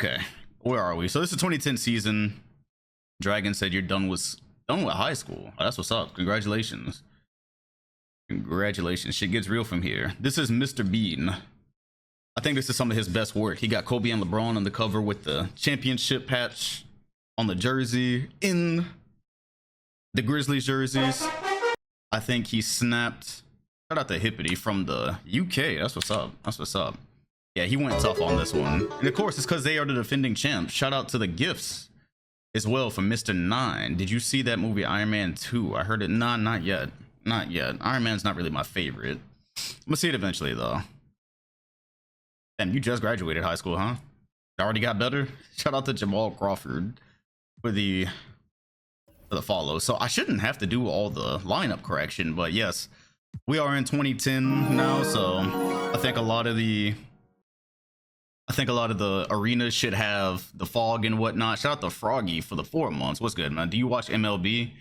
Okay, where are we? So this is 2010 season. Dragon said you're done with high school. Oh, that's what's up. Congratulations. Congratulations. Shit gets real from here. This is Mr. Bean. I think this is some of his best work. He got Kobe and LeBron on the cover with the championship patch on the jersey in the Grizzlies jerseys. I think he snapped. Shout out to Hippity from the UK. That's what's up. That's what's up. Yeah, he went tough on this one. And of course, it's because they are the defending champs. Shout out to the gifts as well from Mr. 9. Did you see that movie Iron Man 2? I heard it. Nah, not yet. Not yet. Iron Man's not really my favorite. I'm gonna see it eventually though. Damn, you just graduated high school, huh? Already got better? Shout out to Jamal Crawford for the follow. So I shouldn't have to do all the lineup correction, but yes, we are in 2010 now, so I think a lot of the arenas should have the fog and whatnot. Shout out to Froggy for the 4 months. What's good, man? Do you watch MLB?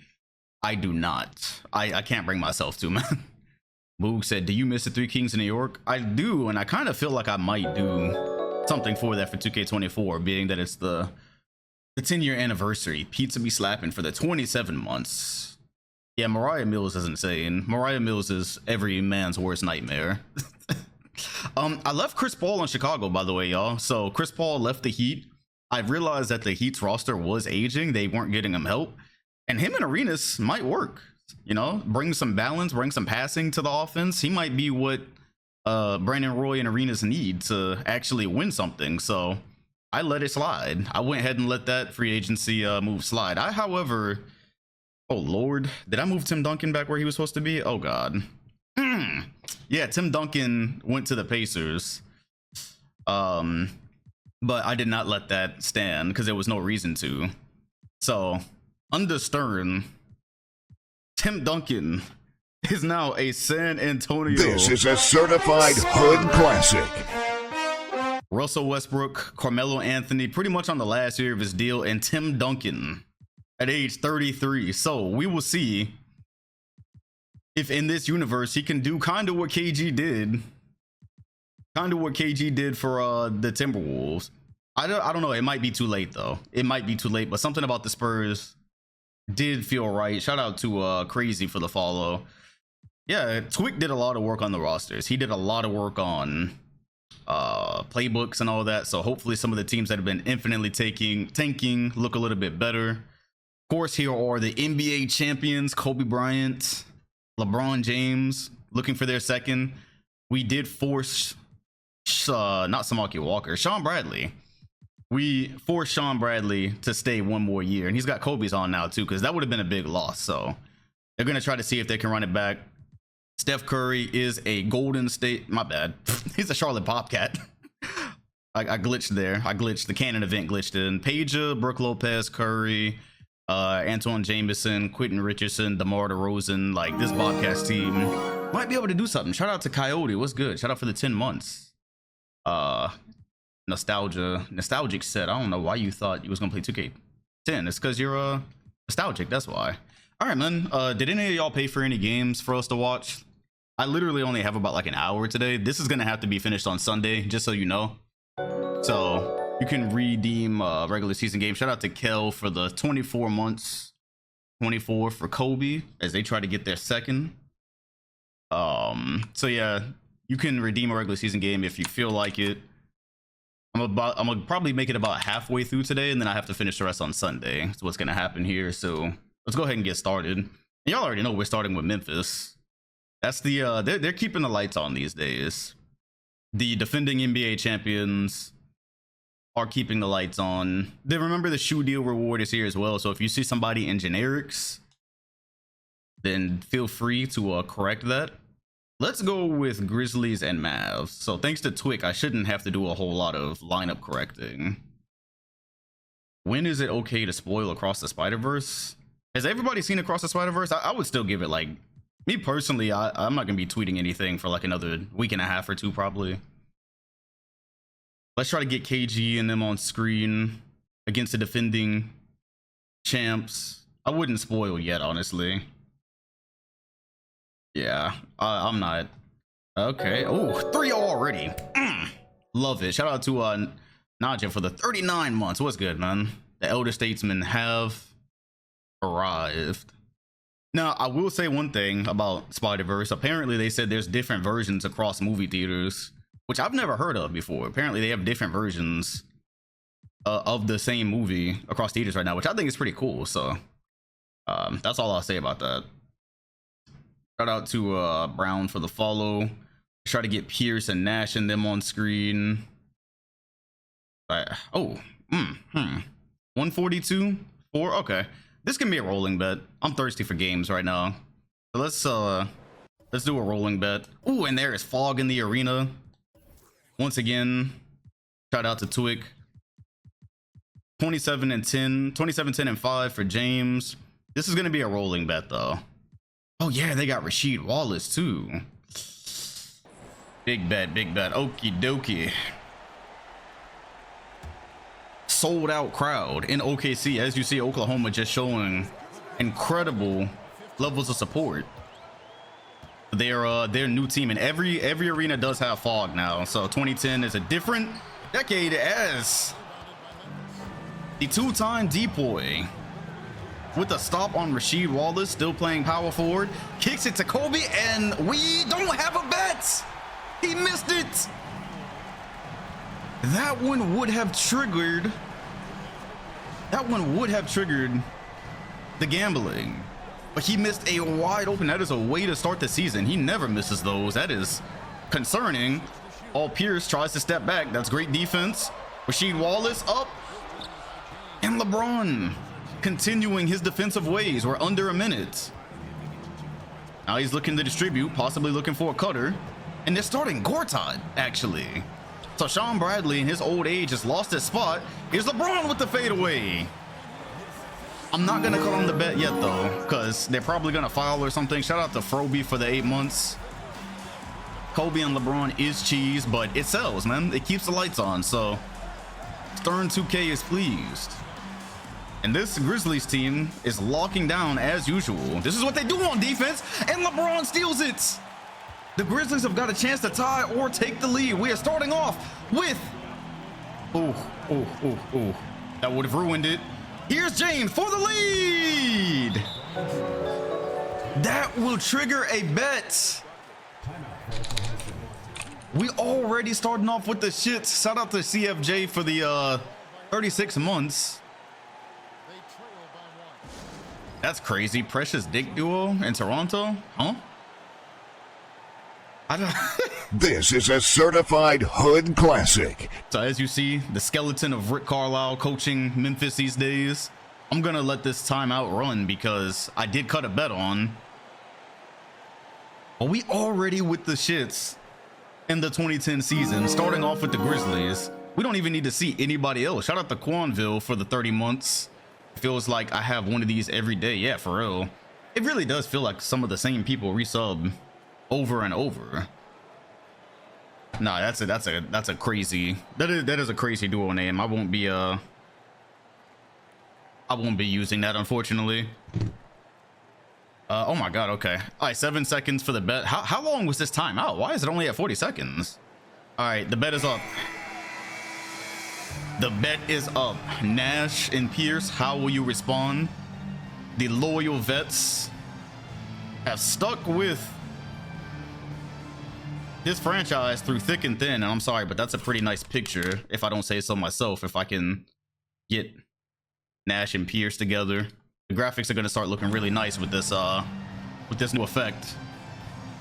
I do not. I can't bring myself to, man. Moog said, do you miss the Three Kings in New York? I do, and I kind of feel like I might do something for that for 2K24, being that it's the 10-year anniversary. Pizza be slapping for the 27 months. Yeah, Mariah Mills is insane. Mariah Mills is every man's worst nightmare. I left Chris Paul in Chicago, by the way, y'all. So Chris Paul left the Heat. I realized that the Heat's roster was aging. They weren't getting him help. And him and Arenas might work. You know, bring some balance, bring some passing to the offense. He might be what Brandon Roy and Arenas need to actually win something. So I let it slide. I went ahead and let that free agency move slide. However, oh Lord, did I move Tim Duncan back where he was supposed to be? Oh God. Yeah, Tim Duncan went to the Pacers. But I did not let that stand because there was no reason to. So under Stern, Tim Duncan is now a San Antonio. This is a certified hood classic. Russell Westbrook, Carmelo Anthony, pretty much on the last year of his deal, and Tim Duncan at age 33. So we will see if in this universe he can do kind of what KG did. Kind of what KG did for the Timberwolves. I don't know. It might be too late though. It might be too late, but something about the Spurs did feel right. Shout out to Crazy for the follow. Yeah, Twick did a lot of work on the rosters. He did a lot of work on playbooks and all that. So hopefully some of the teams that have been infinitely tanking look a little bit better. Of course, here are the NBA champions, Kobe Bryant, LeBron James, looking for their second. We did force not Samaki Walker, Sean Bradley. We forced Sean Bradley to stay one more year, and he's got Kobe's on now too, because that would have been a big loss. So they're gonna try to see if they can run it back. Steph Curry is a Golden State. My bad. He's a Charlotte Bobcat. I glitched there. I glitched. The Cannon event glitched in. Peja, Brooke Lopez, Curry, Antoine Jameson, Quentin Richardson, DeMar DeRozan. Like, this Bobcats team might be able to do something. Shout out to Coyote. What's good? Shout out for the 10 months. Nostalgic said, I don't know why you thought you was gonna play 2K10. It's because you're nostalgic. That's why. All right, man. Did any of y'all pay for any games for us to watch? I literally only have about like an hour today. This is gonna have to be finished on Sunday, just so you know. So you can redeem regular season games. Shout out to Kel for the 24 months, 24 for Kobe as they try to get their second. So yeah, you can redeem a regular season game if you feel like it. I'm gonna probably make it about halfway through today, and then I have to finish the rest on Sunday. That's what's gonna happen here. So let's go ahead and get started. And y'all already know we're starting with Memphis. That's the they're keeping the lights on these days. The defending NBA champions are keeping the lights on. Then remember the shoe deal reward is here as well. So if you see somebody in generics, then feel free to correct that. Let's go with Grizzlies and Mavs. So thanks to Twick, I shouldn't have to do a whole lot of lineup correcting. When is it okay to spoil Across the Spider-Verse? Has everybody seen Across the Spider-Verse? I would still give it, like, me personally, I'm not gonna be tweeting anything for like another week and a half or two probably. Let's try to get KG and them on screen against the defending champs. I wouldn't spoil yet, honestly. Yeah, I'm not. Okay. Oh, 3 already. Love it. Shout out to Naja for the 39 months. What's good, man? The elder statesmen have arrived. Now, I will say one thing about Spider-Verse. Apparently, they said there's different versions across movie theaters, which I've never heard of before. Apparently, they have different versions of the same movie across theaters right now, which I think is pretty cool. So, that's all I'll say about that. Shout out to Brown for the follow. Try to get Pierce and Nash and them on screen. Oh, 142, 4. Okay, this can be a rolling bet. I'm thirsty for games right now. So let's do a rolling bet. Ooh, and there is fog in the arena. Once again, shout out to Twick. 27 and 10, 27, 10 and 5 for James. This is gonna be a rolling bet though. Oh yeah, they got Rasheed Wallace too. Big bet, big bet. Okie dokie. Sold out crowd in OKC. As you see, Oklahoma just showing incredible levels of support. Their new team, and every arena does have fog now. So 2010 is a different decade, as the two-time depoy with a stop on Rasheed Wallace, still playing power forward, kicks it to Kobe, and we don't have a bet. He missed it. That one would have triggered. That one would have triggered the gambling, but he missed a wide open. That is a way to start the season. He never misses those. That is concerning. All Pierce tries to step back. That's great defense. Rasheed Wallace up, and LeBron continuing his defensive ways. We're under a minute. Now he's looking to distribute, possibly looking for a cutter. And they're starting Gortat, actually. So Sean Bradley in his old age has lost his spot. Here's LeBron with the fadeaway. I'm not gonna call on the bet yet though, because they're probably gonna foul or something. Shout out to Froby for the 8 months. Kobe and LeBron is cheese, but it sells, man. It keeps the lights on, so Stern 2K is pleased. And this Grizzlies team is locking down as usual. This is what they do on defense, and LeBron steals it. The Grizzlies have got a chance to tie or take the lead. We are starting off with... Ooh. That would have ruined it. Here's James for the lead. That will trigger a bet. We already starting off with the shits. Shout out to CFJ for the 36 months. That's crazy. Precious Dick duo in Toronto? Huh? I don't... This is a certified hood classic. So as you see, the skeleton of Rick Carlisle coaching Memphis these days. I'm gonna let this timeout run because I did cut a bet on. But we already with the shits in the 2010 season, starting off with the Grizzlies. We don't even need to see anybody else. Shout out to Quanville for the 30 months. It feels like I have one of these every day. Yeah, for real. It really does feel like some of the same people resub over and over. Nah, that's a crazy, that is a crazy duo name. I won't be using that, unfortunately. Oh my god. Okay, all right, 7 seconds for the bet. How long was this time out? Why is it only at 40 seconds? All right, the bet is up. The bet is up. Nash and Pierce, how will you respond? The loyal vets have stuck with this franchise through thick and thin, and I'm sorry, but that's a pretty nice picture, if I don't say so myself. If I can get Nash and Pierce together, the graphics are going to start looking really nice with this new effect.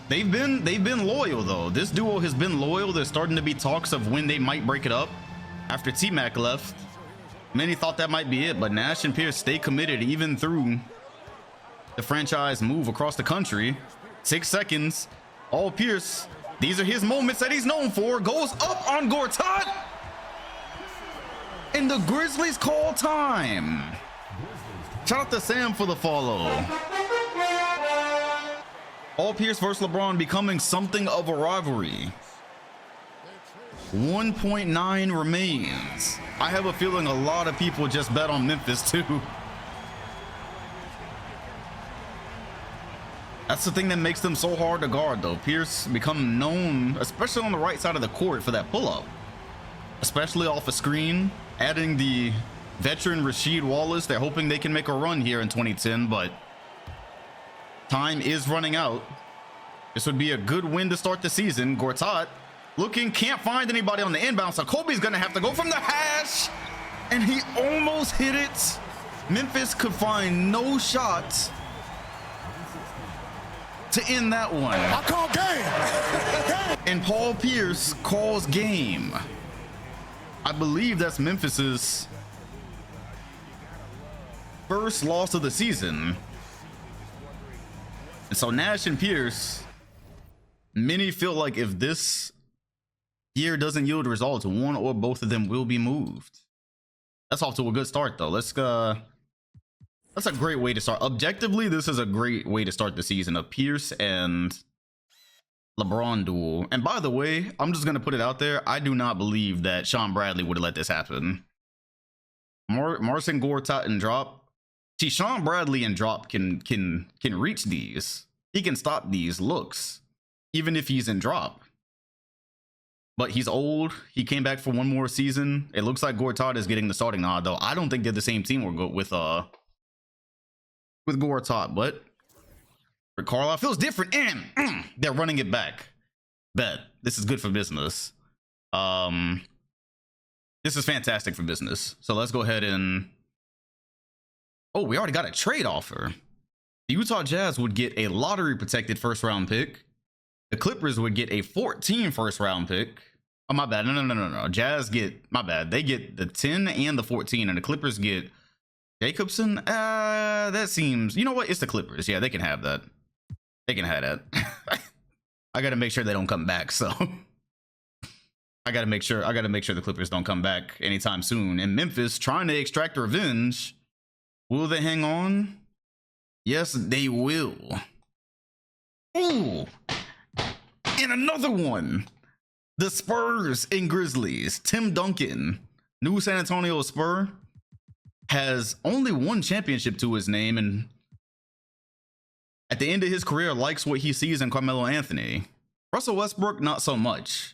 They've been loyal though. This duo has been loyal. There's starting to be talks of when they might break it up after T-Mac left. Many thought that might be it, but Nash and Pierce stay committed even through the franchise move across the country. 6 seconds. All Pierce, these are his moments that he's known for. Goes up on Gortat, and the Grizzlies call time. Shout out to Sam for the follow. All Pierce versus LeBron becoming something of a rivalry. 1.9 remains. I have a feeling a lot of people just bet on Memphis too. That's the thing that makes them so hard to guard though. Pierce become known, especially on the right side of the court, for that pull-up. especially off a screen. Adding the veteran Rasheed Wallace, they're hoping they can make a run here in 2010, but time is running out. This would be a good win to start the season. Gortat looking, can't find anybody on the inbound, so Kobe's gonna have to go from the hash, and he almost hit it. Memphis could find no shots to end that one. I call game. And Paul Pierce calls game. I believe that's Memphis's first loss of the season. And so Nash and Pierce, many feel like if this year doesn't yield results, one or both of them will be moved. That's off to a good start though. That's a great way to start. Objectively, this is a great way to start the season. A Pierce and LeBron duel. And by the way, I'm just gonna put it out there, I do not believe that Sean Bradley would have let this happen. Marcin Gortat and drop. See, Sean Bradley and drop can reach these. He can stop these looks, even if he's in drop. But he's old. He came back for one more season. It looks like Gortat is getting the starting nod, though. I don't think they're the same team with Gortat, but for Carlisle feels different, and they're running it back. Bet this is good for business. This is fantastic for business. So let's go ahead and, oh, we already got a trade offer. The Utah Jazz would get a lottery protected first round pick. The Clippers would get a 14 first round pick. Oh, my bad. No. Jazz get, my bad. They get the 10 and the 14, and the Clippers get Jacobson. That seems, you know what? It's the Clippers. Yeah, they can have that. They can have that. I got to make sure they don't come back. So I got to make sure the Clippers don't come back anytime soon. And Memphis trying to extract revenge. Will they hang on? Yes, they will. Ooh. And another one. The Spurs and Grizzlies. Tim Duncan, new San Antonio Spur, has only one championship to his name, and at the end of his career likes what he sees in Carmelo Anthony. Russell Westbrook, not so much,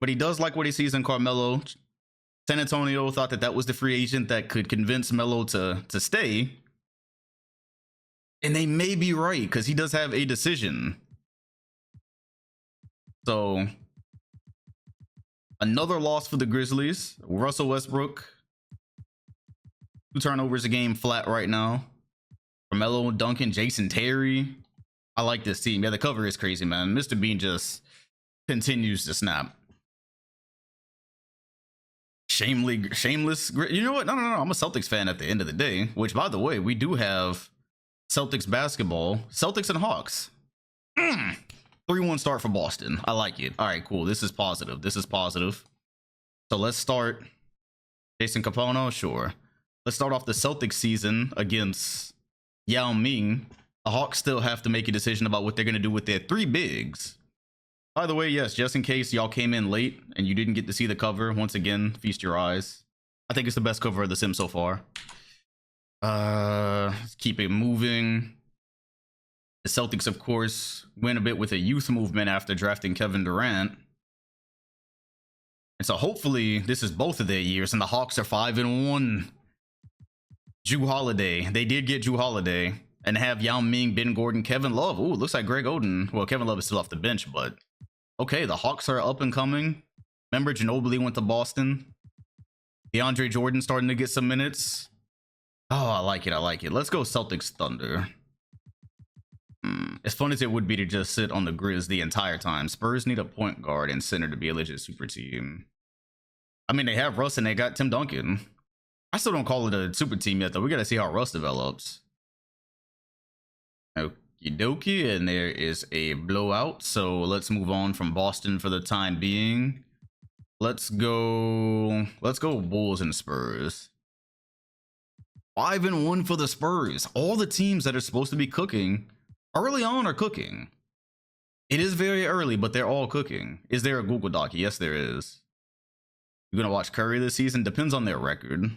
but he does like what he sees in Carmelo. San Antonio thought that was the free agent that could convince Melo to stay, and they may be right because he does have a decision. So another loss for the Grizzlies. Russell Westbrook, 2 turnovers a game flat right now. Carmelo, Duncan, Jason Terry. I like this team. Yeah, the cover is crazy, man. Mr. Bean just continues to snap. Shameless. You know what? No. I'm a Celtics fan at the end of the day, which, by the way, we do have Celtics basketball. Celtics and Hawks. 3-1 start for Boston. I like it. All right, cool. This is positive. So let's start. Jason Capono, sure. Let's start off the Celtics season against Yao Ming. The Hawks still have to make a decision about what they're going to do with their 3 bigs. By the way, yes, just in case y'all came in late and you didn't get to see the cover, once again, feast your eyes. I think it's the best cover of the Sim so far. Let's keep it moving. The Celtics, of course, went a bit with a youth movement after drafting Kevin Durant. And so hopefully this is both of their years, and the Hawks are 5-1. Jrue Holiday. They did get Jrue Holiday and have Yao Ming, Ben Gordon, Kevin Love. Ooh, looks like Greg Oden. Well, Kevin Love is still off the bench, but okay, the Hawks are up and coming. Remember, Ginobili went to Boston. DeAndre Jordan starting to get some minutes. Oh, I like it. Let's go Celtics Thunder. As fun as it would be to just sit on the Grizz the entire time, Spurs need a point guard and center to be a legit super team. I mean, they have Russ and they got Tim Duncan. I still don't call it a super team yet, though. We got to see how Russ develops. Okie dokie, and there is a blowout. So let's move on from Boston for the time being. Let's go Bulls and Spurs. 5-1 for the Spurs. All the teams that are supposed to be cooking early on are cooking. It is very early, but they're all cooking. Is there a Google Doc? Yes, there is. You're gonna watch Curry this season? Depends on their record.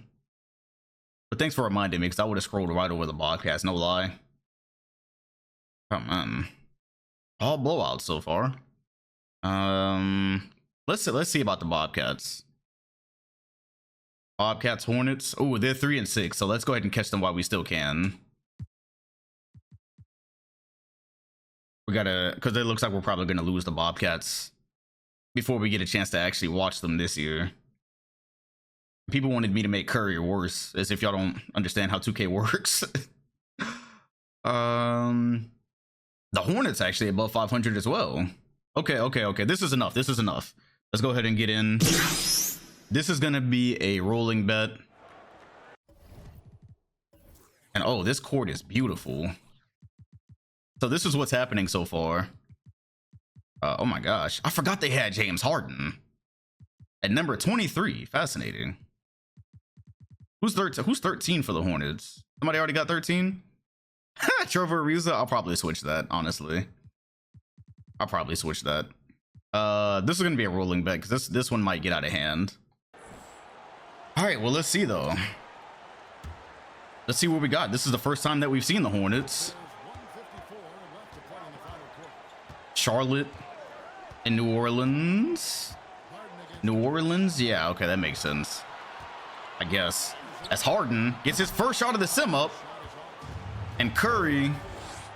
But thanks for reminding me, because I would have scrolled right over the podcast, no lie. Oh man. All blowouts so far. Let's see about the Bobcats. Bobcats, Hornets. Oh, they're 3-6. So let's go ahead and catch them while we still can. We gotta, because it looks like we're probably gonna lose the Bobcats before we get a chance to actually watch them this year. People wanted me to make Curry worse, as if y'all don't understand how 2K works. The Hornets actually above 500 as well. Okay. This is enough. Let's go ahead and get in. This is gonna be a rolling bet. And oh, this court is beautiful. So this is what's happening so far. Oh my gosh, I forgot they had James Harden at number 23. Fascinating. Who's 13 for the Hornets? Somebody already got 13? Trevor Ariza? I'll probably switch that, honestly. I'll probably switch that. This is gonna be a rolling bet because this one might get out of hand. All right, well, let's see though. Let's see what we got. This is the first time that we've seen the Hornets. Charlotte and New Orleans. Yeah, okay, that makes sense, I guess. As Harden gets his first shot of the sim up, and Curry,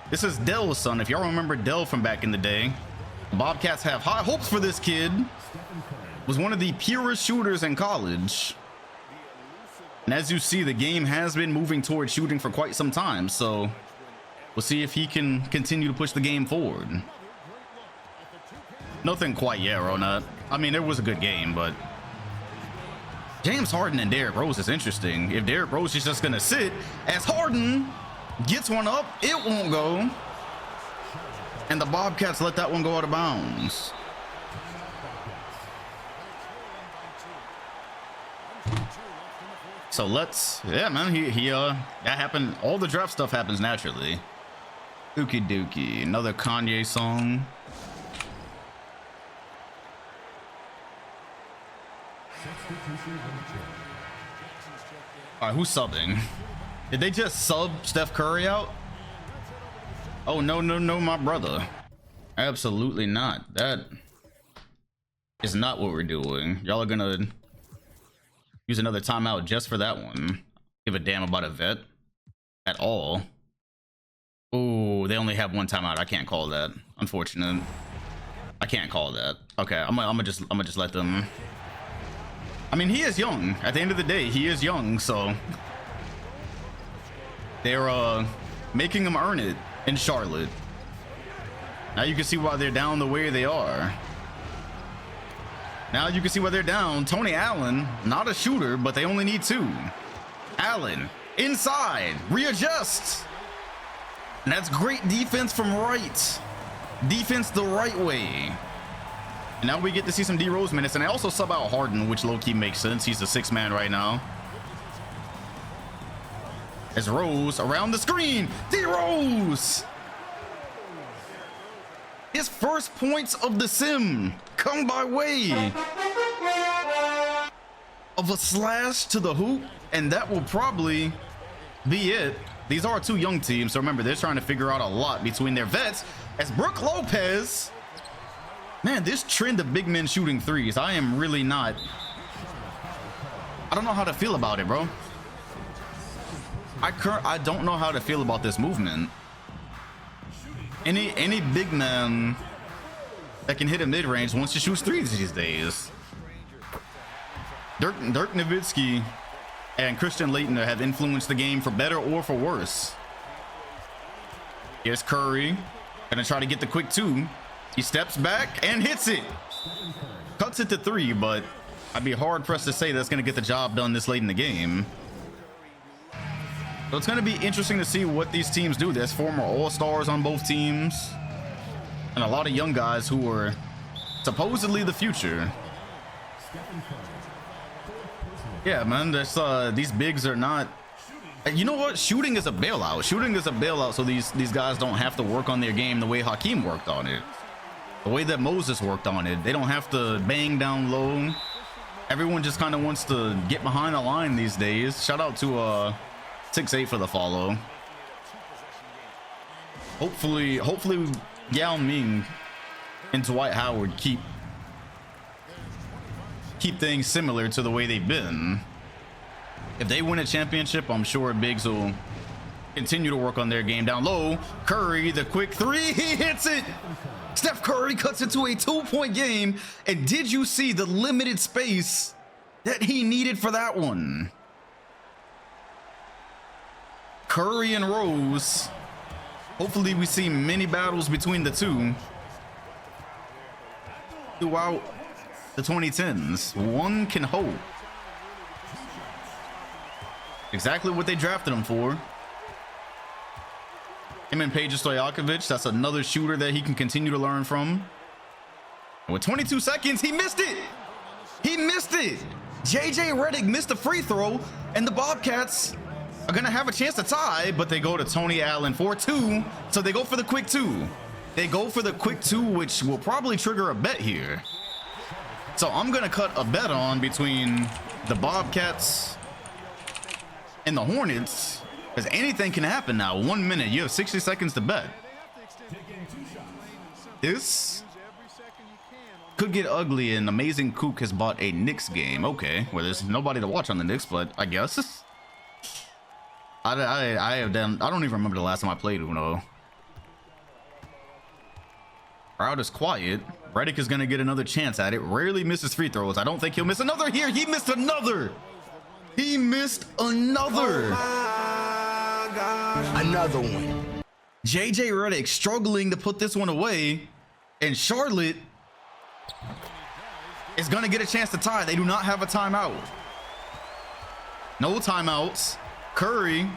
this is Dell's son. If y'all remember Dell from back in the day, the Bobcats have high hopes for this kid. Was one of the purest shooters in college. And as you see, the game has been moving towards shooting for quite some time. So we'll see if he can continue to push the game forward. Nothing quite yet, Ronut. I mean, it was a good game, but James Harden and Derrick Rose is interesting. If Derrick Rose is just going to sit, as Harden gets one up, it won't go. And the Bobcats let that one go out of bounds. So yeah, man, that happened. All the draft stuff happens naturally. Dookie Dookie, another Kanye song. All right, who's subbing? Did they just sub Steph Curry out? Oh, no, my brother. Absolutely not. That is not what we're doing. Y'all are gonna use another timeout just for that one. Give a damn about a vet at all. Oh, they only have one timeout. I can't call that. Unfortunate. I can't call that. Okay, I'm gonna just let them. I mean, he is young. At the end of the day, he is young, so they're making him earn it in Charlotte. Now you can see why they're down the way they are. Now you can see why they're down. Tony Allen, not a shooter, but they only need 2. Allen, inside, readjusts. And that's great defense from right. Defense the right way. And now we get to see some D Rose minutes, and I also sub out Harden, which low-key makes sense. He's the 6th man right now. As Rose around the screen, D Rose! His first points of the sim come by way of a slash to the hoop, and that will probably be it. These are 2 young teams, so remember, they're trying to figure out a lot between their vets. As Brook Lopez, man, this trend of big men shooting threes, I am really not. I don't know how to feel about it, bro. I don't know how to feel about this movement. Any big man that can hit a mid-range wants to shoot threes these days. Dirk Nowitzki and Christian Laettner have influenced the game for better or for worse. Here's Curry, gonna try to get the quick 2. He steps back and hits it. Cuts it to 3, but I'd be hard pressed to say that's gonna get the job done this late in the game. So it's gonna be interesting to see what these teams do. There's former all-stars on both teams, and a lot of young guys who are supposedly the future. Yeah, man, these bigs are not. You know what? Shooting is a bailout. Shooting is a bailout, so these guys don't have to work on their game the way Hakeem worked on it, the way that Moses worked on it. They don't have to bang down low. Everyone just kind of wants to get behind the line these days. Shout out to 6-8 for the follow. Hopefully Yao Ming and Dwight Howard keep keep things similar to the way they've been. If they win a championship, I'm sure Biggs will continue to work on their game down low. Curry, the quick three, he hits it. Steph Curry cuts into a 2-point game. And did you see the limited space that he needed for that one? Curry and Rose. Hopefully we see many battles between the two throughout the 2010s. One can hope. Exactly what they drafted him for. Him and Peja Stojakovic, that's another shooter that he can continue to learn from. And with 22 seconds, he missed it. He missed it. JJ Redick missed a free throw, and the Bobcats are gonna have a chance to tie, but they go to Tony Allen for 2. So they go for the quick 2. They go for the quick 2, which will probably trigger a bet here. So I'm gonna cut a bet on between the Bobcats and the Hornets, because anything can happen now. 1 minute, you have 60 seconds to bet. This could get ugly, and Amazing Kook has bought a Knicks game. Okay, well, there's nobody to watch on the Knicks, but I guess I don't even remember the last time I played Uno. Crowd is quiet. Redick is gonna get another chance at it. Rarely misses free throws. I don't think he'll miss another here. He missed another. He missed another. Another one. JJ Redick struggling to put this one away, and Charlotte is gonna get a chance to tie. They do not have a timeout. No timeouts. Curry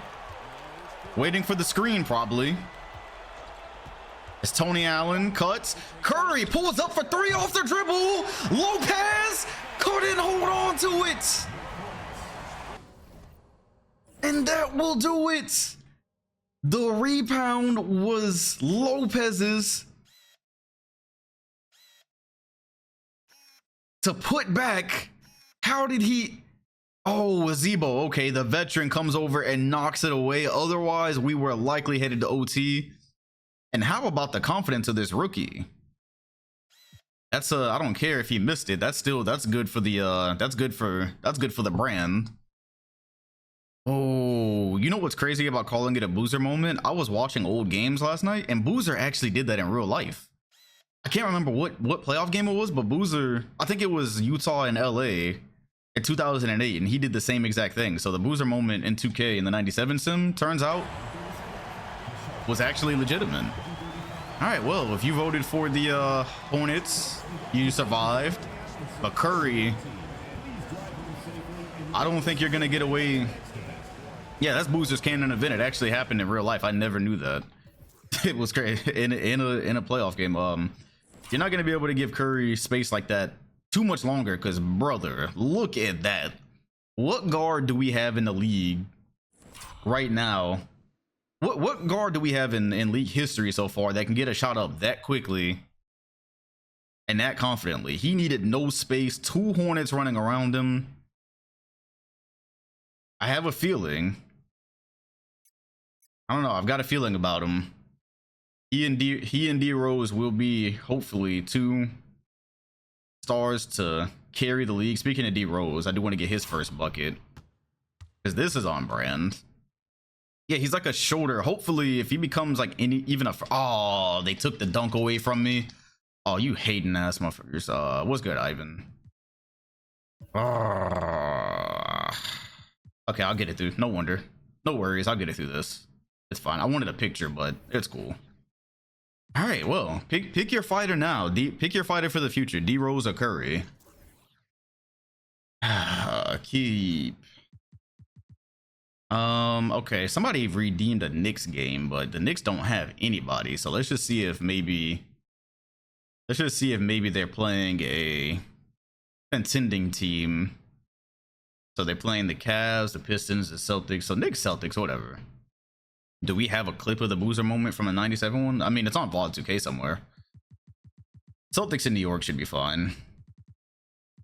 waiting for the screen probably. As Tony Allen cuts, Curry pulls up for 3 off the dribble. Lopez couldn't hold on to it. And that will do it. The rebound was Lopez's to put back. How did he? Oh, Azebo. Okay, the veteran comes over and knocks it away. Otherwise, we were likely headed to OT. And how about the confidence of this rookie? That's I don't care if he missed it. That's good for the that's good for the brand. Oh, you know what's crazy about calling it a Boozer moment? I was watching old games last night, and Boozer actually did that in real life. I can't remember what playoff game it was, but Boozer, I think it was Utah and LA in 2008, and he did the same exact thing. So the Boozer moment in 2K in the 97 sim, turns out, was actually legitimate. All right, well, if you voted for the Hornets, you survived. But Curry, I don't think you're gonna get away. Yeah, that's Boozer's canon event. It actually happened in real life. I never knew that. It was great in a playoff game. You're not gonna be able to give Curry space like that too much longer, because brother, look at that. What guard do we have in the league right now? What guard do we have in league history so far that can get a shot up that quickly and that confidently? He needed no space. 2 Hornets running around him. I have a feeling. I don't know. I've got a feeling about him. He and D Rose will be hopefully 2 stars to carry the league. Speaking of D Rose, I do want to get his first bucket, because this is on brand. Yeah, he's like a shoulder. Hopefully, if he becomes like even a... Oh, they took the dunk away from me. Oh, you hating ass motherfuckers. What's good, Ivan? Okay, I'll get it through. No wonder. No worries. I'll get it through this. It's fine. I wanted a picture, but it's cool. All right, well, pick your fighter now. Pick your fighter for the future. D Rose or Curry. Keep. Okay, somebody redeemed a Knicks game, but the Knicks don't have anybody. So let's just see if maybe they're playing a contending team. So they're playing the Cavs, the Pistons, the Celtics. So Knicks, Celtics, whatever. Do we have a clip of the Boozer moment from a 97 one? I mean, it's on VOD 2K somewhere. Celtics in New York should be fine.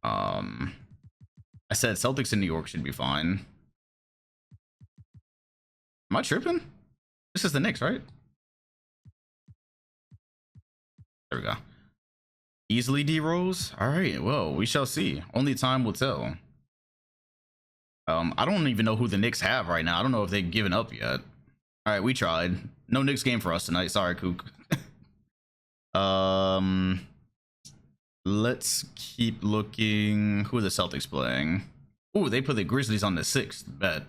I said Celtics in New York should be fine. Am I tripping? This is the Knicks, right? There we go. Easily D Rose. All right, well, we shall see. Only time will tell. I don't even know who the Knicks have right now. I don't know if they've given up yet. All right, we tried. No Knicks game for us tonight. Sorry, Kook. Let's keep looking. Who are the Celtics playing? Ooh, they put the Grizzlies on the 6th. Bet.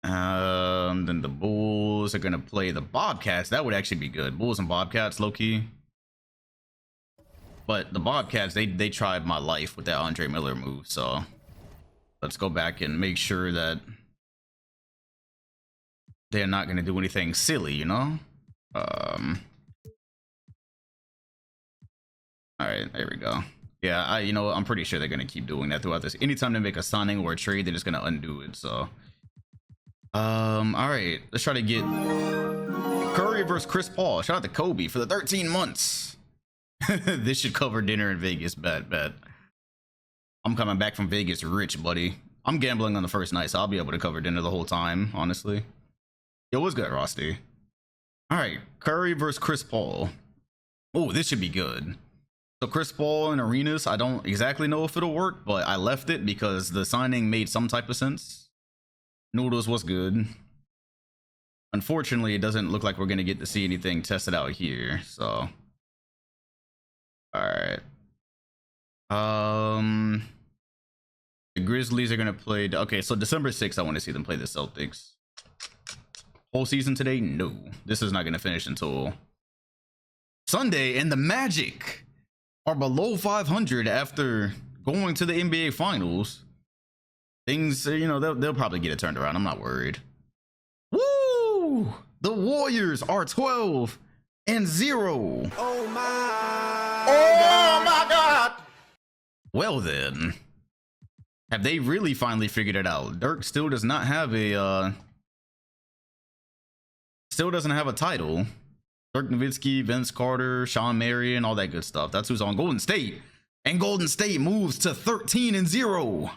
Then the Bulls are gonna play the Bobcats. That would actually be good. Bulls and Bobcats, low key. But the Bobcats, they tried my life with that Andre Miller move. So let's go back and make sure that they're not gonna do anything silly, you know. All right, there we go. Yeah, I'm pretty sure they're gonna keep doing that throughout this. Anytime they make a signing or a trade, they're just gonna undo it. So, all right, let's try to get Curry versus Chris Paul. Shout out to Kobe for the 13 months. This should cover dinner in Vegas. Bet. I'm coming back from Vegas rich, buddy. I'm gambling on the first night, so I'll be able to cover dinner the whole time. Honestly, yo, what's good, Rusty? All right, Curry versus Chris Paul. Oh, this should be good. So Chris Paul and Arenas, I don't exactly know if it'll work, but I left it because the signing made some type of sense. Noodles was good. Unfortunately, it doesn't look like we're going to get to see anything tested out here, so. All right. The Grizzlies are going to play. Okay, so December 6th, I want to see them play the Celtics. Whole season today? No. This is not going to finish until Sunday, and the Magic are below 500 after going to the NBA Finals. Things, they'll probably get it turned around. I'm not worried. Woo! The Warriors are 12-0. Oh my God! Well then, have they really finally figured it out? Dirk still does not have a title. Dirk Nowitzki, Vince Carter, Sean Marion, all that good stuff. That's who's on Golden State. And Golden State moves to 13-0.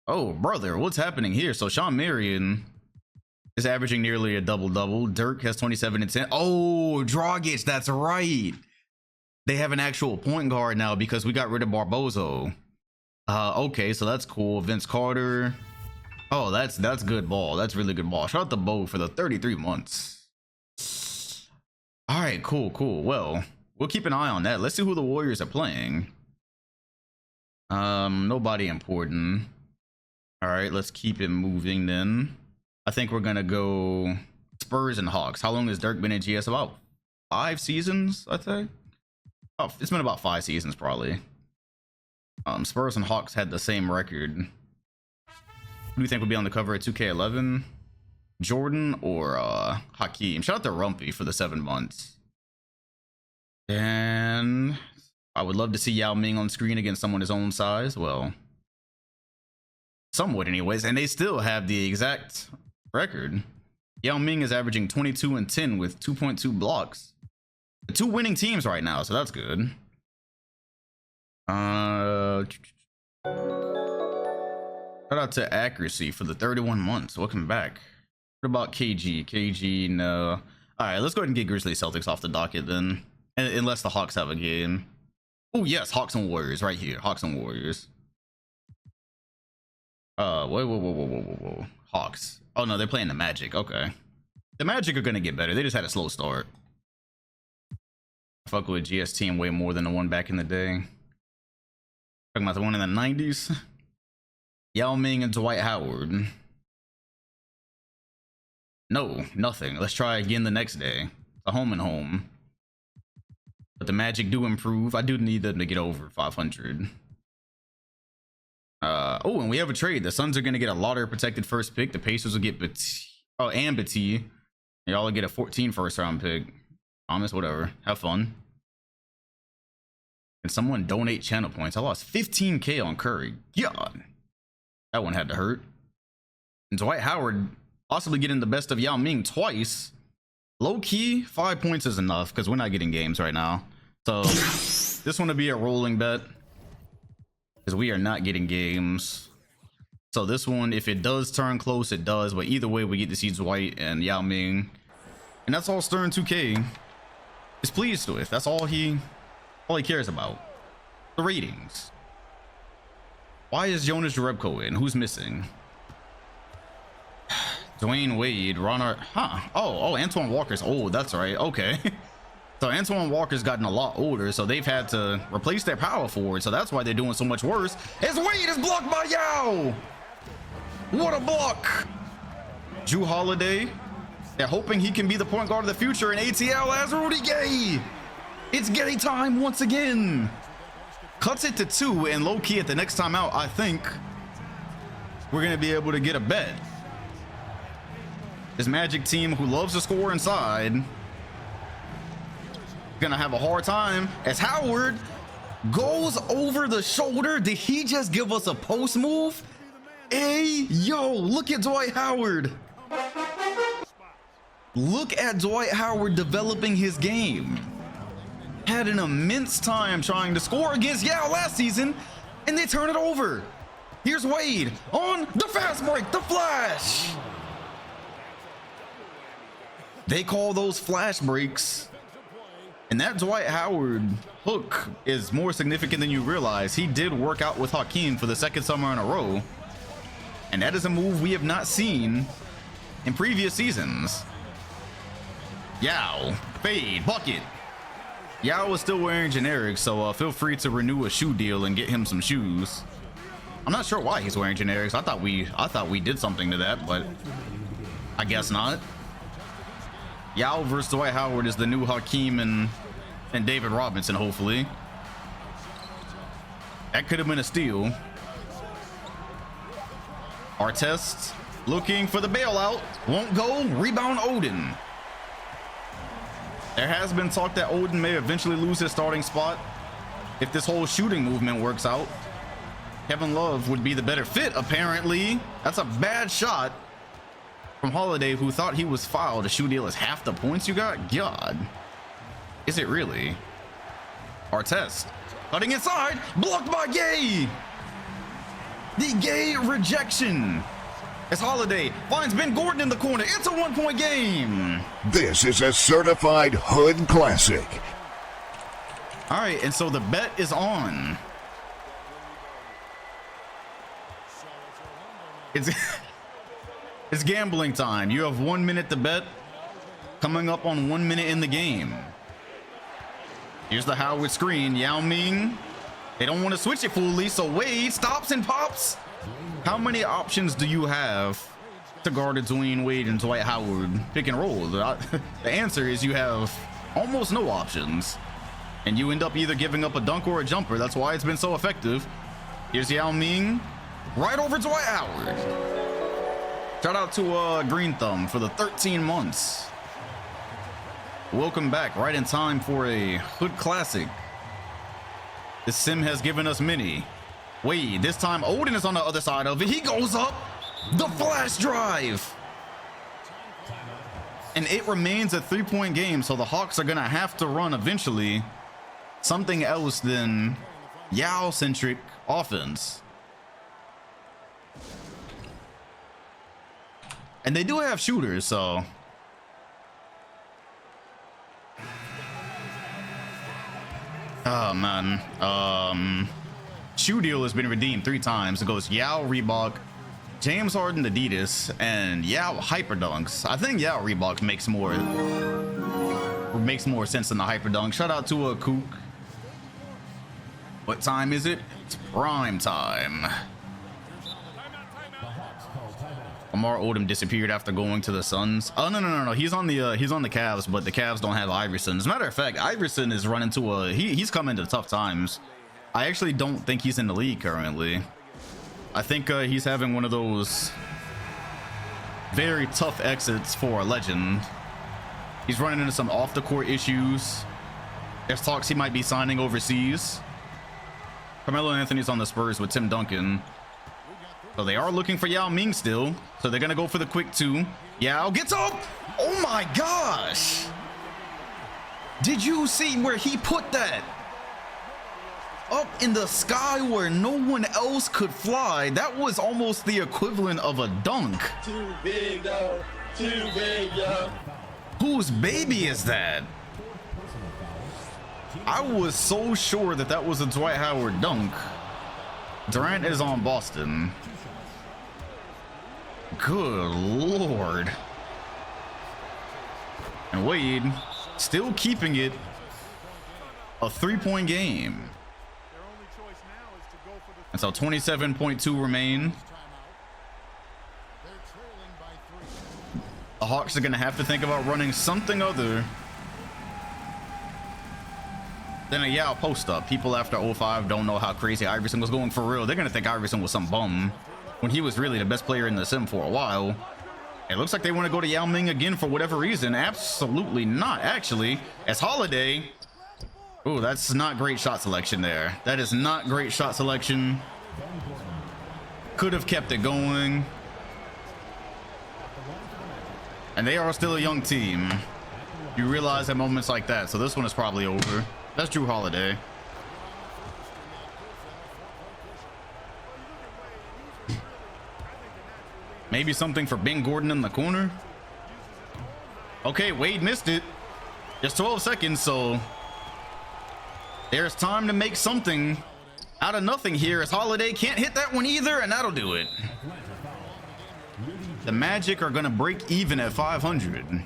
Oh, brother, what's happening here? So Sean Marion is averaging nearly a double-double. Dirk has 27 and 10. Oh, Dragic, that's right. They have an actual point guard now because we got rid of Barbozo. Okay, so that's cool. Vince Carter. Oh, that's good ball. That's really good ball. Shout out to Bo for the 33 months. All right, cool. Well, we'll keep an eye on that. Let's see who the Warriors are playing. Nobody important. All right, let's keep it moving then. I think we're gonna go Spurs and Hawks. How long has Dirk been in GS? About 5 seasons, I think. Oh, it's been about 5 seasons probably. Spurs and Hawks had the same record. Who do you think will be on the cover at 2K11? Jordan or Hakeem? Shout out to Rumpy for the 7 months. And I would love to see Yao Ming on screen against someone his own size. Well, somewhat anyways. And they still have the exact record. Yao Ming is averaging 22 and 10 with 2.2 blocks. The 2 winning teams right now, so that's good. Shout out to Accuracy for the 31 months. Welcome back. What about KG? KG, no. All right, let's go ahead and get Grizzlies Celtics off the docket then. Unless the Hawks have a game. Oh, yes, Hawks and Warriors right here. Hawks and Warriors. Whoa. Hawks. Oh, no, they're playing the Magic. Okay. The Magic are going to get better. They just had a slow start. I fuck with GS team way more than the one back in the day. Talking about the one in the 90s. Yao Ming and Dwight Howard. No, nothing. Let's try again the next day. A home and home. But the Magic do improve. I do need them to get over 500. Oh, and we have a trade. The Suns are going to get a lottery protected first pick. The Pacers will get Batty. Y'all will get a 14 first round pick. Thomas, whatever. Have fun. Can someone donate channel points? I lost 15K on Curry. God. That one had to hurt. And Dwight Howard possibly getting the best of Yao Ming twice. Low key, 5 points is enough because we're not getting games right now. So this one will be a rolling bet because we are not getting games. So this one, if it does turn close, it does. But either way, we get to see Dwight and Yao Ming. And that's all Stern 2K is pleased with. That's all he All he cares about. The ratings. Why is Jonas Jerebko in? Who's missing? Dwayne Wade, Ronald, Oh, Antoine Walker's old. That's right. Okay. So Antoine Walker's gotten a lot older, so they've had to replace their power forward. So that's why they're doing so much worse. As Wade is blocked by Yao. What a block. Drew Holiday. They're hoping he can be the point guard of the future, and ATL as Rudy Gay. It's Gay time once again. Cuts it to 2, and low key at the next time out, I think we're gonna be able to get a bet. This Magic team who loves to score inside gonna have a hard time as Howard goes over the shoulder. Did he just give us a post move? Hey, yo, look at Dwight Howard. Look at Dwight Howard developing his game. Had an immense time trying to score against Yao last season, and they turn it over. Here's Wade on the fast break, the flash. They call those flash breaks. And that Dwight Howard hook is more significant than you realize. He did work out with Hakeem for the second summer in a row. And that is a move we have not seen in previous seasons. Yao, fade, bucket. Yao is still wearing generics, so feel free to renew a shoe deal and get him some shoes. I'm not sure why he's wearing generics. I thought we did something to that, but I guess not. Yao versus Dwight Howard is the new Hakeem and David Robinson, hopefully. That could have been a steal. Artest looking for the bailout. Won't go. Rebound Odin. There has been talk that Odin may eventually lose his starting spot if this whole shooting movement works out. Kevin Love would be the better fit, apparently. That's a bad shot from Holiday, who thought he was fouled. A shoe deal is half the points you got? God. Is it really? Artest cutting inside, blocked by Gay. The Gay rejection as Holiday finds Ben Gordon in the corner. It's a 1-point game. This is a certified hood classic. All right, and so the bet is on. It's gambling time. You have 1 minute to bet. Coming up on 1 minute in the game. Here's the Howard screen. Yao Ming. They don't want to switch it fully, so Wade stops and pops. How many options do you have to guard Dwayne Wade and Dwight Howard pick and roll? The answer is you have almost no options. And you end up either giving up a dunk or a jumper. That's why it's been so effective. Here's Yao Ming. Right over Dwight Howard. Shout out to Green Thumb for the 13 months. Welcome back, right in time for a hood classic. This sim has given us many. Wade, this time Odin is on the other side of it. He goes up, the flash drive. And it remains a 3-point game, so the Hawks are gonna have to run eventually something else than Yao-centric offense. And they do have shooters, so. Oh, man. Shoe deal has been redeemed 3 times. It goes Yao Reebok, James Harden Adidas, and Yao Hyperdunks. I think Yao Reebok makes more sense than the Hyperdunk. Shout out to a Kook. What time is it? It's prime time. Lamar Odom disappeared after going to the Suns. Oh no. He's on the Cavs, but the Cavs don't have Iverson. As a matter of fact, Iverson is running to he's come into tough times. I actually don't think he's in the league currently. I think he's having one of those very tough exits for a legend. He's running into some off the court issues. There's talks he might be signing overseas. Carmelo Anthony's on the Spurs with Tim Duncan. So they are looking for Yao Ming still. So they're going to go for the quick 2. Yao gets up. Oh my gosh. Did you see where he put that? Up in the sky where no one else could fly. That was almost the equivalent of a dunk. Too big, though. Too big, yo. Whose baby is that? I was so sure that that was a Dwight Howard dunk. Durant is on Boston. Good Lord. And Wade still keeping it a 3-point game. And so 27.2 remain. The Hawks are going to have to think about running something other than a Yao post up. People after 05 don't know how crazy Iverson was going for real. They're going to think Iverson was some bum when he was really the best player in the sim for a while. It looks like they want to go to Yao Ming again for whatever reason. Absolutely not, actually. As Holiday. Oh, that's not great shot selection there. That is not great shot selection. Could have kept it going. And they are still a young team. You realize at moments like that. So this one is probably over. That's Drew Holiday. Maybe something for Ben Gordon in the corner. Okay, Wade missed it. Just 12 seconds, so there's time to make something out of nothing here, as Holiday can't hit that one either, and that'll do it. The Magic are gonna break even at 500.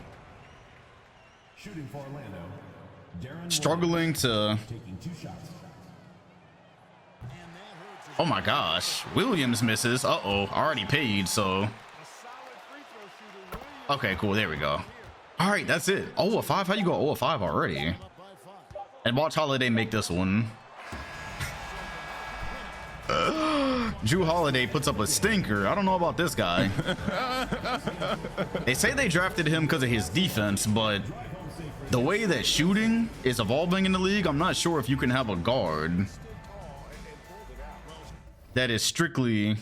Struggling to... Oh my gosh, Williams misses. Uh-oh, already paid, so... Okay, cool, there we go. All right, that's it. 0-5, how you go 0-5 already? And watch Holiday make this one. Drew Holiday puts up a stinker. I don't know about this guy. They say they drafted him because of his defense, but the way that shooting is evolving in the league, I'm not sure if you can have a guard that is strictly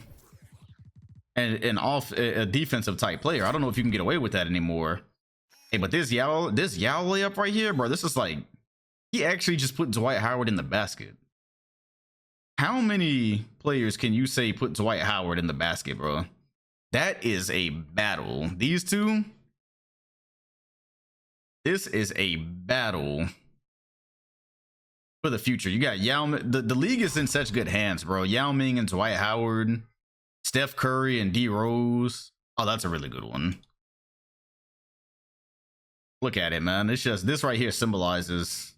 a defensive type player. I don't know if you can get away with that anymore. Hey, but this Yao layup right here, bro, this is like, he actually just put Dwight Howard in the basket. How many players can you say put Dwight Howard in the basket, bro? That is a battle. These two, this is a battle for the future. You got Yao, the league is in such good hands, bro. Yao Ming and Dwight Howard, Steph Curry and D Rose. Oh, that's a really good one. Look at it, man. It's just, this right here symbolizes.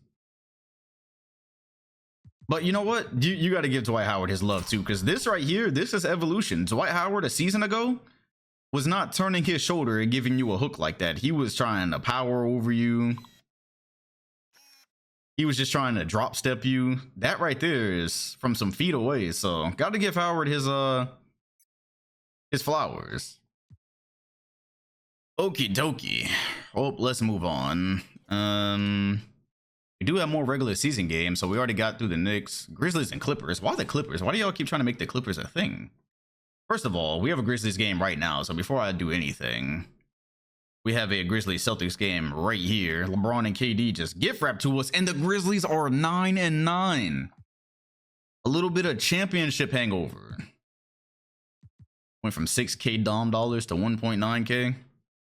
But you know what? You got to give Dwight Howard his love too, because this right here, this is evolution. Dwight Howard a season ago was not turning his shoulder and giving you a hook like that. He was trying to power over you. He was just trying to drop step you. That right there is from some feet away. So got to give Howard his flowers. Okie dokie. Oh, let's move on. We do have more regular season games, so we already got through the Knicks, Grizzlies, and Clippers. Why the Clippers? Why do y'all keep trying to make the Clippers a thing? First of all, we have a Grizzlies game right now, so before I do anything, we have a Grizzlies Celtics game right here. LeBron and KD just gift wrapped to us, and the Grizzlies are 9-9. A little bit of championship hangover. Went from 6K Dom dollars to 1.9K.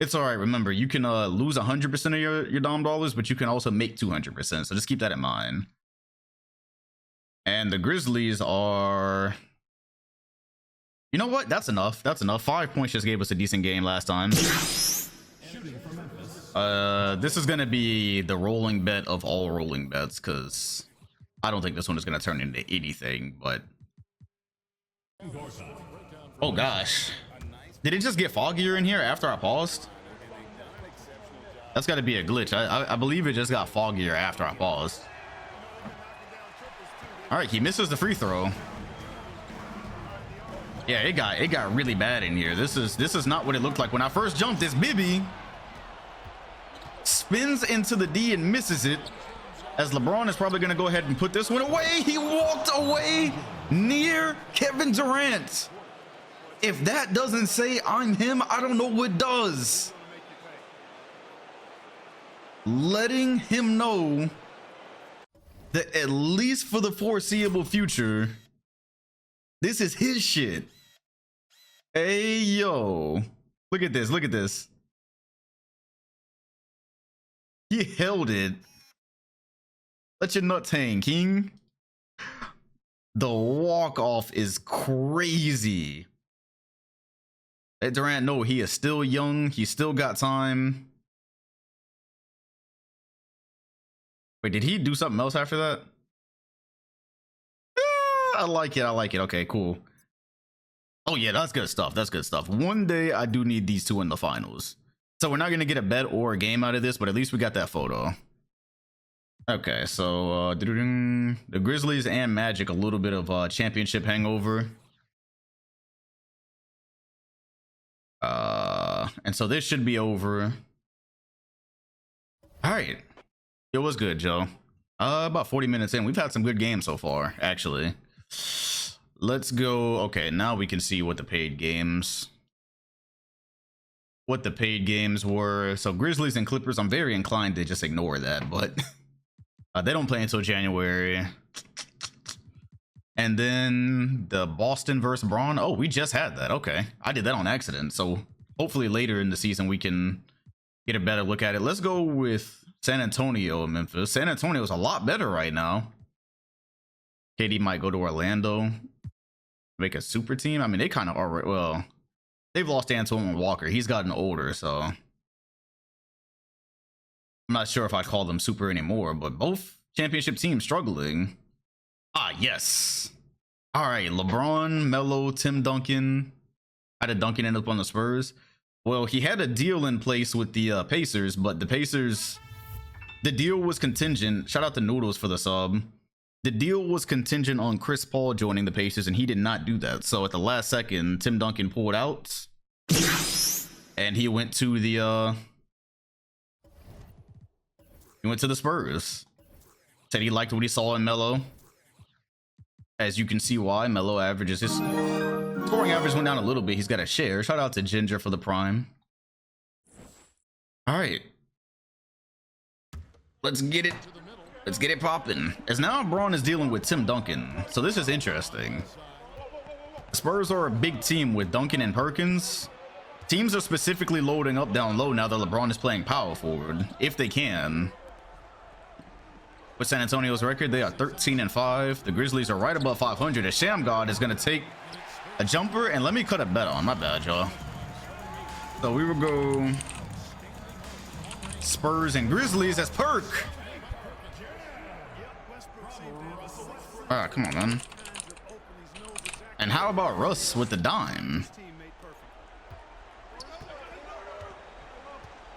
It's all right. Remember, you can lose 100% of your Dom dollars, but you can also make 200%. So just keep that in mind. And the Grizzlies are... You know what? That's enough. That's enough. 5 points just gave us a decent game last time. This is going to be the rolling bet of all rolling bets, because I don't think this one is going to turn into anything, but... Oh, gosh. Did it just get foggier in here after I paused? That's got to be a glitch. I believe it just got foggier after I paused. All right, he misses the free throw. Yeah, it got really bad in here. This is not what it looked like when I first jumped. This Bibby spins into the D and misses it, as LeBron is probably going to go ahead and put this one away. He walked away near Kevin Durant. If that doesn't say I'm him, I don't know what does. Letting him know that at least for the foreseeable future, this is his shit. Hey, yo. Look at this. Look at this. He held it Let your nuts hang, King. The walk-off is crazy. Hey, Durant, no, he is still young. He still got time. Wait, did he do something else after that? I like it. I like it. Okay, cool. Oh, yeah, that's good stuff. That's good stuff. One day, I do need these two in the finals. So we're not going to get a bet or a game out of this, but at least we got that photo. Okay, so the Grizzlies and Magic, a little bit of championship hangover. And so this should be over. All right. It was good, Joe. About 40 minutes in. We've had some good games so far, actually. Let's go. Okay, now we can see what the paid games were. So Grizzlies and Clippers, I'm very inclined to just ignore that, but they don't play until January. And then the Boston versus Braun. Oh, we just had that. Okay, I did that on accident. So hopefully later in the season we can get a better look at it. Let's go with San Antonio and Memphis. San Antonio is a lot better right now. KD might go to Orlando, make a super team. I mean, they kind of are. Well, they've lost Antoine Walker. He's gotten older, so I'm not sure if I call them super anymore. But both championship teams struggling. Ah, yes. All right, LeBron, Melo, Tim Duncan. How did Duncan end up on the Spurs? Well, he had a deal in place with the Pacers, but the Pacers, the deal was contingent. Shout out to Noodles for the sub. The deal was contingent on Chris Paul joining the Pacers, and he did not do that. So at the last second, Tim Duncan pulled out, and he went to the Spurs. Said he liked what he saw in Melo. As you can see why. Melo averages, his scoring average went down a little bit. He's got a share. Shout out to Ginger for the prime. All right. Let's get it. Let's get it popping. As now Braun is dealing with Tim Duncan. So this is interesting. Spurs are a big team with Duncan and Perkins. Teams are specifically loading up down low now that LeBron is playing power forward, if they can. With San Antonio's record, they are 13-5. The Grizzlies are right above 500. A Sham God is going to take a jumper, and let me cut a bet on. My bad, y'all. So we will go Spurs and Grizzlies as Perk. All right, come on, man. And how about Russ with the dime?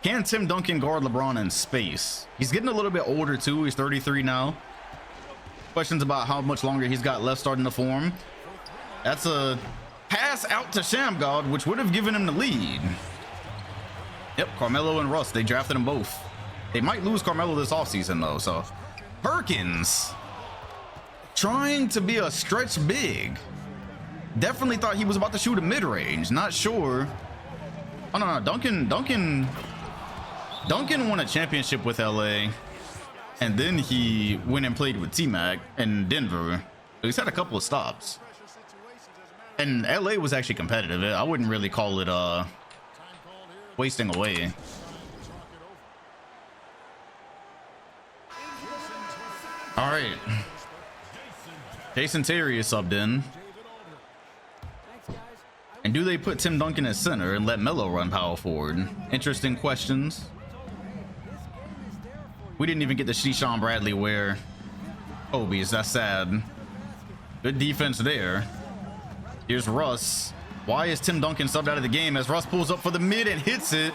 Can Tim Duncan guard LeBron in space? He's getting a little bit older too. He's 33 now. Questions about how much longer he's got left starting to form. That's a pass out to Shamgod, which would have given him the lead. Yep, Carmelo and Russ, they drafted them both. They might lose Carmelo this offseason though, so. Perkins, trying to be a stretch big. Definitely thought he was about to shoot a mid-range, not sure. Oh no, Duncan won a championship with LA, and then he went and played with T-Mac in Denver. He's had a couple of stops, and LA was actually competitive. I wouldn't really call it wasting away. All right, Jason Terry is subbed in. And do they put Tim Duncan as center and let Melo run power forward? Interesting questions. We didn't even get to see Sean Bradley wear Kobe's. That's sad. Good defense there. Here's Russ. Why is Tim Duncan subbed out of the game as Russ pulls up for the mid and hits it?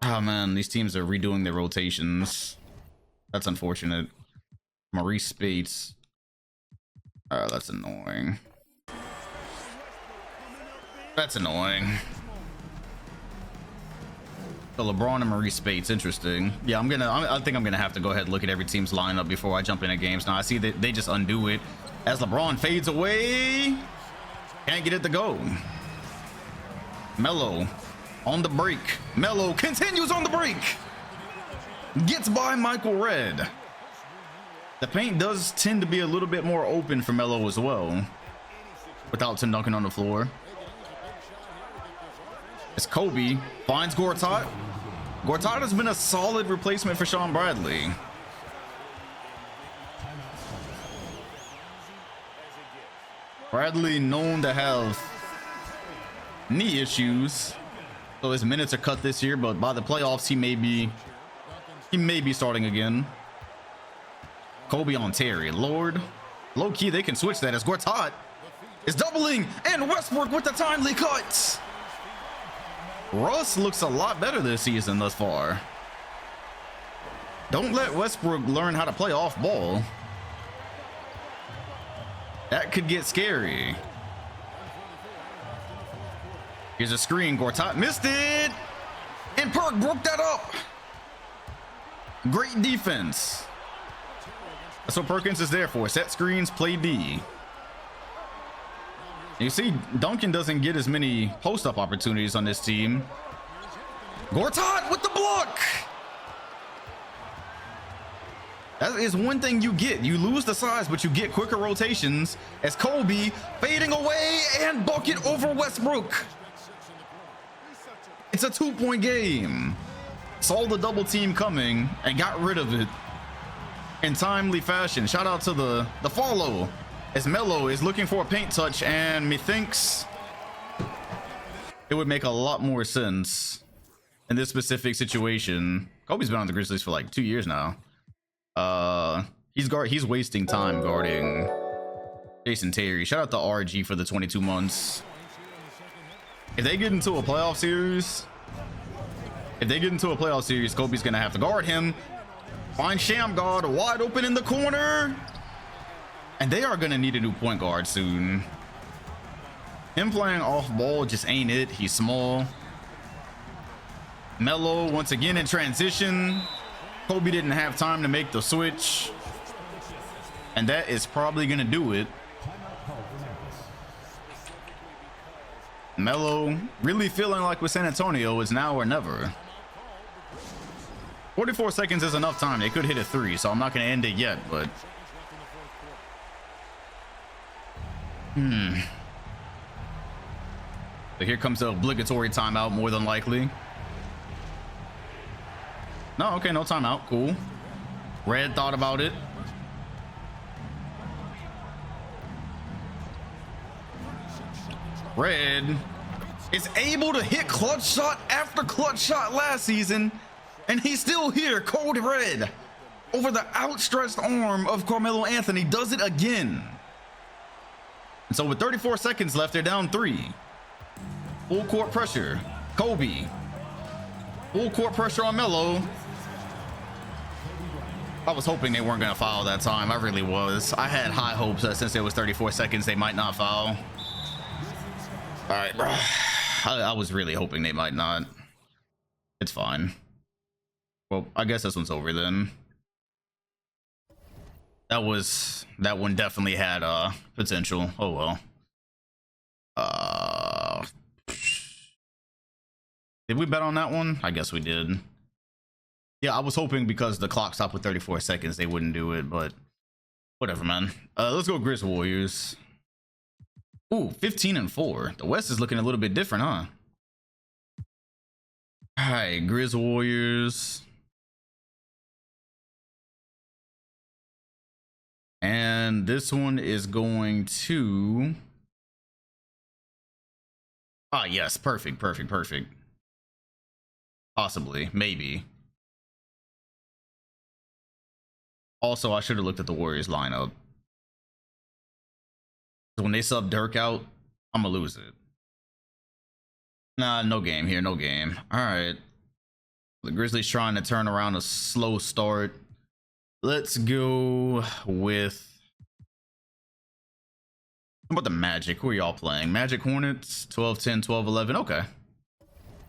Oh man, these teams are redoing their rotations. That's unfortunate. Maurice Spates. Oh, that's annoying. That's annoying. So LeBron and Maurice Spates, interesting. Yeah, I think I'm gonna have to go ahead and look at every team's lineup before I jump into games. Now I see that they just undo it as LeBron fades away. Can't get it to go. Melo on the break. Melo continues on the break. Gets by Michael Redd. The paint does tend to be a little bit more open for Melo as well, without Tim Duncan on the floor. As Kobe finds Gortat. Gortat has been a solid replacement for Sean Bradley. Bradley known to have knee issues, so his minutes are cut this year, but by the playoffs he may be starting again. Kobe on Terry. Lord, low key they can switch that as Gortat is doubling, and Westbrook with the timely cut. Russ looks a lot better this season thus far. Don't let Westbrook learn how to play off ball. That could get scary. Here's a screen. Gortat missed it, and Perk broke that up. Great defense. That's what Perkins is there for. Set screens, play D. You see, Duncan doesn't get as many post-up opportunities on this team. Gortat with the block. That is one thing you get. You lose the size, but you get quicker rotations as Kobe fading away and bucket over Westbrook. It's a 2-point game. Saw the double team coming and got rid of it in timely fashion. Shout out to the follow as Melo is looking for a paint touch, and methinks it would make a lot more sense in this specific situation. Kobe's been on the Grizzlies for like 2 years now. He's wasting time guarding Jason Terry. Shout out to RG for the 22 months. If they get into a playoff series, Kobe's gonna have to guard him. Find Shamgod wide open in the corner, and they are gonna need a new point guard soon. Him playing off ball just ain't it. He's small. Melo once again in transition. Kobe didn't have time to make the switch, and that is probably gonna do it. Melo really feeling like with San Antonio, it's now or never. 44 seconds is enough time. They could hit a 3, so I'm not gonna end it yet, but so here comes the obligatory timeout, more than likely. No, okay, no timeout. Cool. Red thought about it. Red is able to hit clutch shot after clutch shot last season, and he's still here. Cold Red over the outstretched arm of Carmelo Anthony does it again. And so with 34 seconds left, they're down 3. Full court pressure. Kobe. Full court pressure on Melo. I was hoping they weren't going to foul that time. I really was. I had high hopes that since it was 34 seconds, they might not foul. All right, bro. I was really hoping they might not. It's fine. Well, I guess this one's over then. That one definitely had potential. Oh well. Did we bet on that one? I guess we did. Yeah, I was hoping because the clock stopped with 34 seconds they wouldn't do it, but whatever, man. Let's go Grizz Warriors. Ooh, 15-4. The West is looking a little bit different, huh? All right, Grizz Warriors. And this one is going to... Ah, yes, perfect. Possibly, maybe. Also, I should have looked at the Warriors lineup. When they sub Dirk out, I'm gonna lose it. Nah, no game here, no game. All right. The Grizzlies trying to turn around a slow start. Let's go with... How about the Magic? Who are y'all playing? Magic Hornets, 12-10, 12-11. Okay.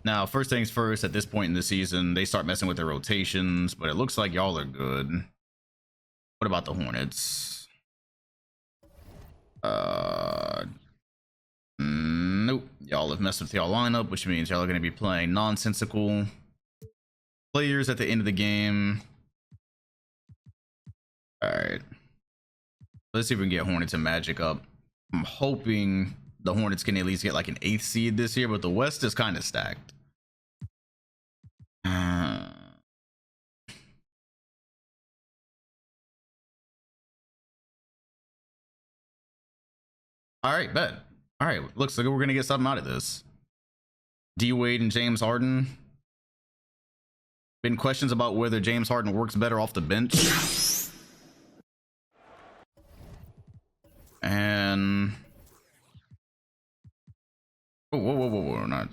Now, first things first, at this point in the season, they start messing with their rotations, but it looks like y'all are good. What about the Hornets? Nope. Y'all have messed with y'all lineup, which means y'all are going to be playing nonsensical players at the end of the game. All right. Let's see if we can get Hornets and Magic up. I'm hoping the Hornets can at least get like an 8th seed this year, but the West is kind of stacked. All right, bet. All right, looks like we're gonna get something out of this. D Wade and James Harden. Been questions about whether James Harden works better off the bench. And whoa, not.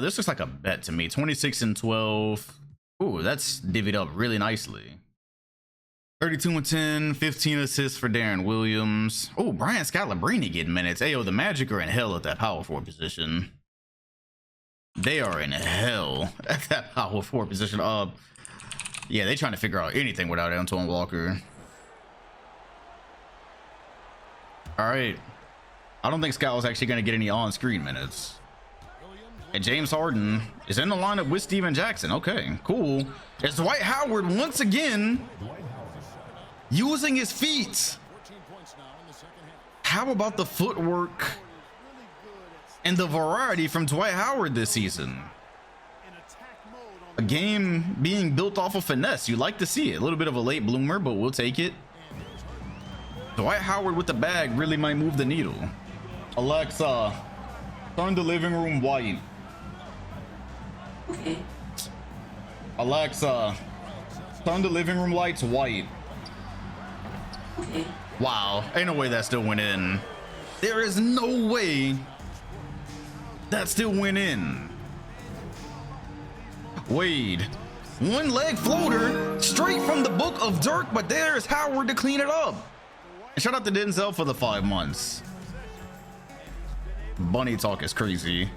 This looks like a bet to me. 26 and 12. Ooh, that's divvied up really nicely. 32 and 10, 15 assists for Darren Williams. Oh, Brian Scalabrine getting minutes. Ayo, the Magic are in hell at that power forward position. They are in hell at that power forward position. Yeah, they trying to figure out anything without Antoine Walker. All right. I don't think Scal is actually going to get any on-screen minutes. And James Harden is in the lineup with Steven Jackson. Okay, cool. It's Dwight Howard once again using his feet. How about the footwork and the variety from Dwight Howard this season? A game being built off of finesse. You like to see it. A little bit of a late bloomer, but we'll take it. Dwight Howard with the bag really might move the needle. Alexa, turn the living room white. Alexa, turn the living room lights white. Wow, ain't no way that still went in. There is no way that still went in. Wade, one leg floater straight from the book of Dirk, but there's Howard to clean it up. And shout out to Denzel for the 5 months. Bunny talk is crazy.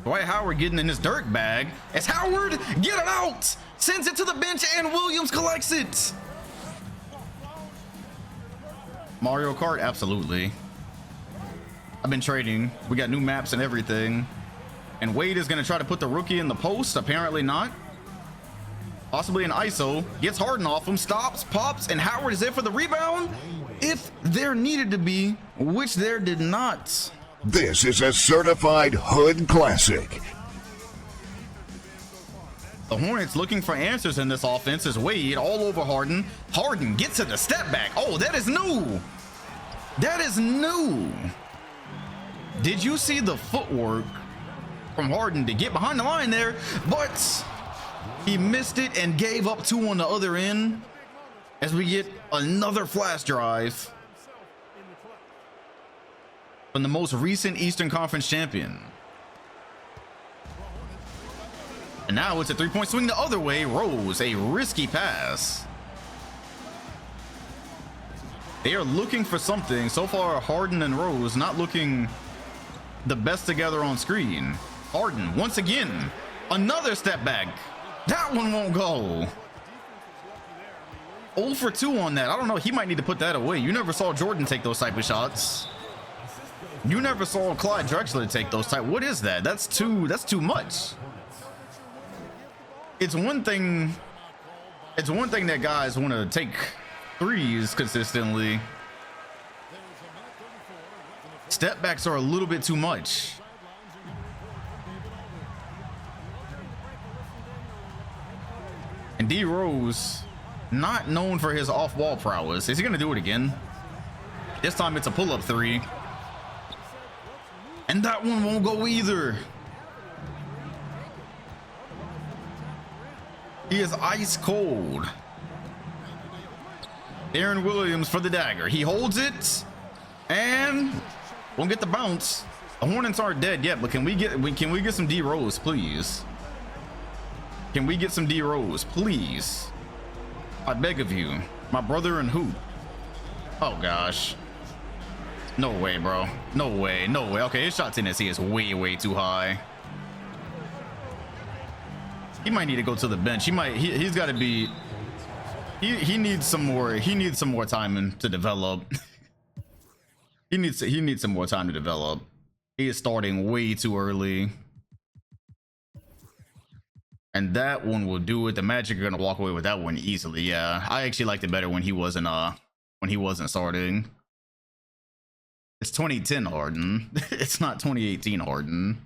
Dwight Howard getting in his Dirk bag. As Howard, get it out! Sends it to the bench and Williams collects it. Mario Kart, absolutely. I've been trading. We got new maps and everything. And Wade is gonna try to put the rookie in the post. Apparently not. Possibly an ISO. Gets Harden off him. Stops, pops, and Howard is there for the rebound. If there needed to be, which there did not. This is a certified hood classic. The Hornets looking for answers in this offense as Wade all over Harden. Harden gets to the step back. Oh, that is new. That is new. Did you see the footwork from Harden to get behind the line there? But he missed it and gave up 2 on the other end as we get another flash drive from the most recent Eastern Conference champion. And now it's a 3-point swing the other way. Rose, a risky pass. They are looking for something. So far, Harden and Rose not looking the best together on screen. Harden, once again, another step back. That one won't go. 0 for 2 on that. I don't know. He might need to put that away. You never saw Jordan take those type of shots. You never saw Clyde Drexler take those type. What is that? That's too much. It's one thing that guys want to take threes consistently. Step backs are a little bit too much. And D Rose, not known for his off-ball prowess. Is he gonna do it again? This time it's a pull-up 3. And that one won't go either. He is ice cold. Darren Williams for the dagger. He holds it and won't get the bounce. The Hornets aren't dead yet, but can we get some D Rose, please? Can we get some D Rose, please? I beg of you, my brother and hoop. Oh gosh. No way, bro. No way. No way. Okay, his shot tendency is way too high. He might need to go to the bench. He's got to be. He needs some more. He needs some more time to develop. he needs some more time to develop. He is starting way too early. And that one will do it. The Magic are gonna walk away with that one easily. Yeah, I actually liked it better when he wasn't starting. It's 2010 Harden. It's not 2018 Harden.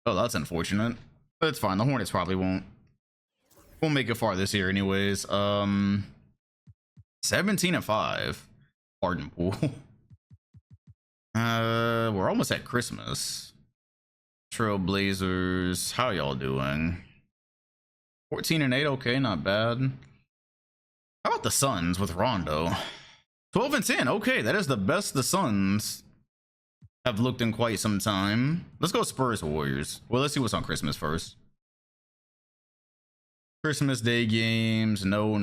Oh, that's unfortunate. But it's fine. The Hornets probably won't make it far this year anyways. 17 and 5. Garden pool. We're almost at Christmas. Trailblazers, how y'all doing? 14-8, okay, not bad. How about the Suns with Rondo? 12-10, okay, that is the best the Suns have looked in quite some time. Let's go Spurs Warriors. Well, let's see what's on Christmas first. Christmas Day games. No.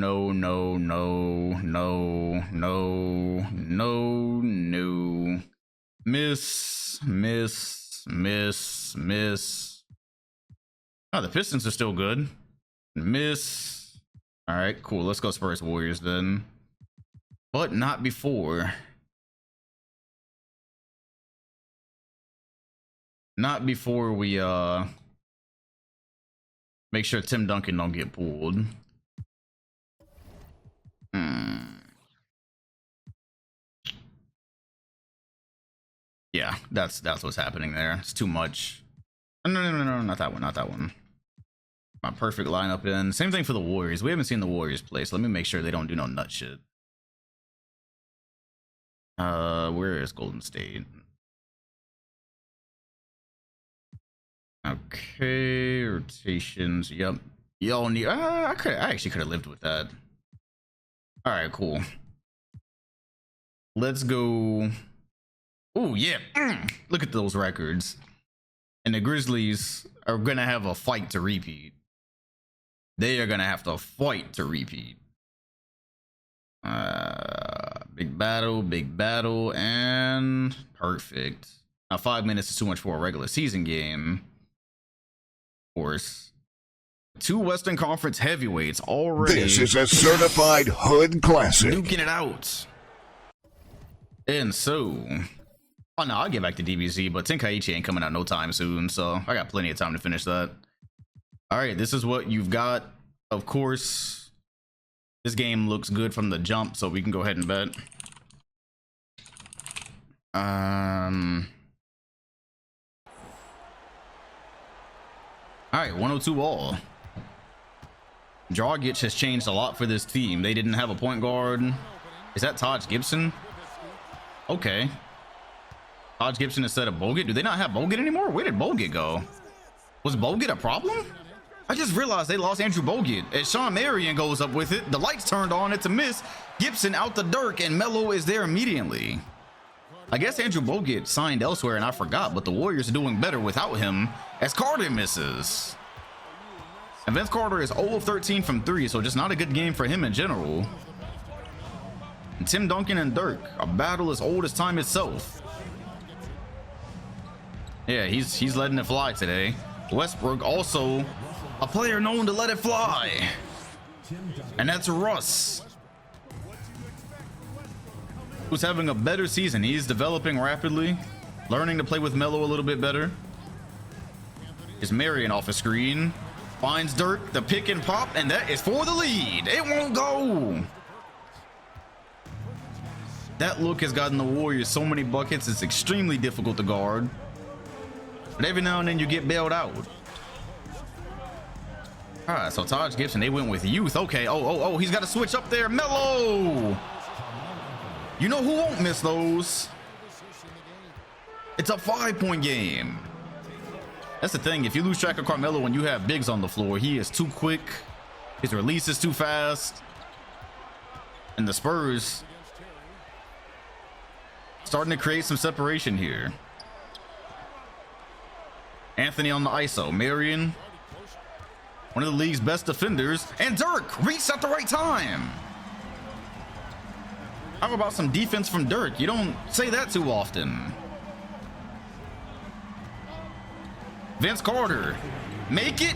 Miss. Oh, the Pistons are still good. Miss. All right, cool. Let's go Spurs Warriors then. But not before. Not before we make sure Tim Duncan don't get pulled. Yeah, that's what's happening there. It's too much. No, not that one. My perfect lineup in. Same thing for the Warriors. We haven't seen the Warriors play, so let me make sure they don't do no nut shit. Where is Golden State? Okay, rotations. Yep. Y'all need. I actually could have lived with that. All right, cool. Let's go. Oh yeah. Look at those records. And the Grizzlies are gonna have a fight to repeat. They are gonna have to fight to repeat. Big battle, and perfect. Now 5 minutes is too much for a regular season game. Of course. 2 Western Conference heavyweights already. This is a certified hood classic. Nuking it out. And so, oh no, I'll get back to DBZ, but Tenkaichi ain't coming out no time soon, so I got plenty of time to finish that. All right, this is what you've got. Of course, this game looks good from the jump, so we can go ahead and bet. All right, 102 all. Dragic has changed a lot for this team. They didn't have a point guard. Is that Taj Gibson? Okay. Taj Gibson instead of Bogut. Do they not have Bogut anymore? Where did Bogut go? Was Bogut a problem? I just realized they lost Andrew Bogut. As Sean Marion goes up with it, the lights turned on. It's a miss. Gibson out the Dirk, and Melo is there immediately. I guess Andrew Bogut signed elsewhere, and I forgot, but the Warriors are doing better without him as Carter misses. And Vince Carter is 0 of 13 from 3, so just not a good game for him in general. And Tim Duncan and Dirk, a battle as old as time itself. Yeah, he's letting it fly today. Westbrook also a player known to let it fly. And that's Russ, who's having a better season. He's developing rapidly, learning to play with Melo a little bit better. Is Marion off a screen, finds Dirk, the pick and pop, and that is for the lead. It won't go. That look has gotten the Warriors so many buckets, it's extremely difficult to guard. But every now and then you get bailed out. All right, so Taj Gibson, they went with youth. Okay, oh, he's got to switch up there. Melo. You know who won't miss those? It's a 5-point game. That's the thing. If you lose track of Carmelo when you have bigs on the floor, he is too quick. His release is too fast. And the Spurs starting to create some separation here. Anthony on the ISO. Marion, one of the league's best defenders. And Dirk reached at the right time. How about some defense from Dirk? You don't say that too often. Vince Carter, make it.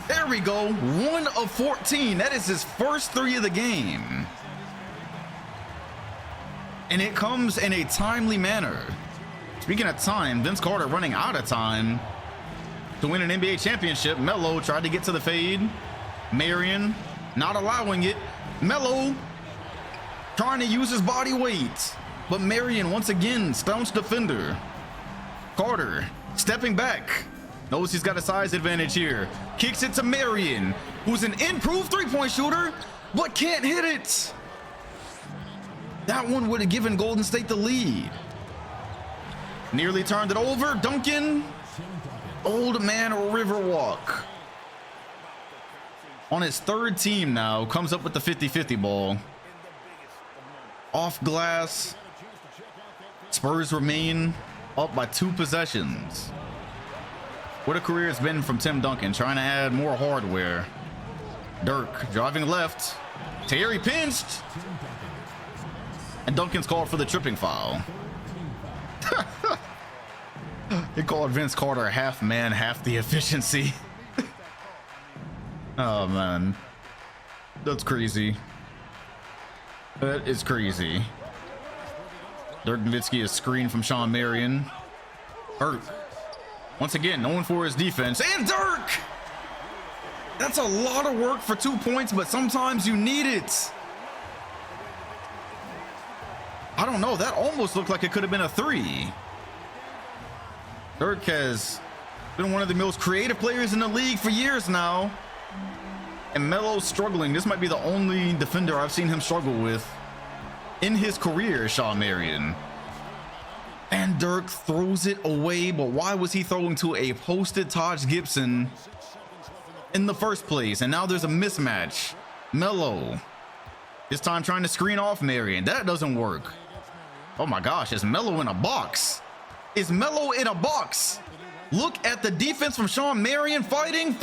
There we go. 1 of 14. That is his first 3 of the game. And it comes in a timely manner. Speaking of time, Vince Carter running out of time to win an NBA championship. Melo tried to get to the fade. Marion not allowing it. Melo trying to use his body weight, but Marion once again staunch defender. Carter stepping back, knows he's got a size advantage here, kicks it to Marion, who's an improved 3-point shooter but can't hit it. That one would have given Golden State the lead. Nearly turned it over. Duncan. Old man Riverwalk. On his third team now. Comes up with the 50-50 ball. Off glass. Spurs remain up by 2 possessions. What a career it's been from Tim Duncan. Trying to add more hardware. Dirk driving left. Terry pinched. And Duncan's called for the tripping foul. They called Vince Carter half man, half the efficiency. Oh man, that's crazy. That is crazy. Dirk Nowitzki is screened from Sean Marion. Dirk, once again, known for his defense. And Dirk! That's a lot of work for 2 points, but sometimes you need it. I don't know, that almost looked like it could have been a 3. Dirk has been one of the most creative players in the league for years now. And Melo's struggling. This might be the only defender I've seen him struggle with in his career, Sean Marion. And Dirk throws it away, but why was he throwing to a posted Taj Gibson in the first place? And now there's a mismatch. Melo, this time trying to screen off Marion. That doesn't work. Oh my gosh, is Melo in a box? Is Melo in a box? Look at the defense from Sean Marion. Fighting.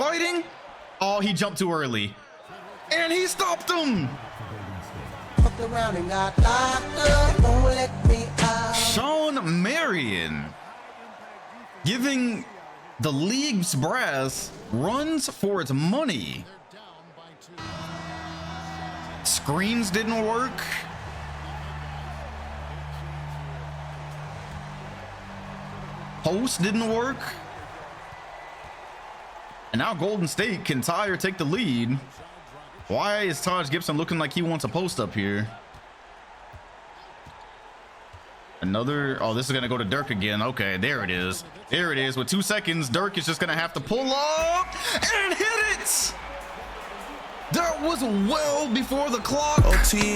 Oh, he jumped too early. And he stopped him. Sean Marion giving the league's brass runs for its money. Screens didn't work. Post didn't work. And now Golden State can tie or take the lead. Why is Taj Gibson looking like he wants a post up here? Another, oh, this is gonna go to Dirk again. Okay, there it is. There it is. With 2 seconds, Dirk is just gonna have to pull up and hit it. That was well before the clock. OT.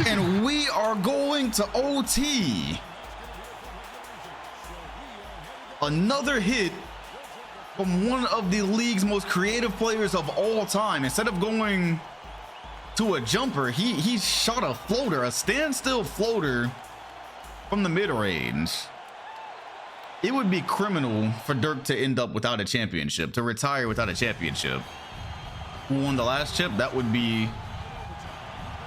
And we are going to OT. Another hit from one of the league's most creative players of all time. Instead of going to a jumper, he shot a floater, a standstill floater from the mid-range. It would be criminal for Dirk to end up without a championship, to retire without a championship. Who won the last chip? That would be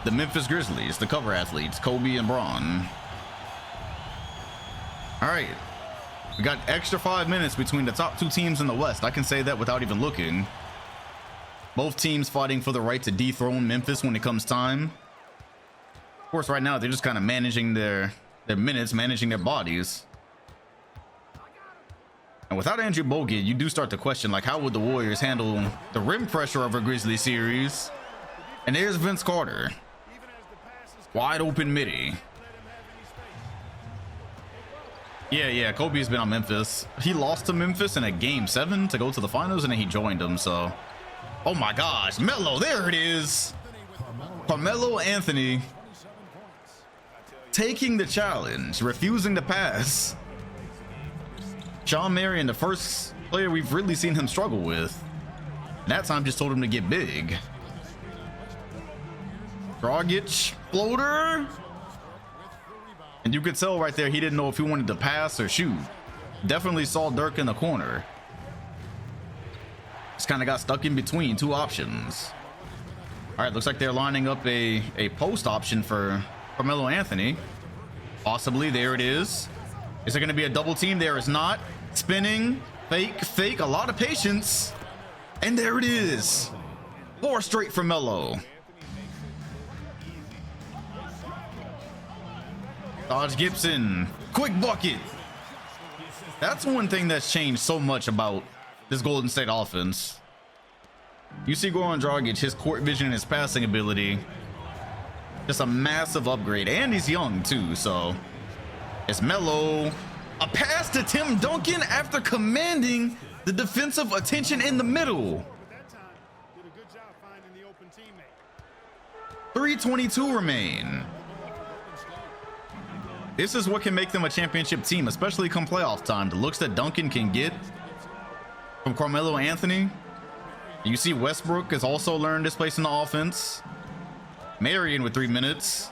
the Memphis Grizzlies, the cover athletes, Kobe and Bron. All right. We got extra 5 minutes between the top 2 teams in the West. I can say that without even looking. Both teams fighting for the right to dethrone Memphis when it comes time. Of course, right now, they're just kind of managing their minutes, managing their bodies. And without Andrew Bogut, you do start to question, like, how would the Warriors handle the rim pressure of a Grizzly series? And there's Vince Carter. Wide open midi. Yeah, Kobe's been on Memphis. He lost to Memphis in a game 7 to go to the finals, and then he joined them, so. Oh my gosh, Melo, there it is. Carmelo Anthony taking the challenge, refusing to pass. Sean Marion, the first player we've really seen him struggle with. And that time just told him to get big. Dragic, floater. And you could tell right there he didn't know if he wanted to pass or shoot. Definitely saw Dirk in the corner. Just kind of got stuck in between 2 options. All right, looks like they're lining up a post option for Carmelo Anthony. Possibly, there it is. Is there going to be a double team? There is not. Spinning, fake, a lot of patience. And there it is. 4 straight for Melo. Taj Gibson, quick bucket. That's one thing that's changed so much about this Golden State offense. You see Goran Dragic, his court vision and his passing ability, just a massive upgrade. And he's young too, so it's Melo. A pass to Tim Duncan after commanding the defensive attention in the middle. 3:22 remain. This is what can make them a championship team, especially come playoff time. The looks that Duncan can get from Carmelo Anthony. You see Westbrook has also learned his place in the offense. Marion with 3 minutes.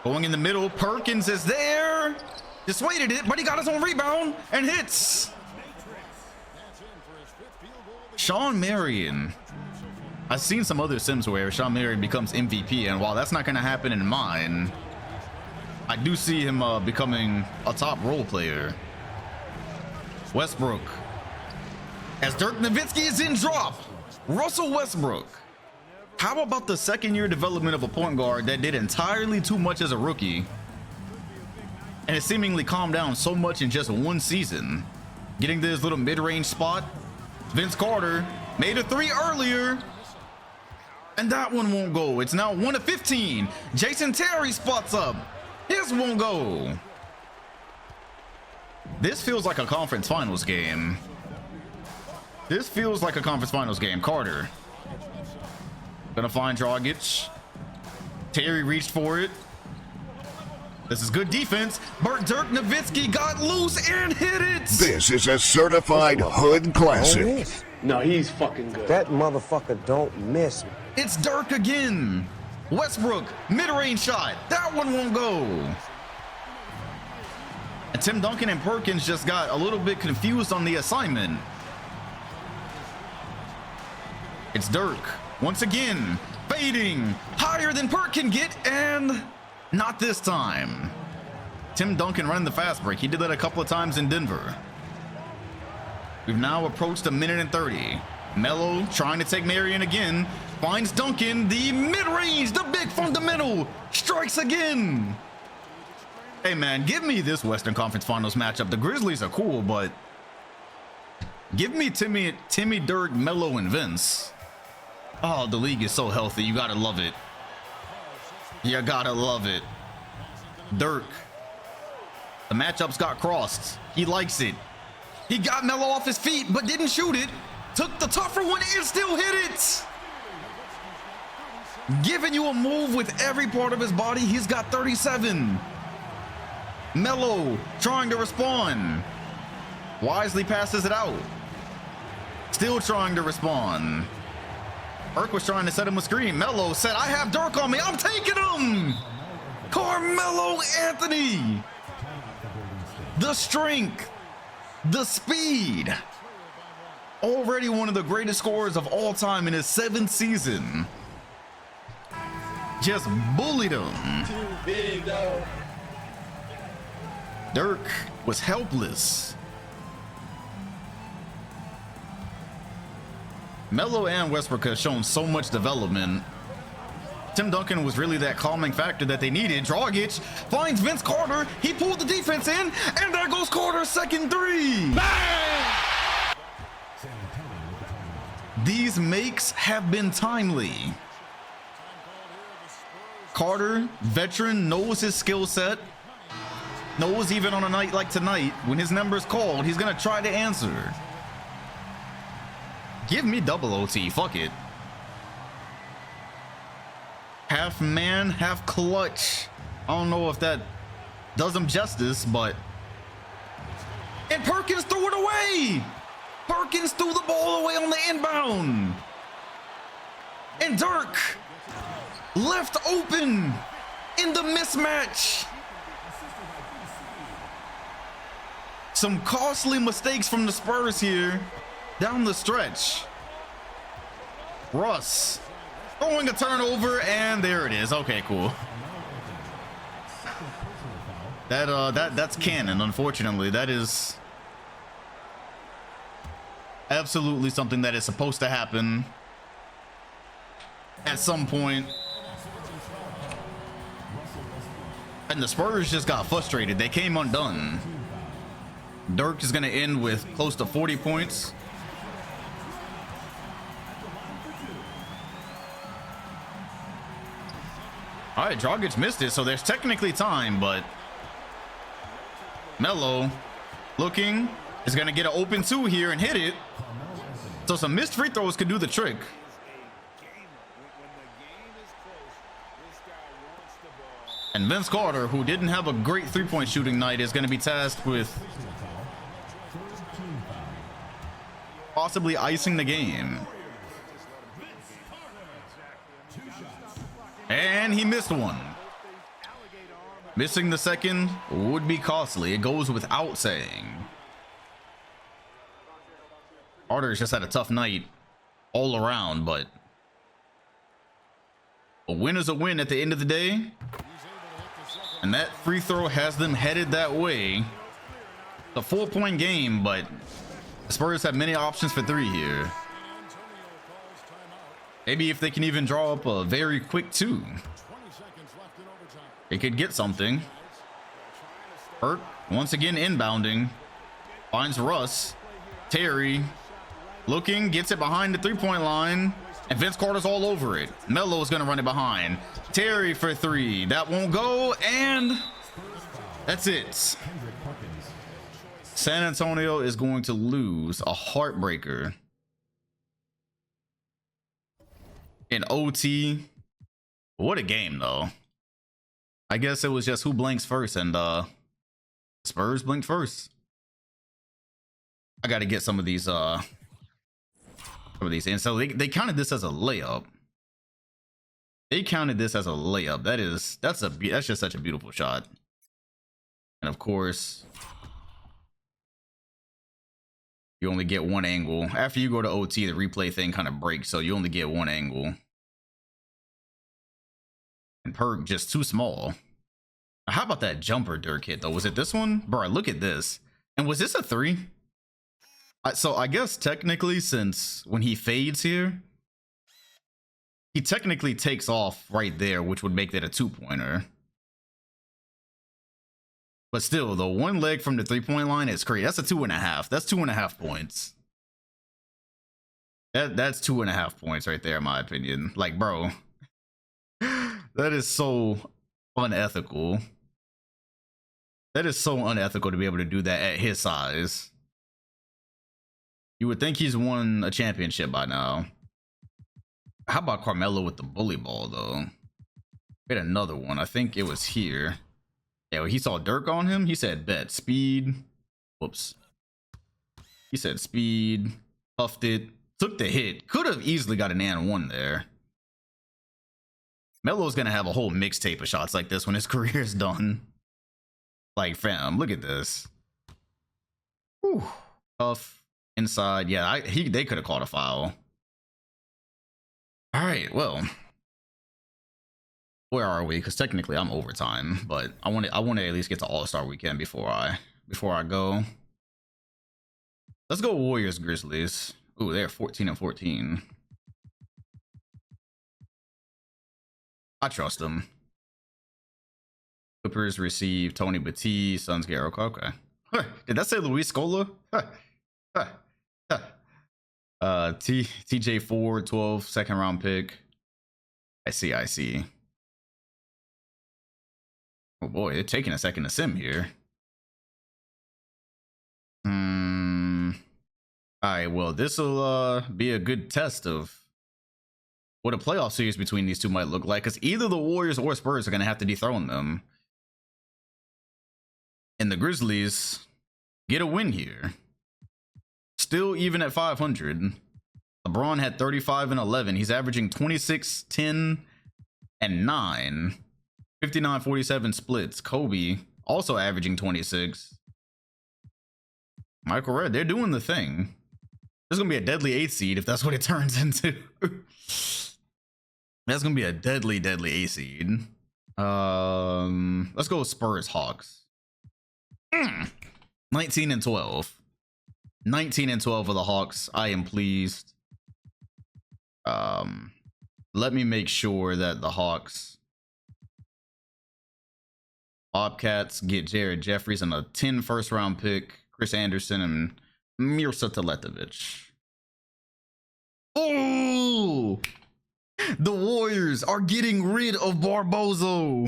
Going in the middle, Perkins is there. Dissuaded it, but he got his own rebound and hits. Sean Marion. I've seen some other sims where Sean Marion becomes MVP, and while that's not going to happen in mine, I do see him becoming a top role player. Westbrook. As Dirk Nowitzki is in drop. Russell Westbrook. How about the second-year development of a point guard that did entirely too much as a rookie and has seemingly calmed down so much in just one season? Getting to this little mid-range spot. Vince Carter made a 3 earlier, and that one won't go. It's now 1 of 15. Jason Terry spots up. His won't go. This feels like a conference finals game. This feels like a conference finals game. Carter gonna find Dragic. Terry reached for it. This is good defense. Dirk Nowitzki got loose and hit it. This is a certified hood classic. No, he's fucking good. That motherfucker don't miss. It's Dirk again. Westbrook, mid-range shot. That one won't go. And Tim Duncan and Perkins just got a little bit confused on the assignment. It's Dirk. Once again, fading higher than Perk can get, and not this time. Tim Duncan running the fast break. He did that a couple of times in Denver. We've now approached 1 minute and 30. Melo trying to take Marion again. Finds Duncan, the mid-range, the big fundamental. Strikes again. Hey man, give me this Western Conference Finals matchup. The Grizzlies are cool, but give me Timmy, Dirk, Melo, and Vince. Oh, the league is so healthy. You gotta love it. You gotta love it. Dirk. The matchups got crossed. He likes it. He got Melo off his feet, but didn't shoot it. Took the tougher one and still hit it. Giving you a move with every part of his body. He's got 37. Melo trying to respond. Wisely passes it out. Still trying to respond. Irk was trying to set him a screen. Melo said, I have Dirk on me. I'm taking him. Carmelo Anthony. The strength. The speed. Already one of the greatest scorers of all time in his 7th season. Just bullied him. Too big, though. Dirk was helpless. Melo and Westbrook have shown so much development. Tim Duncan was really that calming factor that they needed. Dragic finds Vince Carter. He pulled the defense in, and there goes Carter's second 3. Bang! These makes have been timely. Carter, veteran, knows his skill set. Knows even on a night like tonight, when his number's called, he's gonna try to answer. Give me double OT, fuck it. Half man, half clutch. I don't know if that does him justice, but... And Perkins threw it away! Perkins threw the ball away on the inbound! And Dirk left open in the mismatch. Some costly mistakes from the Spurs here down the stretch. Russ throwing a turnover, and there it is. Okay, cool. That's canon, unfortunately. That is absolutely something that is supposed to happen at some point. And the Spurs just got frustrated. They came undone. Dirk is going to end with close to 40 points. All right, Dragic missed it, so there's technically time, but Melo looking is going to get an open 2 here and hit it. So some missed free throws could do the trick. And Vince Carter, who didn't have a great three-point shooting night, is going to be tasked with possibly icing the game. And he missed one. Missing the second would be costly. It goes without saying. Carter's just had a tough night all around, but a win is a win at the end of the day. And that free throw has them headed that way. It's a 4-point game, but the Spurs have many options for three here. Maybe if they can even draw up a very quick two, they could get something. Hurt once again inbounding. Finds Russ. Terry looking, gets it behind the three-point line. And Vince Carter's all over it. Melo is going to run it behind. Terry for three. That won't go. And that's it. San Antonio is going to lose a heartbreaker in OT. What a game, though. I guess it was just who blinks first, and Spurs blinked first. I got to get some of these in. So they counted this as a layup. They counted this as a layup. That's just such a beautiful shot. And of course, you only get one angle. After you go to OT, the replay thing kind of breaks, so you only get one angle. And Perk just too small. How about that jumper Dirk hit though? Was it this one? Bro, look at this. And was this a three? So I guess technically, since when he fades here, he technically takes off right there, which would make that a 2-pointer. But still, the one leg from the 3-point line is crazy. That's a 2.5. That's 2.5 points. That's 2.5 points right there, in my opinion. Like, bro, that is so unethical. That is so unethical to be able to do that at his size. You would think he's won a championship by now. How about Carmelo with the bully ball, though? We had another one. I think it was here. Yeah, when he saw Dirk on him, he said, bet. Speed. Whoops. He said speed. Puffed it. Took the hit. Could have easily got an and one there. Melo's going to have a whole mixtape of shots like this when his career's done. Like, fam, look at this. Whew. Tough. Inside, yeah, they could have called a foul. All right, well, where are we? Because technically I'm overtime, but I want to at least get to All-Star Weekend before I go. Let's go Warriors Grizzlies. Ooh, they're 14-14. I trust them. Clippers receive Tony Batiste, Suns get okay. Did that say Luis Scola? TJ Ford, 12 second round pick. I see. Oh boy, they're taking a second to sim here. Alright, well, this will be a good test of what a playoff series between these two might look like, because either the Warriors or Spurs are going to have to dethrone them. And the Grizzlies get a win here. Still even at 500. LeBron had 35 and 11. He's averaging 26, 10, and 9. 59-47 splits. Kobe also averaging 26. Michael Redd, they're doing the thing. There's going to be a deadly 8th seed if that's what it turns into. That's going to be a deadly 8th seed. Let's go with Spurs Hawks. 19-12. 19-12 for the Hawks. I am pleased. Let me make sure that the Hawks Bobcats get Jared Jeffries and a 10 first-round pick, Chris Anderson, and Mirza Teletovic. Oh! The Warriors are getting rid of Barbozo.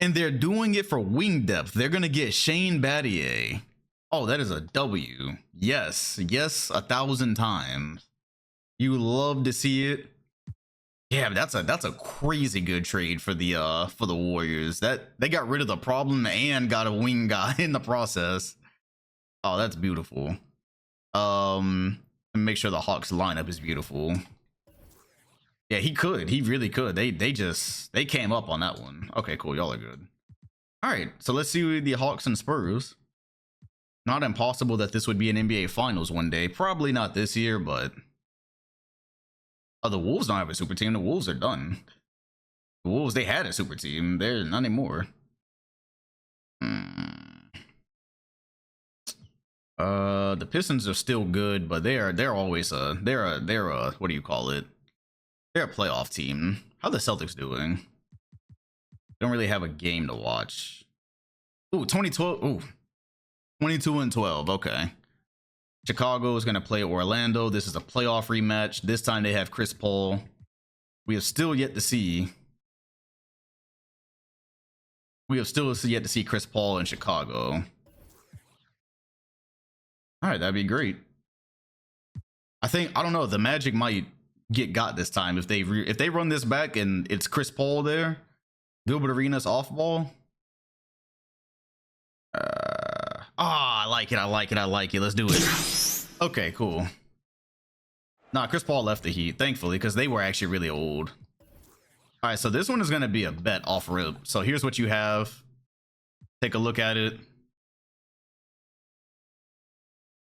And they're they're doing it for wing depth. They're gonna get Shane Battier. Oh, that is a W. Yes, yes, 1,000 times. You love to see it. Yeah, that's a crazy good trade for the Warriors. That they got rid of the problem and got a wing guy in the process. Oh, that's beautiful. And make sure the Hawks lineup is beautiful. Yeah, he could. He really could. They came up on that one. Okay, cool. Y'all are good. All right, so let's see the Hawks and Spurs. Not impossible that this would be an NBA Finals one day. Probably not this year, but oh, the Wolves don't have a super team. The Wolves are done. The Wolves, they had a super team. They're not anymore. The Pistons are still good, but they're always they're a what do you call it? They're a playoff team. How the Celtics doing? Don't really have a game to watch. Ooh, 2012. Ooh, 22-12. Okay. Chicago is going to play Orlando. This is a playoff rematch. This time they have Chris Paul. We have still yet to see. Yet to see Chris Paul in Chicago. All right, that'd be great. I don't know. The Magic might get got this time if they run this back and it's Chris Paul there. Gilbert Arenas off ball. I like it. Let's do it. Okay, cool. Nah, Chris Paul left the Heat, thankfully, because they were actually really old. All right, so this one is going to be a bet off rip. So here's what you have. Take a look at it.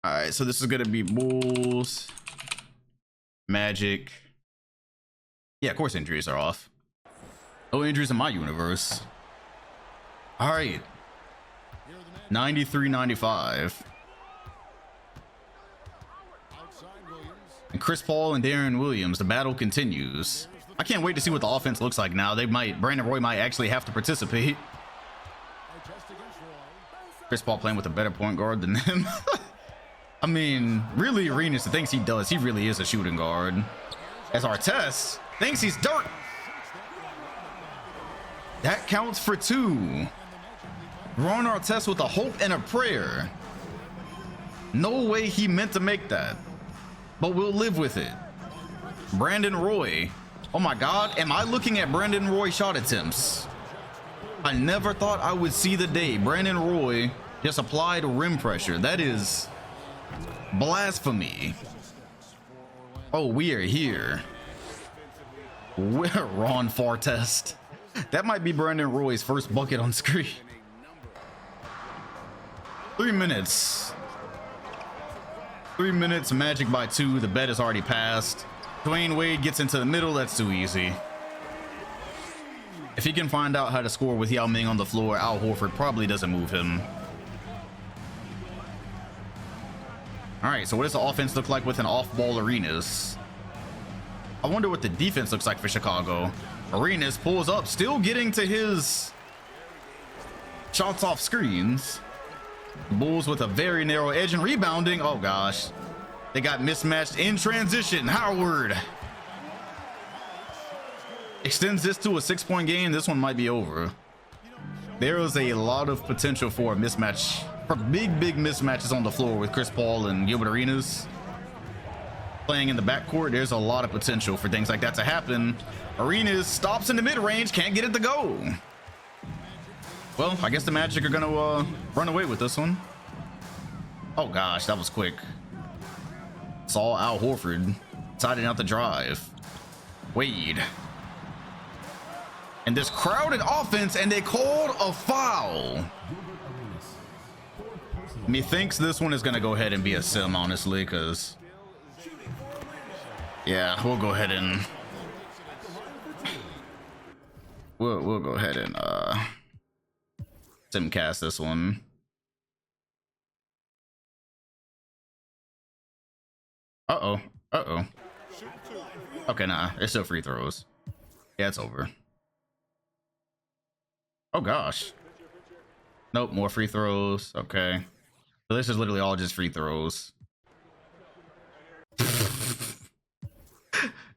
All right, so this is going to be Bulls, Magic. Yeah, of course injuries are off. No injuries in my universe. All right. 93-95. And Chris Paul and Darren Williams, the battle continues. I can't wait to see what the offense looks like now. Brandon Roy might actually have to participate. Chris Paul playing with a better point guard than him. I mean, really, Arenas, the things he does, he really is a shooting guard. As Artest thinks he's dirt. That counts for 2. Ron Artest with a hope and a prayer. No way he meant to make that, but we'll live with it. Brandon Roy. Oh my God, am I looking at Brandon Roy shot attempts? I never thought I would see the day Brandon Roy just applied rim pressure. That is blasphemy. Oh, we are here. We're Ron Fartest. That might be Brandon Roy's first bucket on screen. 3 minutes. 3 minutes, Magic by 2. The bet is already passed. Dwayne Wade gets into the middle. That's too easy. If he can find out how to score with Yao Ming on the floor, Al Horford probably doesn't move him. All right, so what does the offense look like with an off-ball Arenas? I wonder what the defense looks like for Chicago. Arenas pulls up, still getting to his shots off screens. Bulls with a very narrow edge and rebounding. Oh gosh, they got mismatched in transition. Howard extends this to a 6-point game. This one might be over. There is a lot of potential for a mismatch, for big mismatches on the floor with Chris Paul and Gilbert Arenas playing in the backcourt. There's a lot of potential for things like that to happen. Arenas stops in the mid-range, can't get it to go. Well, I guess the Magic are gonna run away with this one. Oh gosh, that was quick. Saw Al Horford deciding out the drive. Wade. And this crowded offense, and they called a foul. Methinks this one is gonna go ahead and be a sim, honestly, because yeah, we'll go ahead and we'll go ahead and simcast this one. Uh-oh. Okay, nah, it's still free throws. Yeah, it's over. Oh gosh. Nope, more free throws. Okay. So this is literally all just free throws.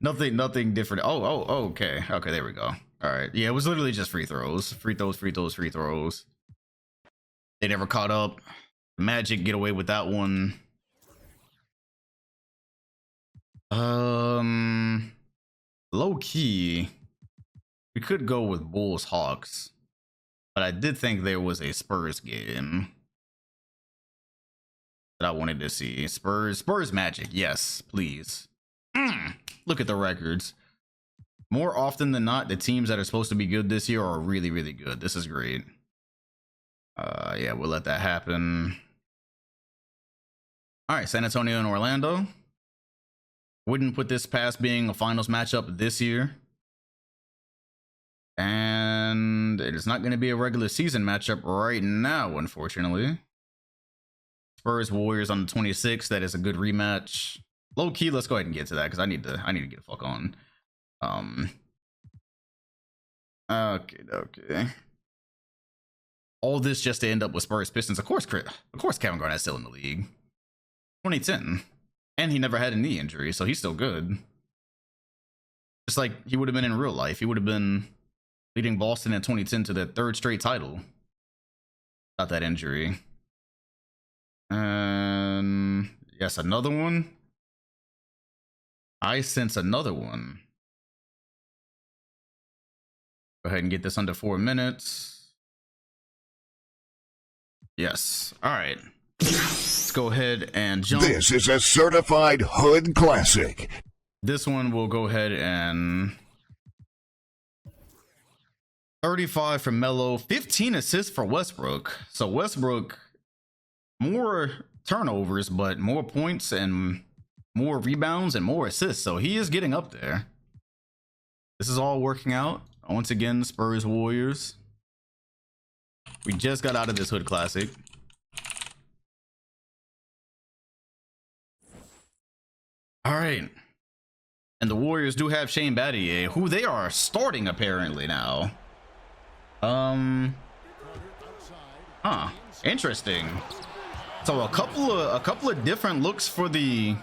Nothing different. Oh, okay. Okay, there we go. All right. Yeah, it was literally just free throws. Free throws, free throws, free throws. They never caught up. Magic get away with that one. Low key, we could go with Bulls Hawks, but I did think there was a Spurs game that I wanted to see. Spurs Magic, yes, please. Look at the records. More often than not, the teams that are supposed to be good this year are really, really good. This is great. Yeah, we'll let that happen. All right, San Antonio and Orlando. Wouldn't put this past being a finals matchup this year. And it is not going to be a regular season matchup right now, unfortunately. Spurs Warriors on the 26th. That is a good rematch. Low key, let's go ahead and get to that because I need to get the fuck on. Okay. All this just to end up with Spurs Pistons. Of course Kevin Garnett's still in the league. 2010. And he never had a knee injury, so he's still good. Just like he would have been in real life. He would have been leading Boston in 2010 to their 3rd straight title. Without that injury. And yes, another one. I sense another one. Go ahead and get this under 4 minutes. Yes. All right. Let's go ahead and jump. This is a certified hood classic. This one will go ahead and 35 for Melo, 15 assists for Westbrook. So Westbrook, more turnovers, but more points and more rebounds and more assists. So he is getting up there. This is all working out. Once again, Spurs Warriors. We just got out of this hood classic. All right. And the Warriors do have Shane Battier, who they are starting apparently now. Interesting. So a couple of different looks for the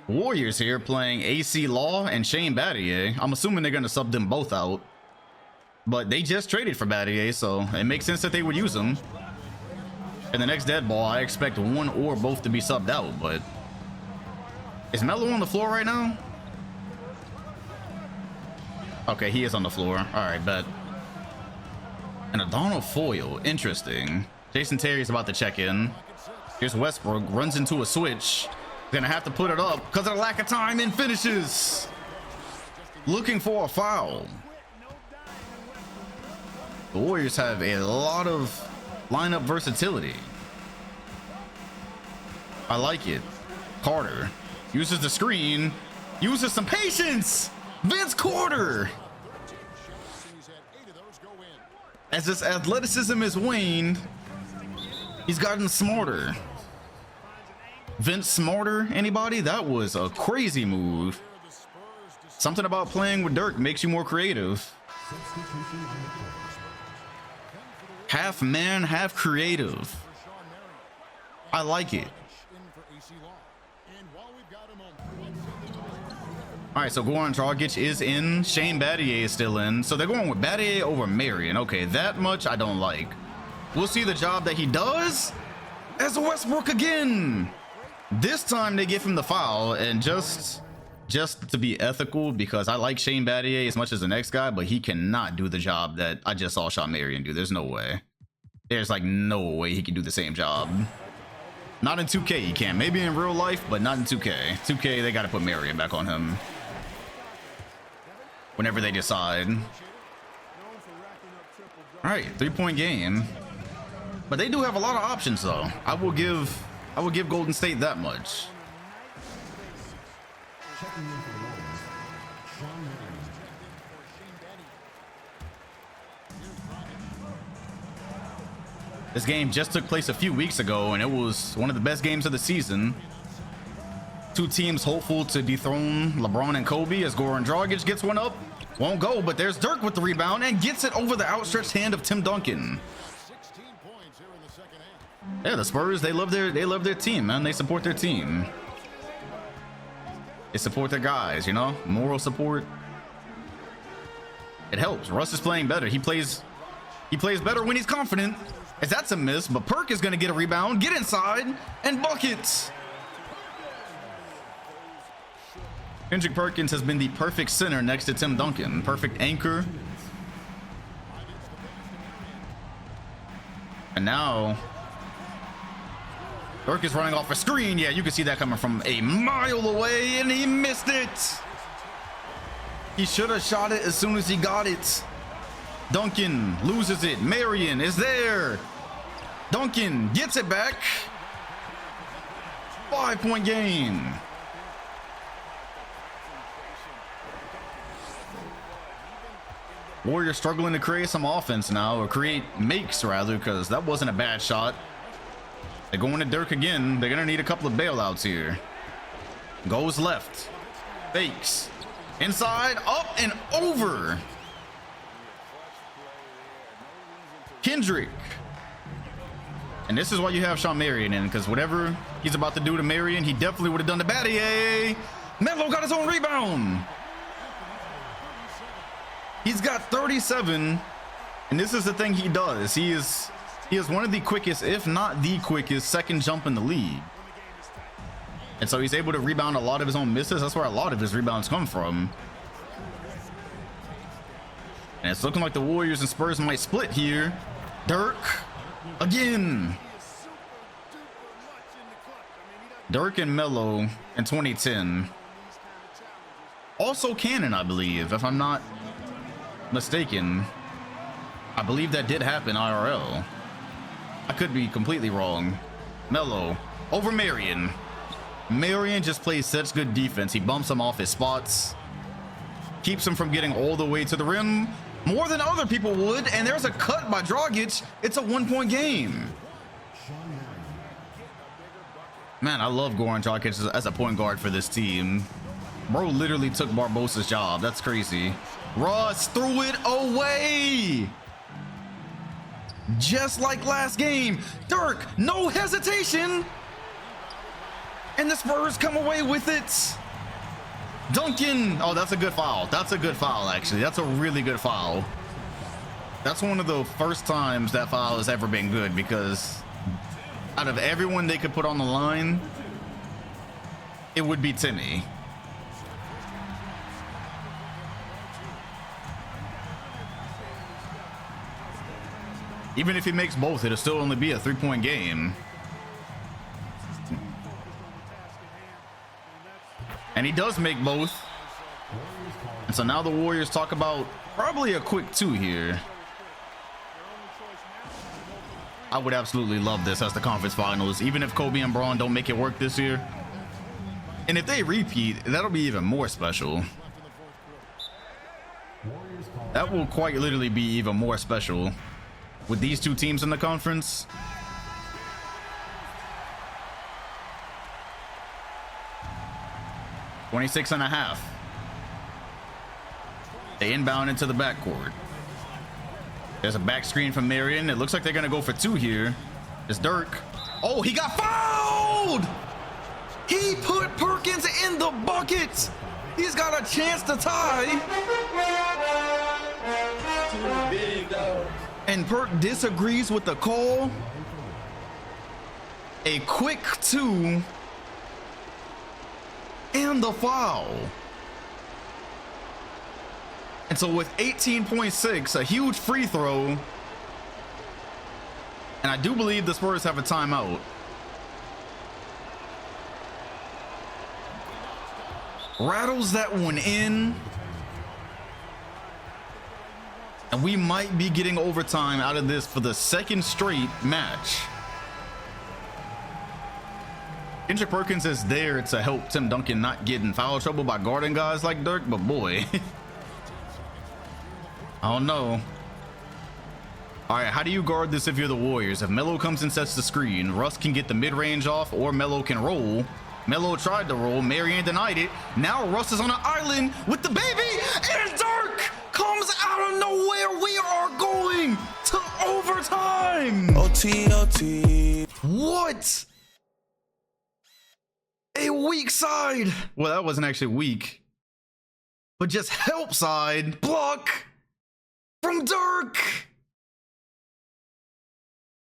Warriors here, playing AC Law and Shane Battier. I'm assuming they're gonna sub them both out. But they just traded for Battier, so it makes sense that they would use him. In the next dead ball, I expect one or both to be subbed out, but is Melo on the floor right now? Okay, he is on the floor. All right, bet. And a Donald Foyle, interesting. Jason Terry's about to check in. Here's Westbrook, runs into a switch. Gonna have to put it up because of the lack of time and finishes. Looking for a foul. The Warriors have a lot of lineup versatility. I like it. Carter uses the screen, uses some patience. Vince Carter. As his athleticism has waned, he's gotten smarter. Vince Smarter, anybody? That was a crazy move. Something about playing with Dirk makes you more creative. Half man, half creative. I like it. All right, so Goran Dragic is in. Shane Battier is still in. So they're going with Battier over Marion. Okay, that much I don't like. We'll see the job that he does as Westbrook again. This time they give him the foul, and just to be ethical, because I like Shane Battier as much as the next guy, but he cannot do the job that I just saw Sean Marion do. There's no way. There's like no way he can do the same job. Not in 2K he can. Maybe in real life, but not in 2K. 2K, they got to put Marion back on him whenever they decide. All right, 3-point game. But they do have a lot of options, though. I will give Golden State that much. This game just took place a few weeks ago, and it was one of the best games of the season. Two teams hopeful to dethrone LeBron and Kobe as Goran Dragic gets one up. Won't go, but there's Dirk with the rebound and gets it over the outstretched hand of Tim Duncan. Yeah, the Spurs, they love their team, man. They support their team. They support their guys, you know? Moral support. It helps. Russ is playing better. He plays better when he's confident. As that's a miss, but Perk is going to get a rebound, get inside, and buckets. Kendrick Perkins has been the perfect center next to Tim Duncan. Perfect anchor. And now Dirk is running off a screen. Yeah, you can see that coming from a mile away, and he missed it. He should have shot it as soon as he got it. Duncan loses it. Marion is there. Duncan gets it back. 5-point game. Warriors struggling to create some offense now, or create makes rather, because that wasn't a bad shot. They're going to Dirk again. They're going to need a couple of bailouts here. Goes left. Fakes. Inside, up, and over. Kendrick. And this is why you have Sean Marion in, because whatever he's about to do to Marion, he definitely would have done to Battier. Melo got his own rebound. He's got 37, and this is the thing he does. He is one of the quickest, if not the quickest, second jump in the league. And so he's able to rebound a lot of his own misses. That's where a lot of his rebounds come from. And it's looking like the Warriors and Spurs might split here. Dirk again. Dirk and Melo in 2010. Also Cannon, I believe, if I'm not mistaken. I believe that did happen IRL. I could be completely wrong. Melo over Marion. Marion just plays such good defense. He bumps him off his spots, keeps him from getting all the way to the rim more than other people would, and there's a cut by Dragic. It's a 1-point game. Man, I love Goran Dragic as a point guard for this team. Bro literally took Barbosa's job. That's crazy. Russ threw it away. Just like last game. Dirk, no hesitation. And the Spurs come away with it. Duncan. Oh, that's a good foul. That's a good foul, actually. That's a really good foul. That's one of the first times that foul has ever been good, because out of everyone they could put on the line, it would be Timmy. Even if he makes both, it'll still only be a 3-point game. And he does make both. And so now the Warriors talk about probably a quick 2 here. I would absolutely love this as the conference finals, even if Kobe and Braun don't make it work this year. And if they repeat, that'll be even more special. That will quite literally be even more special with these two teams in the conference. $26.5. They inbound into the backcourt. There's a back screen from Marion. It looks like they're gonna go for 2 here. It's Dirk. Oh, he got fouled! He put Perkins in the bucket. He's got a chance to tie. Too big, though. And Perk disagrees with the call. A quick 2. And the foul. And so with 18.6, a huge free throw. And I do believe the Spurs have a timeout. Rattles that one in. And we might be getting overtime out of this for the 2nd straight match. Kendrick Perkins is there to help Tim Duncan not get in foul trouble by guarding guys like Dirk, but boy, I don't know. All right, how do you guard this if you're the Warriors? If Melo comes and sets the screen, Russ can get the mid-range off, or Melo can roll. Melo tried to roll, Marion denied it. Now Russ is on an island with the baby, and Dirk comes out of nowhere. We are going to overtime. OT. What? A weak side. Well, that wasn't actually weak, but just help side block. from Dirk.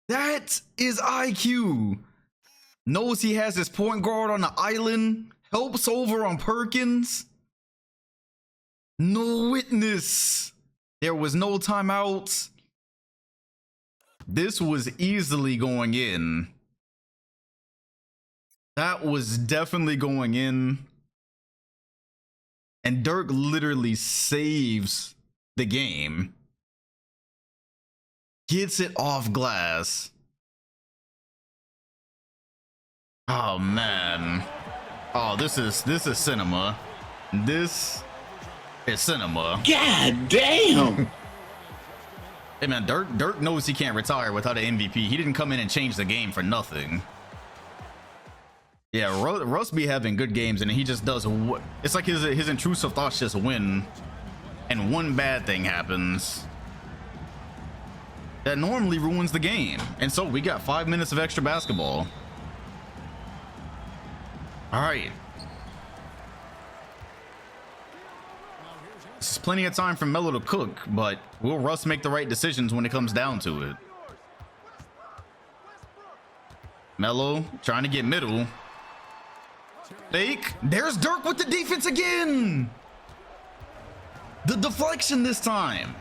That is IQ. Knows he has his point guard on the island. Helps over on Perkins. No witness. There was no timeouts. This was easily going in. That was definitely going in. And Dirk literally saves the game. Gets it off glass. Oh man. Oh, this is cinema. This is cinema. God damn. Hey man, Dirk knows he can't retire without an MVP. He didn't come in and change the game for nothing. Yeah, Russ be having good games, and he just does what it's like his intrusive thoughts just win, and one bad thing happens that normally ruins the game. And so we got 5 minutes of extra basketball. All right. This is plenty of time for Melo to cook, but will Russ make the right decisions when it comes down to it? Melo trying to get middle. Fake. There's Dirk with the defense again. The deflection this time.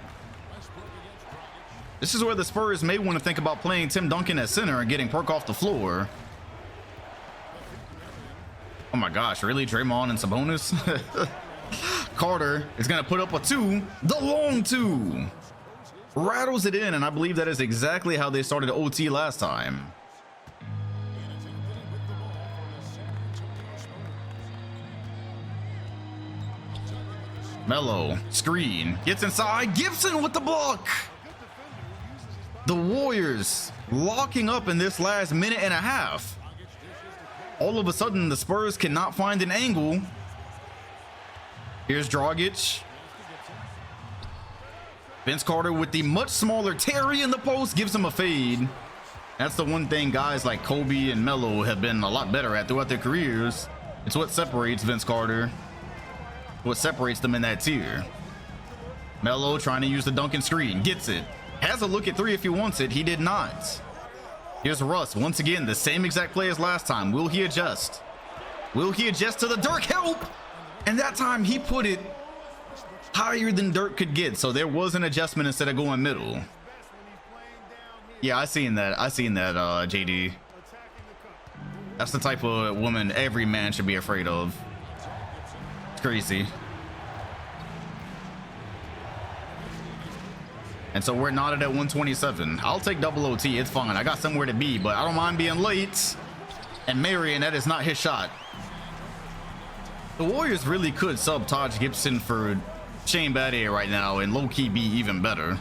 This is where the Spurs may want to think about playing Tim Duncan at center and getting Perk off the floor. Oh my gosh, really? Draymond and Sabonis? Carter is going to put up a 2. The long 2. Rattles it in, and I believe that is exactly how they started OT last time. Melo, screen, gets inside. Gibson with the block. The Warriors locking up in this last minute and a half. All of a sudden, the Spurs cannot find an angle. Here's Dragic. Vince Carter with the much smaller Terry in the post gives him a fade. That's the one thing guys like Kobe and Melo have been a lot better at throughout their careers. It's what separates Vince Carter. What separates them in that tier. Melo trying to use the Duncan screen. Gets it. Has a look at 3 if he wants it. He did not. Here's Russ. Once again, the same exact play as last time. Will he adjust? Will he adjust to the Dirk help? And that time he put it higher than Dirk could get. So there was an adjustment instead of going middle. Yeah, I seen that, JD. That's the type of woman every man should be afraid of. It's crazy. And so we're knotted at 127. I'll take double OT. It's fine. I got somewhere to be, but I don't mind being late. And Marion, that is not his shot. The Warriors really could sub Taj Gibson for Shane Battier right now and low-key be even better.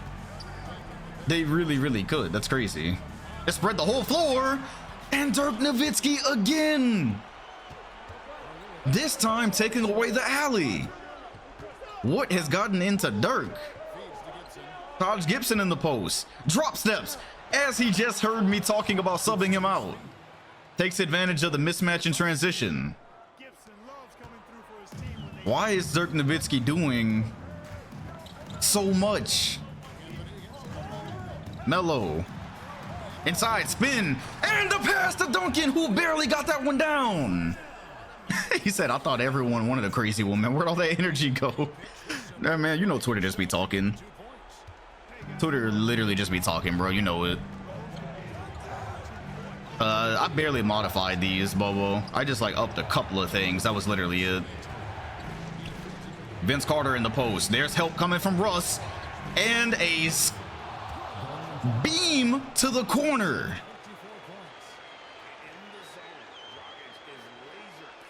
They really could. That's crazy. They spread the whole floor. And Dirk Nowitzki again. This time taking away the alley. What has gotten into Dirk? Taj Gibson in the post. Drop steps. As he just heard me talking about subbing him out. Takes advantage of the mismatch in transition. Why is Dirk Nowitzki doing so much? Melo. Inside spin. And the pass to Duncan, who barely got that one down. He said, I thought everyone wanted a crazy woman. Where'd all that energy go? Nah, man, you know Twitter just be talking. Twitter literally just be talking, bro. You know it. I barely modified these, Bobo. I just like upped a couple of things. That was literally it. Vince Carter in the post. There's help coming from Russ. And a beam to the corner.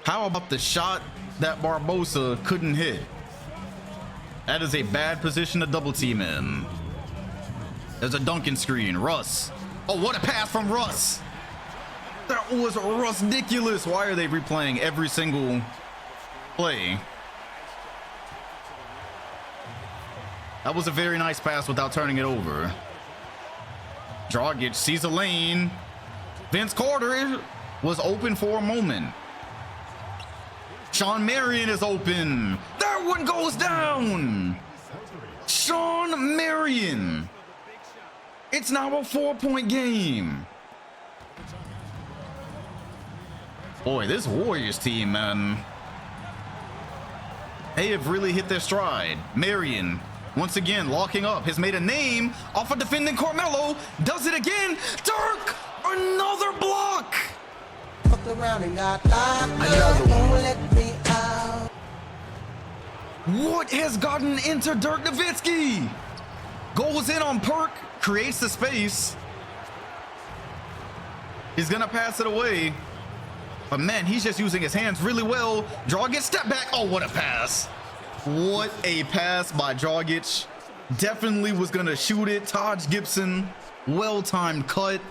How about the shot that Barbosa couldn't hit? That is a bad position to double team in. There's a Duncan screen. Russ. Oh, what a pass from Russ. That was ridiculous. Why are they replaying every single play? That was a very nice pass without turning it over. Dragic sees a lane. Vince Carter was open for a moment. Sean Marion is open. That one goes down. Sean Marion. It's now a 4-point game. Boy, this Warriors team, man. They have really hit their stride. Marion, once again, locking up, has made a name off of defending Carmelo. Does it again. Dirk, another block. What has gotten into Dirk Nowitzki? Goes in on Perk, creates the space. He's gonna pass it away. But man, he's just using his hands really well. Dragic, step back. Oh, what a pass. What a pass by Dragic. Definitely was gonna shoot it. Taj Gibson, well-timed cut.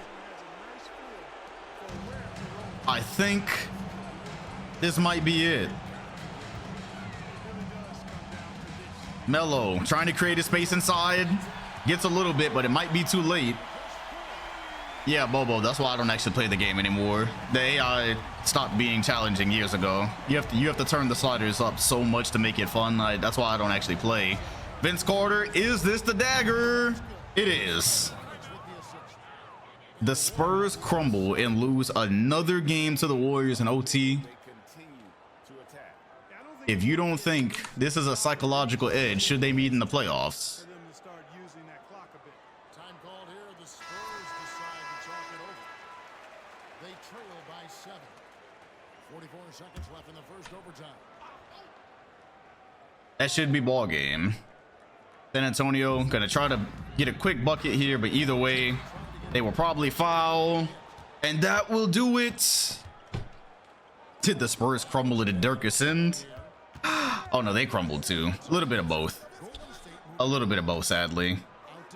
I think this might be it. Melo trying to create a space inside. Gets a little bit, but it might be too late. Yeah, Bobo, that's why I don't actually play the game anymore. The AI stopped being challenging years ago. You have to turn the sliders up so much to make it fun. That's why I don't actually play. Vince Carter, is this the dagger? It is. The Spurs crumble and lose another game to the Warriors in OT. If you don't think this is a psychological edge, should they meet in the playoffs? That should be ball game. San Antonio gonna try to get a quick bucket here, but either way, they will probably foul, and that will do it. Did the Spurs crumble at Dirk's end? Oh no, they crumbled too. A little bit of both. A little bit of both, sadly.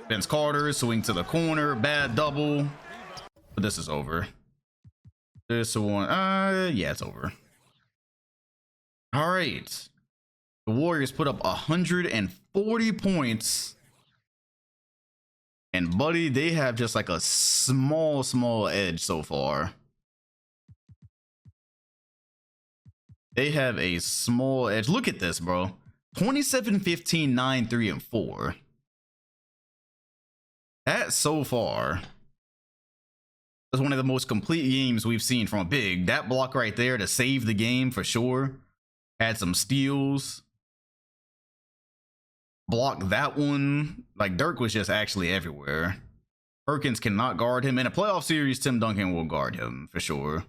Vince Carter swing to the corner, bad double, but this is over. This one, yeah, it's over. All right. The Warriors put up 140 points. And buddy, they have just like a small edge so far. They have a small edge. Look at this, bro. 27-15, 9-3, and 4. That so far is one of the most complete games we've seen from a big. That block right there to save the game for sure. Had some steals. Block that one. Like, Dirk was just actually everywhere. Perkins cannot guard him. In a playoff series, Tim Duncan will guard him for sure.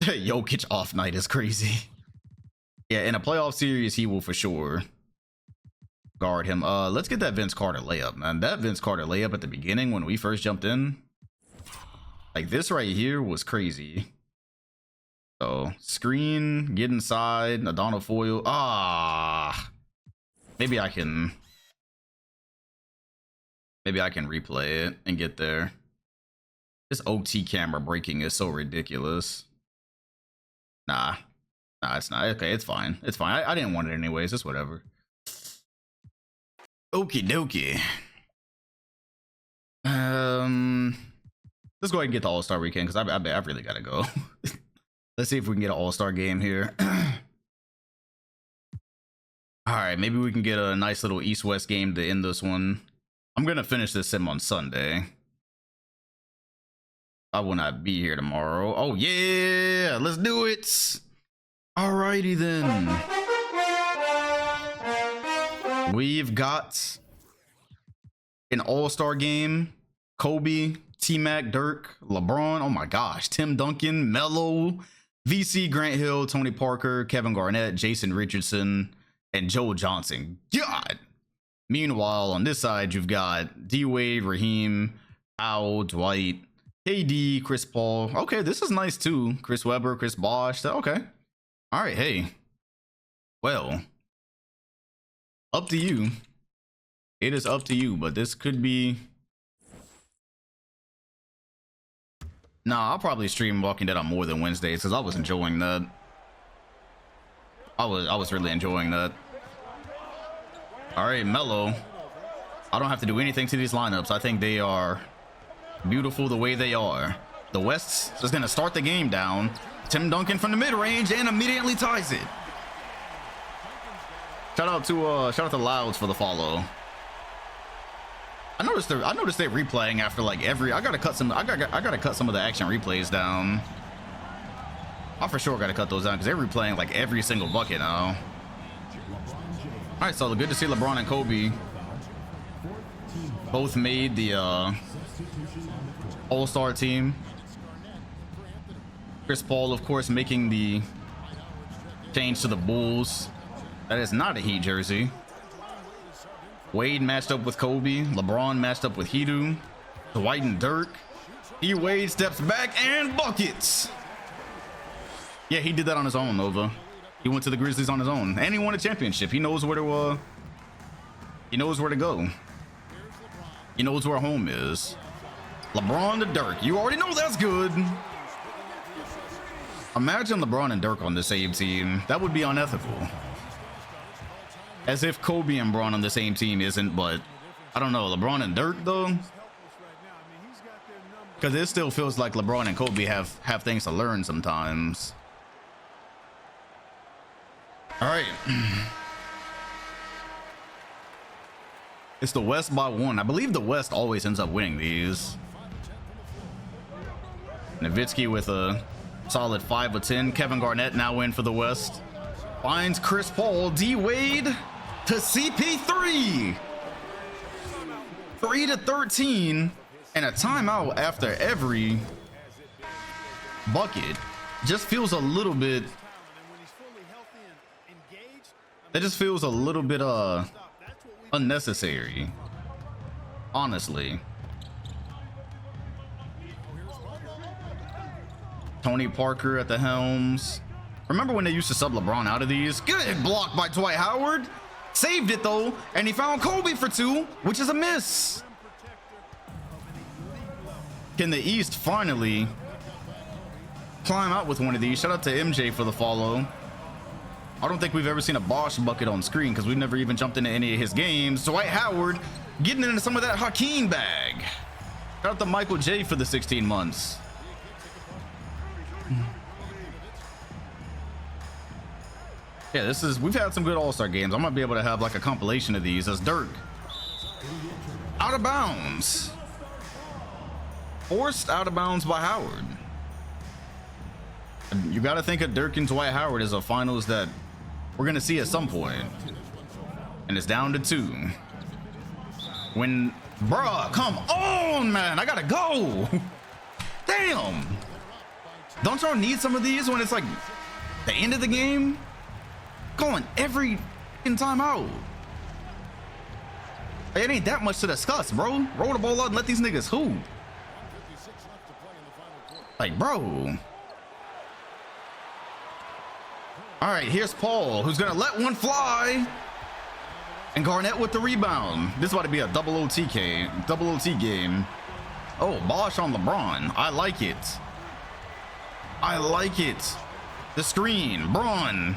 Jokic off night is crazy. Yeah, in a playoff series, he will for sure guard him. Let's get that Vince Carter layup, man. That Vince Carter layup at the beginning when we first jumped in, like this right here, was crazy. So screen, get inside, Adana foil. Maybe I can replay it and get there. This OT camera breaking is so ridiculous. Nah, it's not. Okay, it's fine. It's fine. I didn't want it anyways. It's whatever. Okie dokie. Let's go ahead and get the All-Star weekend because I really gotta go. Let's see if we can get an All-Star game here. All right, maybe we can get a nice little East-West game to end this one. I'm gonna finish this sim on Sunday. I will not be here tomorrow. Oh yeah, let's do it. Alrighty then. We've got an All-Star game. Kobe, T-Mac, Dirk, LeBron. Oh my gosh, Tim Duncan, Melo, VC, Grant Hill, Tony Parker, Kevin Garnett, Jason Richardson, and Joe Johnson. God. Meanwhile, on this side, you've got D-Wade, Raheem, Powell, Dwight, KD, Chris Paul. Okay, this is nice too. Chris Webber, Chris Bosh. Okay. All right, hey. Well, up to you. It is up to you, but this could be... Nah, I'll probably stream Walking Dead on more than Wednesdays because I was enjoying that. I was really enjoying that. All right, Melo. I don't have to do anything to these lineups. I think they are beautiful the way they are. The West is going to start the game down. Tim Duncan from the mid-range and immediately ties it. Shout out to Louds for the follow. I noticed they're replaying after like every. I gotta cut some of the action replays down. I for sure gotta cut those down because they're replaying like every single bucket now. All right, so good to see LeBron and Kobe both made the All-Star team. Chris Paul, of course, making the change to the Bulls. That is not a Heat jersey. Wade matched up with Kobe. LeBron matched up with Hidu. Dwight and Dirk. Wade steps back and buckets. Yeah, he did that on his own, Nova. He went to the Grizzlies on his own, and he won a championship. He knows where to he knows where to go. He knows where home is. LeBron to Dirk. You already know that's good. Imagine LeBron and Dirk on the same team. That would be unethical. As if Kobe and Bron on the same team isn't, but I don't know. LeBron and Dirk though, because it still feels like LeBron and Kobe have things to learn sometimes. All right. It's the West by 1. I believe the West always ends up winning these. Nowitzki with a solid 5 of 10. Kevin Garnett now in for the West. Finds Chris Paul. D Wade to CP3. 3 to 13. And a timeout after every bucket just feels a little bit. That just feels a little bit unnecessary, honestly. Tony Parker at the helms. Remember when they used to sub LeBron out of these? Good block by Dwight Howard. Saved it though, and he found Kobe for 2, which is a miss. Can the East finally climb out with one of these? Shout out to MJ for the follow. I don't think we've ever seen a Bosch bucket on screen because we've never even jumped into any of his games. Dwight Howard getting into some of that Hakeem bag. Shout out to Michael J for the 16 months. Yeah, we've had some good All-Star games. I might be able to have like a compilation of these. As Dirk out of bounds. Forced out of bounds by Howard. You got to think of Dirk and Dwight Howard as a finals that we're going to see at some point. And it's down to 2. When, bruh, come on, man. I got to go. Damn. Don't y'all need some of these when it's like the end of the game? Going every time out. It ain't that much to discuss, bro. Roll the ball out and let these niggas hoop. Like, bro. All right, here's Paul, who's gonna let one fly. And Garnett with the rebound. This is about to be a double OT game. Oh, Bosch on LeBron. I like it. I like it. The screen. Bron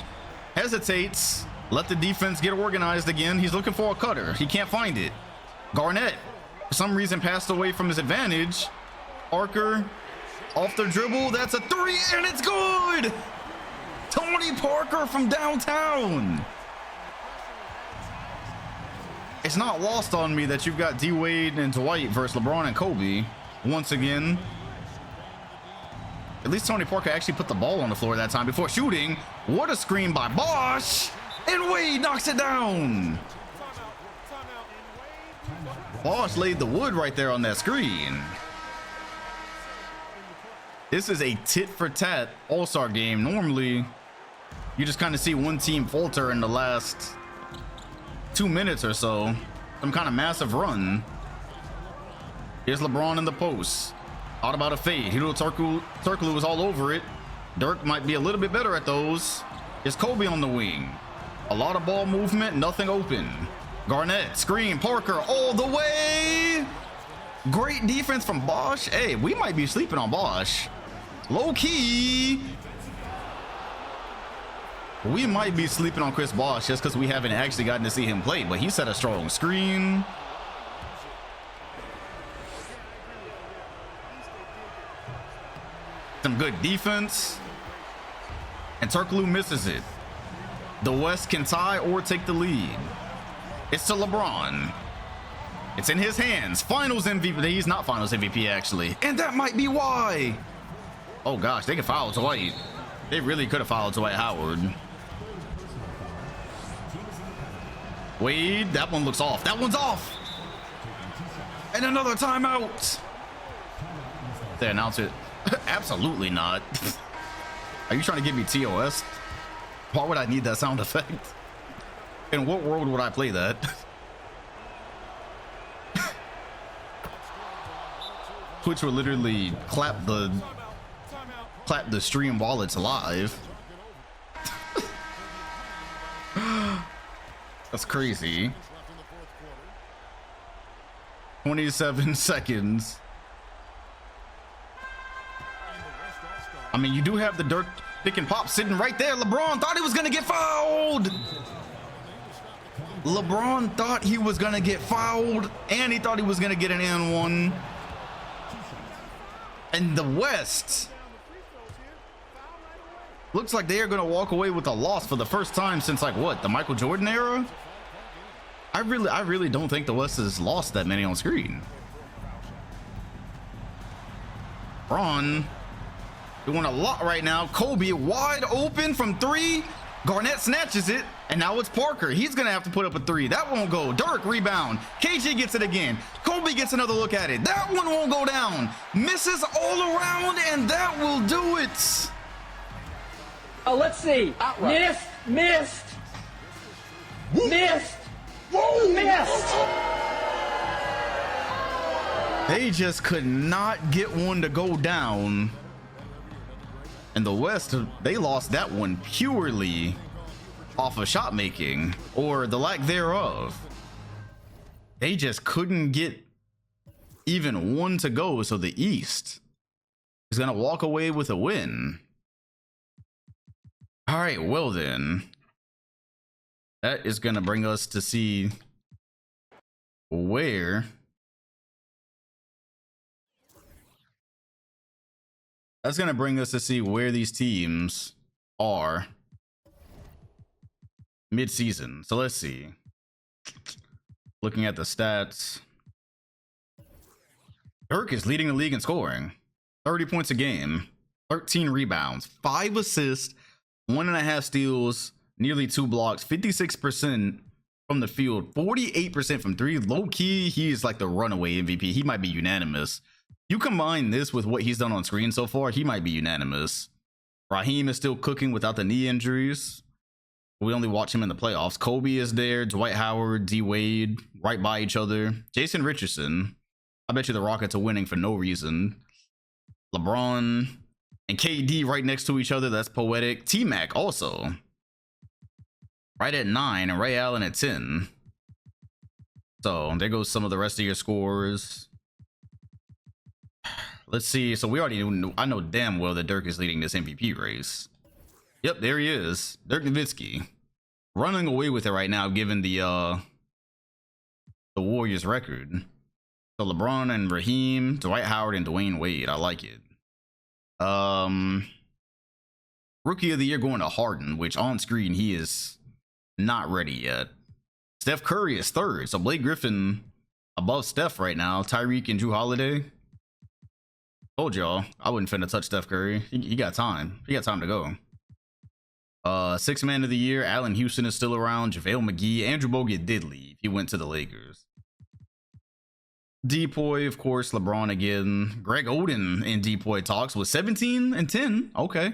hesitates. Let the defense get organized again. He's looking for a cutter. He can't find it. Garnett, for some reason, passed away from his advantage. Parker off the dribble. That's a 3, and it's good. Tony Parker from downtown. It's not lost on me that you've got D Wade and Dwight versus LeBron and Kobe once again. At least Tony Parker actually put the ball on the floor that time before shooting. What a screen by Bosch, and Wade knocks it down. Bosch laid the wood right there on that screen. This is a tit for tat All-Star game. Normally, you just kind of see one team falter in the last 2 minutes or so. Some kind of massive run. Here's LeBron in the post. Thought about a fade. Hideo Turkoglu was all over it. Dirk might be a little bit better at those. Here's Kobe on the wing. A lot of ball movement, nothing open. Garnett, screen, Parker all the way. Great defense from Bosch. Hey, we might be sleeping on Bosch. Low key. We might be sleeping on Chris Bosch just because we haven't actually gotten to see him play, but he set a strong screen. Some good defense. And Turkoglu misses it. The West can tie or take the lead. It's to LeBron. It's in his hands. Finals MVP. He's not Finals MVP, actually. And that might be why. Oh, gosh. They can foul Dwight. They really could have fouled Dwight Howard. Wade, that one looks off. That one's off. And another timeout. They announce it. Absolutely not. Are you trying to give me TOS? Why would I need that sound effect? In what world would I play that? Twitch will literally clap the stream while it's live. That's crazy. 27 seconds. I mean, you do have the Dirk pick and pop sitting right there. LeBron thought he was gonna get fouled. LeBron thought he was gonna get fouled, and he thought he was gonna get an N1. And the West looks like they are gonna walk away with a loss for the first time since, like, what, the Michael Jordan era? I really don't think the West has lost that many on screen. Braun doing a lot right now. Kobe wide open from three. Garnett snatches it, and now it's Parker. He's gonna have to put up a three. That won't go. Dirk rebound. KG gets it again. Kobe gets another look at it. That one won't go down. Misses all around, and that will do it. Oh, let's see. Outright. Missed. They just could not get one to go down. And the West, they lost that one purely off of shot making, or the lack thereof. They just couldn't get even one to go, so the East is gonna walk away with a win. All right, well then, that is gonna bring us to see where these teams are mid-season. So let's see. Looking at the stats, Dirk is leading the league in scoring. 30 points a game, 13 rebounds, 5 assists, 1.5 steals, nearly 2 blocks, 56% from the field, 48% from three. Low key, he is like the runaway MVP. He might be unanimous. You combine this with what he's done on screen so far, he might be unanimous. Raheem is still cooking without the knee injuries. We only watch him in the playoffs. Kobe is there. Dwight Howard, D Wade, right by each other. Jason Richardson. I bet you the Rockets are winning for no reason. LeBron and KD right next to each other. That's poetic. T-Mac also right at 9 and Ray Allen at 10. So there goes some of the rest of your scores. Let's see. So we already knew, I know damn well that Dirk is leading this MVP race. Yep, there he is. Dirk Nowitzki running away with it right now, given the Warriors record. So LeBron and Raheem, Dwight Howard and Dwayne Wade. I like it. Rookie of the year going to Harden, which on screen he is not ready yet. Steph Curry is third. So Blake Griffin above Steph right now. Tyreek and Drew Holiday. Told y'all I wouldn't finna touch Steph Curry. He got time. He got time to go. Sixth man of the year, Allen Houston is still around. JaVale McGee. Andrew Bogut did leave. He went to the Lakers. Depoy, of course, LeBron again. Greg Oden in Depoy talks with 17 and 10. Okay.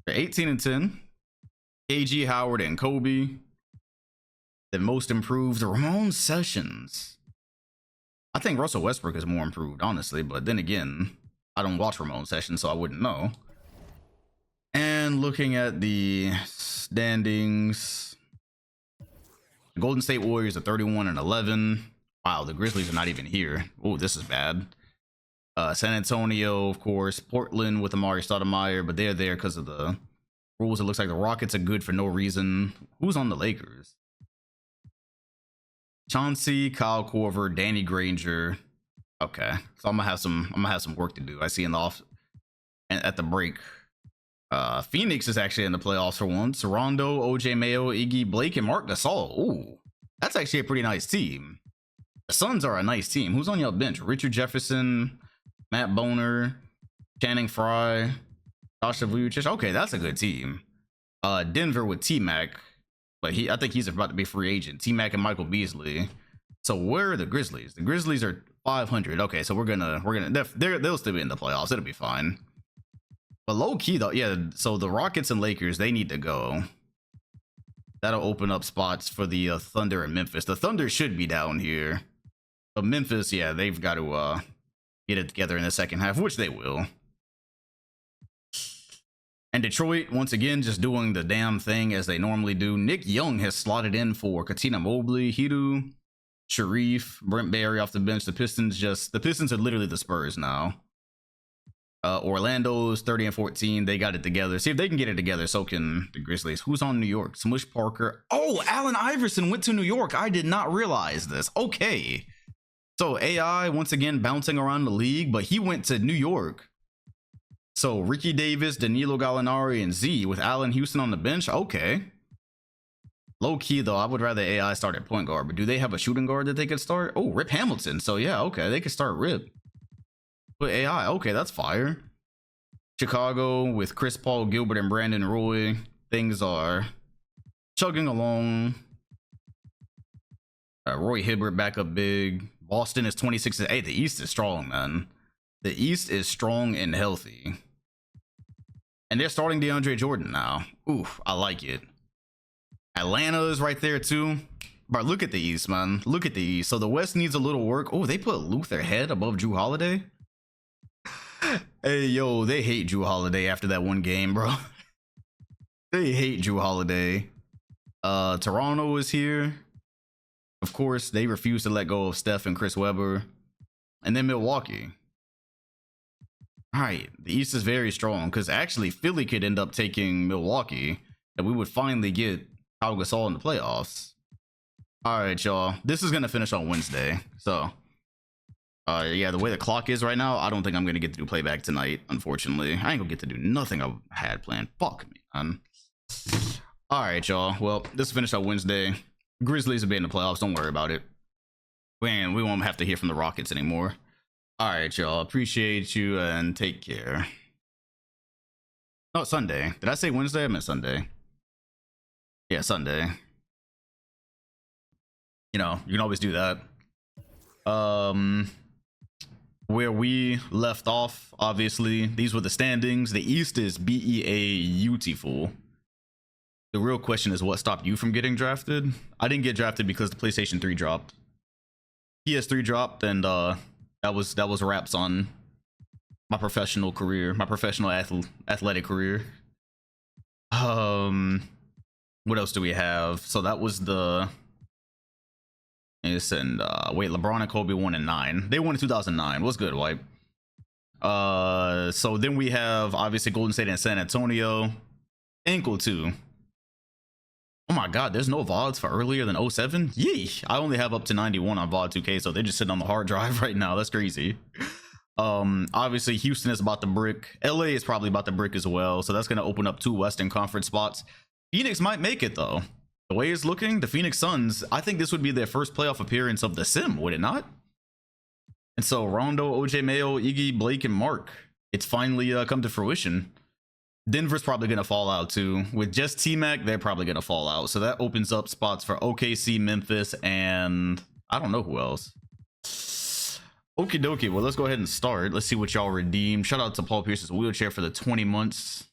18 and 10. KG, Howard, and Kobe. The most improved, Ramon Sessions. I think Russell Westbrook is more improved, honestly, but then again, I don't watch Ramon Sessions, so I wouldn't know. And looking at the standings, the Golden State Warriors are 31 and 11. Wow, the Grizzlies are not even here. Oh, this is bad. San Antonio, of course, Portland with Amari Stoudemire, but they're there because of the rules. It looks like the Rockets are good for no reason. Who's on the Lakers? Chauncey, Kyle Korver, Danny Granger. Okay, so I'm gonna have some work to do. I see in the off and at the break. Phoenix is actually in the playoffs for once. Rondo, OJ Mayo, Iggy, Blake, and Mark Gasol. Ooh, that's actually a pretty nice team. The Suns are a nice team. Who's on your bench? Richard Jefferson, Matt Boner, Channing Frye, Josh Vujic. Okay, that's a good team. Denver with T-Mac, but I think he's about to be a free agent. T-Mac and Michael Beasley. So where are the Grizzlies? The Grizzlies are 500. Okay, so they'll still be in the playoffs. It'll be fine. But low key though, yeah. So the Rockets and Lakers, they need to go. That'll open up spots for the Thunder and Memphis. The Thunder should be down here, but Memphis, yeah, they've got to get it together in the second half, which they will. And Detroit, once again, just doing the damn thing as they normally do. Nick Young has slotted in for Katina Mobley, Hidu, Sharif, Brent Barry off the bench. The Pistons are literally the Spurs now. Orlando's 30 and 14. They got it together. See if they can get it together. So can the Grizzlies. Who's on New York? Smush Parker. Oh, Allen Iverson went to New York. I did not realize this. Okay. So AI once again bouncing around the league, but he went to New York. So Ricky Davis, Danilo Gallinari, and Z with Allen Houston on the bench. Okay. Low key though, I would rather AI start at point guard, but do they have a shooting guard that they could start? Oh, Rip Hamilton. So yeah, okay, they could start Rip. But AI, okay, that's fire. Chicago with Chris Paul, Gilbert, and Brandon Roy. Things are chugging along. Roy Hibbert back up big. Boston is 26-8. The East is strong, man. The East is strong and healthy. And they're starting DeAndre Jordan now. Ooh, I like it. Atlanta is right there too. But look at the East, man. Look at the East. So the West needs a little work. Oh, they put Luther Head above Drew Holiday. Hey, yo, they hate Drew Holiday after that one game, bro. They hate Drew Holiday. Toronto is here. Of course, they refuse to let go of Steph and Chris Webber. And then Milwaukee. All right, the East is very strong because actually Philly could end up taking Milwaukee and we would finally get Pau Gasol in the playoffs. All right, y'all. This is going to finish on Wednesday. So, yeah, the way the clock is right now, I don't think I'm going to get to do playback tonight, unfortunately. I ain't going to get to do nothing I had planned. Fuck me, man. All right, y'all. Well, this finished on Wednesday. Grizzlies will be in the playoffs. Don't worry about it. We won't have to hear from the Rockets anymore. All right, y'all. Appreciate you and take care. No, Sunday. Did I say Wednesday? I meant Sunday. Yeah, Sunday. You know, you can always do that. Where we left off, obviously, these were the standings. The East is beautiful. The real question is what stopped you from getting drafted? I didn't get drafted because the PlayStation 3 dropped. PS3 dropped, and that was wraps on my professional career, my professional athletic career. What else do we have? So that was the wait, LeBron and Kobe won in 9. They won in 2009. What's good, White? So then we have obviously Golden State and San Antonio. Ankle 2. Oh my god, there's no VODs for earlier than 07? Yee! I only have up to 91 on VOD 2K, so they're just sitting on the hard drive right now. That's crazy. Obviously Houston is about to brick. LA is probably about to brick as well, so that's going to open up 2 Western Conference spots. Phoenix might make it though. The way it's looking, the Phoenix Suns, I think this would be their first playoff appearance of the Sim, would it not? And so Rondo, OJ Mayo, Iggy, Blake, and Mark, it's finally come to fruition. Denver's probably going to fall out too. With just T-Mac, they're probably going to fall out. So that opens up spots for OKC, Memphis, and I don't know who else. Okie dokie. Well, let's go ahead and start. Let's see what y'all redeemed. Shout out to Paul Pierce's wheelchair for the 20 months.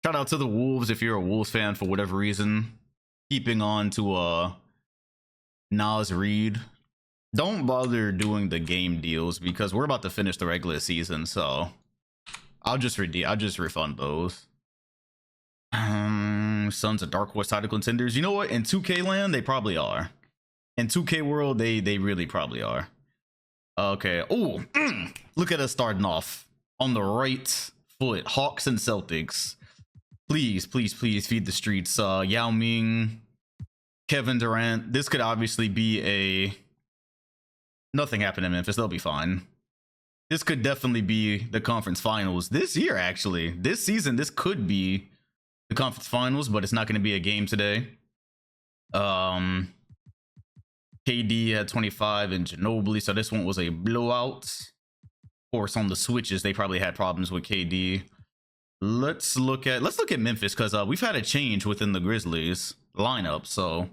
Shout out to the Wolves if you're a Wolves fan for whatever reason. Keeping on to Nas Reed. Don't bother doing the game deals because we're about to finish the regular season, so I'll just refund those. Suns of Dark Horse title contenders. You know what? In 2K land, they probably are. In 2K world, they really probably are. Okay. Oh, look at us starting off on the right foot. Hawks and Celtics. Please, please, please feed the streets. Yao Ming, Kevin Durant. This could obviously be a nothing happened in Memphis. They'll be fine. This could definitely be the conference finals this year, actually. This season, this could be the conference finals, but it's not going to be a game today. KD had 25 and Ginobili, so this one was a blowout. Of course, on the switches, they probably had problems with KD. Let's look at Memphis, because we've had a change within the Grizzlies lineup, so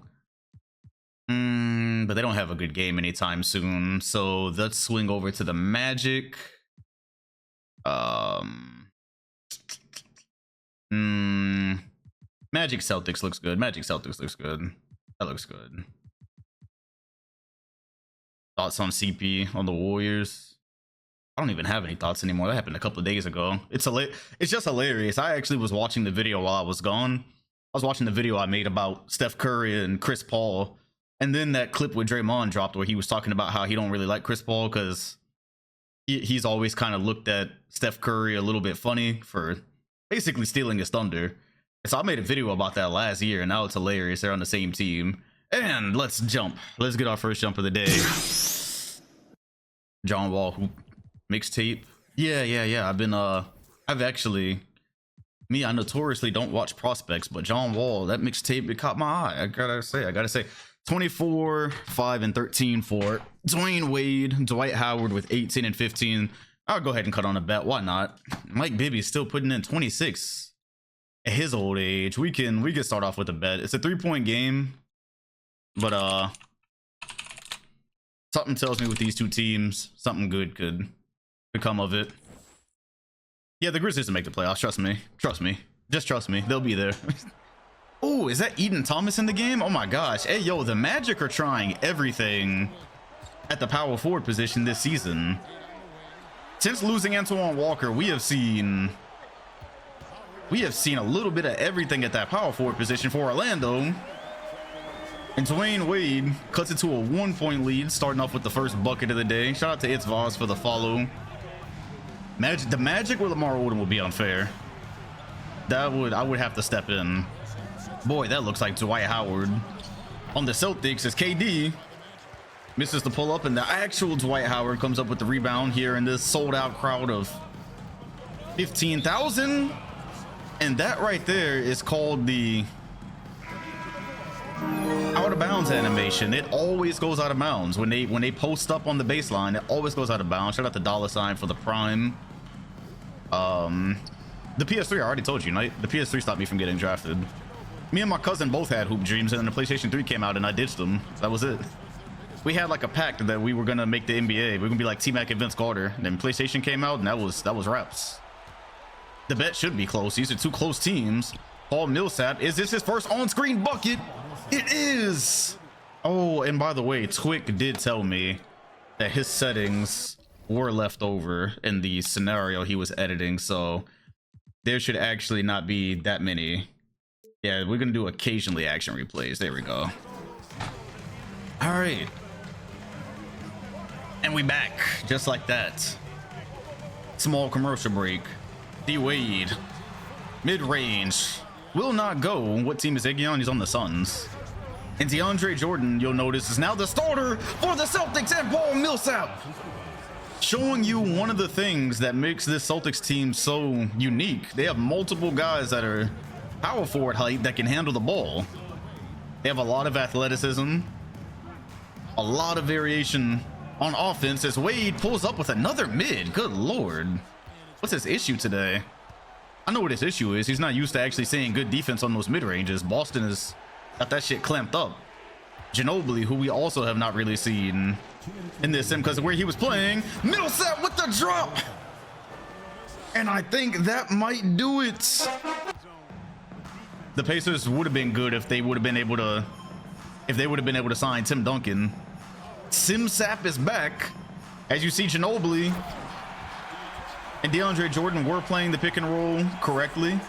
but they don't have a good game anytime soon. So let's swing over to the Magic. Magic Celtics looks good. Magic Celtics looks good. That looks good. Thoughts on CP on the Warriors? I don't even have any thoughts anymore. That happened a couple of days ago. It's just hilarious. I actually was watching the video while I was gone. I was watching the video I made about Steph Curry and Chris Paul, and then that clip with Draymond dropped where he was talking about how he don't really like Chris Paul because he's always kind of looked at Steph Curry a little bit funny for basically stealing his thunder. And so I made a video about that last year, and now it's hilarious. They're on the same team. And let's jump. Let's get our first jump of the day. John Wall hoop mixtape. Yeah. I've actually, I notoriously don't watch prospects, but John Wall, that mixtape, it caught my eye. I gotta say 24, 5, and 13 for Dwayne Wade. Dwight Howard with 18 and 15. I'll go ahead and cut on a bet. Why not? Mike Bibby's still putting in 26 at his old age. We can start off with a bet. It's a 3-point game, but something tells me with these two teams, something good could come of it. Yeah, the Grizzlies will make the playoffs. Trust me. Just trust me. They'll be there. Oh, is that Eden Thomas in the game? Oh my gosh. Hey, yo, the Magic are trying everything at the power forward position this season. Since losing Antoine Walker, we have seen a little bit of everything at that power forward position for Orlando. And Dwayne Wade cuts it to a 1-point lead, starting off with the first bucket of the day. Shout out to Twitch VODS for the follow. The Magic with Lamar Odom will be unfair. I would have to step in. Boy, that looks like Dwight Howard. On the Celtics, as KD misses the pull up, and the actual Dwight Howard comes up with the rebound here in this sold out crowd of 15,000. And that right there is called the out of bounds animation. It always goes out of bounds when they post up on the baseline. It always goes out of bounds. Shout out to $sign for the prime. The PS3, I already told you, right? The PS3 stopped me from getting drafted. Me and my cousin both had hoop dreams, and then the PlayStation 3 came out and I ditched them. That was it. We had like a pact that we were gonna make the NBA. We were gonna be like T-Mac and Vince Carter. And then PlayStation came out, and that was raps. The bet should be close. These are two close teams. Paul Millsap, is this his first on-screen bucket? It is. Oh, and by the way, Twick did tell me that his settings were left over in the scenario he was editing, so there should actually not be that many. Yeah, we're gonna do occasionally action replays. There we go. All right, and we back just like that. Small commercial break. D Wade, mid-range, will not go. What team is Iggy on? He's on the Suns. And DeAndre Jordan, you'll notice, is now the starter for the Celtics, and Paul Millsap, showing you one of the things that makes this Celtics team so unique. They have multiple guys that are power forward height that can handle the ball. They have a lot of athleticism, a lot of variation on offense as Wade pulls up with another mid. Good Lord. What's his issue today? I know what his issue is. He's not used to actually seeing good defense on those mid-ranges. Boston has got that shit clamped up. Ginobili, who we also have not really seen in this sim because of where he was playing. Millsap with the drop. And I think that might do it. The Pacers would have been good if they would have been able to sign Tim Duncan. Simsap is back. As you see, Ginobili and DeAndre Jordan were playing the pick and roll correctly.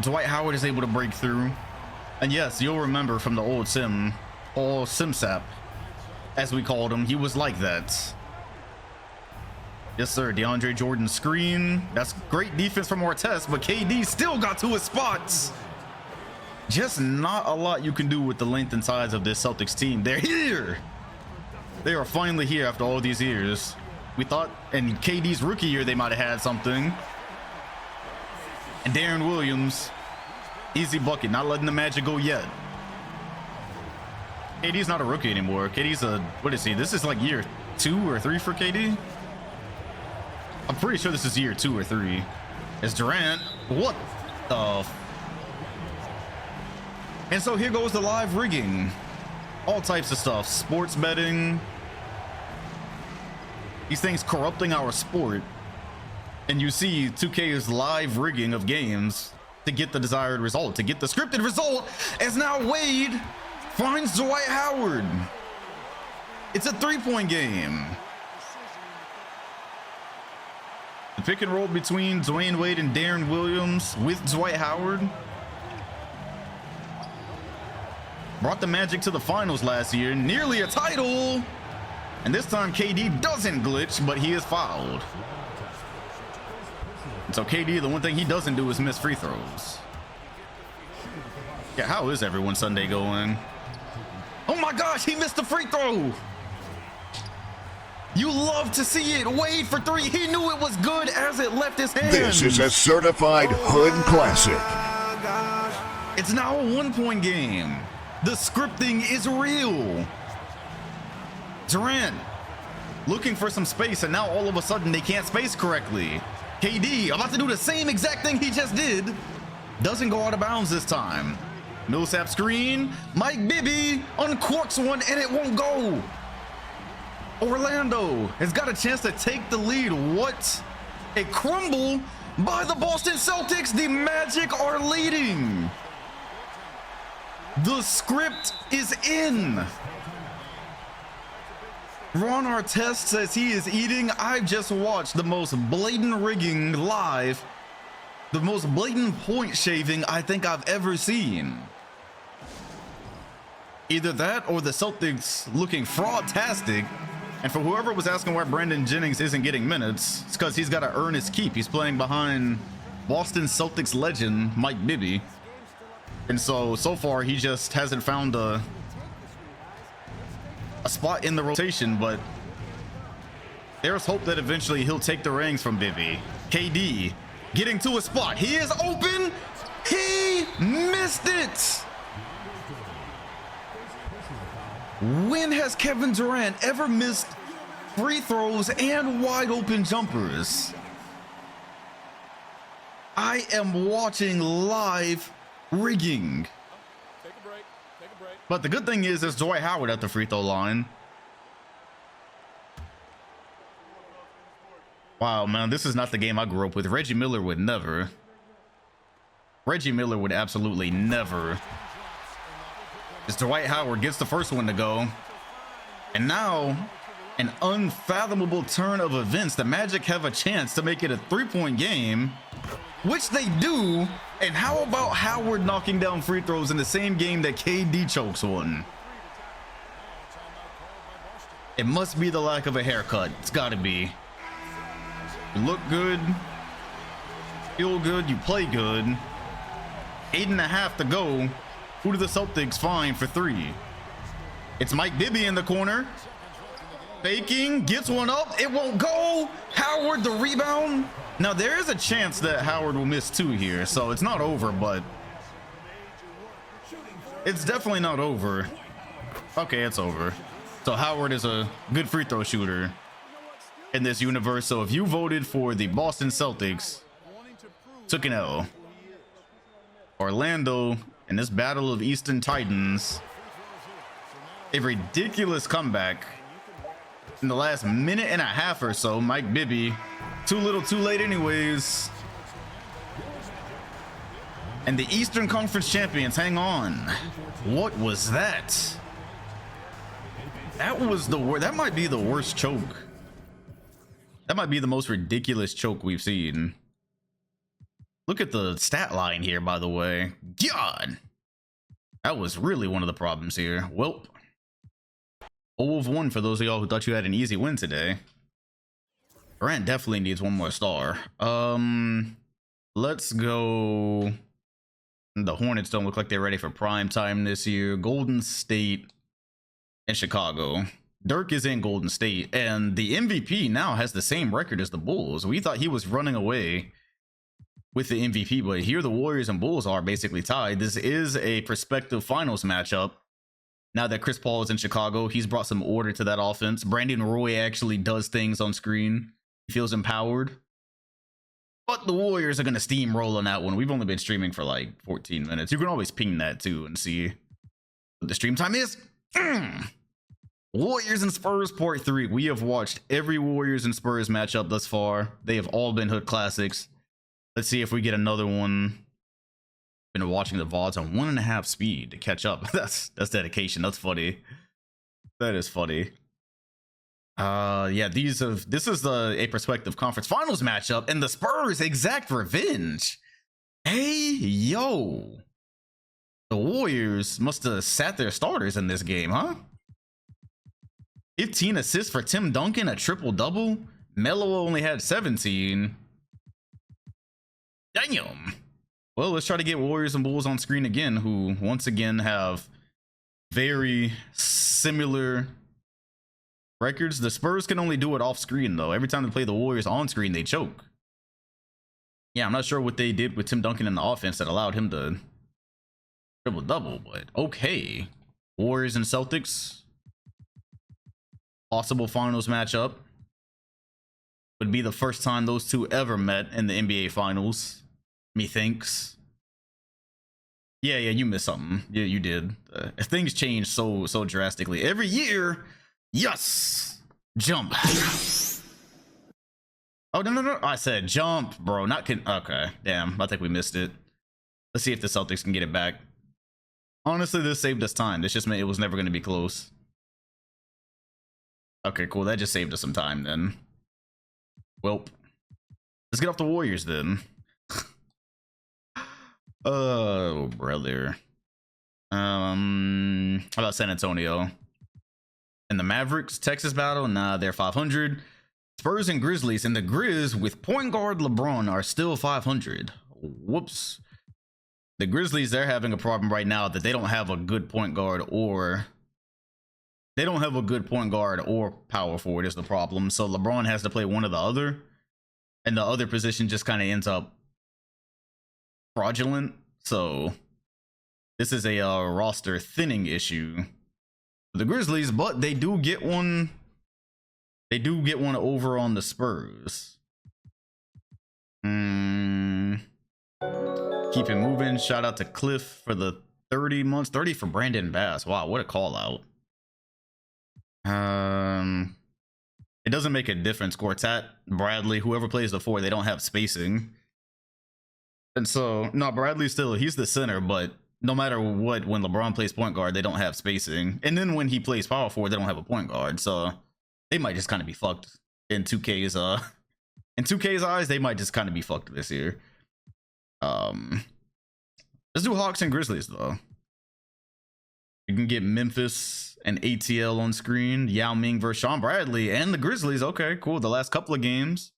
Dwight Howard is able to break through. And yes, you'll remember from the old sim, or Simsap, as we called him, he was like that. Yes, sir. DeAndre Jordan screen. That's great defense from Artest, but KD still got to his spots. Just not a lot you can do with the length and size of this Celtics team. They're here. They are finally here after all these years. We thought in KD's rookie year they might have had something. And Darren Williams, easy bucket, not letting the Magic go yet. KD's not a rookie anymore. KD's a, what is he? This is like year 2 or 3 for KD. I'm pretty sure this is year 2 or 3. It's Durant. What the? And so here goes the live rigging. All types of stuff. Sports betting. These things corrupting our sport. And you see 2K's live rigging of games to get the desired result, to get the scripted result, as now Wade finds Dwight Howard. It's a 3-point game. The pick and roll between Dwayne Wade and Darren Williams with Dwight Howard brought the Magic to the finals last year, nearly a title. And this time KD doesn't glitch, but he is fouled. So KD, the one thing he doesn't do is miss free throws. Yeah, how is everyone Sunday going? Oh my gosh, he missed the free throw. You love to see it. Wade for 3. He knew it was good as it left his hands. This is a certified hood classic. It's now a 1-point game. The scripting is real. Durant looking for some space, and now all of a sudden they can't space correctly. KD about to do the same exact thing he just did. Doesn't go out of bounds this time. Millsap screen. Mike Bibby uncorks one and it won't go. Orlando has got a chance to take the lead. What a crumble by the Boston Celtics. The Magic are leading. The script is in. Ron Artest says he is eating. I've just watched the most blatant rigging live. The most blatant point shaving I think I've ever seen. Either that or the Celtics looking fraud-tastic. And for whoever was asking why Brandon Jennings isn't getting minutes, it's because he's got to earn his keep. He's playing behind Boston Celtics legend Mike Bibby. And so far he just hasn't found a spot in the rotation, but there's hope that eventually he'll take the reins from Bibby. KD getting to a spot. He is open. He missed it. When has Kevin Durant ever missed free throws and wide open jumpers? I am watching live rigging. But the good thing is there's Dwight Howard at the free throw line. Wow, man, this is not the game I grew up with. Reggie Miller would never. Reggie Miller would absolutely never. As Dwight Howard gets the first one to go. And now, an unfathomable turn of events. The Magic have a chance to make it a 3-point game, which they do. And how about Howard knocking down free throws in the same game that KD chokes one? It must be the lack of a haircut. It's got to be. You look good, feel good, you play good. 8.5 to go. Who do the Celtics find for 3? It's Mike Bibby in the corner. Faking, gets one up, it won't go. Howard the rebound. Now there is a chance that Howard will miss 2 here, so it's not over, but it's definitely not over. Okay, it's over. So Howard is a good free throw shooter in this universe. So if you voted for the Boston Celtics, took an L. Orlando in this battle of Eastern Titans, a ridiculous comeback in the last minute and a half or so. Mike Bibby, too little too late anyways. And the Eastern Conference champions hang on. What was that? That was the worst. That might be the worst choke. That might be the most ridiculous choke we've seen. Look at the stat line here, by the way. God, that was really one of the problems here. Well, 0 of 1 for those of y'all who thought you had an easy win today. Durant definitely needs one more star. Let's go. The Hornets don't look like they're ready for prime time this year. Golden State and Chicago. Dirk is in Golden State, and the MVP now has the same record as the Bulls. We thought he was running away with the MVP, but here the Warriors and Bulls are basically tied. This is a prospective finals matchup. Now that Chris Paul is in Chicago, he's brought some order to that offense. Brandon Roy actually does things on screen. He feels empowered. But the Warriors are going to steamroll on that one. We've only been streaming for like 14 minutes. You can always ping that too and see what the stream time is. Warriors and Spurs Part 3. We have watched every Warriors and Spurs matchup thus far. They have all been Hood Classics. Let's see if we get another one. Been watching the VODs on 1.5 speed to catch up. That's dedication. That's funny. That is funny. Yeah, this is a prospective conference finals matchup, and the Spurs exact revenge. Hey, yo. The Warriors must have sat their starters in this game, huh? 15 assists for Tim Duncan, a triple-double. Melo only had 17. Damn. Well, let's try to get Warriors and Bulls on screen again, who once again have very similar records. The Spurs can only do it off screen, though. Every time they play the Warriors on screen, they choke. Yeah, I'm not sure what they did with Tim Duncan in the offense that allowed him to triple-double, but okay. Warriors and Celtics. Possible finals matchup. Would be the first time those two ever met in the NBA Finals. Methinks. Yeah, you missed something. Yeah, you did. Things change so drastically every year. Yes, jump. Oh no! I said jump, bro. Not okay. Damn, I think we missed it. Let's see if the Celtics can get it back. Honestly, this saved us time. This just meant it was never going to be close. Okay, cool. That just saved us some time then. Well, let's get off the Warriors then. Oh, brother. How about San Antonio? And the Mavericks, Texas battle? Nah, they're 500. Spurs and Grizzlies. And the Grizz with point guard LeBron are still 500. Whoops. The Grizzlies, they're having a problem right now that they don't have a good point guard or... They don't have a good point guard or power forward is the problem. So LeBron has to play one or the other. And the other position just kind of ends up fraudulent. So this is a roster thinning issue for the Grizzlies, but they do get one. They do get one over on the Spurs. Keep it moving. Shout out to Cliff for the 30 months. 30 for Brandon Bass. Wow, what a call out. It doesn't make a difference. Quartet, Bradley, whoever plays the 4, they don't have spacing. And so, no, Bradley still, he's the center, but no matter what, when LeBron plays point guard, they don't have spacing. And then when he plays power forward, they don't have a point guard. So they might just kind of be fucked in 2K's, in 2K's eyes, they might just kind of be fucked this year. Let's do Hawks and Grizzlies, though. You can get Memphis and ATL on screen. Yao Ming versus Sean Bradley and the Grizzlies. Okay, cool. The last couple of games.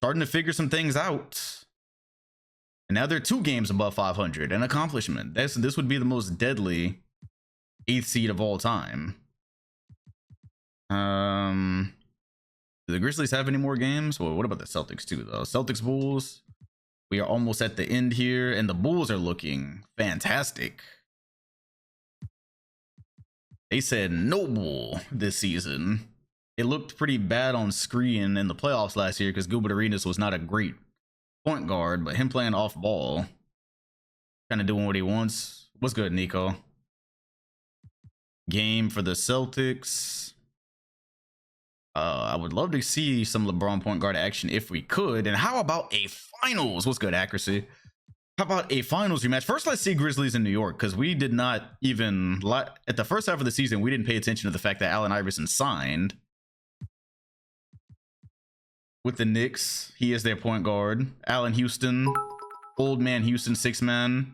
Starting to figure some things out. And now they're 2 games above 500. An accomplishment. This would be the most deadly 8th seed of all time. Do the Grizzlies have any more games? Well, what about the Celtics too, though? Celtics Bulls. We are almost at the end here, and the Bulls are looking fantastic. They said no bull this season. It looked pretty bad on screen in the playoffs last year because Gilbert Arenas was not a great point guard, but him playing off ball, kind of doing what he wants. What's good, Nico? Game for the Celtics. I would love to see some LeBron point guard action if we could. And how about a finals? What's good, accuracy? How about a finals rematch? First, let's see Grizzlies in New York, because we did not even, at the first half of the season, we didn't pay attention to the fact that Allen Iverson signed with the Knicks. He is their point guard. Allen Houston, old man Houston, 6-man.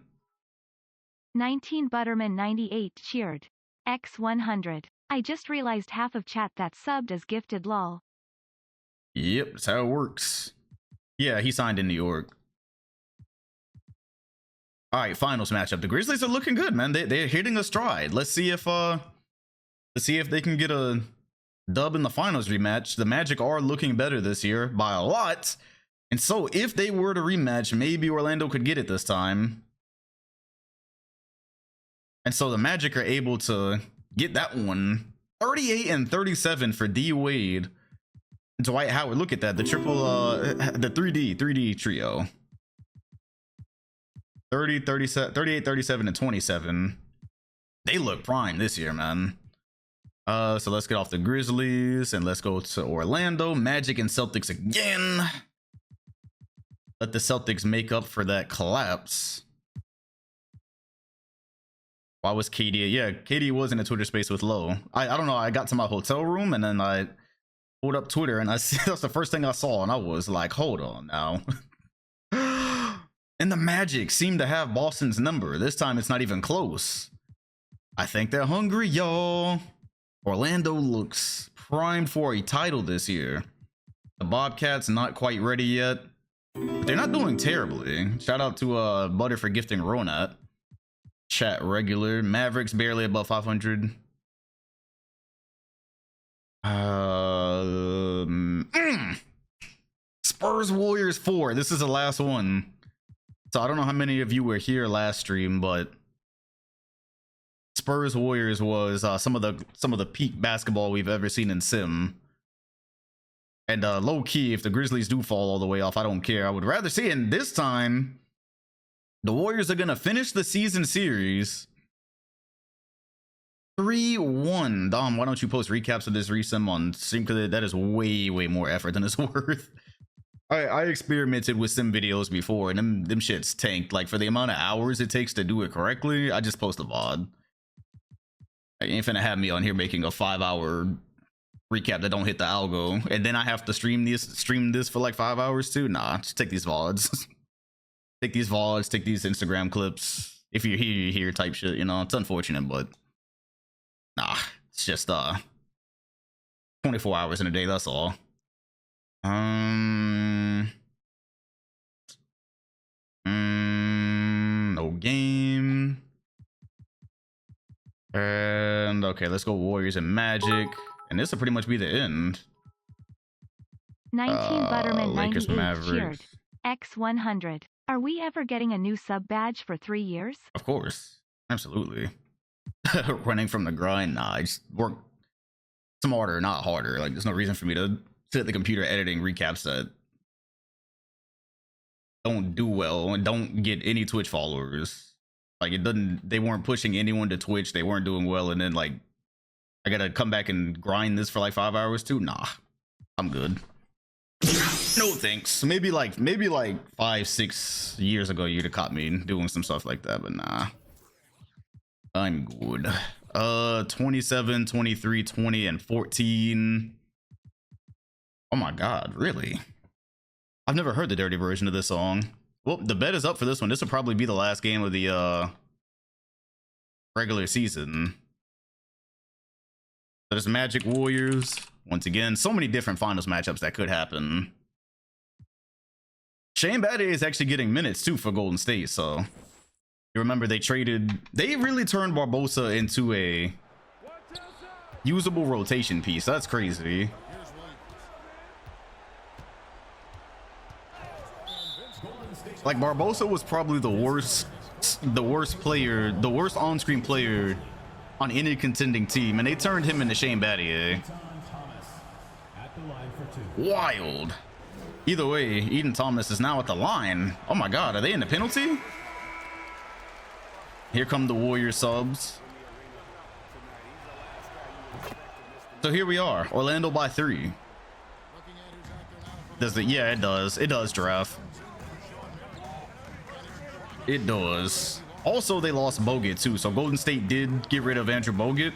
19 Butterman 98 cheered. X 100. I just realized half of chat that subbed as gifted lol. Yep, that's how it works. Yeah, he signed in New York. All right, finals matchup. The Grizzlies are looking good, man. They're hitting a stride. Let's see if they can get a dub in the finals rematch. The Magic are looking better this year by a lot. And so if they were to rematch, maybe Orlando could get it this time. And so the Magic are able to get that one 38 and 37 for D Wade. Dwight Howard, look at that. The triple, the 3D trio. 30, 37, 38, 37, and 27. They look prime this year, man. So let's get off the Grizzlies and let's go to Orlando. Magic and Celtics again. Let the Celtics make up for that collapse. Why was KD? Yeah, KD was in a Twitter space with Low. I don't know. I got to my hotel room and then I pulled up Twitter and I see that's the first thing I saw and I was like, hold on now. And the Magic seem to have Boston's number. This time it's not even close. I think they're hungry, y'all. Orlando looks primed for a title this year. The Bobcats not quite ready yet. But they're not doing terribly. Shout out to Butter for gifting Ronat. Chat regular. Mavericks barely above 500. Spurs Warriors 4. This is the last one. So I don't know how many of you were here last stream, but Spurs Warriors was some of the peak basketball we've ever seen in Sim. And low key, if the Grizzlies do fall all the way off, I don't care. I would rather see it. And this time, the Warriors are gonna finish the season series 3-1. Dom, why don't you post recaps of this resim on stream? Because that is way more effort than it's worth. I experimented with sim videos before and them shits tanked. Like for the amount of hours it takes to do it correctly, I just post a VOD. I ain't finna have me on here making a 5-hour recap that don't hit the algo, and then I have to stream this for like 5 hours too. Nah, just take these VODs. Take these VODs, take these Instagram clips. If you're here, you're here type shit, you know. It's unfortunate, but nah, it's just 24 hours in a day, that's all. No game. And okay, let's go Warriors and Magic. And this will pretty much be the end. 19 Butterman Lakers 98 Mavericks. cheered. X100. Are we ever getting a new sub badge for 3 years? Of course. Absolutely. Running from the grind, nah, I just work smarter, not harder. Like there's no reason for me to sit at the computer editing recaps that don't do well and don't get any Twitch followers. Like it doesn't, they weren't pushing anyone to Twitch, they weren't doing well, and then like I gotta come back and grind this for like 5 hours too. Nah, I'm good. No thanks. Maybe like 5-6 years ago you'd have caught me doing some stuff like that, but nah, I'm good. 27, 23, 20, and 14. Oh my god, really? I've never heard the dirty version of this song. Well, the bet is up for this one. This will probably be the last game of the regular season. There's Magic Warriors. Once again, so many different finals matchups that could happen. Shane Battier is actually getting minutes too for Golden State, so you remember they really turned Barbosa into a usable rotation piece. That's crazy. Like Barbosa was probably the worst player, the worst on-screen player on any contending team, and they turned him into Shane Battier. Wild. Either way, Eden Thomas is now at the line. Oh my god, are they in the penalty? Here come the Warrior subs. So here we are, Orlando by 3. Does it? Yeah, it does. It does, Giraffe. It does. Also, they lost Bogut too, so Golden State did get rid of Andrew Bogut.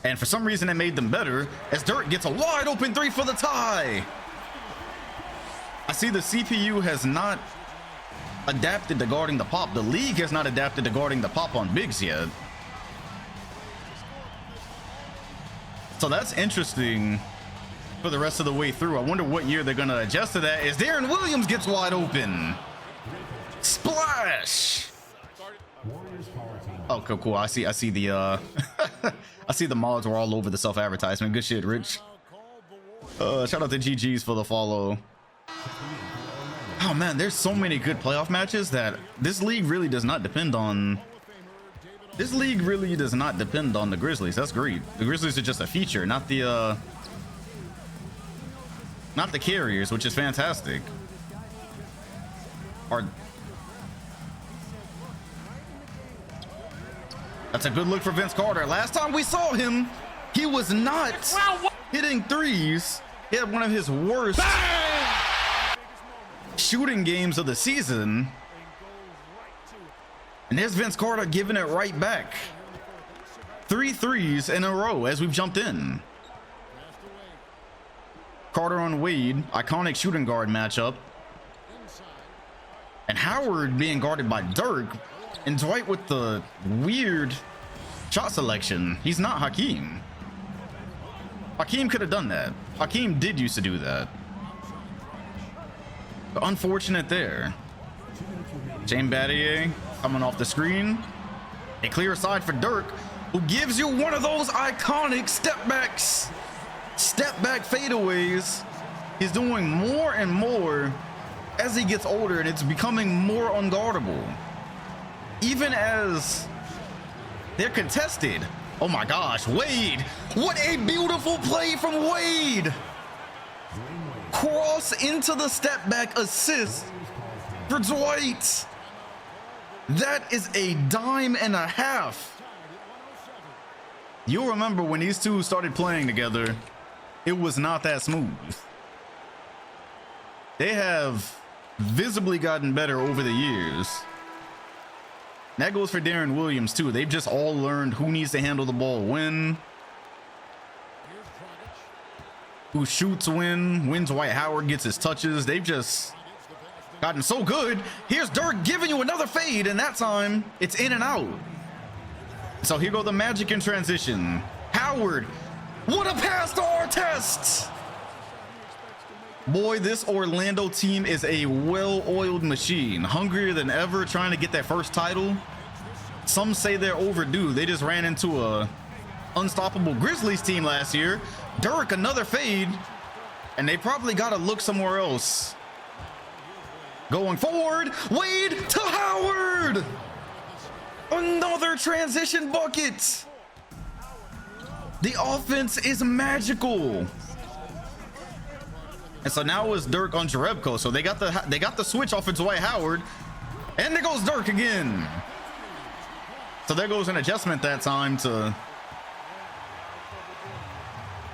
And for some reason, it made them better as Dirk gets a wide open 3 for the tie. I see the CPU has not adapted to guarding the pop. The league has not adapted to guarding the pop on bigs yet. So that's interesting for the rest of the way through. I wonder what year they're going to adjust to that as Darren Williams gets wide open. Splash. Oh, cool. I see the I see the mods were all over the self-advertisement. Good shit, Rich. Shout out to GG's for the follow. Oh man, there's so many good playoff matches that this league really does not depend on. This league really does not depend on the Grizzlies. That's great. The Grizzlies are just a feature, not the carriers, which is fantastic. That's a good look for Vince Carter. Last time we saw him, he was not hitting threes. He had one of his worst shooting games of the season. And there's Vince Carter giving it right back. 3 threes in a row as we've jumped in. Carter on Wade, iconic shooting guard matchup. And Howard being guarded by Dirk. And Dwight with the weird shot selection. He's not Hakeem. Hakeem could have done that. Hakeem did used to do that. But unfortunate there. James Battier coming off the screen. A clear side for Dirk, who gives you one of those iconic step back fadeaways. He's doing more and more as he gets older, and it's becoming more unguardable. Even as they're contested. Oh my gosh, Wade. What a beautiful play from Wade. Cross into the step back assist for Dwight. That is a dime and a half. You'll remember when these two started playing together, it was not that smooth. They have visibly gotten better over the years. That goes for Darren Williams too. They've just all learned who needs to handle the ball when, who shoots when Dwight Howard gets his touches. They've just gotten so good. Here's Dirk giving you another fade, and that time it's in and out. So here go the Magic in transition. Howard, what a pass to Artest! Boy, this Orlando team is a well-oiled machine, hungrier than ever, trying to get that first title. Some say they're overdue. They just ran into a unstoppable Grizzlies team last year. Dirk, another fade, and they probably got to look somewhere else. Going forward, Wade to Howard! Another transition bucket! The offense is magical. And so now it's Dirk on Jerebko. So they got the switch off of Dwight Howard. And there goes Dirk again. So there goes an adjustment that time to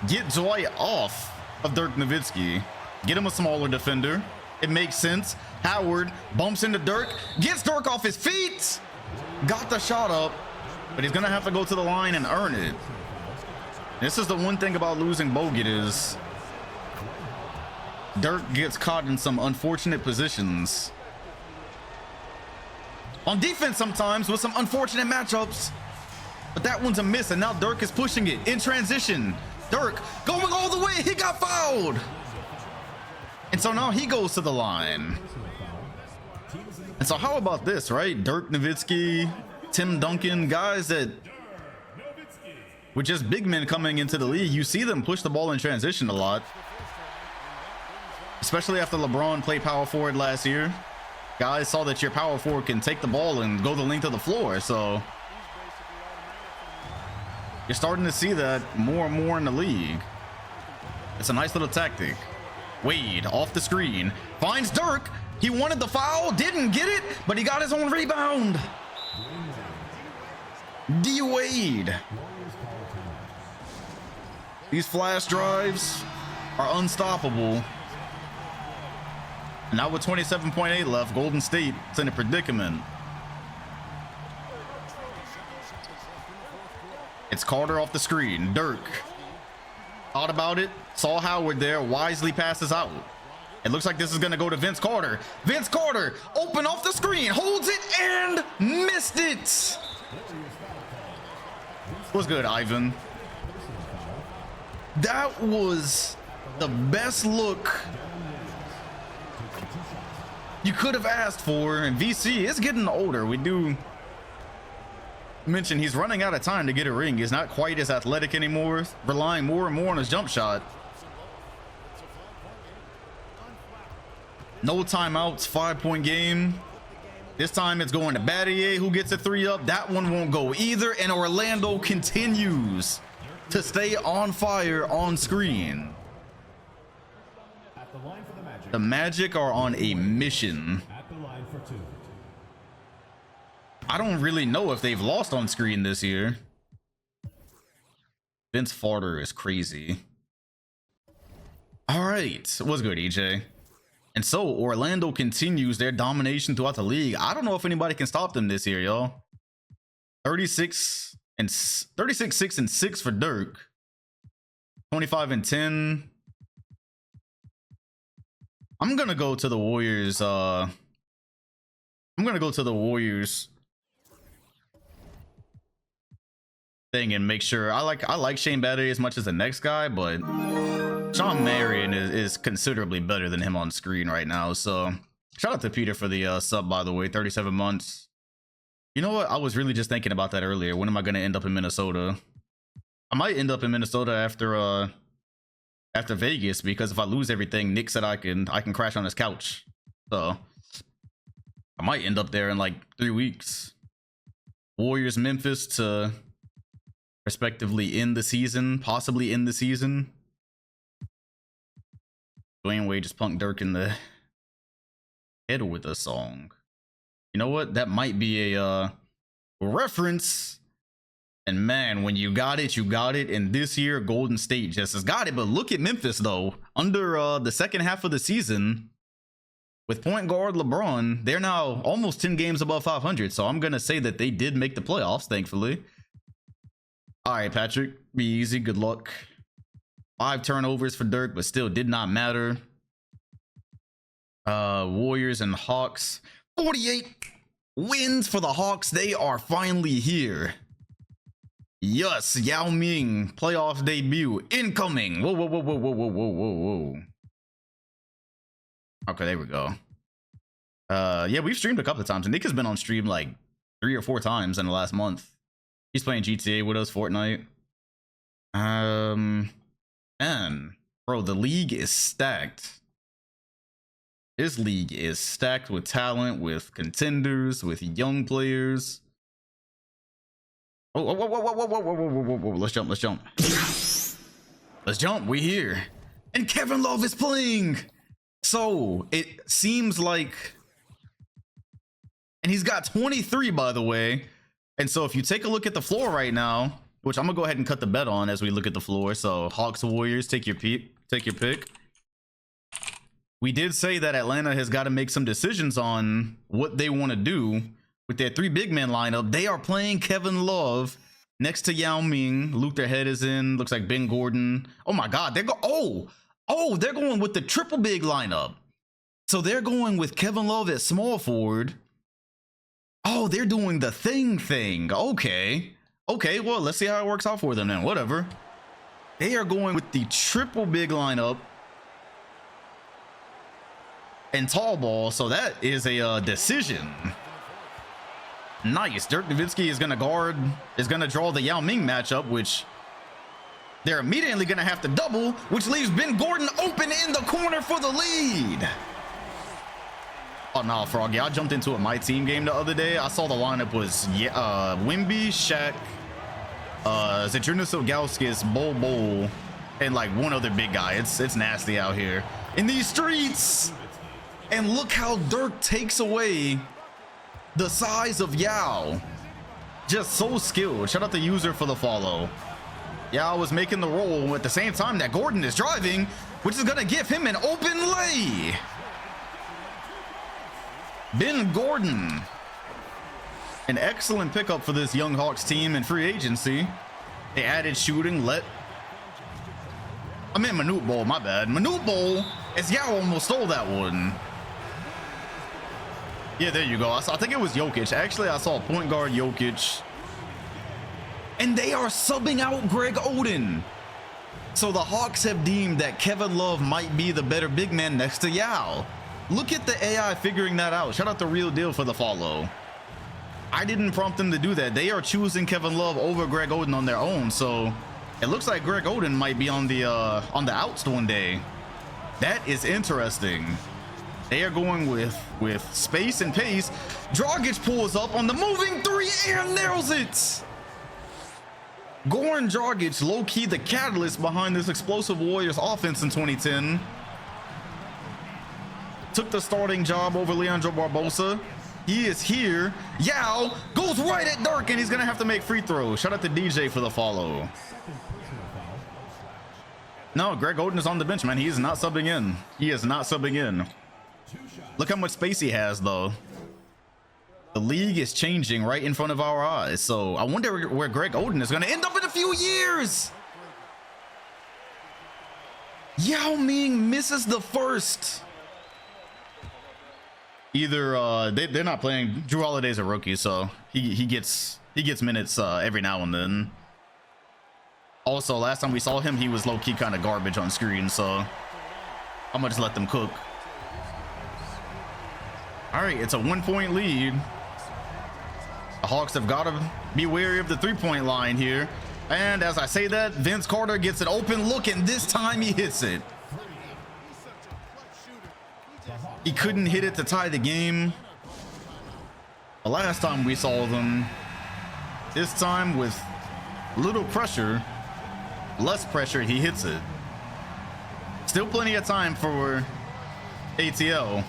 get Dwight off of Dirk Nowitzki. Get him a smaller defender. It makes sense. Howard bumps into Dirk. Gets Dirk off his feet. Got the shot up. But he's going to have to go to the line and earn it. This is the one thing about losing Bogut is Dirk gets caught in some unfortunate positions. On defense sometimes with some unfortunate matchups. But that one's a miss, and now Dirk is pushing it in transition. Dirk going all the way. He got fouled. And so now he goes to the line. And so how about this, right? Dirk Nowitzki, Tim Duncan, guys that with just big men coming into the league, you see them push the ball in transition a lot. Especially after LeBron played power forward last year. Guys saw that your power forward can take the ball and go the length of the floor. So you're starting to see that more and more in the league. It's a nice little tactic. Wade off the screen. Finds Dirk. He wanted the foul. Didn't get it, but he got his own rebound. D Wade. These flash drives are unstoppable. Now with 27.8 left, Golden State is in a predicament. It's Carter off the screen. Dirk thought about it, saw Howard there, wisely passes out. It looks like this is going to go to Vince Carter. Vince Carter, open off the screen, holds it and missed it. What's good, Ivan? That was the best look you could have asked for, and VC is getting older. We do mention he's running out of time to get a ring. He's not quite as athletic anymore, relying more and more on his jump shot. No timeouts, 5-point game. This time it's going to Battier, who gets a 3 up. That one won't go either, and Orlando continues to stay on fire on screen. The Magic are on a mission. I don't really know if they've lost on screen this year. Vince Farter is crazy. All right, what's good, EJ? And so Orlando continues their domination throughout the league. I don't know if anybody can stop them this year, y'all. 36 6 and 6 for Dirk. 25 and 10. I'm gonna go to the Warriors. I'm gonna go to the Warriors thing and make sure. I like Shane Battier as much as the next guy, but Sean Marion is considerably better than him on screen right now. So shout out to Peter for the sub, by the way. 37 months. You know what? I was really just thinking about that earlier. When am I gonna end up in Minnesota? I might end up in Minnesota after Vegas, because if I lose everything, Nick said I can crash on his couch. So I might end up there in like 3 weeks. Warriors, Memphis to respectively end the season, possibly end the season. Dwayne Wade just punked Dirk in the head with a song. You know what? That might be a reference. And man, when you got it, you got it. And this year, Golden State just has got it. But look at Memphis, though. Under the second half of the season, with point guard LeBron, they're now almost 10 games above 500. So I'm going to say that they did make the playoffs, thankfully. All right, Patrick. Be easy. Good luck. 5 turnovers for Dirk, but still did not matter. Warriors and Hawks. 48 wins for the Hawks. They are finally here. Yes, Yao Ming playoff debut incoming. Whoa, whoa, whoa, whoa, whoa, whoa, whoa, whoa, whoa. Okay, there we go. Yeah, we've streamed a couple of times. Nick has been on stream like 3 or 4 times in the last month. He's playing GTA with us, Fortnite. Man, bro, the league is stacked. This league is stacked with talent, with contenders, with young players. Oh, whoa, whoa, whoa, whoa, whoa, whoa, whoa, whoa, let's jump, let's jump. Let's jump, we here. And Kevin Love is playing. So, it seems like... And he's got 23, by the way. And so, if you take a look at the floor right now, which I'm going to go ahead and cut the bet on as we look at the floor. So, Hawks, Warriors, take your pick. We did say that Atlanta has got to make some decisions on what they want to do. With their 3 big men lineup, they are playing Kevin Love next to Yao Ming. Luther Head is in. Looks like Ben Gordon. Oh my God, they're they're going with the triple big lineup. So they're going with Kevin Love at small forward. Oh, they're doing the thing. Okay, well, let's see how it works out for them then. Whatever. They are going with the triple big lineup and tall ball. So that is a decision. Nice. Dirk Nowitzki is going to draw the Yao Ming matchup, which they're immediately going to have to double, which leaves Ben Gordon open in the corner for the lead. Oh, no, Froggy. I jumped into a My Team game the other day. I saw the lineup was Wimby, Shaq, Zydrunas Ilgauskas, Bol, and like one other big guy. It's nasty out here in these streets. And look how Dirk takes away the size of Yao. Just so skilled. Shout out the user for the follow. Yao was making the roll at the same time that Gordon is driving, which is gonna give him an open lay. Ben Gordon, an excellent pickup for this young Hawks team in free agency. They added shooting. I meant Manute Bol, my bad. Manute Bol, as Yao almost stole that one. Yeah, there you go. I think it was Jokic. Actually, I saw point guard Jokic. And they are subbing out Greg Oden. So the Hawks have deemed that Kevin Love might be the better big man next to Yao. Look at the AI figuring that out. Shout out the Real Deal for the follow. I didn't prompt them to do that. They are choosing Kevin Love over Greg Oden on their own. So it looks like Greg Oden might be on the outs one day. That is interesting. They are going with space and pace. Dragic pulls up on the moving three and nails it. Goran Dragic, low-key the catalyst behind this explosive Warriors offense in 2010. Took the starting job over Leandro Barbosa. He is here. Yao goes right at Dirk, and he's gonna have to make free throws. Shout out to DJ for the follow. No, Greg Oden is on the bench, man. He is not subbing in. He is not subbing in. Look how much space he has, though. The league is changing right in front of our eyes. So I wonder where Greg Oden is going to end up in a few years. Yao Ming misses the first. Either they're not playing. Drew Holiday's a rookie, so he gets minutes every now and then. Also, last time we saw him, he was low-key kind of garbage on screen, so I'm gonna just let them cook. All right, it's a 1-point lead. The Hawks have got to be wary of the three-point line here. And as I say that, Vince Carter gets an open look, and this time he hits it. He couldn't hit it to tie the game. The last time we saw them, this time with little pressure, less pressure, he hits it. Still plenty of time for ATL.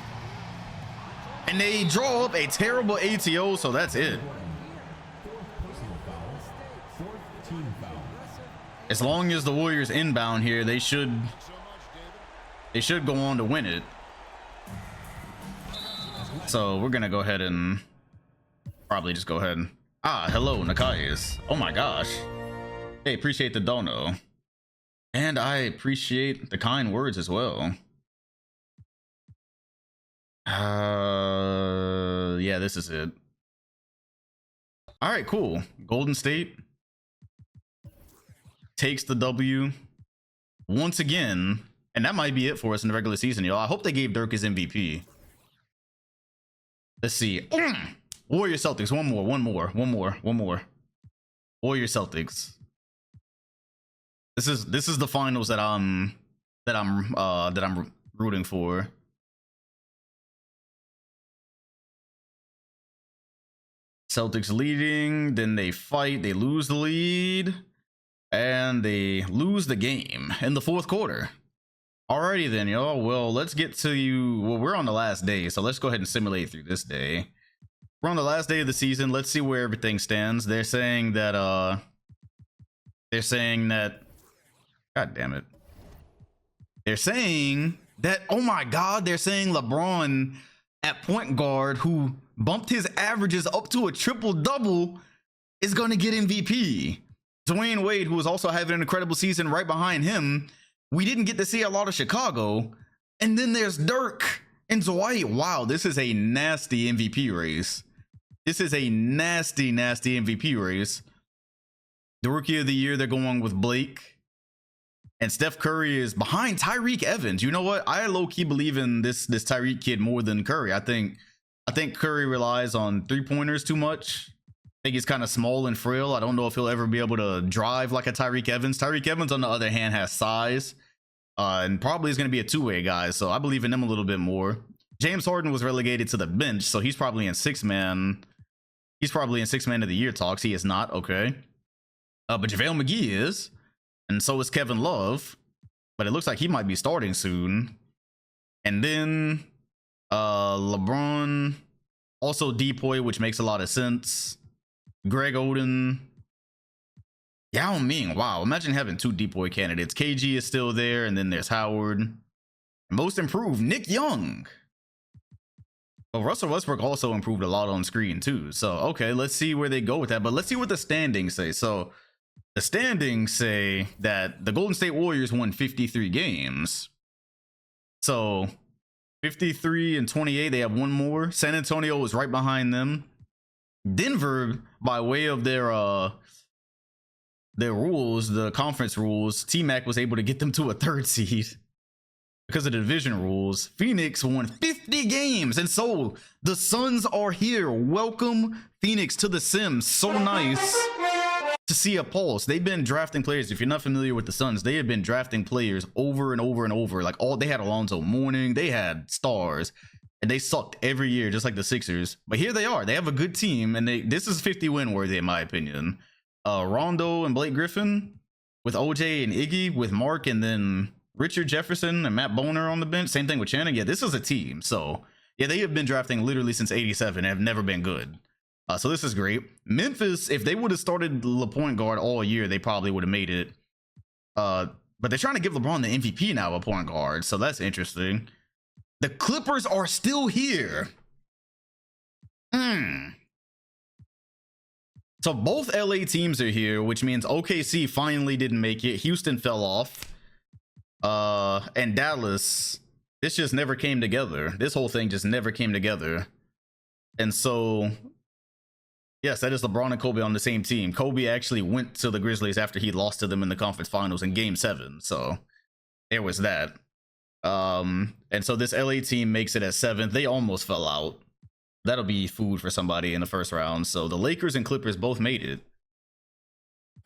And they draw up a terrible ATO, so that's it. As long as the Warriors inbound here, they should go on to win it. So we're gonna go ahead and probably just go ahead and hello Nakayas. Oh my gosh. Hey, appreciate the dono. And I appreciate the kind words as well. Yeah, this is it. All right, cool. Golden State takes the W once again, and that might be it for us in the regular season, y'all. I hope they gave Dirk his MVP. Let's see. Warrior Celtics. One more. Warrior Celtics. This is the finals that I'm rooting for. Celtics leading, then they fight, they lose the lead, and they lose the game in the fourth quarter. Alrighty then, y'all. Well, let's get to you. Well, we're on the last day, so let's go ahead and simulate through this day. We're on the last day of the season. Let's see where everything stands. They're saying that God damn it. They're saying that, oh my God, they're saying LeBron at point guard, who bumped his averages up to a triple-double, is going to get MVP. Dwayne Wade, who was also having an incredible season right behind him. We didn't get to see a lot of Chicago. And then there's Dirk and Dwight. Wow, this is a nasty MVP race. This is a nasty MVP race. The rookie of the year, they're going with Blake. And Steph Curry is behind Tyreek Evans. You know what? I low-key believe in this Tyreek kid more than Curry. I think Curry relies on three-pointers too much. I think he's kind of small and frail. I don't know if he'll ever be able to drive like a Tyreek Evans. Tyreek Evans, on the other hand, has size. And probably is going to be a two-way guy. So I believe in him a little bit more. James Harden was relegated to the bench, so he's probably in six-man. He's probably in six-man of the year talks. He is not. Okay. But JaVale McGee is. And so is Kevin Love, but it looks like he might be starting soon. And then LeBron, also Depoy, which makes a lot of sense. Greg Oden, Yao Ming. Wow, imagine having two Depoy candidates. KG is still there, and then there's Howard. Most improved, Nick Young. Well, Russell Westbrook also improved a lot on screen too. So okay, let's see where they go with that. But let's see what the standings say. So the standings say that the Golden State Warriors won 53 games. So 53 and 28, they have one more. San Antonio is right behind them. Denver, by way of their rules, the conference rules, T-Mac was able to get them to a third seed because of the division rules. Phoenix won 50 games, and so the Suns are here. Welcome Phoenix to the Sims. So nice. to see a pulse. They've been drafting players. If you're not familiar with the Suns, they have been drafting players over and over and over. Like they had Alonzo Mourning, they had stars, and they sucked every year, just like the Sixers. But here they are. They have a good team, and this is 50 win worthy in my opinion. Rondo and Blake Griffin with OJ and Iggy with Mark, and then Richard Jefferson and Matt Boner on the bench. Same thing with Channing. Yeah, this is a team. So yeah, they have been drafting literally since 87 and have never been good. So this is great. Memphis, if they would have started the point guard all year, they probably would have made it. But they're trying to give LeBron the MVP now, a point guard. So that's interesting. The Clippers are still here. So both LA teams are here, which means OKC finally didn't make it. Houston fell off. And Dallas, this just never came together. This whole thing just never came together. And so, yes, that is LeBron and Kobe on the same team. Kobe actually went to the Grizzlies after he lost to them in the conference finals in Game 7. So there was that. And so this LA team makes it at 7th. They almost fell out. That'll be food for somebody in the first round. So the Lakers and Clippers both made it.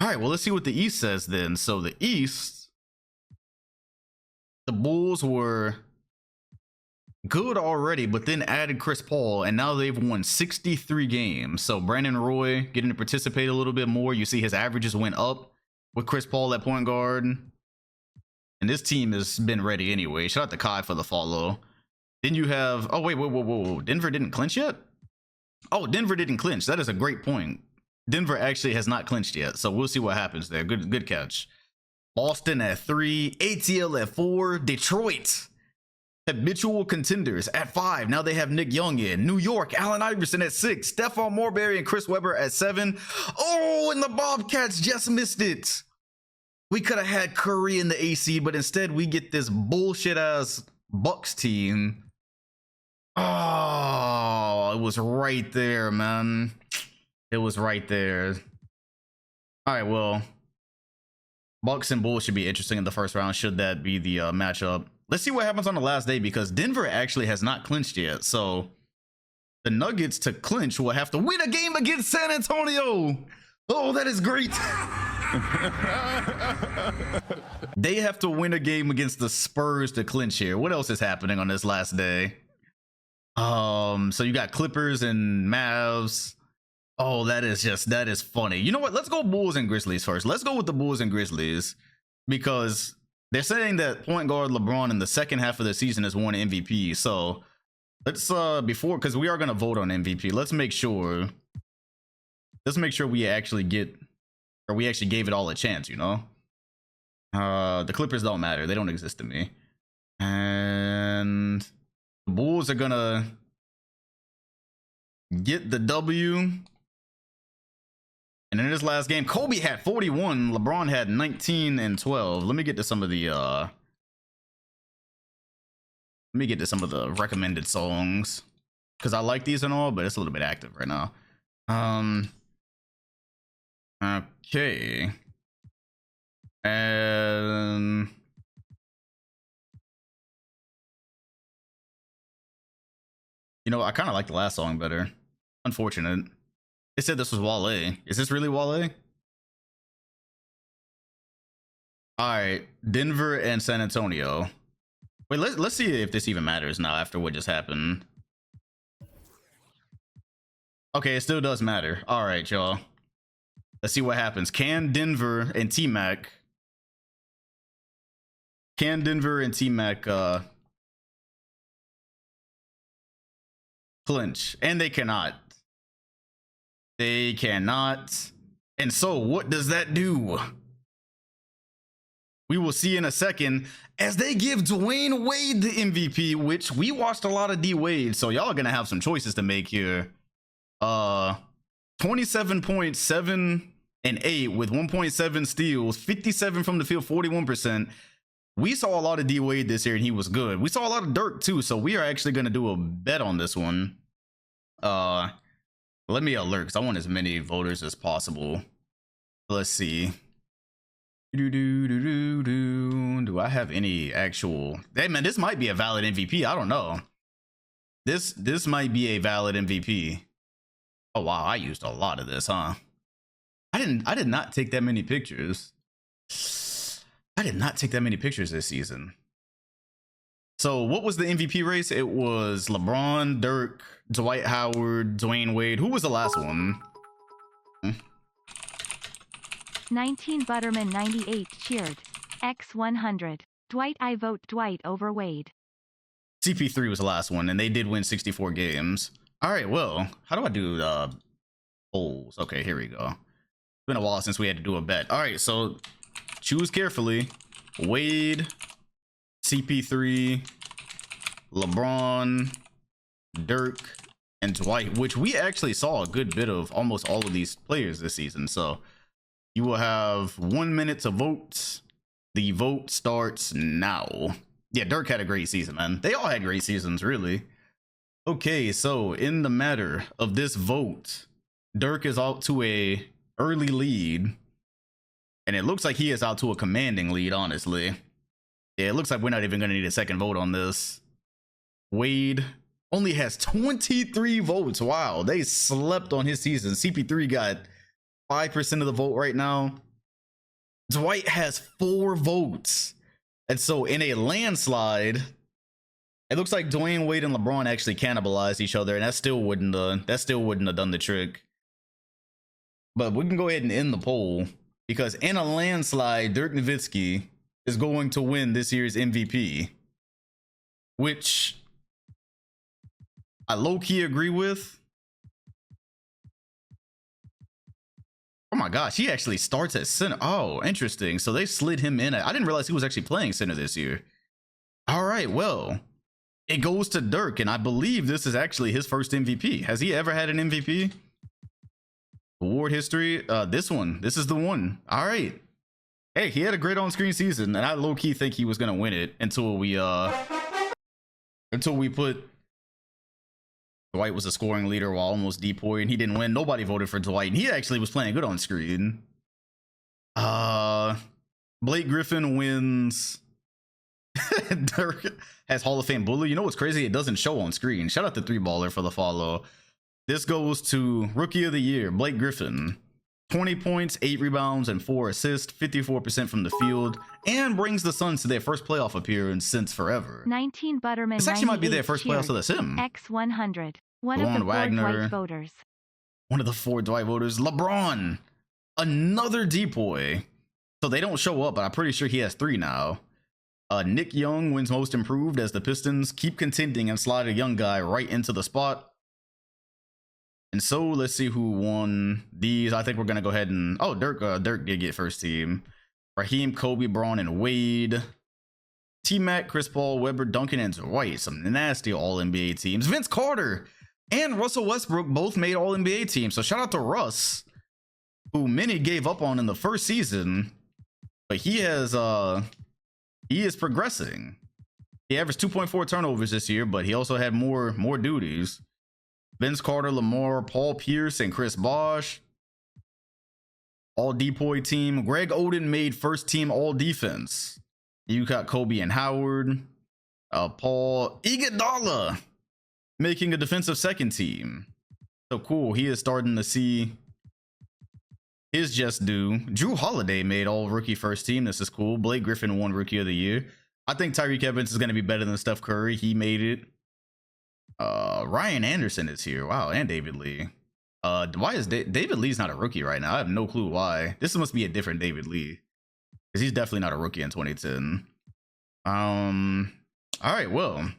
All right, well, let's see what the East says then. So the East, the Bulls were good already, but then added Chris Paul, and now they've won 63 games. So Brandon Roy getting to participate a little bit more. You see his averages went up with Chris Paul at point guard. And this team has been ready anyway. Shout out to Kai for the follow. Then you have, oh, wait, whoa. Denver didn't clinch yet? Oh, Denver didn't clinch. That is a great point. Denver actually has not clinched yet, so we'll see what happens there. Good catch. Boston at 3, ATL at 4, Detroit, habitual contenders at 5. Now they have Nick Young in. New York, Allen Iverson at 6, Stephon Marbury and Chris Webber at 7. Oh, and the Bobcats just missed it. We could have had Curry in the AC, but instead we get this bullshit ass Bucks team. Oh, it was right there, man. It was right there. All right, well, Bucks and Bulls should be interesting in the first round, should that be the matchup. Let's see what happens on the last day, because Denver actually has not clinched yet. So the Nuggets, to clinch, will have to win a game against San Antonio. Oh, that is great. They have to win a game against the Spurs to clinch here. What else is happening on this last day? So you got Clippers and Mavs. Oh, that is funny. You know what? Let's go Bulls and Grizzlies first. Let's go with the Bulls and Grizzlies, because they're saying that point guard LeBron in the second half of the season has won MVP. So let's because we are gonna vote on MVP. Let's make sure we actually gave it all a chance, you know? The Clippers don't matter. They don't exist to me. And the Bulls are gonna get the W. And in this last game, Kobe had 41, LeBron had 19 and 12. Let me get to some of the recommended songs, because I like these and all, but it's a little bit active right now. Okay. And you know, I kind of like the last song better. Unfortunate. They said this was Wale. Is this really Wale? All right, Denver and San Antonio. Wait, let's see if this even matters now after what just happened. Okay, it still does matter. All right, y'all. Let's see what happens. Can Denver and T-Mac clinch? And they cannot. They cannot. And so what does that do? We will see in a second, as they give Dwayne Wade the MVP, which we watched a lot of D Wade, so y'all are gonna have some choices to make here. 27 points, 7 and 8 with 1.7 steals, 57 from the field, 41%. We saw a lot of D Wade this year and he was good. We saw a lot of Dirk too, so we are actually gonna do a bet on this one. Let me alert, because I want as many voters as possible. Let's see. Do I have any actual... Hey man, this might be a valid MVP. I don't know. This might be a valid MVP. Oh wow, I used a lot of this, huh? I did not take that many pictures. I did not take that many pictures this season. So what was the MVP race? It was LeBron, Dirk, Dwight Howard, Dwayne Wade. Who was the last one? 19 Butterman 98 cheered. X100. Dwight, I vote Dwight over Wade. CP3 was the last one, and they did win 64 games. All right, well, how do I do polls? Okay, here we go. It's been a while since we had to do a bet. All right, so choose carefully. Wade, CP3, LeBron, Dirk, and Dwight, which we actually saw a good bit of almost all of these players this season. So you will have 1 minute to vote. The vote starts now. Yeah, Dirk had a great season, man. They all had great seasons, really. Okay, so in the matter of this vote, Dirk is out to a early lead, and it looks like he is out to a commanding lead, honestly. Yeah, it looks like we're not even going to need a second vote on this. Wade only has 23 votes. Wow, they slept on his season. CP3 got 5% of the vote right now. Dwight has 4 votes. And so in a landslide, it looks like Dwayne Wade and LeBron actually cannibalized each other, and that still wouldn't have done the trick. But we can go ahead and end the poll, because in a landslide, Dirk Nowitzki is going to win this year's MVP, which I low-key agree with. Oh my gosh, he actually starts at center. Oh, interesting. So they slid him in. I didn't realize he was actually playing center this year. All right, well, it goes to Dirk, and I believe this is actually his first MVP. Has he ever had an MVP? Award history. This is the one. All right. Hey, he had a great on-screen season, and I low-key think he was gonna win it until we put Dwight was a scoring leader while almost depoy, and he didn't win. Nobody voted for Dwight, and he actually was playing good on screen. Blake Griffin wins. Dirk has Hall of Fame bully. You know what's crazy? It doesn't show on screen. Shout out to 3baller for the follow. This goes to Rookie of the Year, Blake Griffin. 20 points, 8 rebounds, and 4 assists, 54% from the field, and brings the Suns to their first playoff appearance since forever. 19 Butterman. This actually might be their first playoffs of the sim. X100. One of the 4 Dwight voters. One of the 4 Dwight voters. LeBron. Another depoy. So they don't show up, but I'm pretty sure he has 3 now. Nick Young wins Most Improved as the Pistons keep contending and slide a young guy right into the spot. And so let's see who won these. I think we're gonna go ahead and Dirk did get first team. Raheem, Kobe, Braun, and Wade. T-Mac, Chris Paul, Webber, Duncan, and Dwight. Some nasty All-NBA teams. Vince Carter and Russell Westbrook both made All-NBA teams. So shout out to Russ, who many gave up on in the first season, but he is progressing. He averaged 2.4 turnovers this year, but he also had more duties. Vince Carter, Lamar, Paul Pierce, and Chris Bosh. All depoy team. Greg Oden made first team all defense. You got Kobe and Howard. Paul Iguodala making a defensive second team. So cool. He is starting to see his just due. Drew Holiday made all rookie first team. This is cool. Blake Griffin won Rookie of the Year. I think Tyreek Evans is going to be better than Steph Curry. He made it. Ryan Anderson is here. Wow, and David Lee. Why is David Lee's not a rookie right now? I have no clue why. This must be a different David Lee, because he's definitely not a rookie in 2010. All right, well,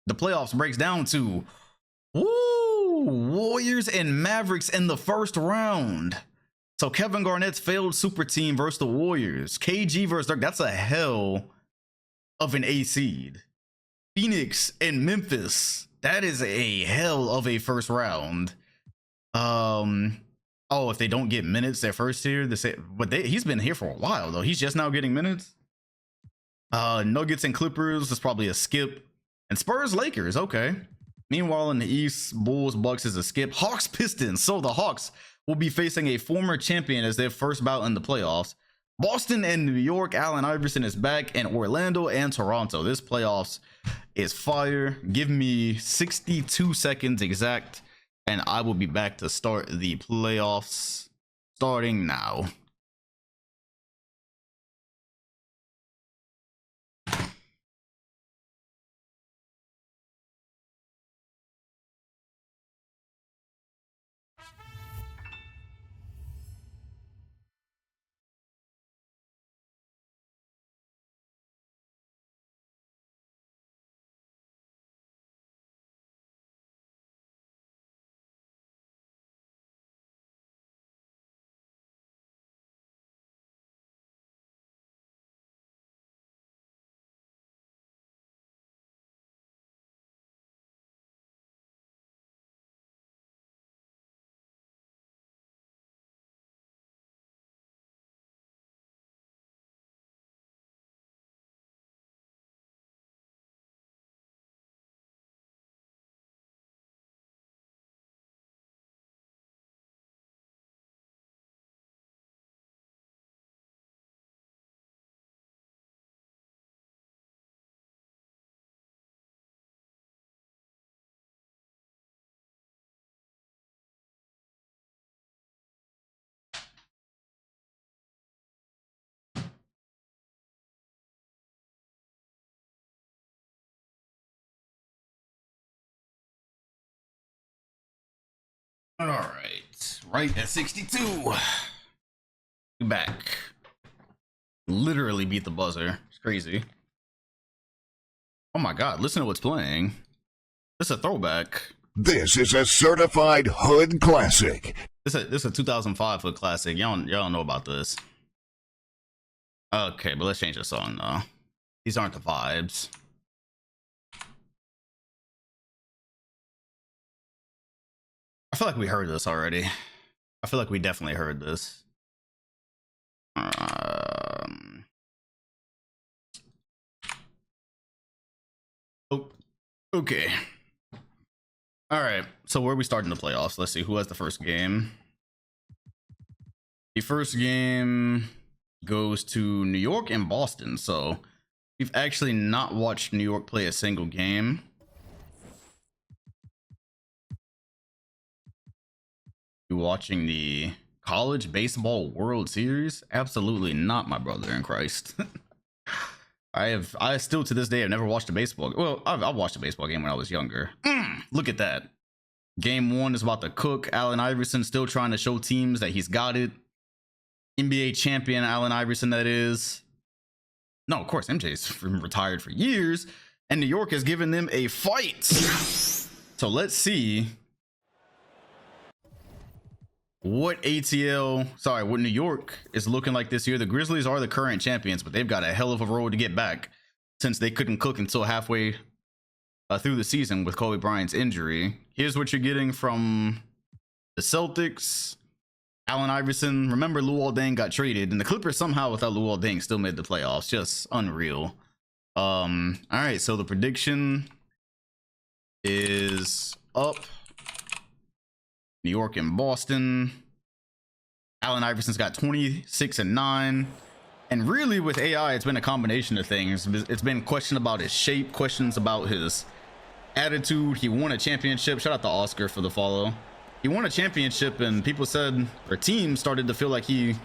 the playoffs breaks down to Warriors and Mavericks in the first round. So Kevin Garnett's failed super team versus the Warriors. KG versus Dirk. That's a hell of an A seed. Phoenix and Memphis. That is a hell of a first round. If they don't get minutes their first year, he's been here for a while though. He's just now getting minutes. Nuggets and Clippers is probably a skip. And Spurs Lakers, okay. Meanwhile in the East, Bulls Bucks is a skip. Hawks Pistons. So the Hawks will be facing a former champion as their first bout in the playoffs. Boston and New York, Allen Iverson is back, and Orlando and Toronto. This playoffs is fire. Give me 62 seconds exact, and I will be back to start the playoffs. starting now. All right, right at 62. Back. Literally beat the buzzer. It's crazy. Oh my god, listen to what's playing. This is a throwback. This is a certified hood classic. This is a 2005 hood classic. Y'all don't know about this. Okay, but let's change the song though. These aren't the vibes. I feel like we heard this already. I feel like we definitely heard this. Okay. All right. So where are we starting the playoffs? Let's see who has the first game. The first game goes to New York and Boston. So we've actually not watched New York play a single game. You watching the College Baseball World Series? Absolutely not, my brother in Christ. I still to this day have never watched a baseball. Well, I've watched a baseball game when I was younger. Look at that. Game 1 is about to cook. Allen Iverson still trying to show teams that he's got it. NBA champion Allen Iverson, that is. No, of course, MJ's retired for years, and New York has given them a fight. So let's see what what New York is looking like this year. The Grizzlies are the current champions, but they've got a hell of a road to get back since they couldn't cook until halfway through the season with Kobe Bryant's injury. Here's what you're getting from the Celtics. Allen Iverson. Remember, Luol Deng got traded, and the Clippers somehow without Luol Deng still made the playoffs. Just unreal. All right, so the prediction is up. New York and Boston. Allen Iverson's got 26-9. And really with AI, it's been a combination of things. It's been questions about his shape, questions about his attitude. He won a championship. Shout out to Oscar for the follow. He won a championship and people said, or teams started to feel like he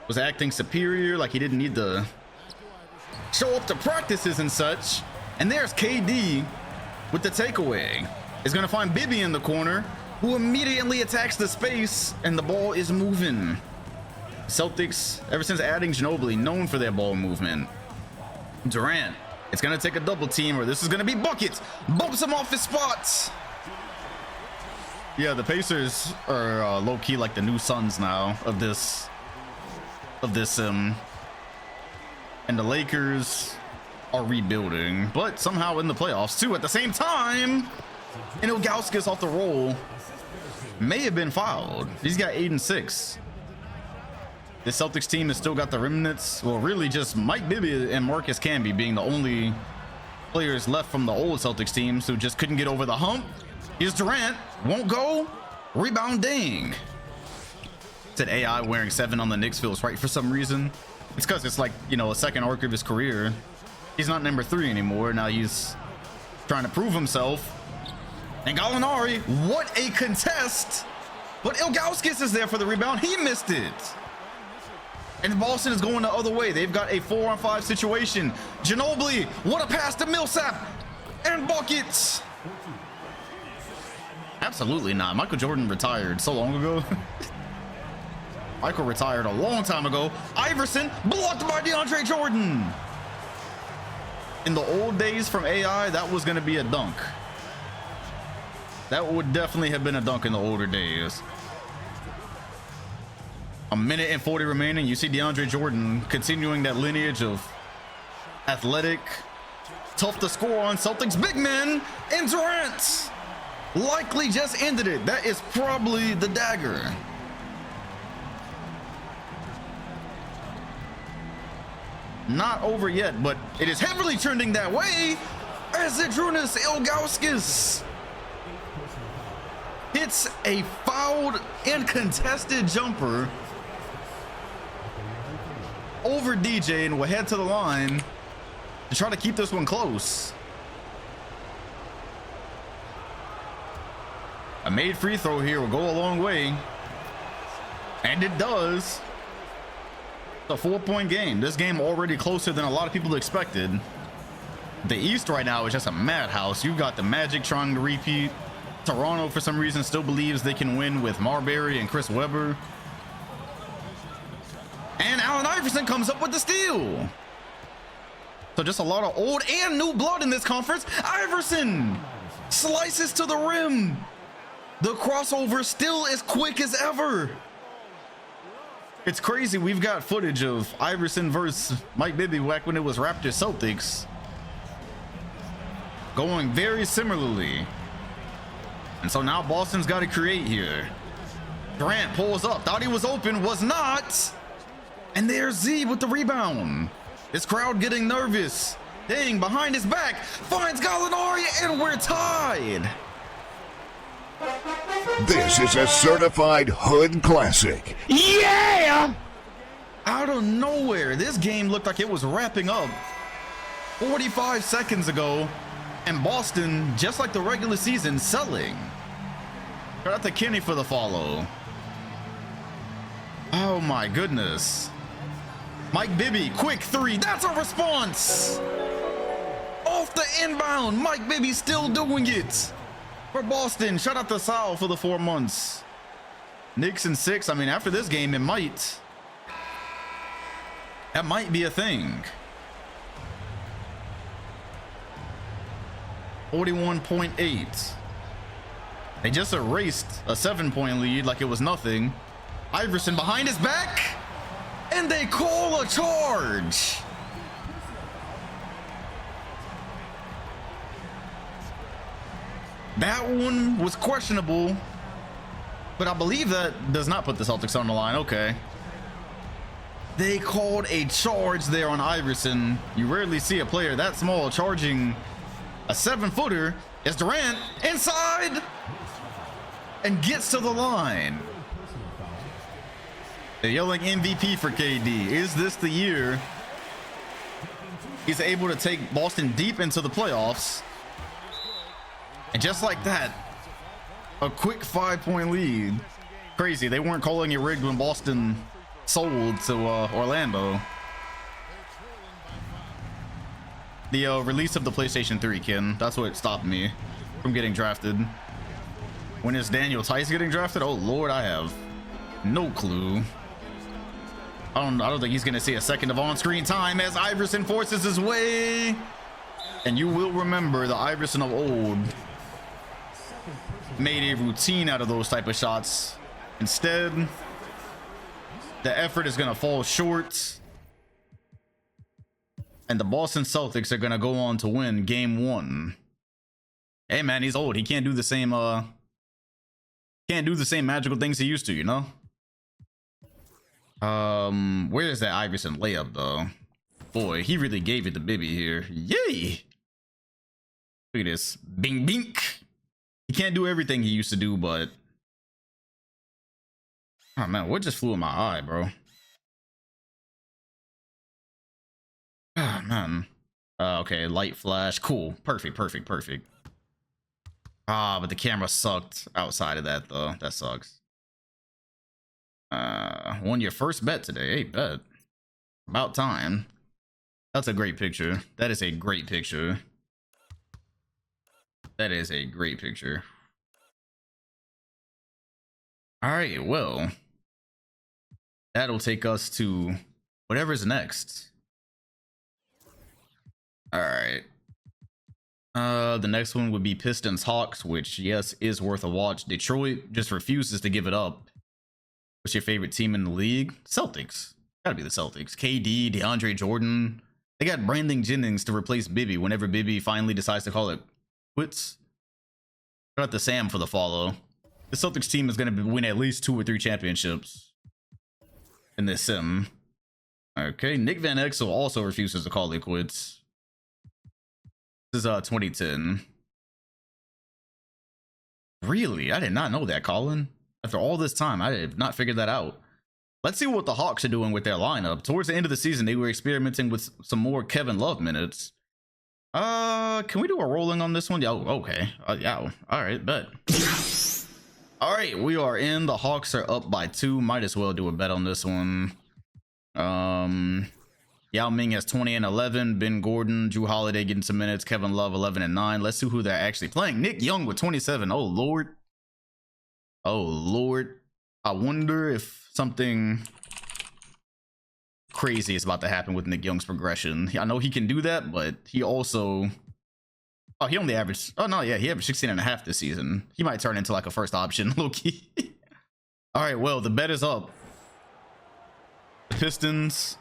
was acting superior, like he didn't need to show up to practices and such. And there's KD with the takeaway. Is going to find Bibby in the corner, who immediately attacks the space, and the ball is moving. Celtics, ever since adding Ginobili, known for their ball movement. Durant, it's gonna take a double team, or this is gonna be buckets. Bumps him off his spots. Yeah, the Pacers are low-key like the new Suns now of this, and the Lakers are rebuilding, but somehow in the playoffs too at the same time. And Ilgauskas off the roll. May have been fouled. He's got 8 and 6. The Celtics team has still got the remnants. Well, really just Mike Bibby and Marcus Camby being the only players left from the old Celtics teams who just couldn't get over the hump. Here's Durant. Won't go. Rebound Deng. Said AI wearing 7 on the Knicks feels right for some reason. It's because it's like, you know, a second arc of his career. He's not number 3 anymore. Now he's trying to prove himself. And Gallinari, what a contest But Ilgauskas is there for the rebound. He missed it. And Boston is going the other way. They've got a 4-on-5 situation. Ginobili, what a pass to Millsap. And buckets. Absolutely not. Michael Jordan retired so long ago. Michael retired a long time ago. Iverson blocked by DeAndre Jordan. In the old days from AI, that was going to be a dunk. That would definitely have been a dunk in the older days. A minute and 40 remaining. You see DeAndre Jordan continuing that lineage of athletic, tough to score on Celtics big men. And Durant likely just ended it. That is probably the dagger. Not over yet, but it is heavily trending that way as Zydrunas Ilgauskas hits a fouled and contested jumper over DJ and will head to the line to try to keep this one close. A made free throw here will go a long way, and it does. A 4-point game. This game already closer than a lot of people expected. The East right now is just a madhouse. You've got the Magic trying to repeat. Toronto, for some reason, still believes they can win with Marbury and Chris Webber. And Allen Iverson comes up with the steal. So just a lot of old and new blood in this conference. Iverson slices to the rim. The crossover still as quick as ever. It's crazy. We've got footage of Iverson versus Mike Bibby back when it was Raptors Celtics going very similarly. And so now Boston's got to create here. Durant pulls up, thought he was open, was not. And there's Z with the rebound. This crowd getting nervous. Dang, behind his back, finds Gallinari, and we're tied. This is a certified hood classic. Yeah! Out of nowhere, this game looked like it was wrapping up 45 seconds ago, and Boston, just like the regular season, selling. Shout out to Kenny for the follow. Oh my goodness. Mike Bibby, quick three, that's a response! Off the inbound, Mike Bibby still doing it. For Boston, shout out to Sal for the 4 months. Knicks and 6. I mean, after this game, that might be a thing. 41.8. They just erased a 7-point lead like it was nothing. Iverson behind his back, and they call a charge. That one was questionable, but I believe that does not put the Celtics on the line. Okay. They called a charge there on Iverson. You rarely see a player that small charging a 7-footer. It's Durant inside and gets to the line. They're yelling MVP for KD. Is this the year he's able to take Boston deep into the playoffs? And just like that, a quick 5-point lead. Crazy. They weren't calling it rigged when Boston sold to Orlando. The release of the PlayStation 3, Ken. That's what stopped me from getting drafted. When is Daniel Tice getting drafted? Oh Lord, I have no clue. I don't think he's gonna see a second of on-screen time as Iverson forces his way. And you will remember the Iverson of old made a routine out of those type of shots. Instead, the effort is gonna fall short, and the Boston Celtics are gonna go on to win game 1. Hey man, he's old. He can't do the same magical things he used to, you know? Where is that Iverson layup though? Boy, he really gave it to Bibby here. Yay! Look at this. Bing bink. He can't do everything he used to do, but oh man, what just flew in my eye, bro? Ah man. Okay, light flash. Cool. Perfect. Ah, but the camera sucked outside of that though. That sucks. Won your first bet today. Hey, bet. About time. That's a great picture. That is a great picture. That is a great picture. All right, well, that'll take us to whatever's next. All right. The next one would be Pistons Hawks, which, yes, is worth a watch. Detroit just refuses to give it up. What's your favorite team in the league? Celtics. Gotta be the Celtics. KD, DeAndre Jordan. They got Brandon Jennings to replace Bibby whenever Bibby finally decides to call it quits. Shout out to Sam for the follow. The Celtics team is going to win at least 2 or 3 championships in this sim. Okay, Nick Van Exel also refuses to call it quits. This is 2010. Really? I did not know that, Colin. After all this time, I have not figured that out. Let's see what the Hawks are doing with their lineup. Towards the end of the season, they were experimenting with some more Kevin Love minutes. Can we do a rolling on this one? Oh, okay. Yeah. All right, bet. All right, we are in. The Hawks are up by 2. Might as well do a bet on this one. Yao Ming has 20 and 11. Ben Gordon, Drew Holiday getting some minutes. Kevin Love 11 and 9. Let's see who they're actually playing. Nick Young with 27. Oh Lord. Oh Lord. I wonder if something crazy is about to happen with Nick Young's progression. I know he can do that, but he also... Oh, he only averaged... Oh, no, yeah, he averaged 16 and a half this season. He might turn into like a first option, low-key. All right, well, the bet is up. The Pistons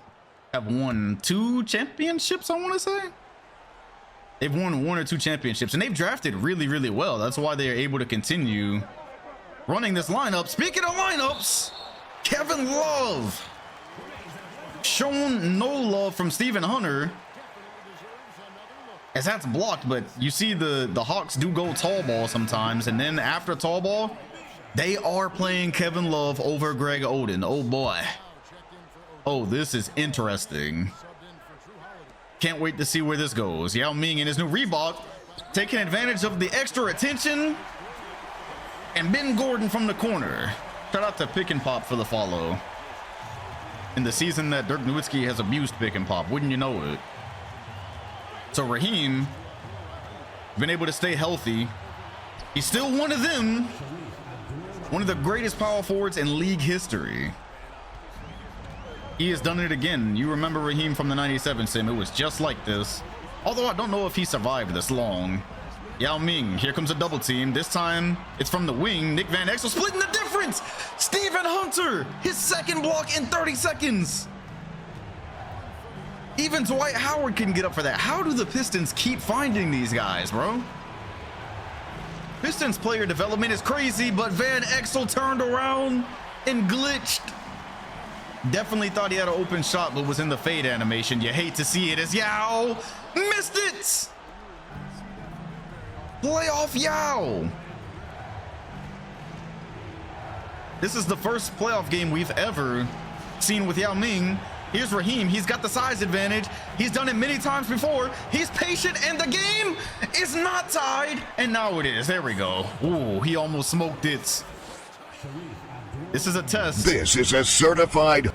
have won 2 championships, I want to say. They've won 1 or 2 championships, and they've drafted really, really well. That's why they are able to continue running this lineup. Speaking of lineups, Kevin Love. Shown no love from Stephen Hunter, as that's blocked, but you see the Hawks do go tall ball sometimes, and then after tall ball, they are playing Kevin Love over Greg Oden. Oh boy. Oh, this is interesting. Can't wait to see where this goes. Yao Ming and his new Reebok taking advantage of the extra attention, and Ben Gordon from the corner. Shout out to Pick and Pop for the follow. In the season that Dirk Nowitzki has abused Pick and Pop, wouldn't you know it? So Raheem, been able to stay healthy. He's still one of them. One of the greatest power forwards in league history. He has done it again. You remember Raheem from the 97 sim. It was just like this. Although I don't know if he survived this long. Yao Ming, here comes a double team. This time it's from the wing. Nick Van Exel splitting the difference. Stephen Hunter, his second block in 30 seconds. Even Dwight Howard can get up for that. How do the Pistons keep finding these guys, bro? Pistons player development is crazy, but Van Exel turned around and glitched. Definitely thought he had an open shot, but was in the fade animation. You hate to see it as Yao missed it. Playoff Yao. This is the first playoff game we've ever seen with Yao Ming. Here's Raheem. He's got the size advantage. He's done it many times before. He's patient, and the game is not tied. And now it is. There we go. Ooh, he almost smoked it. This is a test. This is a certified...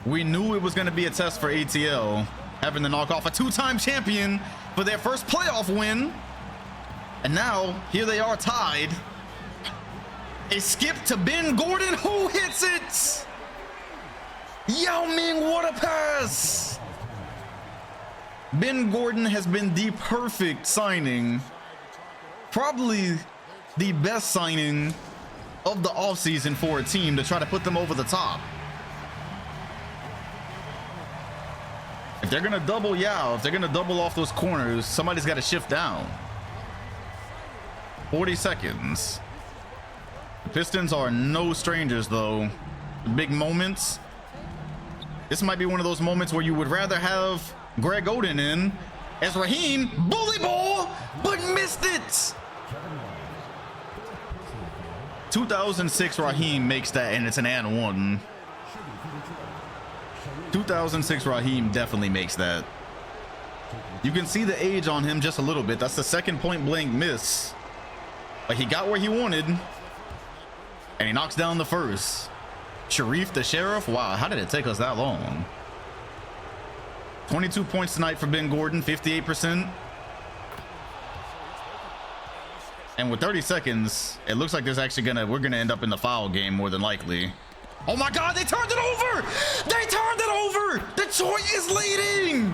We knew it was going to be a test for ATL, having to knock off a 2-time champion for their first playoff win. And now, here they are tied. A skip to Ben Gordon, who hits it. Yao Ming, what a pass. Ben Gordon has been the perfect signing. Probably the best signing of the offseason for a team to try to put them over the top. If they're going to double Yao, if they're going to double off those corners, somebody's got to shift down. 40 seconds. The Pistons are no strangers, though. The big moments. This might be one of those moments where you would rather have Greg Oden in, as Raheem bully ball, but missed it. 2006 Raheem makes that, and it's an and one. 2006 Raheem definitely makes that. You can see the age on him just a little bit. That's the second point blank miss. But he got where he wanted, and he knocks down the first. Sharif the Sheriff. Wow, how did it take us that long? 22 points tonight for Ben Gordon, 58%. And with 30 seconds, it looks like there's actually we're gonna end up in the foul game more than likely. Oh my God, they turned it over! They turned it over! Detroit is leading!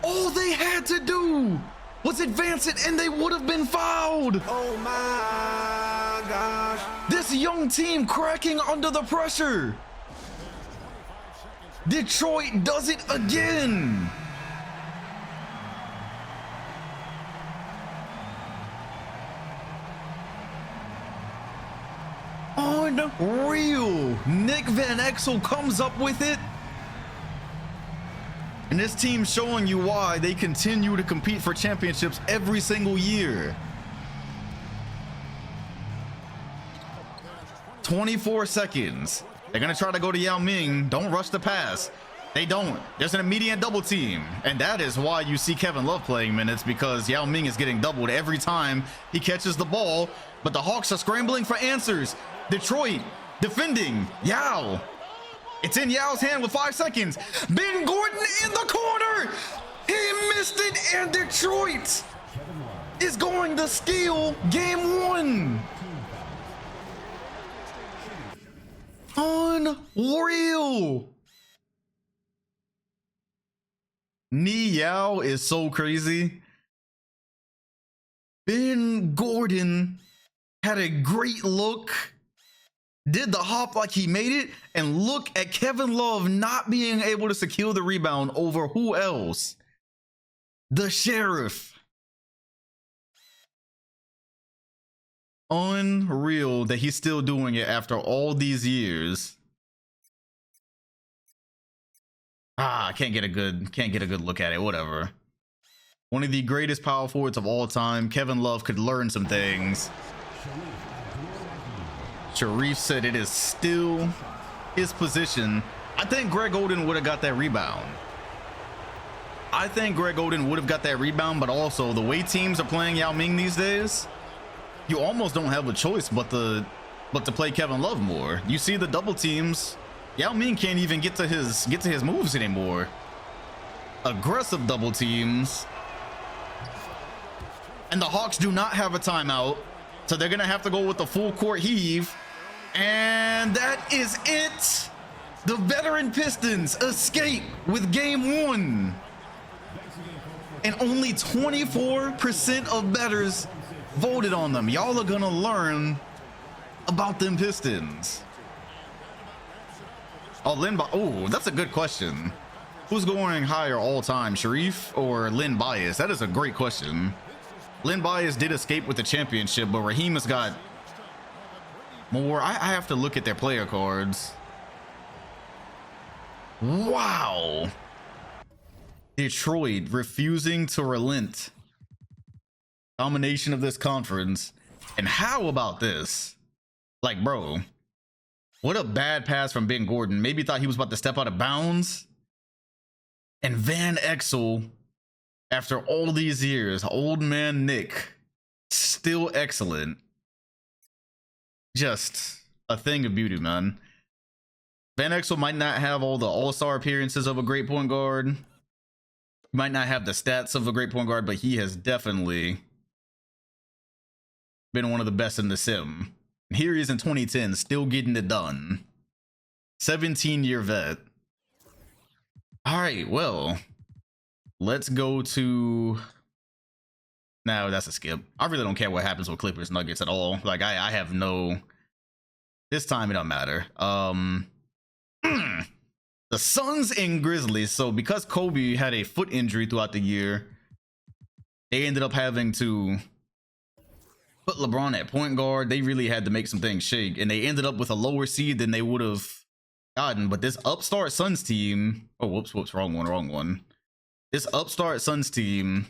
All they had to do was advance it and they would have been fouled. Oh my gosh. This young team cracking under the pressure. Detroit does it again. Unreal. Nick Van Exel comes up with it. And this team's showing you why they continue to compete for championships every single year. 24 seconds. They're going to try to go to Yao Ming. Don't rush the pass. They don't. There's an immediate double team. And that is why you see Kevin Love playing minutes, because Yao Ming is getting doubled every time he catches the ball. But the Hawks are scrambling for answers. Detroit defending. Yao. It's in Yao's hand with 5 seconds. Ben Gordon in the corner. He missed it, and Detroit is going to steal game 1. Unreal. Ni Yao is so crazy. Ben Gordon had a great look, did the hop like he made it, and look at Kevin Love not being able to secure the rebound over who else? The Sheriff. Unreal that he's still doing it after all these years. I can't get a good look at it. Whatever. One of the greatest power forwards of all time. Kevin Love could learn some things. Sharif said it is still his position. I think Greg Oden would have got that rebound. But also the way teams are playing Yao Ming these days, you almost don't have a choice but to play Kevin Love more. You see the double teams. Yao Ming can't even get to his moves anymore. Aggressive double teams. And the Hawks do not have a timeout, so they're gonna have to go with the full court heave. And that is it. The veteran Pistons escape with game 1. And only 24% of bettors voted on them. Y'all are gonna learn about them Pistons. Oh, that's a good question. Who's going higher all time, Sharif or Lynn Bias? That is a great question. Lynn Bias did escape with the championship, but Raheem has got more. I have to look at their player cards. Wow. Detroit refusing to relent. Domination of this conference. And how about this? Like, bro, what a bad pass from Ben Gordon. Maybe thought he was about to step out of bounds. And Van Exel, after all these years, old man Nick, still excellent. Just a thing of beauty, man. Van Exel might not have all the all-star appearances of a great point guard. Might not have the stats of a great point guard, but he has definitely been one of the best in the sim. Here he is in 2010, still getting it done. 17-year vet. All right, well, let's go to... No, that's a skip. I really don't care what happens with Clippers Nuggets at all. Like, I have no... This time it don't matter. The Suns and Grizzlies. So because Kobe had a foot injury throughout the year, they ended up having to put LeBron at point guard. They really had to make some things shake, and they ended up with a lower seed than they would have gotten. But this upstart Suns team... Oh, whoops, wrong one. This upstart Suns team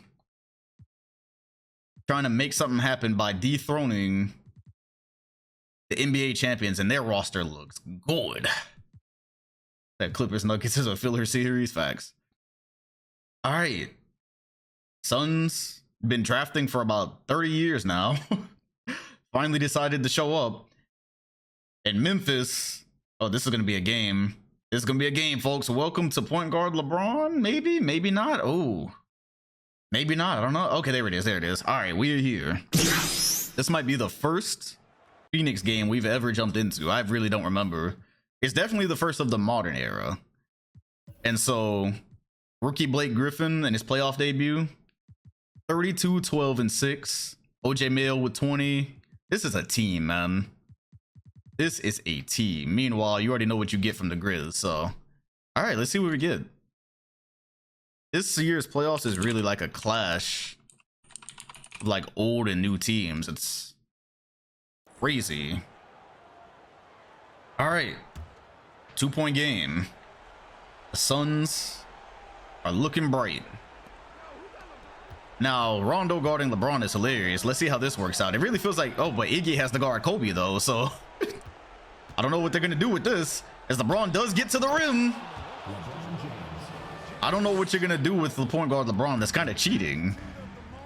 trying to make something happen by dethroning the NBA champions, and their roster looks good. That Clippers Nuggets is a filler series, facts. All right. Suns been drafting for about 30 years now. Finally decided to show up. And Memphis, oh, this is going to be a game. This is going to be a game, folks. Welcome to point guard LeBron. Maybe, maybe not. Oh, maybe not. I don't know. Okay, there it is. There it is. All right, we are here. This might be the first Phoenix game we've ever jumped into. I really don't remember. It's definitely the first of the modern era. And so, rookie Blake Griffin in his playoff debut, 32, 12, and 6. OJ Mail with 20. This is a team, man. This is a team. Meanwhile, you already know what you get from the Grizz, so. All right, let's see what we get. This year's playoffs is really like a clash of like old and new teams. It's crazy. All right, 2-point game. The Suns are looking bright. Now, Rondo guarding LeBron is hilarious. Let's see how this works out. It really feels like, oh, but Iggy has to guard Kobe though, so I don't know what they're gonna do with this, as LeBron does get to the rim. I don't know what you're gonna do with the point guard LeBron. That's kind of cheating.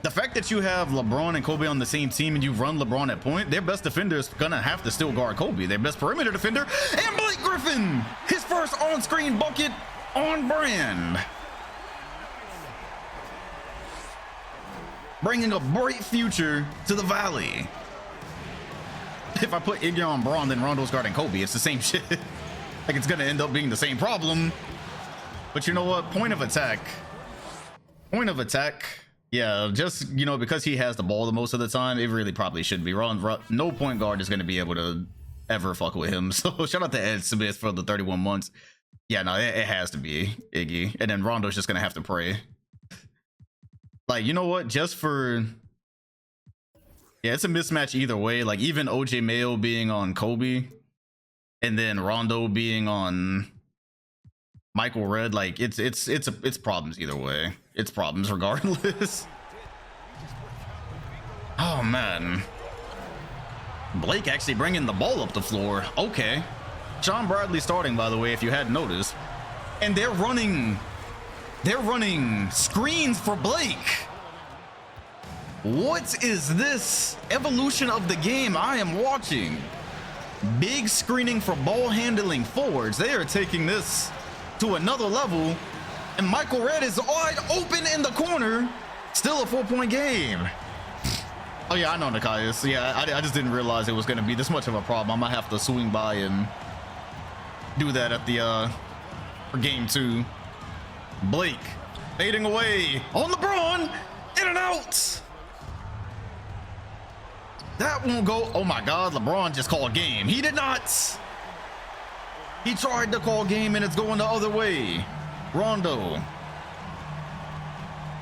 The fact that you have LeBron and Kobe on the same team and you run LeBron at point, their best defender is gonna have to still guard Kobe. Their best perimeter defender, and Blake Griffin, his first on-screen bucket on brand. Bringing a bright future to the Valley. If I put Iggy on Braun, then Rondo's guarding Kobe. It's the same shit. Like, it's gonna end up being the same problem. But you know what? Point of attack. Point of attack. Yeah, just, you know, because he has the ball the most of the time, it really probably should be. No point guard is gonna be able to ever fuck with him. So shout out to Ed Smith for the 31 months. Yeah, no, it has to be Iggy. And then Rondo's just gonna have to pray. Like, you know what? Just for... Yeah, it's a mismatch either way. Like, even OJ Mayo being on Kobe and then Rondo being on Michael Redd, like, it's problems either way. It's problems regardless. Oh, man. Blake actually bringing the ball up the floor. Okay. Sean Bradley starting, by the way, if you hadn't noticed. And they're running screens for Blake. What is this evolution of the game I am watching? Big screening for ball handling forwards. They are taking this to another level. And Michael Redd is wide open in the corner. Still a 4-point game. Oh yeah, I know, Nikias. Yeah, I just didn't realize it was going to be this much of a problem. I might have to swing by and do that at the for game 2. Blake fading away on LeBron, in and out. That won't go. Oh my God, LeBron just called game. He did not. He tried to call game and it's going the other way. Rondo.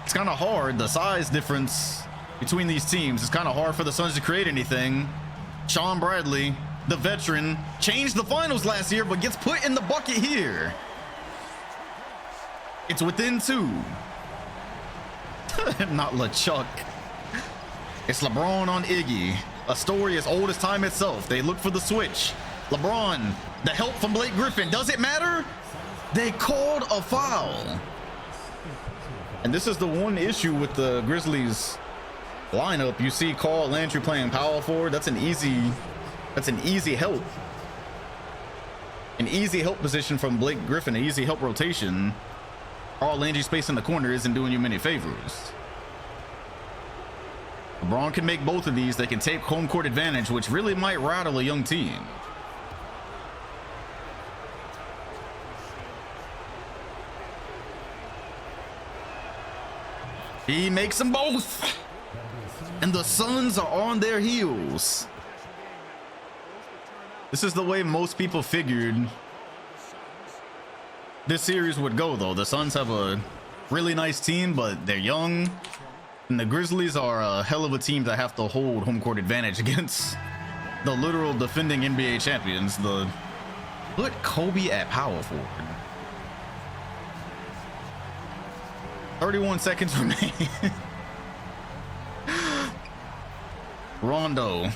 It's kind of hard. The size difference between these teams. It's kind of hard for the Suns to create anything. Sean Bradley, the veteran, changed the finals last year, but gets put in the bucket here. It's within 2. Not LeChuck. It's LeBron on Iggy. A story as old as time itself. They look for the switch. LeBron, the help from Blake Griffin. Does it matter? They called a foul. And this is the one issue with the Grizzlies lineup. You see Carl Landry playing power forward. That's an easy help. An easy help position from Blake Griffin. An easy help rotation. Carl Landry space in the corner isn't doing you many favors. LeBron can make both of these. They can take home court advantage, which really might rattle a young team. He makes them both. And the Suns are on their heels. This is the way most people figured this series would go, though. The Suns have a really nice team, but they're young. And the Grizzlies are a hell of a team to have to hold home court advantage against the literal defending NBA champions. Put Kobe at power forward. 31 seconds remain. Rondo.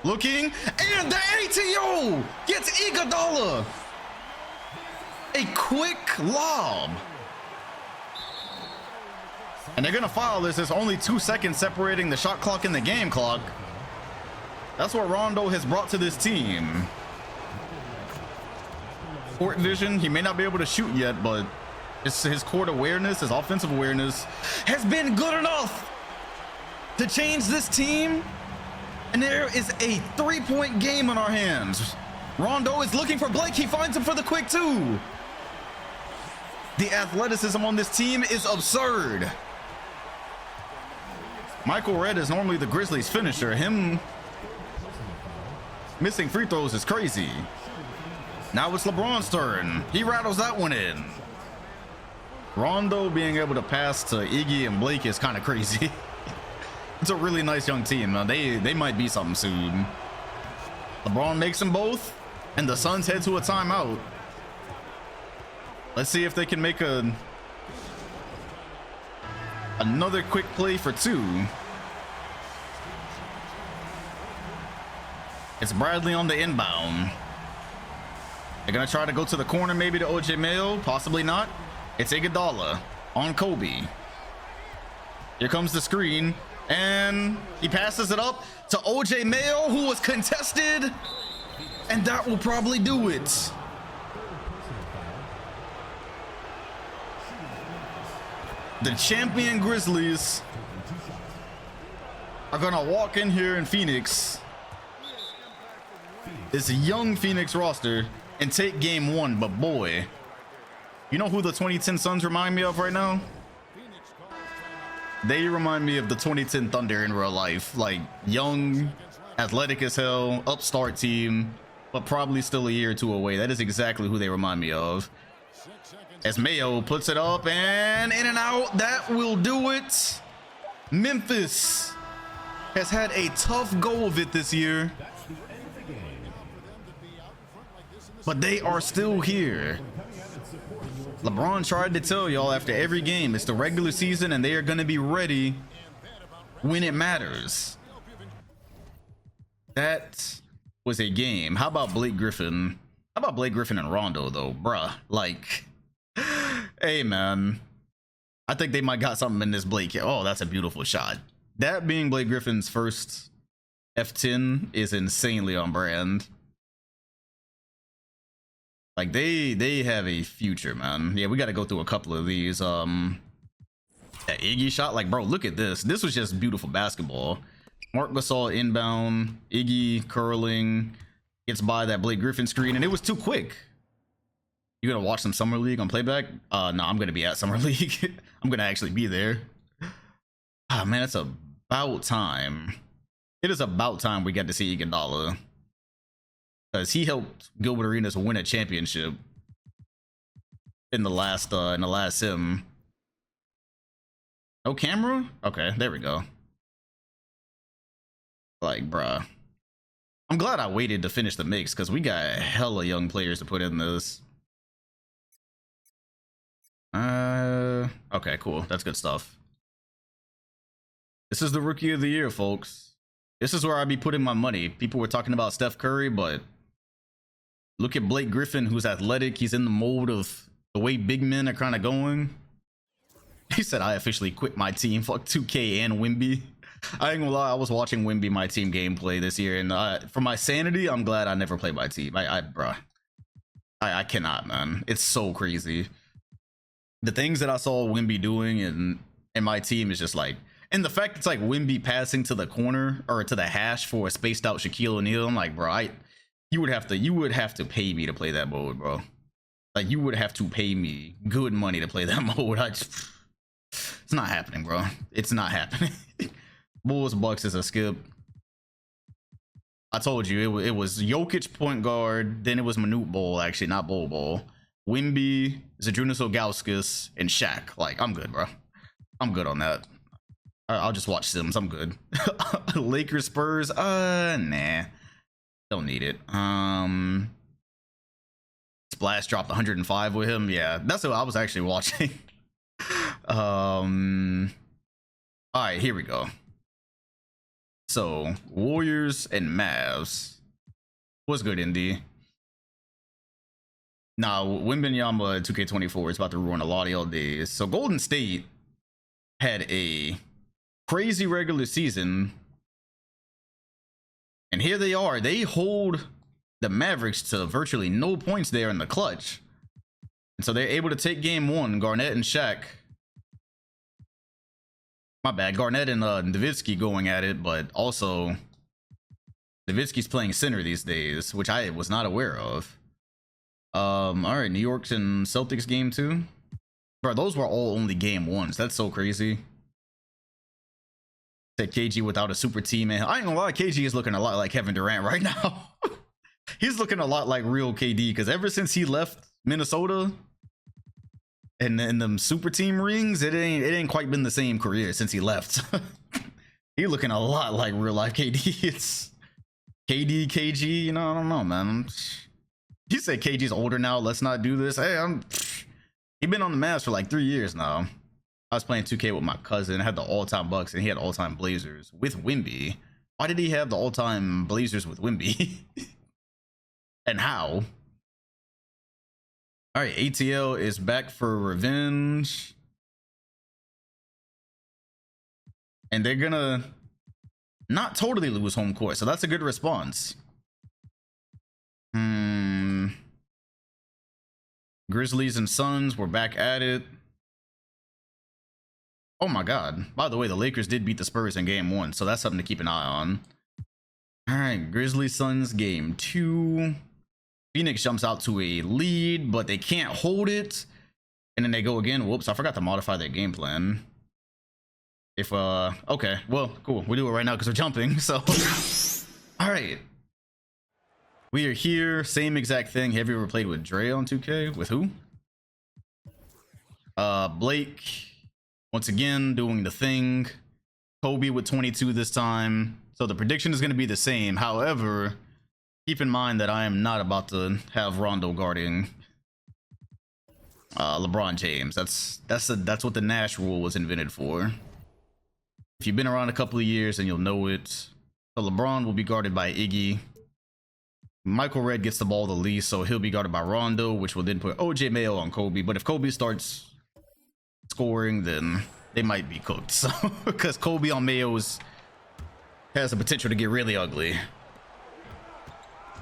Looking, and the ATO gets Iguodala. A quick lob. And they're gonna foul this. There's only 2 seconds separating the shot clock and the game clock. That's what Rondo has brought to this team. Court vision, he may not be able to shoot yet, but his court awareness, his offensive awareness has been good enough to change this team. And there is a 3-point game on our hands. Rondo is looking for Blake. He finds him for the quick two. The athleticism on this team is absurd. Michael Redd is normally the Grizzlies finisher. Him missing free throws is crazy. Now it's LeBron's turn. He rattles that one in. Rondo being able to pass to Iggy and Blake is kind of crazy. It's a really nice young team. They might be something soon. LeBron makes them both, and the Suns head to a timeout. Let's see if they can make another quick play for two. It's Bradley on the inbound. They're gonna try to go to the corner, maybe to OJ Mayo, possibly not. It's Iguodala on Kobe. Here comes the screen, and he passes it up to OJ Mayo, who was contested, and that will probably do it. The champion Grizzlies are gonna walk in here in Phoenix, this young Phoenix roster, and take game one. But boy, you know who the 2010 Suns remind me of right now? They remind me of the 2010 Thunder in real life. Like, young, athletic as hell, upstart team, but probably still a year or two away. That is exactly who they remind me of. As Mayo puts it up and in and out, that will do it. Memphis has had a tough go of it this year, but they are still here. LeBron tried to tell y'all after every game, it's the regular season and they are going to be ready when it matters. That was a game. How about Blake Griffin? How about Blake Griffin and Rondo though, bruh? Like, hey man, I think they might got something in this Blake. Oh, that's a beautiful shot. That being Blake Griffin's first F10 is insanely on brand. Like, they have a future, man. Yeah, we got to go through a couple of these. That Iggy shot, like, bro, look at this. This was just beautiful basketball. Marc Gasol inbound, Iggy curling, gets by that Blake Griffin screen, and it was too quick. You gonna watch some Summer League on playback? No, I'm gonna be at Summer League. I'm gonna actually be there. Ah, man, it's about time. It is about time we got to see Iguodala, because he helped Gilbert Arenas win a championship in the last sim. No camera? Okay, there we go. Like, bruh, I'm glad I waited to finish the mix, because we got hella young players to put in this. Okay, cool. That's good stuff. This is the rookie of the year, folks. This is where I'd be putting my money. People were talking about Steph Curry, but look at Blake Griffin, who's athletic. He's in the mold of the way big men are kind of going. He said, I officially quit my team. Fuck 2K and Wimby. I ain't gonna lie, I was watching Wimby, my team gameplay this year, and for my sanity, I'm glad I never played my team. Bruh, I cannot, man. It's so crazy. The things that I saw Wimby doing in my team is just like, and the fact it's like Wimby passing to the corner or to the hash for a spaced out Shaquille O'Neal. I'm like, bro, you would have to pay me to play that mode, bro. Like, you would have to pay me good money to play that mode. It's not happening, bro. It's not happening. Bulls Bucks is a skip. I told you it was Jokic point guard, then it was Manute Bol, actually, not Bol. Wimby, Zydrunas Ilgauskas, and Shaq. Like, I'm good, bro. I'm good on that. I'll just watch Sims. I'm good. Lakers Spurs, nah, don't need it. Splash dropped 105 with him. Yeah, that's what I was actually watching. All right, here we go. So, Warriors and Mavs. What's good, Indy? Nah, Wembanyama 2K24 is about to ruin a lot of y'all days. So, Golden State had a crazy regular season, And here they are. They hold the Mavericks to virtually no points there in the clutch. And so they're able to take game one. Garnett and Shaq. My bad. Garnett and Nowitzki going at it, but also Nowitzki's playing center these days, which I was not aware of. All right, New York's and Celtics game 2. Bro, those were all only game 1s. That's so crazy. Said KG without a super team, and I ain't gonna lie, KG is looking a lot like Kevin Durant right now. He's looking a lot like real KD, because ever since he left Minnesota and them super team rings, it ain't quite been the same career since he left. He looking a lot like real life KD. It's KD, KG, you know, I don't know, man. He said KG's older now, let's not do this. Hey, he been on the Mavs for like 3 years now. I was playing 2K with my cousin. I had the all-time Bucks, and he had all-time Blazers with Wemby. Why did he have the all-time Blazers with Wemby? And how? All right, ATL is back for revenge. And they're gonna not totally lose home court, so that's a good response. Grizzlies and Suns were back at it. Oh my god. By the way, the Lakers did beat the Spurs in game 1, so that's something to keep an eye on. All right, Grizzlies Suns game 2. Phoenix jumps out to a lead, but they can't hold it. And then they go again. Whoops, I forgot to modify their game plan. If, okay, well, cool. We do it right now because we're jumping, so. All right. We are here. Same exact thing. Have you ever played with Dre on 2K? With who? Blake. Once again, doing the thing. Kobe with 22 this time. So the prediction is going to be the same. However, keep in mind that I am not about to have Rondo guarding LeBron James. That's what the Nash rule was invented for. If you've been around a couple of years, then you'll know it. So LeBron will be guarded by Iggy. Michael Redd gets the ball the least, so he'll be guarded by Rondo, which will then put OJ Mayo on Kobe. But if Kobe starts scoring, then they might be cooked. So because Kobe on Mayo has the potential to get really ugly.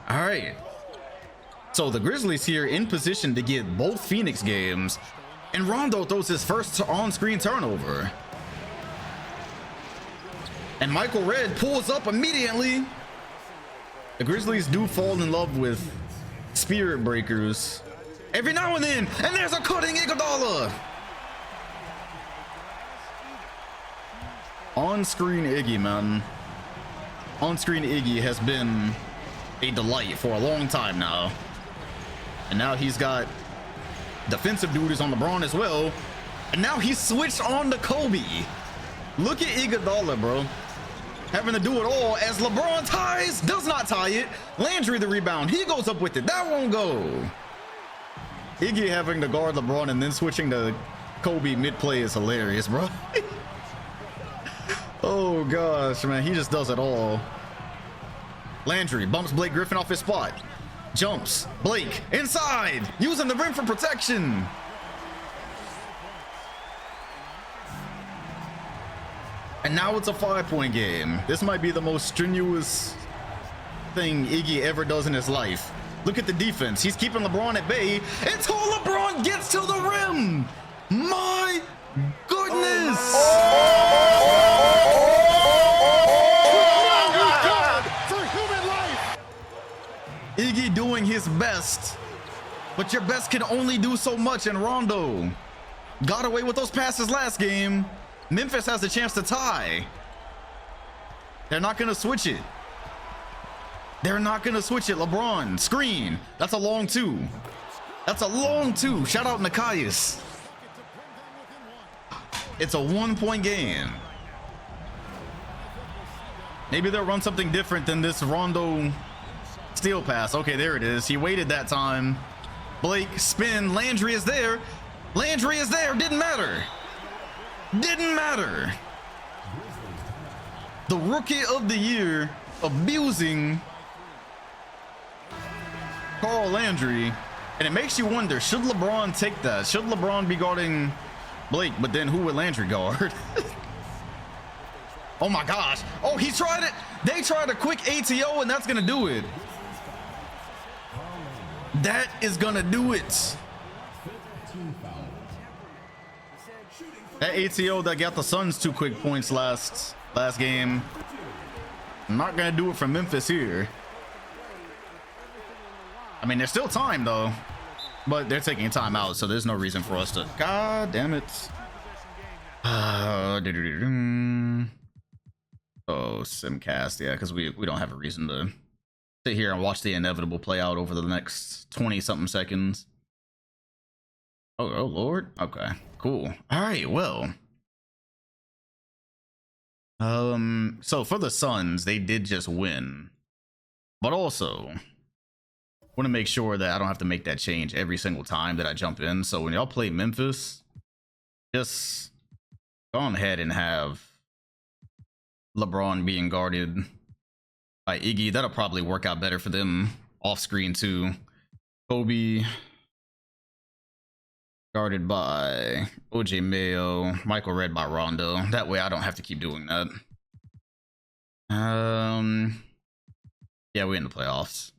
All right, so the Grizzlies here in position to get both Phoenix games, and Rondo throws his first on-screen turnover, and Michael Redd pulls up immediately. The Grizzlies do fall in love with spirit breakers every now and then, and there's a cutting Iguodala. On-screen Iggy, man. On-screen Iggy has been a delight for a long time now. And now he's got defensive duties on LeBron as well. And now he's switched on to Kobe. Look at Iguodala, bro. Having to do it all as LeBron ties, does not tie it. Landry the rebound, he goes up with it. That won't go. Iggy having to guard LeBron and then switching to Kobe mid-play is hilarious, bro. Oh gosh, man, he just does it all. Landry bumps Blake Griffin off his spot. Jumps, Blake inside, using the rim for protection. And now it's a 5-point game. This might be the most strenuous thing Iggy ever does in his life. Look at the defense. He's keeping LeBron at bay until LeBron gets to the rim. My goodness. Iggy doing his best, but your best can only do so much, and Rondo got away with those passes last game. Memphis has a chance to tie. They're not going to switch it. They're not going to switch it. LeBron, screen. That's a long 2. That's a long 2. Shout out Nikias. It's a 1-point game. Maybe they'll run something different than this Rondo steal pass. Okay, there it is. He waited that time. Blake, spin. Landry is there. Landry is there. Didn't matter. Didn't matter. The rookie of the year abusing Carl Landry. And it makes you wonder, should LeBron take that? Should LeBron be guarding Blake? But then who would Landry guard? Oh my gosh. Oh, he tried it. They tried a quick ATO, and that's gonna do it. That is gonna do it. That ATO that got the Suns 2 quick points last game. Not gonna do it for Memphis here. I mean, there's still time though, but they're taking time out, so there's no reason for us to. God damn it. Oh, Simcast, yeah, because we don't have a reason to sit here and watch the inevitable play out over the next 20 something seconds. Oh Lord. Okay, cool. All right, well. So for the Suns, they did just win, but also want to make sure that I don't have to make that change every single time that I jump in. So when y'all play Memphis, just go on ahead and have LeBron being guarded by Iggy. That'll probably work out better for them off screen too. Kobe guarded by OJ Mayo, Michael Redd by Rondo. That way I don't have to keep doing that. Yeah, we're in the playoffs.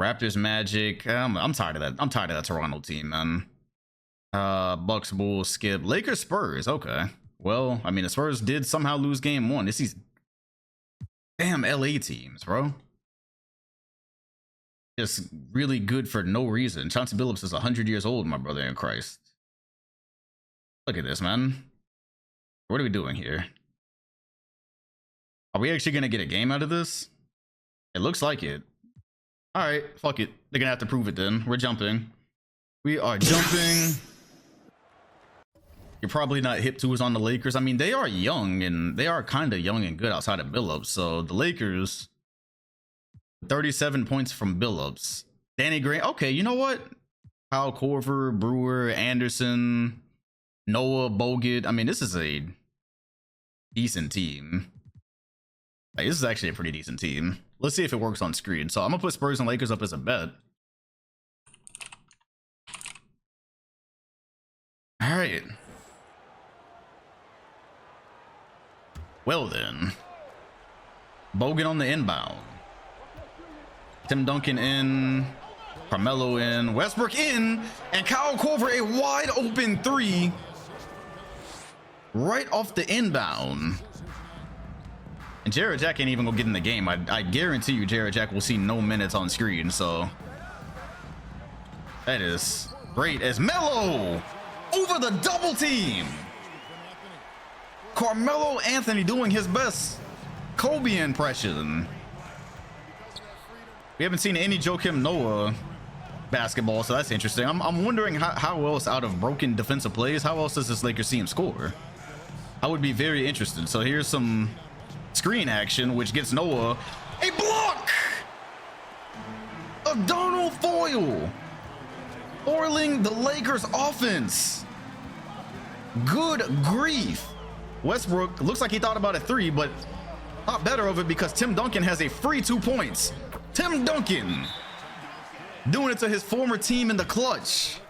Raptors, Magic. I'm tired of that. I'm tired of that Toronto team, man. Bucks, Bulls, skip. Lakers, Spurs. Okay. Well, I mean, the Spurs did somehow lose game 1. This is damn LA teams, bro. Just really good for no reason. Chauncey Billups is 100 years old, my brother in Christ. Look at this, man. What are we doing here? Are we actually gonna get a game out of this? It looks like it. All right, fuck it. They're gonna have to prove it then. We're jumping. We are jumping. You're probably not hip to us on the Lakers. I mean, they are young, and they are kind of young and good outside of Billups. So the Lakers, 37 points from Billups. Danny Green. Okay, you know what? Kyle Korver, Brewer, Anderson, Noah, Bogut. I mean, this is a decent team. Like, this is actually a pretty decent team. Let's see if it works on screen. So I'm gonna put Spurs and Lakers up as a bet. All right. Well then, Bogut on the inbound. Tim Duncan in, Carmelo in, Westbrook in, and Kyle Korver a wide open 3 right off the inbound. And Jared Jack ain't even gonna get in the game. I guarantee you Jared Jack will see no minutes on screen, so that is great as Melo over the double team. Carmelo Anthony doing his best Kobe impression. We haven't seen any Joakim Noah basketball, so that's interesting. I'm wondering how else, out of broken defensive plays, how else does this Lakers team score? I would be very interested. So here's some screen action, which gets Noah a block. A Donald Foyle foiling the Lakers offense. Good grief. Westbrook looks like he thought about a 3, but thought better of it because Tim Duncan has a free 2 points. Tim Duncan doing it to his former team in the clutch.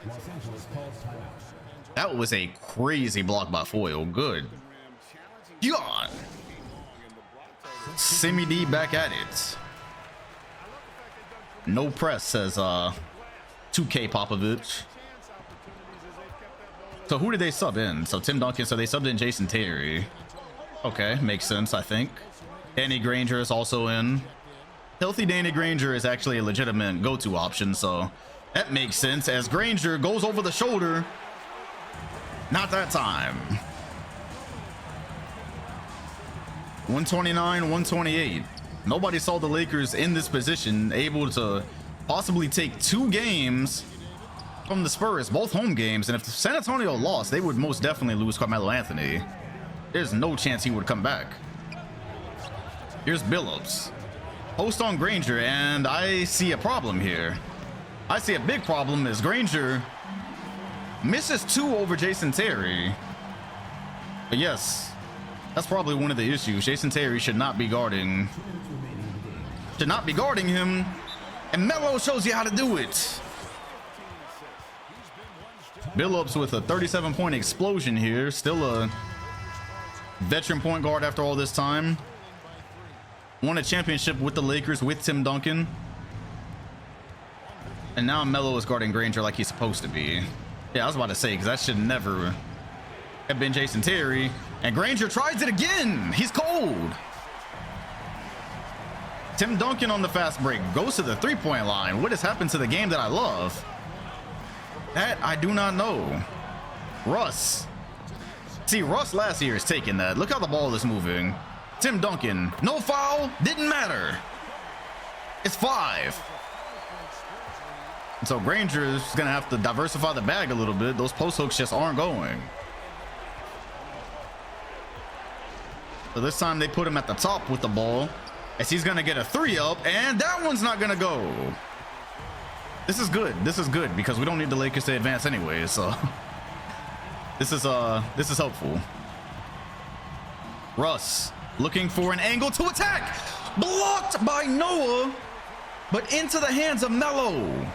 That was a crazy block by Foyle. Good God. Simi D back at it. No press, says 2K Popovich. So who did they sub in? So Tim Duncan, so they subbed in Jason Terry. Okay, makes sense, I think. Danny Granger is also in. Healthy Danny Granger is actually a legitimate go-to option, so that makes sense as Granger goes over the shoulder. Not that time. 129, 128. Nobody saw the Lakers in this position, able to possibly take 2 games from the Spurs, both home games, and if San Antonio lost, they would most definitely lose Carmelo Anthony. There's no chance he would come back. Here's Billups. Post on Granger, and I see a problem here. I see a big problem as Granger misses 2 over Jason Terry. But yes, that's probably one of the issues. Jason Terry should not be guarding him, and Melo shows you how to do it. Billups with a 37-point explosion here. Still a Veteran point guard after all this time. Won a championship with the Lakers with Tim Duncan. And now Melo is guarding Granger like he's supposed to be. Yeah, I was about to say, because that should never have been Jason Terry. And Granger tries it again. He's cold. Tim Duncan on the fast break goes to the three-point line. What has happened to the game that I love? That I do not know. Russ. See, Russ last year is taking that. Look how the ball is moving. Tim Duncan, no foul, didn't matter. It's 5. So Granger is gonna have to diversify the bag a little bit. Those post hooks just aren't going. So this time they put him at the top with the ball, as he's gonna get a 3 up, and that one's not gonna go. This is good. This is good because we don't need the Lakers to advance anyway. So this is helpful. Russ looking for an angle to attack, blocked by Noah, but into the hands of Melo.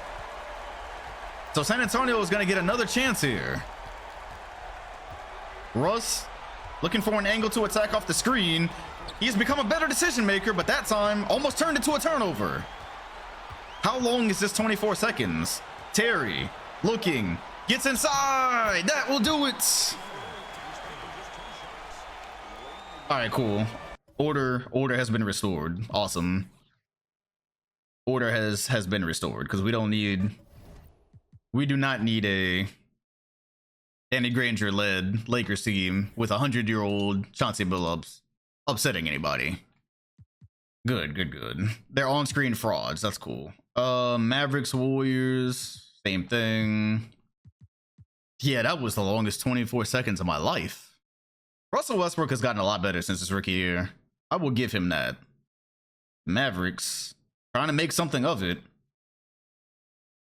So San Antonio is going to get another chance here. Russ looking for an angle to attack off the screen. He's become a better decision maker, but that time almost turned into a turnover. How long is this? 24 seconds. Terry looking, gets inside. That will do it. All right, cool. Order has been restored. Awesome. Order has been restored because we do not need a Danny Granger led Lakers team with 100-year-old Chauncey Billups upsetting anybody. Good. They're on-screen frauds. That's cool. Mavericks, Warriors, same thing. Yeah, that was the longest 24 seconds of my life. Russell Westbrook has gotten a lot better since his rookie year. I will give him that. Mavericks trying to make something of it.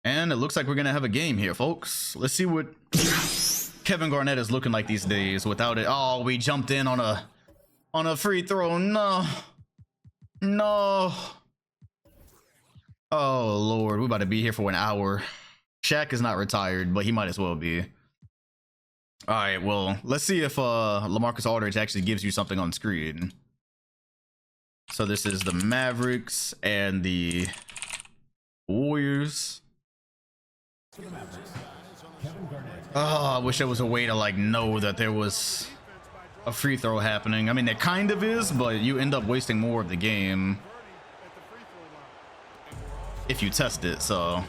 And it looks like we're going to have a game here, folks. Let's see what Kevin Garnett is looking like these days without it. Oh, we jumped in on a free throw. No. Oh, Lord. We're about to be here for an hour. Shaq is not retired, but he might as well be. All right, well, let's see if LaMarcus Aldridge actually gives you something on screen. So this is the Mavericks and the Warriors. Oh, I wish there was a way to like know that there was a free throw happening. I mean, it kind of is, but you end up wasting more of the game if you test it. So,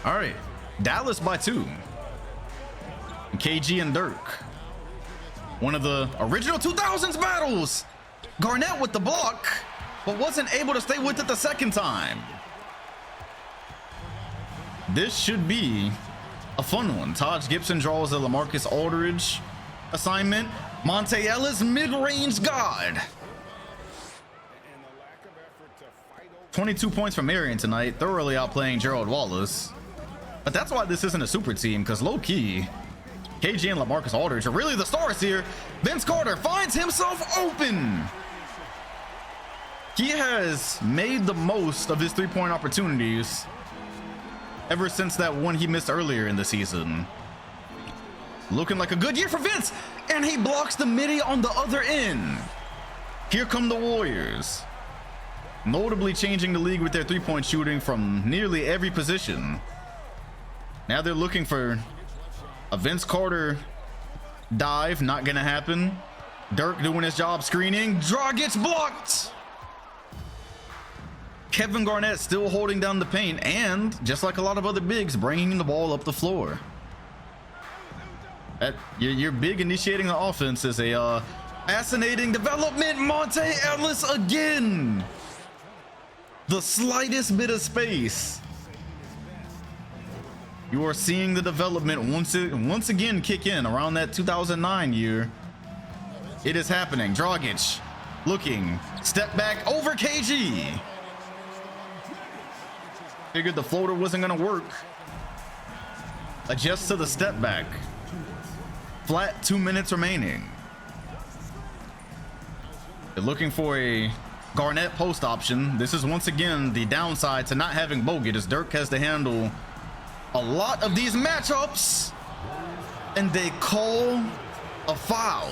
all right, Dallas by 2. KG and Dirk, one of the original 2000s battles. Garnett with the block, but wasn't able to stay with it the second time. This should be a fun one. Taj Gibson draws a LaMarcus Aldridge assignment. Monte Ellis, mid-range god. 22 points from Marion tonight, thoroughly outplaying Gerald Wallace. But that's why this isn't a super team, because low-key, KG and LaMarcus Aldridge are really the stars here. Vince Carter finds himself open. He has made the most of his three-point opportunities ever since that one he missed earlier in the season. Looking like a good year for Vince, and he blocks the midi on the other end. Here come the Warriors, notably changing the league with their three-point shooting from nearly every position. Now they're looking for a Vince Carter dive, not gonna happen. Dirk doing his job screening. Dragic blocked. Kevin Garnett still holding down the paint, and just like a lot of other bigs, bringing the ball up the floor. Your big initiating the offense is a fascinating development. Monte Ellis again. The slightest bit of space. You are seeing the development once again kick in around that 2009 year. It is happening. Dragic looking, step back over KG. Figured the floater wasn't gonna work. Adjust to the step back. Flat 2 minutes remaining. They're looking for a Garnett post option. This is once again the downside to not having Bogut, as Dirk has to handle a lot of these matchups, and they call a foul.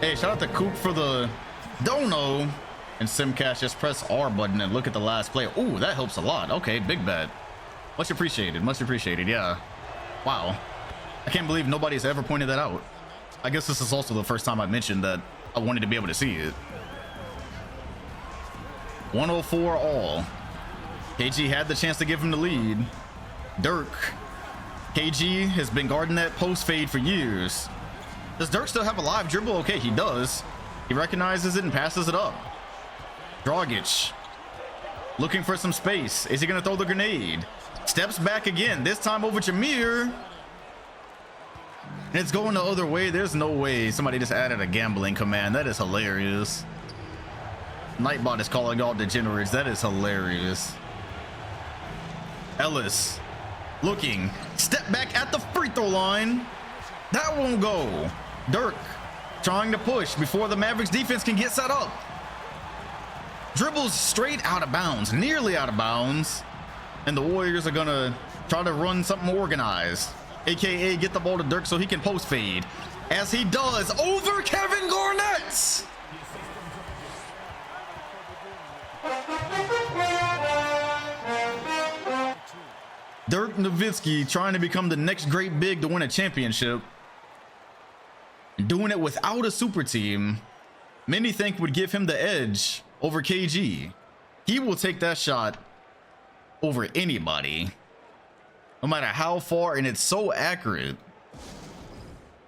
Hey, shout out to Coop for the dono. And Simcash, just press R button and look at the last play. Ooh, that helps a lot. Okay, big bet. Much appreciated. Much appreciated. Yeah. Wow. I can't believe nobody's ever pointed that out. I guess this is also the first time I mentioned that I wanted to be able to see it. 104 all. KG had the chance to give him the lead. Dirk. KG has been guarding that post fade for years. Does Dirk still have a live dribble? Okay, he does. He recognizes it and passes it up. Dragic. Looking for some space. Is he going to throw the grenade? Steps back again. This time over Jameer. And it's going the other way. There's no way somebody just added a gambling command. That is hilarious. Nightbot is calling all degenerates. That is hilarious. Ellis looking. Step back at the free throw line. That won't go. Dirk trying to push before the Mavericks defense can get set up. Dribbles straight out of bounds. Nearly out of bounds. And the Warriors are going to try to run something organized. AKA get the ball to Dirk so he can post fade. As he does over Kevin Garnett. Dirk Nowitzki trying to become the next great big to win a championship. Doing it without a super team. Many think would give him the edge over KG. He will take that shot over anybody. No matter how far, and it's so accurate.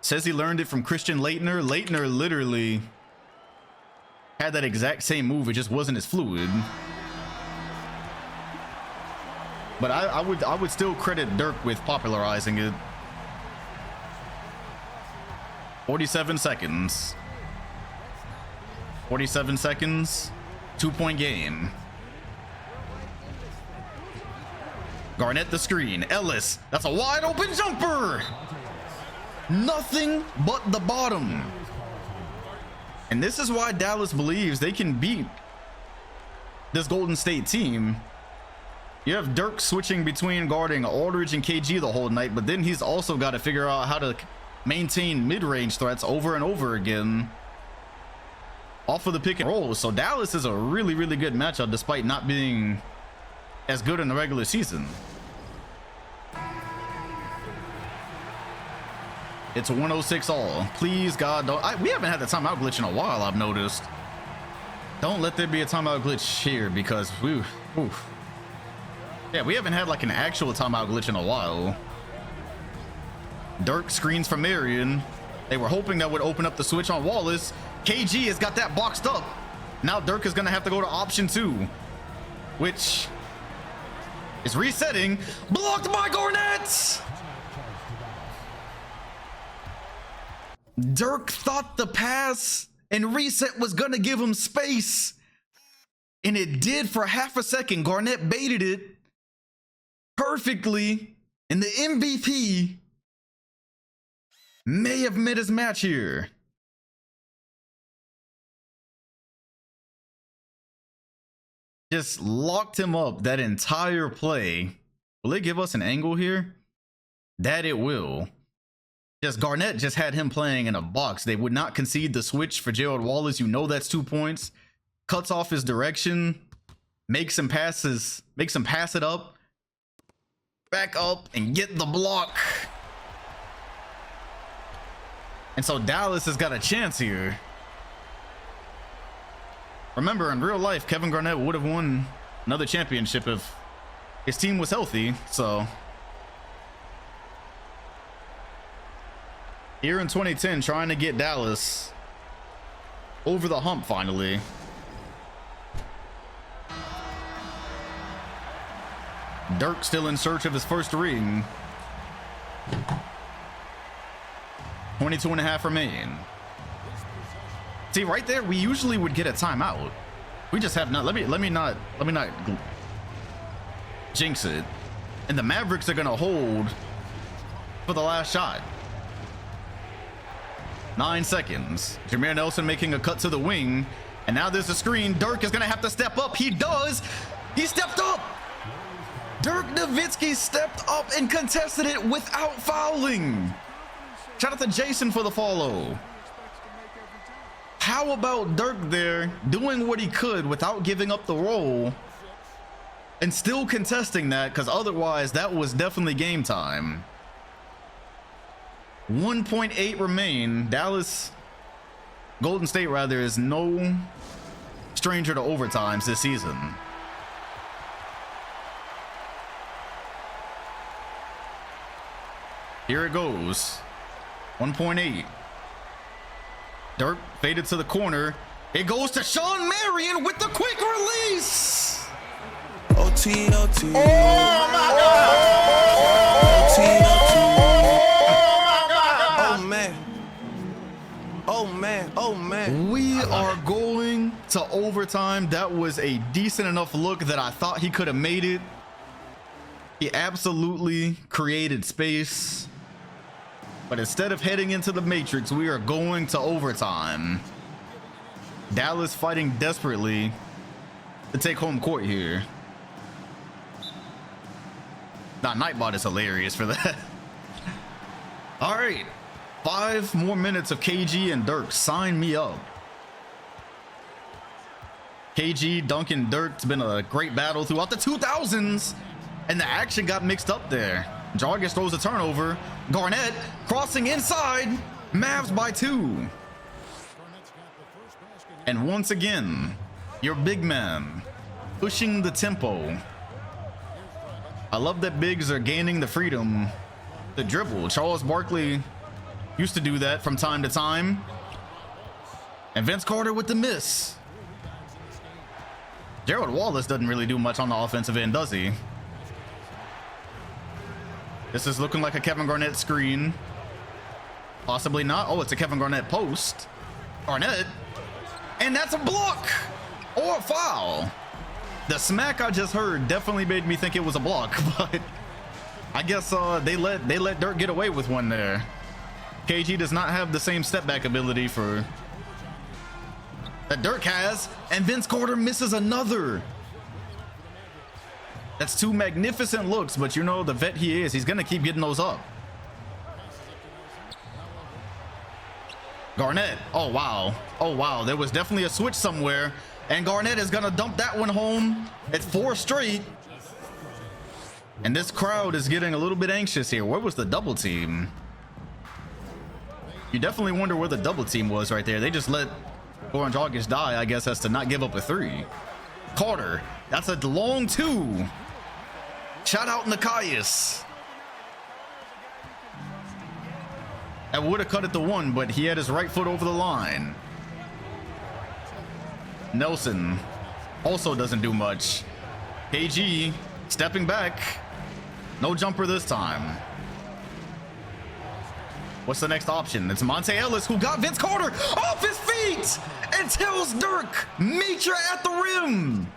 Says he learned it from Christian Laettner. Laettner literally had that exact same move. It just wasn't as fluid. But I would still credit Dirk with popularizing it. 47 seconds. 47 seconds. 2-point game. Garnett the screen. Ellis. That's a wide open jumper. Nothing but the bottom. And this is why Dallas believes they can beat this Golden State team. You have Dirk switching between guarding Aldridge and KG the whole night, but then he's also got to figure out how to maintain mid-range threats over and over again off of the pick and roll. So Dallas is a really, really good matchup despite not being as good in the regular season. It's 106 all. Please, God, don't. We haven't had the timeout glitch in a while, I've noticed. Don't let there be a timeout glitch here because, oof. Yeah, we haven't had like an actual timeout glitch in a while. Dirk screens for Marion. They were hoping that would open up the switch on Wallace. KG has got that boxed up. Now Dirk is going to have to go to option 2, which is resetting. Blocked by Garnett. Dirk thought the pass and reset was going to give him space. And it did for half a second. Garnett baited it perfectly. And the MVP may have met his match here. Just locked him up that entire play. Will it give us an angle here? That it will. Just Garnett just had him playing in a box. They would not concede the switch for Gerald Wallace. You know that's 2 points. Cuts off his direction. Makes him pass it up. Back up and get the block. And so Dallas has got a chance here. Remember, in real life, Kevin Garnett would have won another championship if his team was healthy. So here in 2010, trying to get Dallas over the hump finally. Dirk still in search of his first ring. 22.5 remain. See, right there, we usually would get a timeout. We just have not. Let me not jinx it. And the Mavericks are gonna hold for the last shot. 9 seconds. Jameer Nelson making a cut to the wing, and now there's a screen. Dirk is gonna have to step up. He does. He stepped up. Dirk Nowitzki stepped up and contested it without fouling. Shout out to Jason for the follow. How about Dirk there doing what he could without giving up the roll and still contesting that, because otherwise that was definitely game time. 1.8 remain. Golden State rather is no stranger to overtimes this season. Here it goes. 1.8. Dirk faded to the corner. It goes to Sean Marion with the quick release. OT, OT. Oh my God! OT, OT. Oh my God! Oh man. Oh man. Oh man. We are going to overtime. That was a decent enough look that I thought he could have made it. He absolutely created space. But instead of heading into the Matrix, we are going to overtime. Dallas fighting desperately to take home court here. Nah, Nightbot is hilarious for that. All right, 5 more minutes of KG and Dirk. Sign me up. KG, Duncan, Dirk. It's been a great battle throughout the 2000s, and the action got mixed up there. Jargus throws a turnover. Garnett crossing inside. Mavs by 2. And once again, your big man pushing the tempo. I love that bigs are gaining the freedom to dribble. Charles Barkley used to do that from time to time. And Vince Carter with the miss. Gerald Wallace doesn't really do much on the offensive end, does he? This is looking like a Kevin Garnett screen. Possibly not. Oh, it's a Kevin Garnett post. Garnett. And that's a block or a foul. The smack I just heard definitely made me think it was a block, but I guess they let Dirk get away with one there. KG does not have the same step back ability that Dirk has, and Vince Carter misses another. That's 2 magnificent looks, but you know the vet he is, he's gonna keep getting those up. Garnett, oh wow, there was definitely a switch somewhere, and Garnett is gonna dump that one home. It's 4 straight, and this crowd is getting a little bit anxious here. Where was the double team? You definitely wonder where the double team was right there. They just let Goran Dragic die, I guess, as to not give up a 3. Carter, that's a long 2. Shout out Nikias. That would have cut it to 1, but he had his right foot over the line. Nelson also doesn't do much. KG stepping back. No jumper this time. What's the next option? It's Monte Ellis, who got Vince Carter off his feet and tells Dirk, meet you at the rim.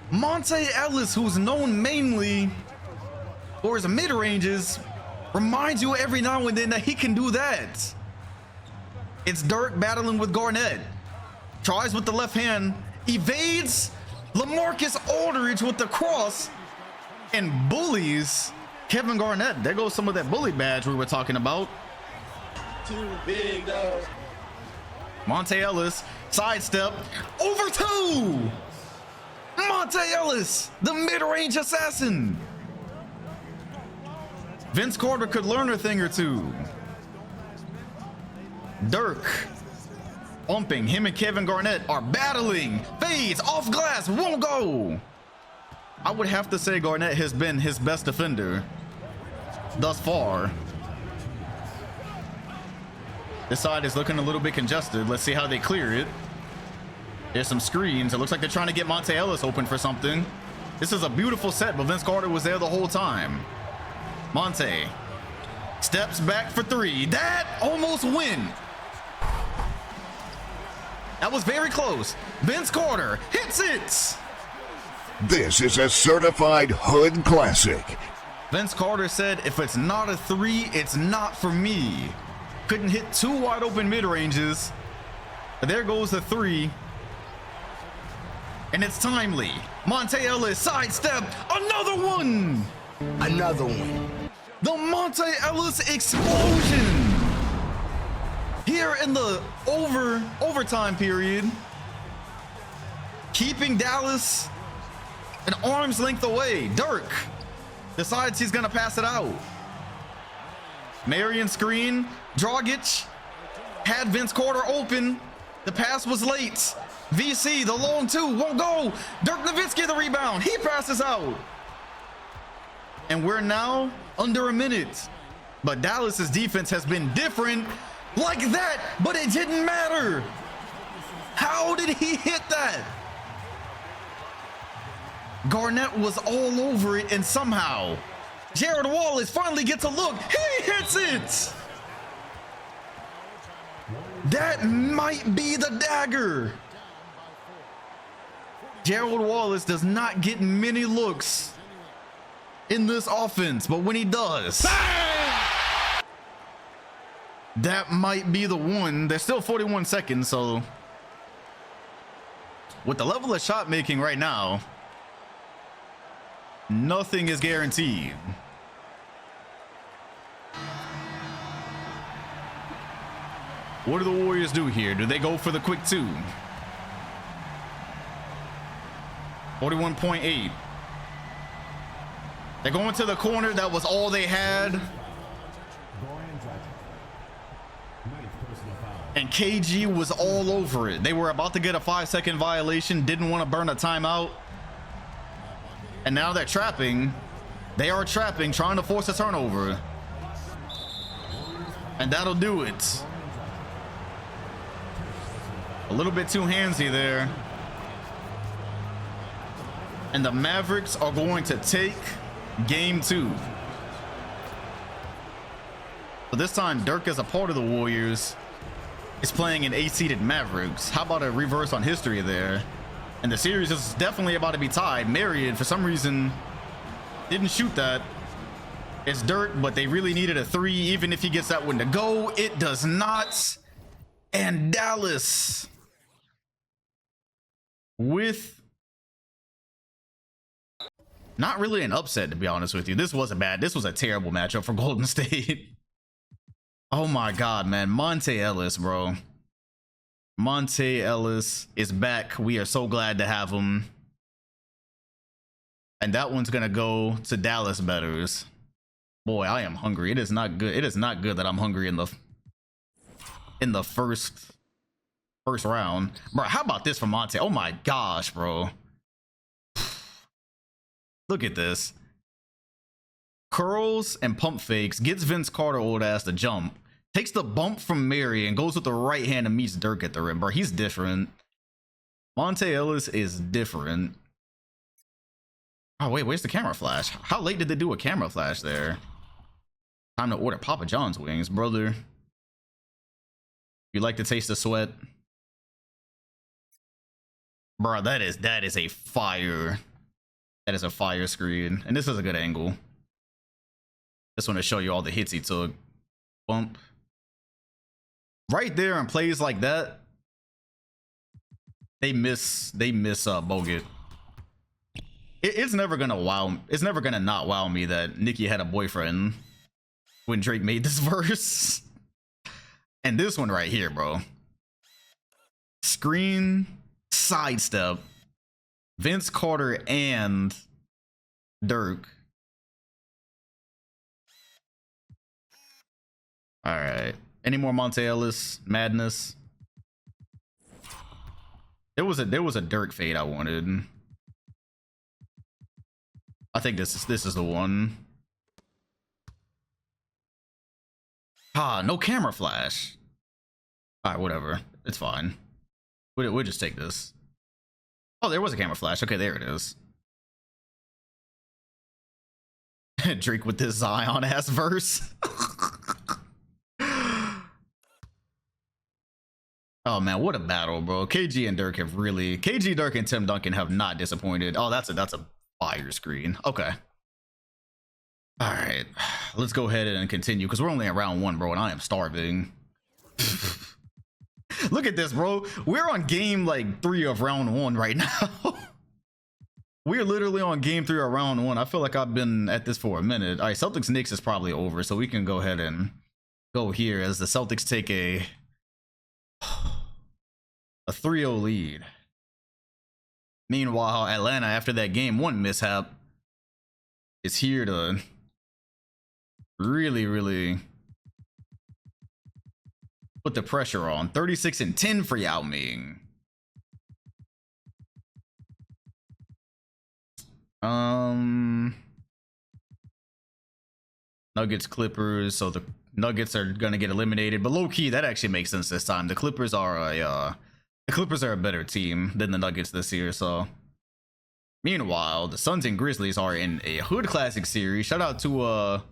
Monte Ellis, who's known mainly for his mid-ranges, reminds you every now and then that he can do that. It's Dirk battling with Garnett. Tries with the left hand, evades LaMarcus Aldridge with the cross, and bullies Kevin Garnett. There goes some of that bully badge we were talking about. Too big, though. Monte Ellis, sidestep, over 2. Monte Ellis, the mid-range assassin. Vince Carter could learn a thing or two. Dirk, bumping. Him and Kevin Garnett are battling. Fades, off glass, won't go. I would have to say Garnett has been his best defender thus far. This side is looking a little bit congested. Let's see how they clear it. There's some screens. It looks like they're trying to get Monte Ellis open for something. This is a beautiful set, but Vince Carter was there the whole time. Monte steps back for 3. That almost win. That was very close. Vince Carter hits it. This is a certified hood classic. Vince Carter said, if it's not a 3, it's not for me. Couldn't hit 2 wide open mid-ranges. But there goes the 3. And it's timely. Monte Ellis sidestep, another one. Another one. The Monte Ellis explosion. He here in the overtime period, keeping Dallas an arm's length away. Dirk decides he's gonna pass it out. Marion screen. Dragic had Vince Carter open. The pass was late. VC, the long two, won't go. Dirk Nowitzki, the rebound. He passes out. And we're now under a minute. But Dallas's defense has been different like that, but it didn't matter. How did he hit that? Garnett was all over it, and somehow Jared Wallace finally gets a look. He hits it. That might be the dagger. Jared Wallace does not get many looks in this offense, but when he does, that might be the one. There's still 41 seconds, so with the level of shot making right now, nothing is guaranteed. What do the Warriors do here? Do they go for the quick two? 41.8. They're going to the corner. That was all they had. And KG was all over it. They were about to get a 5-second violation. Didn't want to burn a timeout. And now they're trapping. They are trapping, trying to force a turnover. And that'll do it. A little bit too handsy there. And the Mavericks are going to take game 2. But this time, Dirk, as a part of the Warriors, is playing an 8-seeded Mavericks. How about a reverse on history there? And the series is definitely about to be tied. Marion, for some reason, didn't shoot that. It's Dirk, but they really needed a 3. Even if he gets that one to go, it does not. And Dallas, with not really an upset, to be honest with you. This was a terrible matchup for Golden State. Oh my God, man. Monte Ellis, bro. Monte Ellis is back. We are so glad to have him. And that one's gonna go to Dallas bettors. Boy, I am hungry. It is not good. It is not good that I'm hungry in the first round. Bro, how about this for Monte? Oh my gosh, bro. Look at this. Curls and pump fakes, gets Vince Carter old ass to jump, takes the bump from Mary and goes with the right hand and meets Dirk at the rim. Bro, he's different. Monte Ellis is different. Oh wait, where's the camera flash? How late did they do a camera flash there? Time to order Papa John's wings, brother. You like to taste the sweat? Bro, that is a fire. That is a fire screen. And this is a good angle. This one to show you all the hits he took. Bump. Right there in plays like that, they miss Bogut. It's never gonna not wow me that Nicki had a boyfriend when Drake made this verse. And this one right here, bro. Screen, sidestep, Vince Carter and Dirk. All right. Any more Monte Ellis madness? There was a Dirk fade I wanted. I think this is the one. Ah, no camera flash. All right, whatever. It's fine. We'll just take this. Oh, there was a camera flash. Okay, there it is. Drake with this Zion ass verse. Oh man, what a battle, bro. KG and Dirk have really, KG, Dirk, and Tim Duncan have not disappointed. Oh, that's a fire screen. Okay. All right, let's go ahead and continue because we're only in round 1, bro, and I am starving. Look at this, bro. We're on game like 3 of round 1 right now. We're literally on game 3 of round 1. I feel like I've been at this for a minute. All right, Celtics Knicks is probably over, so we can go ahead and go here as the Celtics take a A 3-0 lead. Meanwhile, Atlanta, after that game 1 mishap, is here to really put the pressure on. 36-10 for Yao Ming. Nuggets, Clippers. So the Nuggets are gonna get eliminated, but low key that actually makes sense this time. The Clippers are a better team than the Nuggets this year. So meanwhile, the Suns and Grizzlies are in a Hood Classic series. Shout out to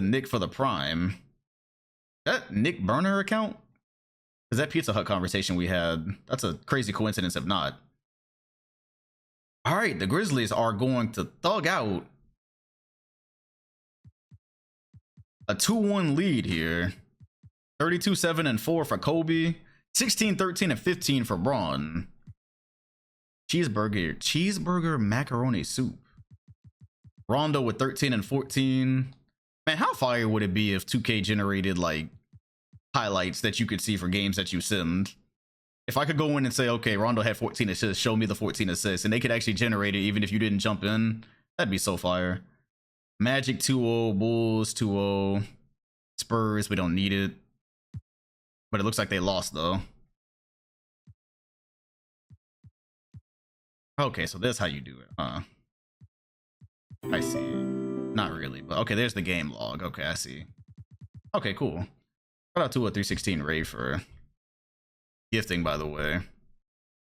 Nick for the Prime. That Nick Burner account? Is that Pizza Hut conversation we had? That's a crazy coincidence if not. All right, the Grizzlies are going to thug out a 2-1 lead here. 32-7-4 for Kobe. 16-13-15 for Braun. Cheeseburger macaroni soup. Rondo with 13-14. Man, how fire would it be if 2K generated like highlights that you could see for games that you simmed? If I could go in and say, okay, Rondo had 14 assists, show me the 14 assists, and they could actually generate it even if you didn't jump in, that'd be so fire. Magic 2-0, Bulls 2-0, Spurs, we don't need it. But it looks like they lost though. Okay, so that's how you do it, huh? I see. Not really, but okay, there's the game log. Okay, I see. Okay, cool. Shout out to a 316 Ray for gifting, by the way.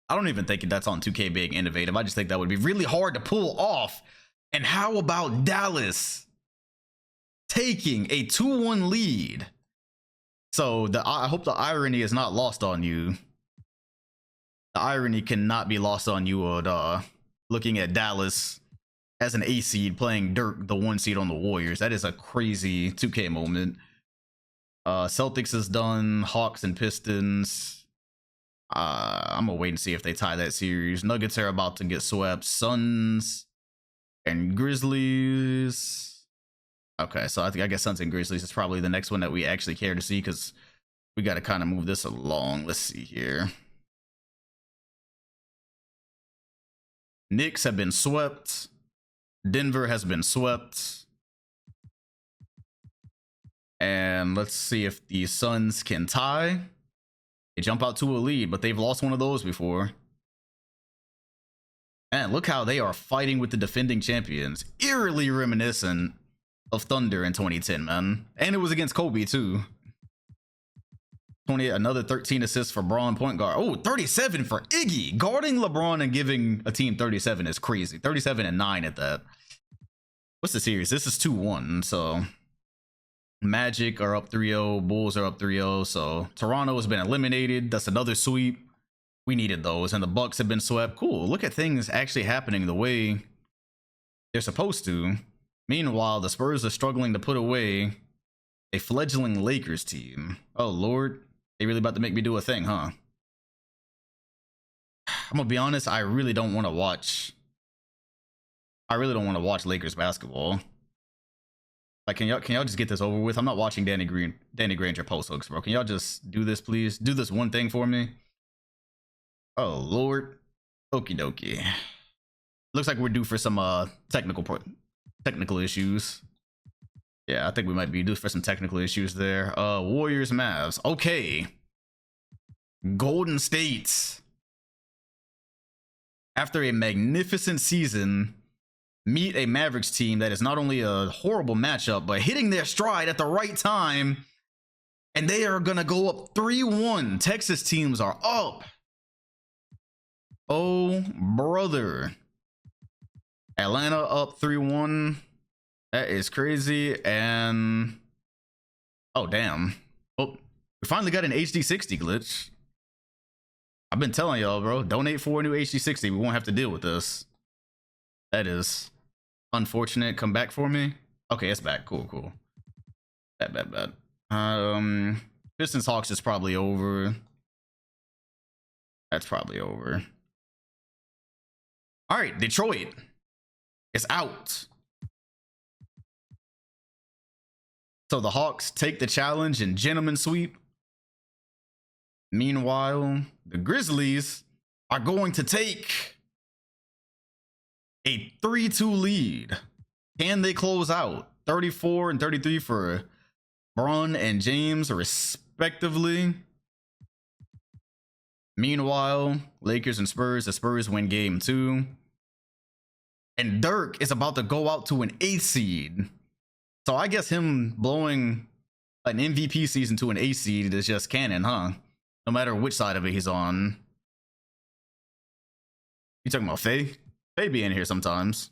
I don't even think that's on 2K being innovative. I just think that would be really hard to pull off. And how about Dallas taking a 2-1 lead? So I hope the irony is not lost on you. The irony cannot be lost on you, looking at Dallas as an A seed playing Dirk, the 1 seed on the Warriors. That is a crazy 2K moment. Celtics is done. Hawks and Pistons. I'm gonna wait and see if they tie that series. Nuggets are about to get swept. Suns and Grizzlies. Okay, so I guess Suns and Grizzlies is probably the next one that we actually care to see because we got to kind of move this along. Let's see here. Knicks have been swept. Denver has been swept. And let's see if the Suns can tie. They jump out to a lead, but they've lost one of those before. And look how they are fighting with the defending champions. Eerily reminiscent of Thunder in 2010, man. And it was against Kobe, too. Another 13 assists for Braun, point guard. Oh, 37 for Iggy. Guarding LeBron and giving a team 37 is crazy. 37-9 at that. What's the series? This is 2-1, so Magic are up 3-0. Bulls are up 3-0. So Toronto has been eliminated. That's another sweep. We needed those. And the Bucks have been swept. Cool. Look at things actually happening the way they're supposed to. Meanwhile, the Spurs are struggling to put away a fledgling Lakers team. Oh, Lord. They really about to make me do a thing, huh? I'm gonna be honest, I really don't want to watch Lakers basketball. Like, can y'all just get this over with? I'm not watching Danny Granger post hooks, bro. Can y'all just do this, please? Do this one thing for me. Oh, Lord. Okie dokie. Looks like we're due for some technical issues. Yeah, I think we might be due for some technical issues there. Warriors, Mavs. Okay. Golden State. After a magnificent season, meet a Mavericks team that is not only a horrible matchup, but hitting their stride at the right time. And they are going to go up 3-1. Texas teams are up. Oh, brother. Atlanta up 3-1. That is crazy. And oh, damn. Oh, we finally got an HD60 glitch. I've been telling y'all, bro. Donate for a new HD60. We won't have to deal with this. That is unfortunate. Come back for me. Okay, it's back. Cool. Bad. Pistons Hawks is probably over. That's probably over. All right, Detroit is out. So the Hawks take the challenge and gentleman sweep. Meanwhile, the Grizzlies are going to take a 3-2 lead. Can they close out? 34 and 33 for Bron and James, respectively. Meanwhile, Lakers and Spurs, the Spurs win game 2. And Dirk is about to go out to an 8th seed. So I guess him blowing an MVP season to an 8th seed is just canon, huh? No matter which side of it he's on. You talking about Faye? Faye be in here sometimes.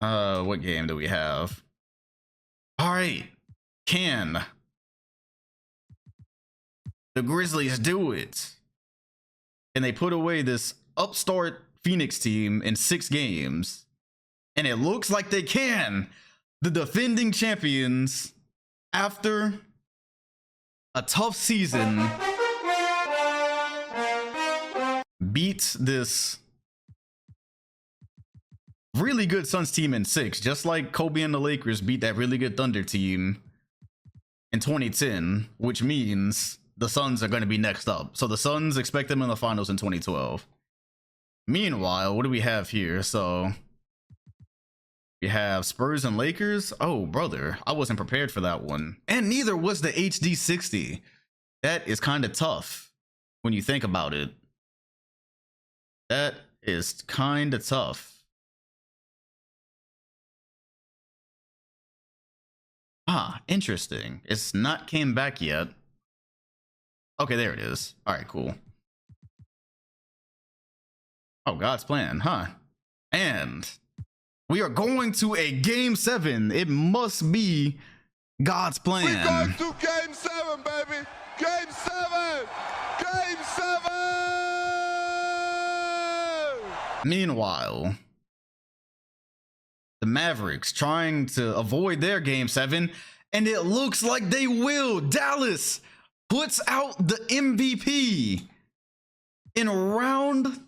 What game do we have? All right. Can the Grizzlies do it? And they put away this upstart Phoenix team in 6 games. And it looks like they can. The defending champions, after a tough season, beat this really good Suns team in 6, just like Kobe and the Lakers beat that really good Thunder team in 2010, which means the Suns are going to be next up. So the Suns expect them in the finals in 2012. Meanwhile, what do we have here? So we have Spurs and Lakers. Oh, brother, I wasn't prepared for that one. And neither was the HD60. That is kind of tough when you think about it. That is kind of tough. Ah, interesting. It's not came back yet. Okay, there it is. All right, cool. Oh, God's plan, huh? And we are going to a game 7. It must be God's plan. We're going to game 7, baby. Game 7. Game 7. Meanwhile, the Mavericks trying to avoid their game 7, and it looks like they will. Dallas puts out the MVP in round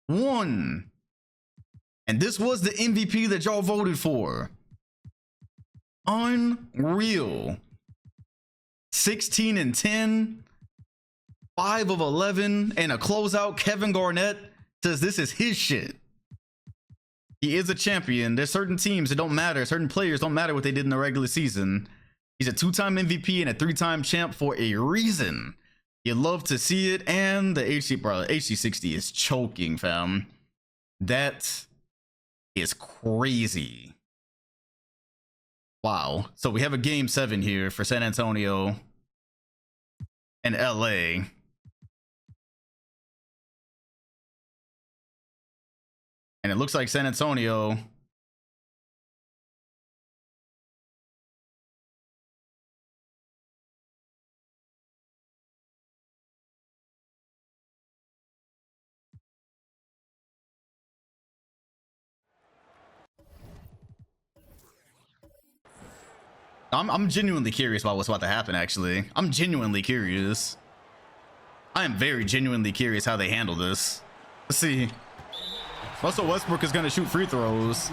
1. And this was the MVP that y'all voted for. Unreal. 16 and 10, 5 of 11, and a closeout. Kevin Garnett says this is his shit. He is a champion. There's certain teams that don't matter. Certain players don't matter what they did in the regular season. He's a 2-time MVP and a 3-time champ for a reason. You love to see it. And the HC60 is choking, fam. That is crazy. Wow. So we have a game 7 here for San Antonio and LA. And it looks like San Antonio I'm genuinely curious about what's about to happen, actually. I'm genuinely curious. I am very genuinely curious how they handle this. Let's see. Russell Westbrook is going to shoot free throws.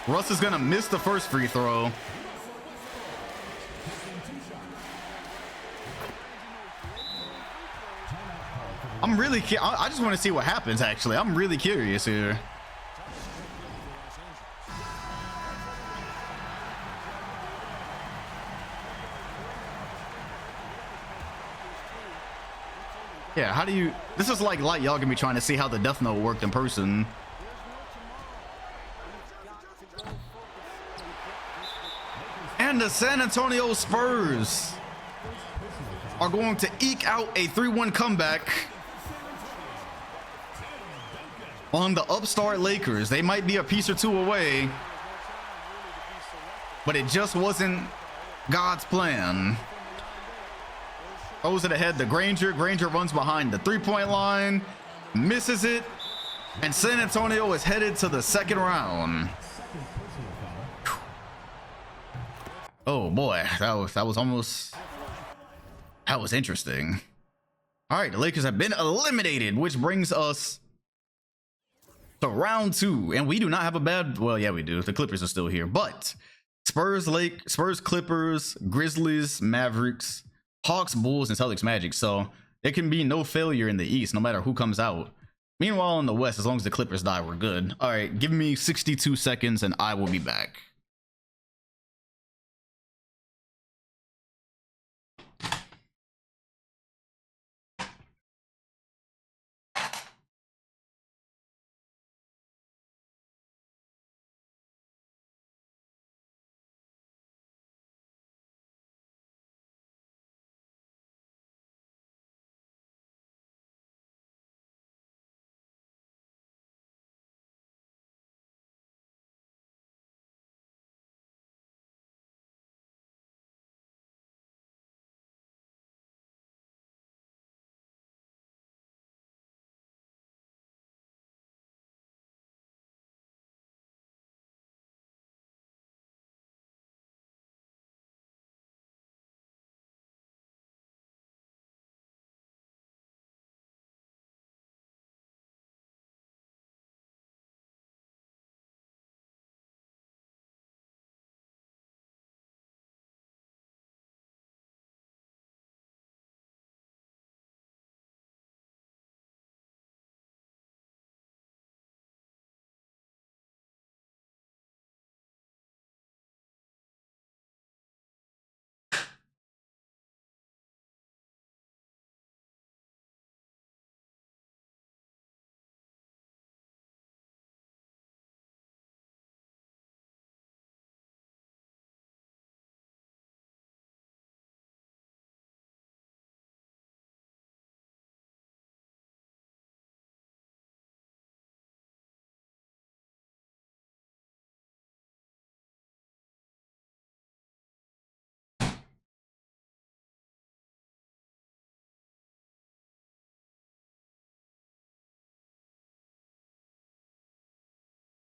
Russ is going to miss the first free throw. I'm really I just want to see what happens, actually. I'm really curious here. Yeah, how do you... This is like y'all gonna be trying to see how the Death Note worked in person. And the San Antonio Spurs are going to eke out a 3-1 comeback on the upstart Lakers. They might be a piece or two away, but it just wasn't God's plan. Throws it ahead to Granger. Granger runs behind the 3-point line, misses it, and San Antonio is headed to the second round. Oh boy, that was interesting. All right, the Lakers have been eliminated, which brings us to round 2, and we do not have a bad... Well, yeah, we do. The Clippers are still here, but Spurs, Clippers, Grizzlies, Mavericks, Hawks, Bulls, and Celtics, Magic. So there can be no failure in the East, no matter who comes out. Meanwhile, in the West, as long as the Clippers die, we're good. All right, give me 62 seconds and I will be back.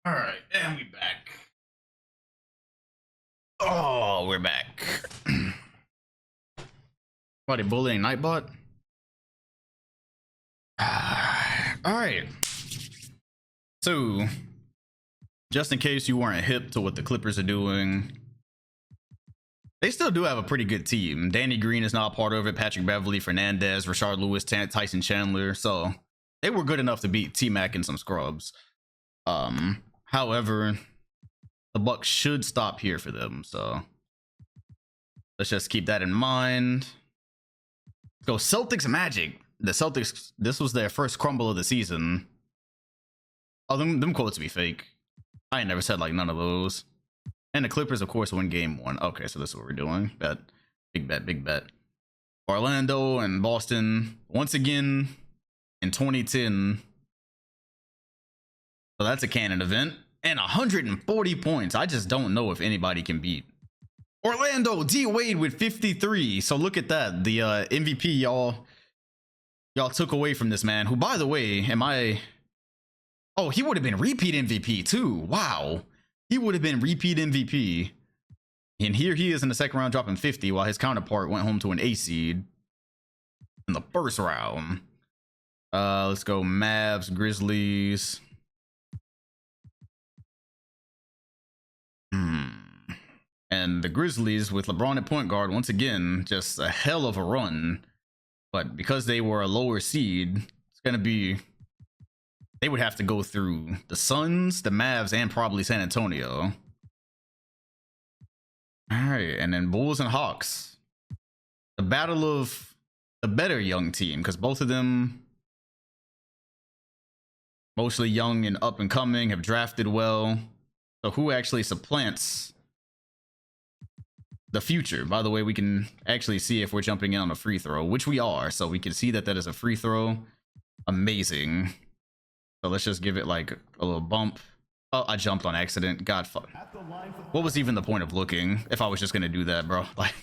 All right, and we back. Oh, we're back. What, a bullying Nightbot? All right. So, just in case you weren't hip to what the Clippers are doing, they still do have a pretty good team. Danny Green is not a part of it. Patrick Beverly, Fernandez, Rashard Lewis, Tyson Chandler. So, they were good enough to beat T-Mac and some scrubs. However, the Bucks should stop here for them, so let's just keep that in mind. Go Celtics Magic. The Celtics, this was their first crumble of the season. Oh, them quotes be fake. I ain't never said like none of those. And the Clippers, of course, win game 1. Okay, so this is what we're doing. Bet. Big bet, big bet. Orlando and Boston, once again, in 2010. So that's a canon event. And 140 points. I just don't know if anybody can beat Orlando. D Wade with 53. So look at that. The MVP y'all took away from this man, who, by the way, oh, he would have been repeat MVP too. Wow. He would have been repeat MVP. And here he is in the second round dropping 50 while his counterpart went home to an A seed in the first round. Let's go Mavs, Grizzlies. And the Grizzlies with LeBron at point guard, once again, just a hell of a run. But because they were a lower seed, it's going to be, they would have to go through the Suns, the Mavs, and probably San Antonio. All right, and then Bulls and Hawks. The battle of the better young team, because both of them, mostly young and up and coming, have drafted well. So who actually supplants the future? By the way, we can actually see if we're jumping in on a free throw, which we are. So we can see that that is a free throw. Amazing. So let's just give it like a little bump. Oh, I jumped on accident. God fuck. What was even the point of looking if I was just gonna do that, bro? Like,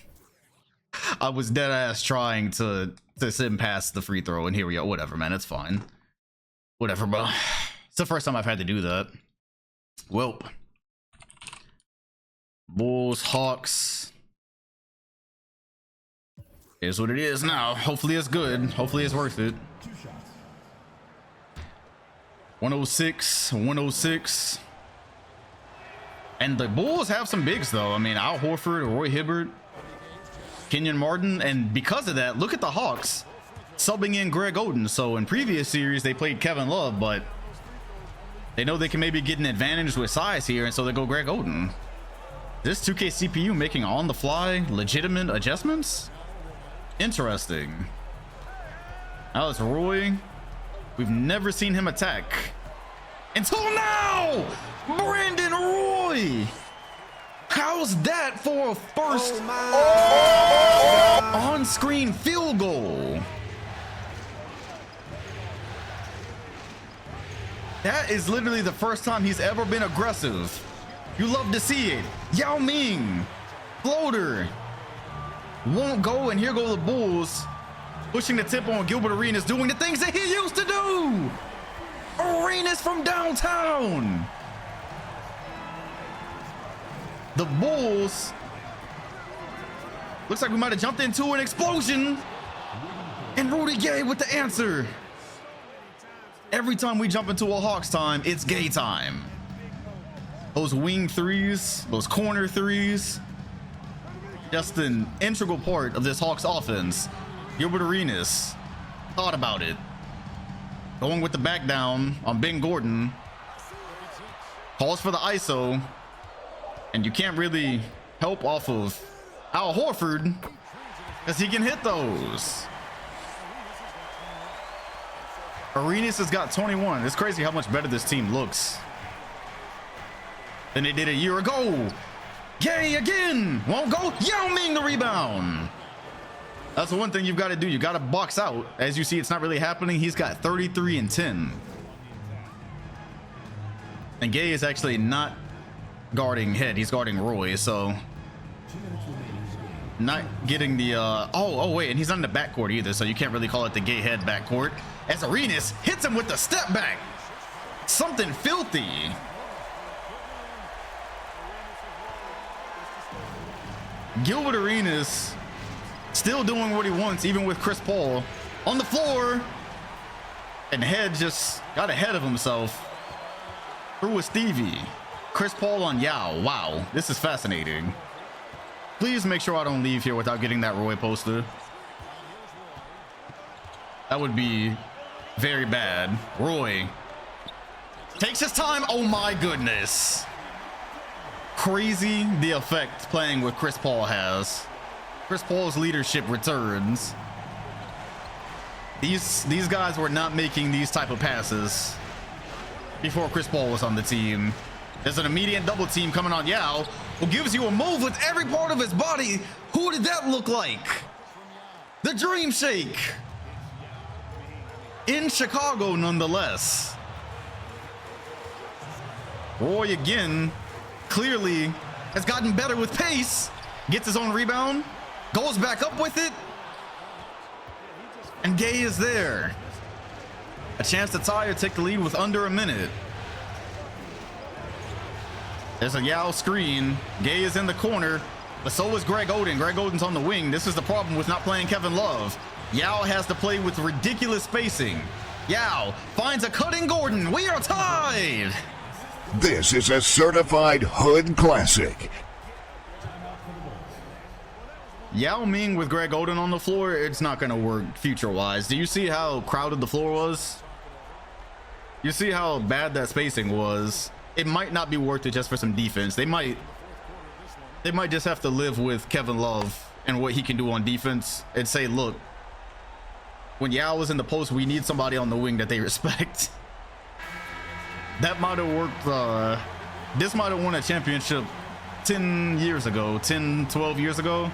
I was dead ass trying to sit past the free throw, and here we are. Whatever, man. It's fine. Whatever, bro. It's the first time I've had to do that. Welp. Bulls, Hawks. Is what it is now. Hopefully it's good. Hopefully it's worth it. 106, 106. And the Bulls have some bigs though. I mean, Al Horford, Roy Hibbert, Kenyon Martin, and because of that, look at the Hawks subbing in Greg Oden. So in previous series, they played Kevin Love, but they know they can maybe get an advantage with size here, and so they go Greg Oden. This 2K CPU making on-the-fly legitimate adjustments? Interesting. Now it's Roy. We've never seen him attack until now. Brandon Roy. How's that for a first on-screen field goal? That is literally the first time he's ever been aggressive. You love to see it. Yao Ming, floater, won't go, and here go the Bulls pushing the tempo on Gilbert Arenas, doing the things that he used to do. Arenas from downtown. The Bulls, looks like we might have jumped into an explosion, and Rudy Gay with the answer. Every time we jump into a Hawks time, it's Gay time. Those wing threes, those corner threes, just an integral part of this Hawks offense. Gilbert Arenas thought about it. Going with the back down on Ben Gordon. Calls for the ISO. And you can't really help off of Al Horford because he can hit those. Arenas has got 21. It's crazy how much better this team looks than they did a year ago. Gay again. Won't go. Yao Ming the rebound. That's the one thing you've got to do. You got to box out. As you see, it's not really happening. He's got 33 and 10. And Gay is actually not guarding Head. He's guarding Roy. So not getting the oh wait, and he's not in the backcourt either, so you can't really call it the Gay Head backcourt. As Arenas hits him with the step back. Something filthy. Gilbert Arenas still doing what he wants, even with Chris Paul on the floor. And Head just got ahead of himself. Through with Stevie. Chris Paul on Yao. Wow, this is fascinating. Please make sure I don't leave here without getting that Roy poster. That would be very bad. Roy takes his time. Oh my goodness. Crazy the effect playing with Chris Paul has. Chris Paul's leadership returns. These guys were not making these type of passes before Chris Paul was on the team. There's an immediate double team coming on Yao, who gives you a move with every part of his body. Who did that look like? The Dream Shake. In Chicago, nonetheless. Roy again, clearly has gotten better with pace. Gets his own rebound, goes back up with it, and Gay is there. A chance to tie or take the lead with under a minute. There's a Yao screen. Gay is in the corner, but so is Greg Oden. Greg Oden's on the wing. This is the problem with not playing Kevin Love. Yao has to play with ridiculous spacing. Yao finds a cutting Gordon. We are tied. This is a certified hood classic. Yao Ming with Greg Oden on the floor, it's not going to work future-wise. Do you see how crowded the floor was? You see how bad that spacing was? It might not be worth it just for some defense. They might just have to live with Kevin Love and what he can do on defense and say, look, when Yao was in the post, we need somebody on the wing that they respect. That might have worked. This might have won a championship 10 years ago, 10, 12 years ago.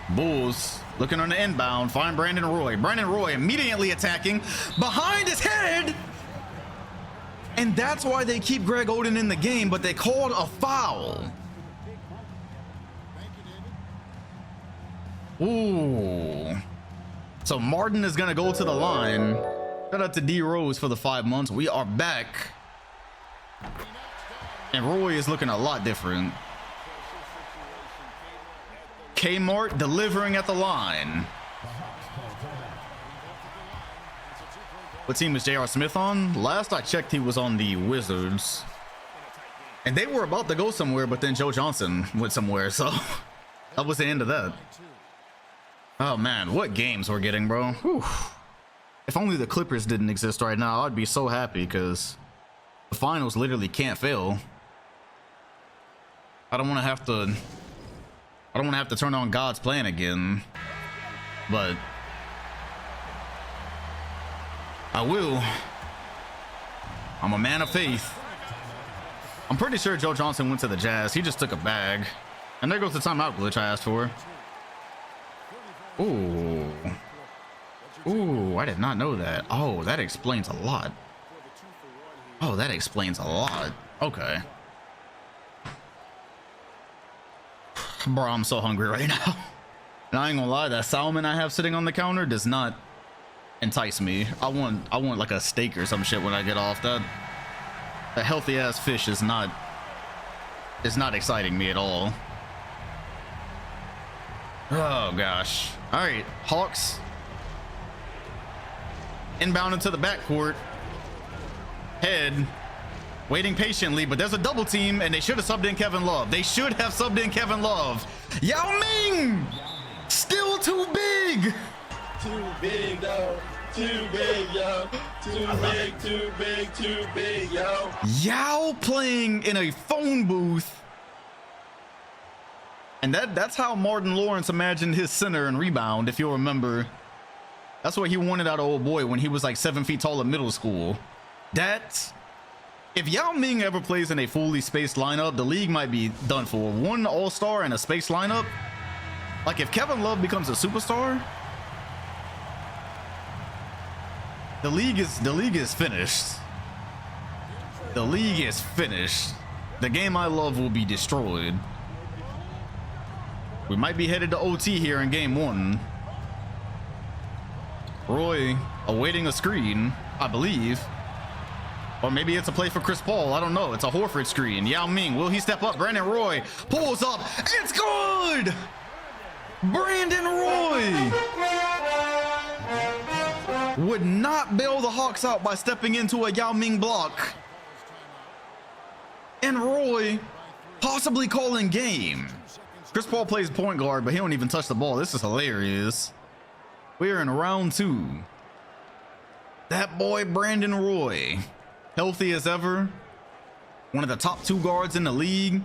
Bulls looking on the inbound, find Brandon Roy. Brandon Roy immediately attacking behind his head. And that's why they keep Greg Oden in the game, but they called a foul. Ooh. So Martin is going to go to the line. Shout out to D Rose for the 5 months. We are back. And Roy is looking a lot different. Kmart delivering at the line. What team is J.R. Smith on? Last I checked, he was on the Wizards. And they were about to go somewhere, but then Joe Johnson went somewhere, so that was the end of that. Oh man, what games we're getting, bro. Whew. If only the Clippers didn't exist right now, I'd be so happy, because the finals literally can't fail. I don't want to have to turn on God's plan again, but I will. I'm a man of faith. I'm pretty sure Joe Johnson went to the Jazz. He just took a bag. And there goes the timeout glitch I asked for. Ooh. Ooh, I did not know that. Oh, that explains a lot. Oh, that explains a lot. Okay. Bro, I'm so hungry right now. And I ain't gonna lie, that salmon I have sitting on the counter does not entice me. I want like a steak or some shit when I get off. That healthy ass fish is not exciting me at all. Oh gosh. All right, Hawks inbound into the backcourt. Head waiting patiently, but there's a double team, and they should have subbed in Kevin Love. They should have subbed in Kevin Love. Yao Ming still too big. Too big, though. Too big, yo. Too big, too big, too big, yo. Yao playing in a phone booth. And that's how Martin Lawrence imagined his center and rebound, if you'll remember. That's what he wanted out of old boy when he was like 7 feet tall in middle school. If Yao Ming ever plays in a fully spaced lineup, the league might be done for. One all-star in a spaced lineup. Like if Kevin Love becomes a superstar, the league is finished. The league is finished. The game I love will be destroyed. We might be headed to OT here in game 1. Roy awaiting a screen, I believe. Or maybe it's a play for Chris Paul. I don't know. It's a Horford screen. Yao Ming, will he step up? Brandon Roy pulls up. It's good! Brandon Roy would not bail the Hawks out by stepping into a Yao Ming block. And Roy possibly calling game. Chris Paul plays point guard, but he don't even touch the ball. This is hilarious. We're in round 2. That boy Brandon Roy, healthy as ever, one of the top 2 guards in the league.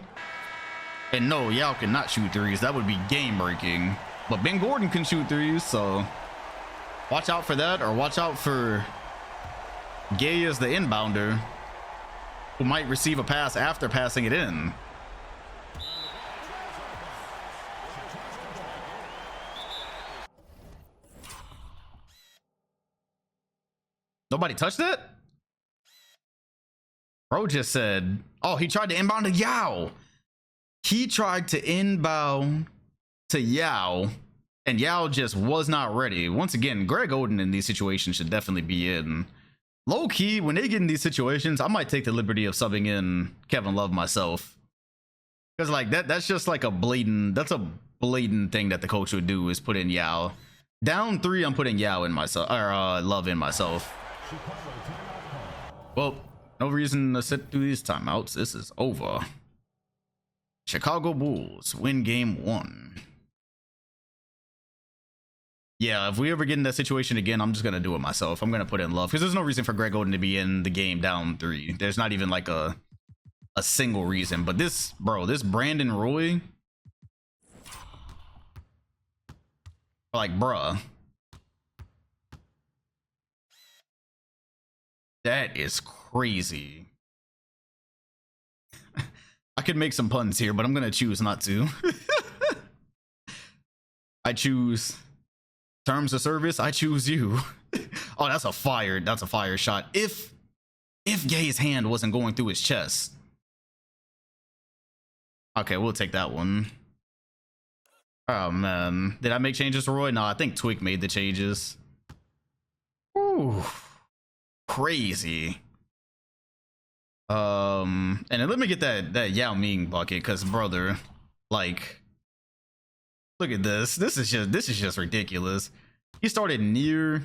And no, Yao cannot shoot threes. That would be game breaking. But Ben Gordon can shoot threes, so watch out for that, or watch out for Gay as the inbounder, who might receive a pass after passing it in. Nobody touched it? Bro just said, oh, he tried to inbound to Yao. He tried to inbound to Yao, and Yao just was not ready. Once again, Greg Oden in these situations should definitely be in. Low key, when they get in these situations, I might take the liberty of subbing in Kevin Love myself. Because like that's just like a blatant thing that the coach would do, is put in Yao. Down 3, I'm putting Yao in myself, or Love in myself. Well, no reason to sit through these timeouts. This is over. Chicago Bulls win game 1. Yeah, if we ever get in that situation again, I'm just gonna do it myself. I'm gonna put in Love, because there's no reason for Greg Oden to be in the game down 3. There's not even like a single reason. But this Brandon Roy, like, bruh, that is crazy. I could make some puns here, but I'm gonna choose not to. I choose terms of service. I choose you. Oh, that's a fire shot. If Gay's hand wasn't going through his chest. Okay, we'll take that one. Oh man, did I make changes to Roy? No, I think Twig made the changes. Ooh, crazy. And then let me get that Yao Ming bucket, because brother, like, look at this. This is just ridiculous. He started near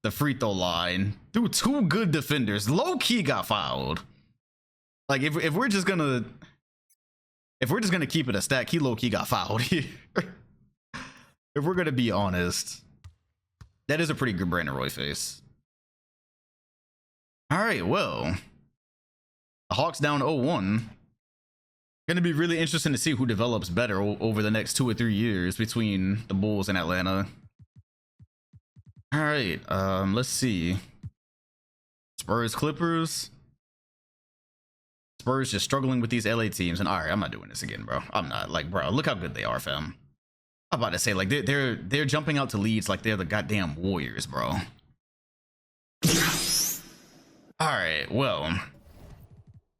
the free throw line. Dude, two good defenders. Low key got fouled. Like if we're just gonna keep it a stack, he low key got fouled here. If we're gonna be honest, that is a pretty good Brandon Roy face. All right, well, the Hawks down 0-1. Gonna be really interesting to see who develops better over the next 2 or 3 years between the Bulls and Atlanta. All right, let's see. Spurs, Clippers. Spurs just struggling with these LA teams, and all right, I'm not doing this again, bro. I'm not. Like, bro, look how good they are, fam. I'm about to say, like, they're jumping out to leads like they're the goddamn Warriors, bro. All right, well,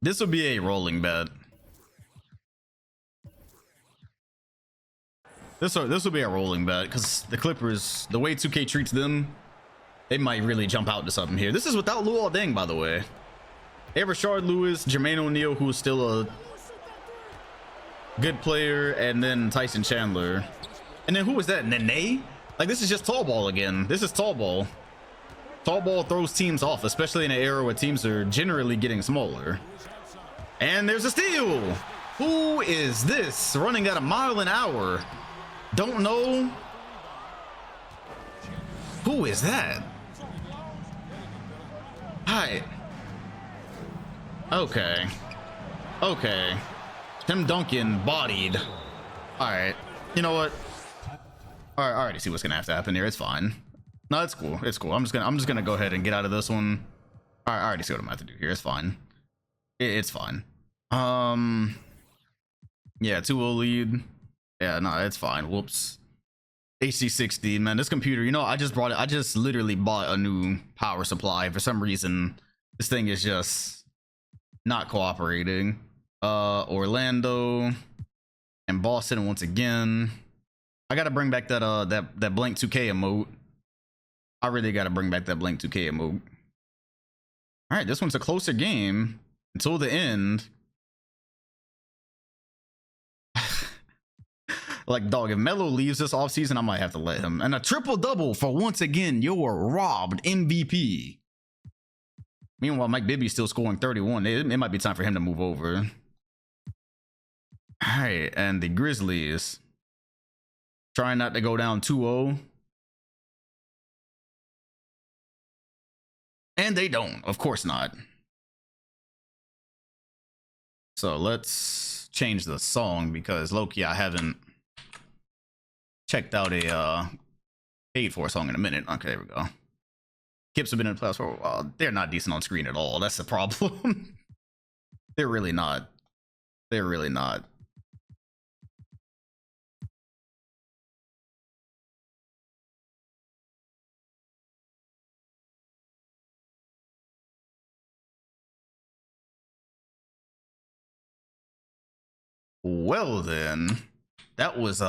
this will be a rolling bet. This will be a rolling bet because the Clippers, the way 2K treats them, they might really jump out to something here. This is without Luol Deng, by the way. They have Rashard Lewis, Jermaine O'Neal, who's still a good player, and then Tyson Chandler. And then who was that? Nene? Like, this is just tall ball again. This is tall ball. Tall ball throws teams off, especially in an era where teams are generally getting smaller. And there's a steal. Who is this running at a mile an hour? Don't know. Who is that? Hi. Okay. Okay. Tim Duncan bodied. All right. You know what? All right, I already see what's gonna have to happen here. It's fine. No, it's cool. It's cool. I'm just gonna go ahead and get out of this one. All right, I already see what I'm gonna have to do here. It's fine. It's fine. Yeah, 2-0 lead. Yeah, no, it's fine. Whoops. HC60, man, this computer, you know, I just literally bought a new power supply. For some reason, this thing is just not cooperating. Orlando and Boston once again. I gotta bring back that blank 2K emote. I really gotta bring back that blank 2K emote. All right, this one's a closer game until the end. Like, dog, if Melo leaves this offseason, I might have to let him. And a triple-double for, once again, your robbed MVP. Meanwhile, Mike Bibby's still scoring 31. It might be time for him to move over. All right, and the Grizzlies trying not to go down 2-0. And they don't. Of course not. So let's change the song because, low-key, I haven't checked out a paid for song in a minute. Okay, there we go. Kips have been in the playoffs for a while. They're not decent on screen at all. That's the problem. They're really not. They're really not. Well then, that was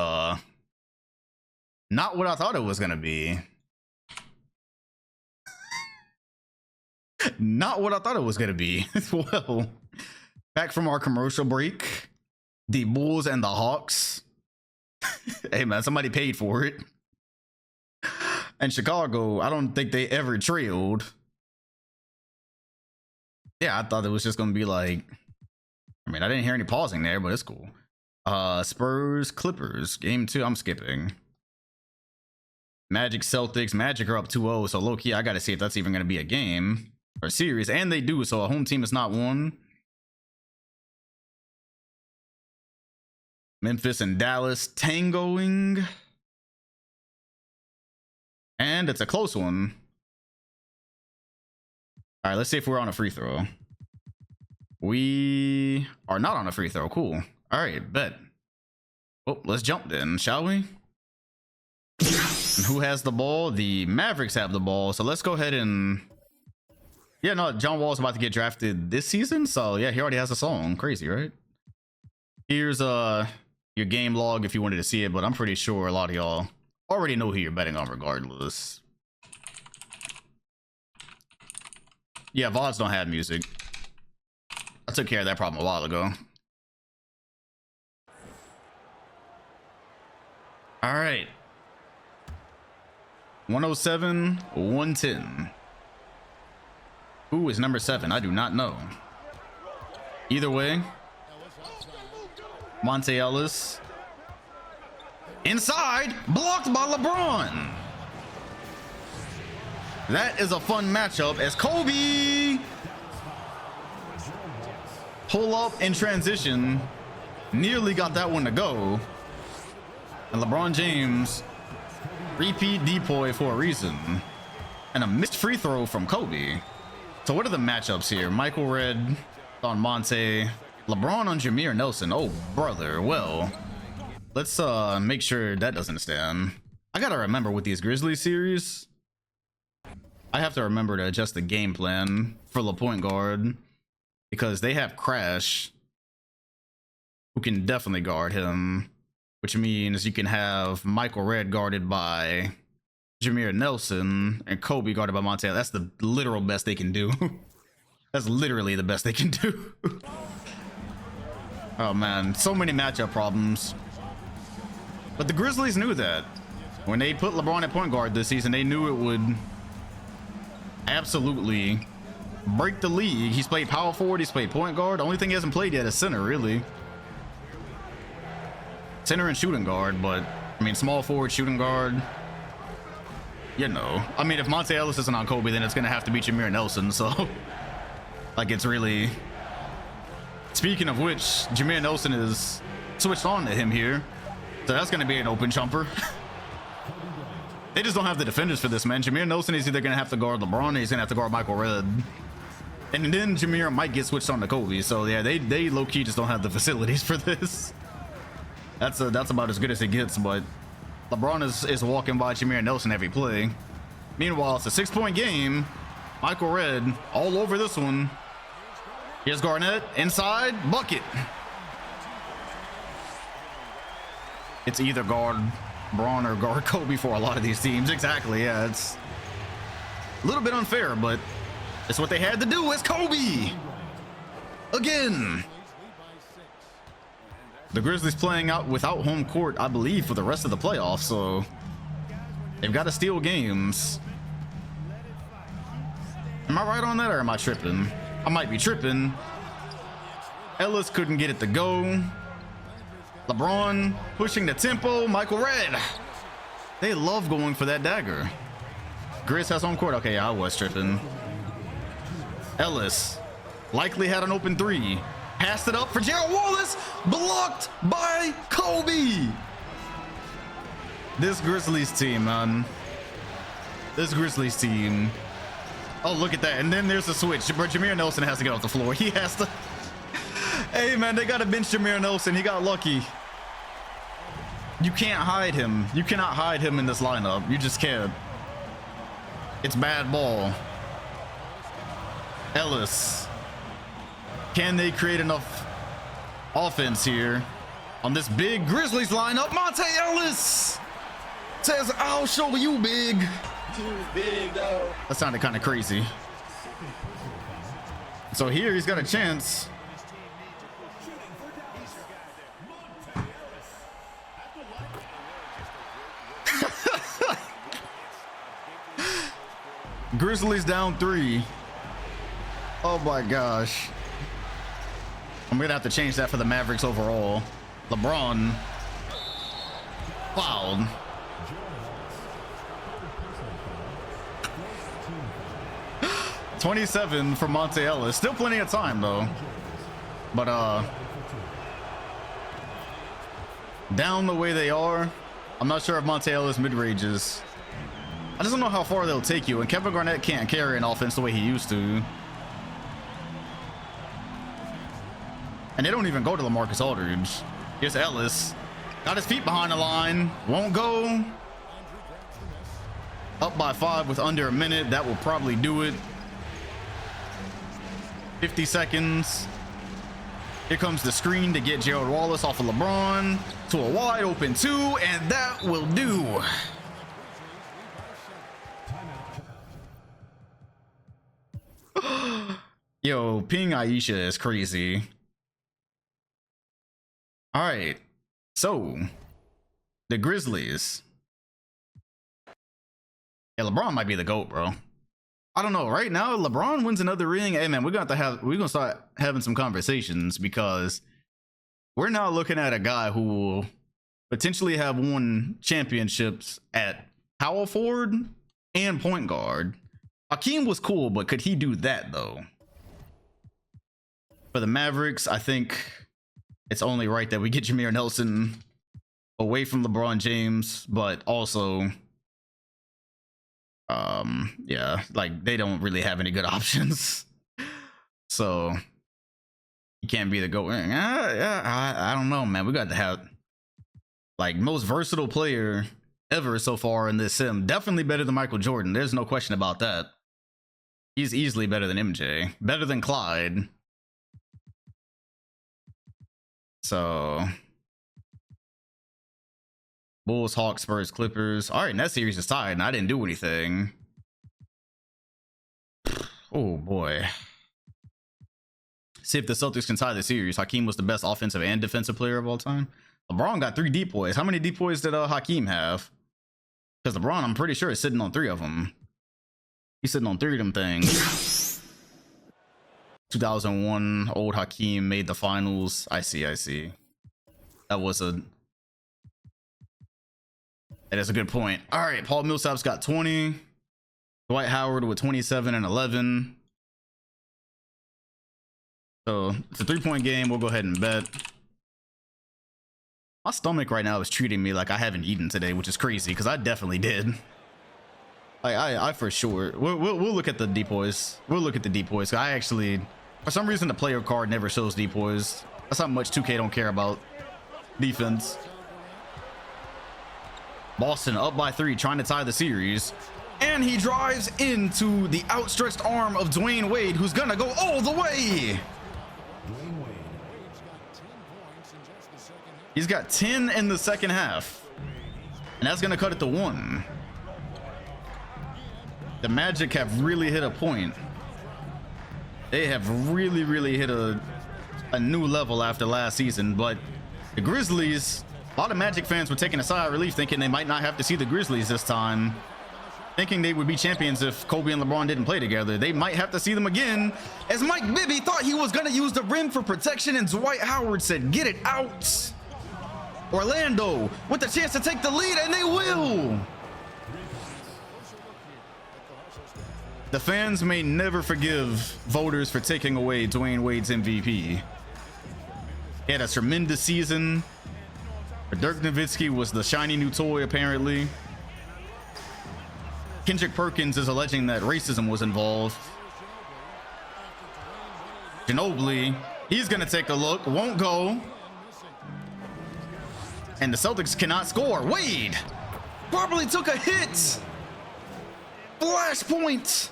not what I thought it was gonna be. Not what I thought it was gonna be. Well, back from our commercial break, the Bulls and the Hawks. Hey man, somebody paid for it. And Chicago, I don't think they ever trailed. Yeah, I thought it was just gonna be like, I mean, I didn't hear any pausing there, but it's cool. Spurs, Clippers, game 2. I'm skipping. Magic, Celtics. Magic are up 2-0, so low-key, I gotta see if that's even gonna be a game or series, and they do, so a home team is not won. Memphis and Dallas tangoing. And it's a close one. All right, let's see if we're on a free throw. We are not on a free throw. Cool. All right, bet. Oh, let's jump then, shall we? And who has the ball? The Mavericks have the ball. So let's go ahead and... Yeah, no, John Wall's about to get drafted this season. So yeah, he already has a song. Crazy, right? Here's your game log if you wanted to see it, but I'm pretty sure a lot of y'all already know who you're betting on regardless. Yeah, VODs don't have music. I took care of that problem a while ago. All right. 107, 110. Who is number 7? I do not know. Either way, Monte Ellis inside, blocked by LeBron. That is a fun matchup as Kobe pull up in transition, nearly got that one to go, and LeBron James repeat depoy for a reason, and a missed free throw from Kobe. So what are the matchups here? Michael Redd on Monte, LeBron on Jameer Nelson. Oh brother, well, let's make sure that doesn't stand. I gotta remember with these Grizzlies series, I have to remember to adjust the game plan for the point guard, because they have Crash, who can definitely guard him, which means you can have Michael Redd guarded by Jameer Nelson and Kobe guarded by Monte. That's the literal best they can do. That's literally the best they can do. Oh man, so many matchup problems. But the Grizzlies knew that. When they put LeBron at point guard this season, they knew it would absolutely break the league. He's played power forward, he's played point guard. The only thing he hasn't played yet is center, really. Center and shooting guard, but I mean, small forward, shooting guard. You know, I mean, if Monte Ellis isn't on Kobe, then it's gonna have to be Jameer Nelson. So, like, it's really. Speaking of which, Jameer Nelson is switched on to him here, so that's gonna be an open jumper. They just don't have the defenders for this, man. Jameer Nelson is either gonna have to guard LeBron or he's gonna have to guard Michael Redd. And then Jameer might get switched on to Kobe. So yeah, they low-key just don't have the facilities for this. That's about as good as it gets, but LeBron is walking by Jameer Nelson every play. Meanwhile, it's a 6-point game. Michael Redd all over this one. Here's Garnett inside, bucket. It's either guard Braun or guard Kobe for a lot of these teams. Exactly, yeah, it's a little bit unfair, but it's what they had to do. It's Kobe again. The Grizzlies playing out without home court, I believe, for the rest of the playoffs, so they've got to steal games. Am I right on that, or am I tripping? I might be tripping. Ellis couldn't get it to go. LeBron pushing the tempo. Michael Redd. They love going for that dagger. Grizz has home court. Okay, I was tripping. Ellis likely had an open 3. Passed it up for Gerald Wallace. Blocked by Kobe. This Grizzlies team, man. This Grizzlies team. Oh, look at that. And then there's a switch. But Jameer Nelson has to get off the floor. He has to. Hey, man, they got to bench Jameer Nelson. He got lucky. You can't hide him. You cannot hide him in this lineup. You just can't. It's bad ball. Ellis. Can they create enough offense here on this big Grizzlies lineup? Monte Ellis says, I'll show you, big. Too big, though. That sounded kind of crazy. So here he's got a chance. Grizzlies down 3. Oh my gosh. I'm gonna have to change that for the Mavericks overall. LeBron fouled. $27 for Monte Ellis. Still plenty of time though. But down the way they are, I'm not sure if Monte Ellis mid-ranges. I just don't know how far they'll take you, and Kevin Garnett can't carry an offense the way he used to. And they don't even go to LaMarcus Aldridge. Here's Ellis. Got his feet behind the line. Won't go. Up by 5 with under a minute. That will probably do it. 50 seconds. Here comes the screen to get Gerald Wallace off of LeBron to a wide open 2, and that will do. Yo, Ping Aisha is crazy. All right, so the Grizzlies Yeah, LeBron might be the GOAT, bro. I don't know. Right now, LeBron wins another ring. Hey man, we're gonna start having some conversations, because we're now looking at a guy who will potentially have won championships at power forward and point guard. Hakeem was cool, but could he do that though? For the Mavericks, I think it's only right that we get Jameer Nelson away from LeBron James, but also, yeah, like they don't really have any good options. So you can't be the GOAT. I don't know, man. We got to have like most versatile player ever so far in this sim. Definitely better than Michael Jordan. There's no question about that. He's easily better than MJ, better than Clyde. So Bulls, Hawks, Spurs, Clippers. All right, and that series is tied, and I didn't do anything. Oh boy. See if the Celtics can tie the series. Hakeem was the best offensive and defensive player of all time. LeBron got 3 depoys. How many depoys did Hakeem have? Because LeBron, I'm pretty sure, is sitting on 3 of them. He's sitting on 3 of them things. 2001, old Hakeem made the finals. I see. That is a good point. All right, Paul Millsap's got 20. Dwight Howard with 27 and 11. So it's a 3-point game. We'll go ahead and bet. My stomach right now is treating me like I haven't eaten today, which is crazy because I definitely did. I for sure. We'll look at the depoys. We'll look at the depoys. I actually, for some reason, the player card never shows depoys. That's how much 2K don't care about defense. Boston up by 3, trying to tie the series. And he drives into the outstretched arm of Dwayne Wade, who's gonna go all the way. He's got 10 in the second half. And that's gonna cut it to 1. The Magic have really hit a point. They have really hit a new level after last season. But the Grizzlies, a lot of Magic fans were taking a sigh of relief, thinking they might not have to see the Grizzlies this time. Thinking they would be champions if Kobe and LeBron didn't play together. They might have to see them again, as Mike Bibby thought he was gonna use the rim for protection, and Dwight Howard said, "Get it out." Orlando with the chance to take the lead, and they will. The fans may never forgive voters for taking away Dwayne Wade's MVP. He had a tremendous season. Dirk Nowitzki was the shiny new toy, apparently. Kendrick Perkins is alleging that racism was involved. Ginobili, he's gonna take a look, won't go. And the Celtics cannot score. Wade probably took a hit. Flashpoint.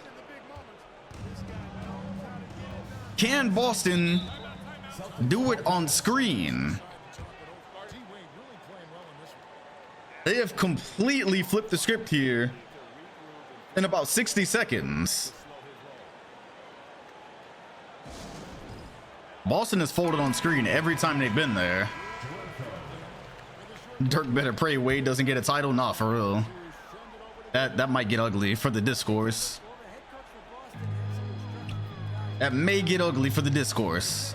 Can Boston do it on screen? They have completely flipped the script here in about 60 seconds. Boston has folded on screen every time they've been there. Dirk better pray Wade doesn't get a title. Nah, for real. That might get ugly for the discourse. That may get ugly for the discourse.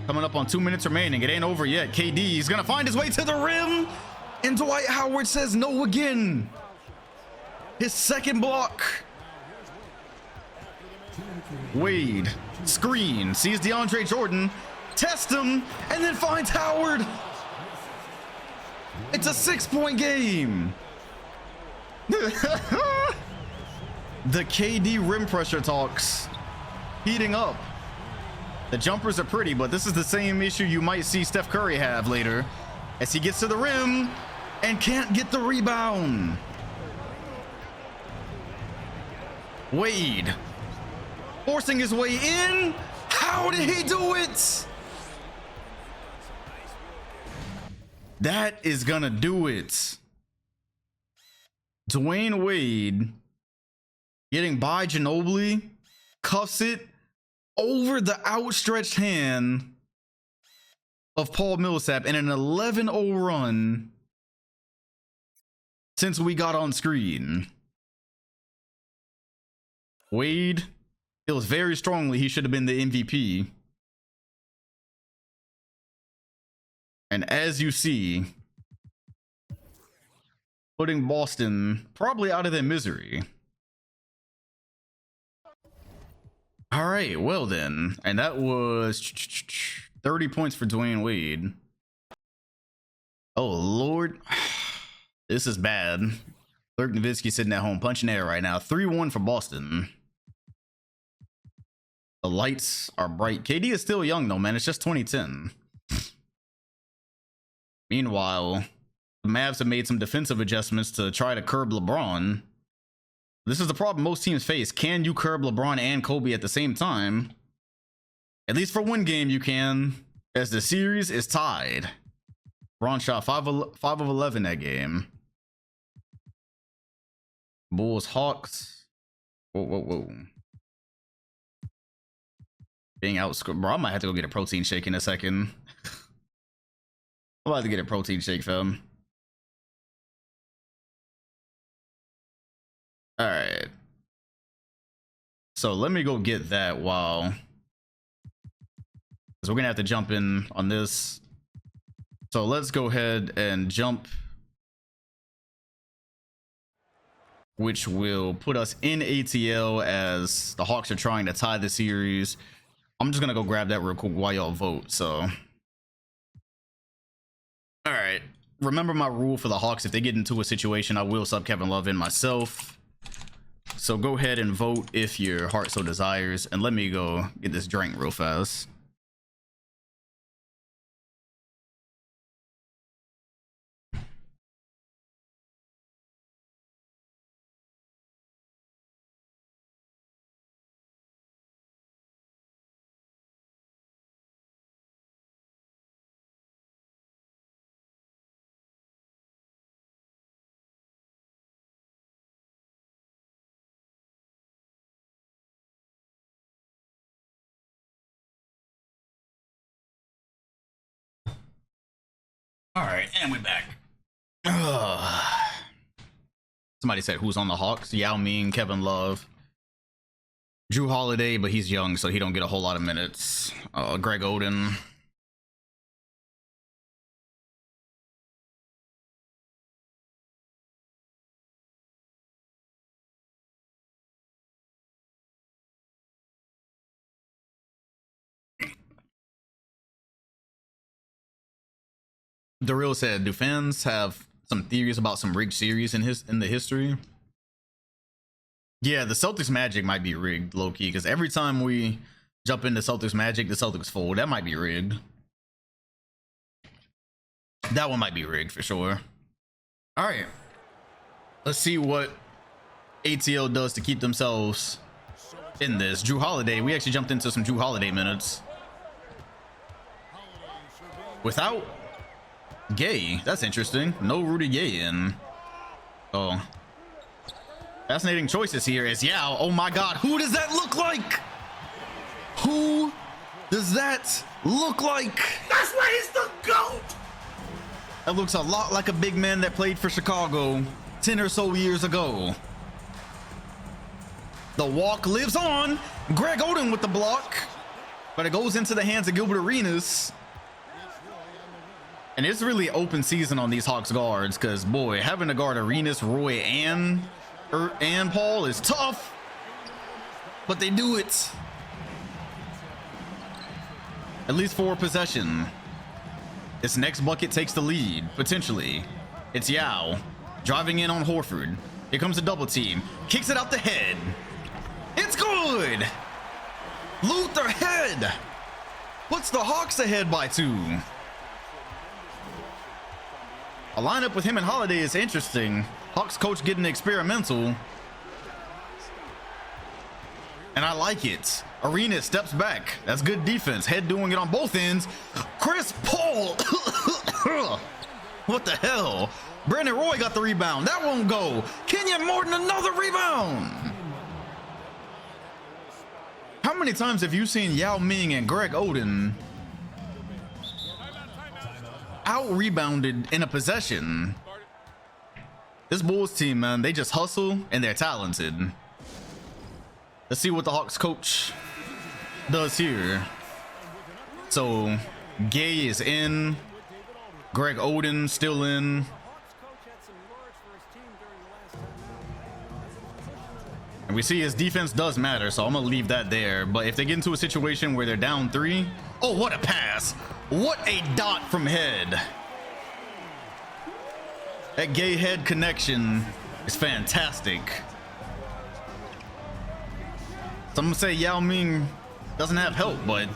Coming up on 2 minutes remaining. It ain't over yet. KD is gonna find his way to the rim, and Dwight Howard says no again. His second block. Wade, screen, sees DeAndre Jordan, tests him, and then finds Howard. It's a 6-point game. The KD rim pressure talks heating up. The jumpers are pretty, but this is the same issue you might see Steph Curry have later, as he gets to the rim and can't get the rebound. Wade forcing his way in. How did he do it? That is gonna do it. Dwayne Wade getting by Ginobili, cuffs it over the outstretched hand of Paul Millsap in an 11-0 run since we got on screen. Wade feels very strongly he should have been the MVP. And as you see, putting Boston probably out of their misery. All right, well then. And that was 30 points for Dwayne Wade. Oh, Lord. This is bad. Dirk Nowitzki sitting at home punching air right now. 3-1 for Boston. The lights are bright. KD is still young, though, man. It's just 2010. Meanwhile, the Mavs have made some defensive adjustments to try to curb LeBron. This is the problem most teams face. Can you curb LeBron and Kobe at the same time? At least for one game you can, as the series is tied. LeBron shot 5 of 11 that game. Bulls, Hawks. Whoa. Being outscored. Bro, I might have to go get a protein shake in a second. I'm about to get a protein shake, fam. All right. So let me go get that while, because we're gonna have to jump in on this. So let's go ahead and jump, which will put us in ATL as the Hawks are trying to tie the series. I'm just gonna go grab that real quick while y'all vote. So, all right. Remember my rule for the Hawks: if they get into a situation, I will sub Kevin Love in myself. So go ahead and vote if your heart so desires, and let me go get this drink real fast. All right, and we're back. Somebody said who's on the Hawks? Yao Ming, Kevin Love, Drew Holiday, but he's young, so he don't get a whole lot of minutes. Greg Oden. Daryl said, do fans have some theories about some rigged series in the history? Yeah, the Celtics Magic might be rigged, low-key, because every time we jump into Celtics Magic, the Celtics fold. That might be rigged. That one might be rigged for sure. All right. Let's see what ATL does to keep themselves in this. Drew Holiday. We actually jumped into some Drew Holiday minutes. Without Gay. That's interesting. No Rudy Gay in. Oh. Fascinating choices here is Yao. Oh my god. Who does that look like? Who does that look like? That's why he's the GOAT! That looks a lot like a big man that played for Chicago 10 or so years ago. The walk lives on. Greg Oden with the block. But it goes into the hands of Gilbert Arenas. And it's really open season on these Hawks guards, because boy, having to guard Arenas, Roy, and Paul is tough. But they do it. At least for possession. This next bucket takes the lead, potentially. It's Yao driving in on Horford. Here comes a double team. Kicks it out the head. It's good. Luther head puts the Hawks ahead by 2. A lineup with him and Holiday is interesting. Hawks coach getting experimental. And I like it. Arena steps back. That's good defense. Head doing it on both ends. Chris Paul. What the hell? Brandon Roy got the rebound. That won't go. Kenyon Morton, another rebound. How many times have you seen Yao Ming and Greg Oden out rebounded in a possession? This Bulls team, man, they just hustle and they're talented. Let's see what the Hawks coach does here. So Gay is in, Greg Oden still in. And we see his defense does matter, so I'm gonna leave that there. But if they get into a situation where they're down 3, oh, what a pass. What a dot from head. That Gay head connection is fantastic. Some gonna say Yao Ming doesn't have help, but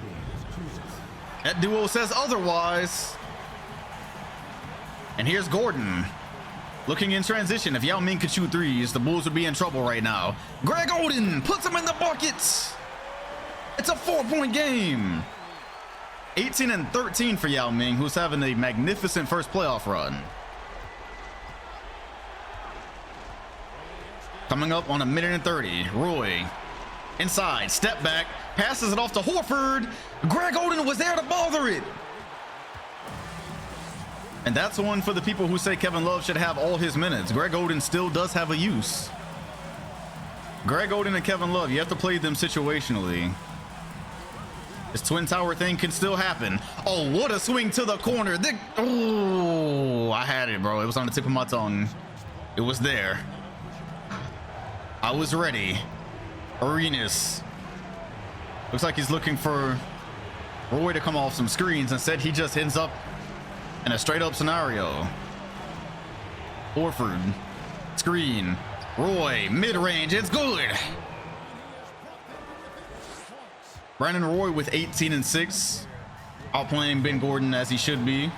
that duo says otherwise. And here's Gordon looking in transition. If Yao Ming could shoot threes, the Bulls would be in trouble right now. Greg Oden puts him in the buckets. It's a 4-point game. 18 and 13 for Yao Ming, who's having a magnificent first playoff run. Coming up on 1:30, Roy inside, step back, passes it off to Horford. Greg Oden was there to bother it. And that's one for the people who say Kevin Love should have all his minutes. Greg Oden still does have a use. Greg Oden and Kevin Love, you have to play them situationally. This Twin Tower thing can still happen. Oh, what a swing to the corner. Oh, I had it, bro. It was on the tip of my tongue. It was there. I was ready. Arenas. Looks like he's looking for Roy to come off some screens. Instead, he just ends up in a straight up scenario. Horford. Screen. Roy. Mid-range. It's good. Brandon Roy with 18 and 6. Outplaying Ben Gordon as he should be.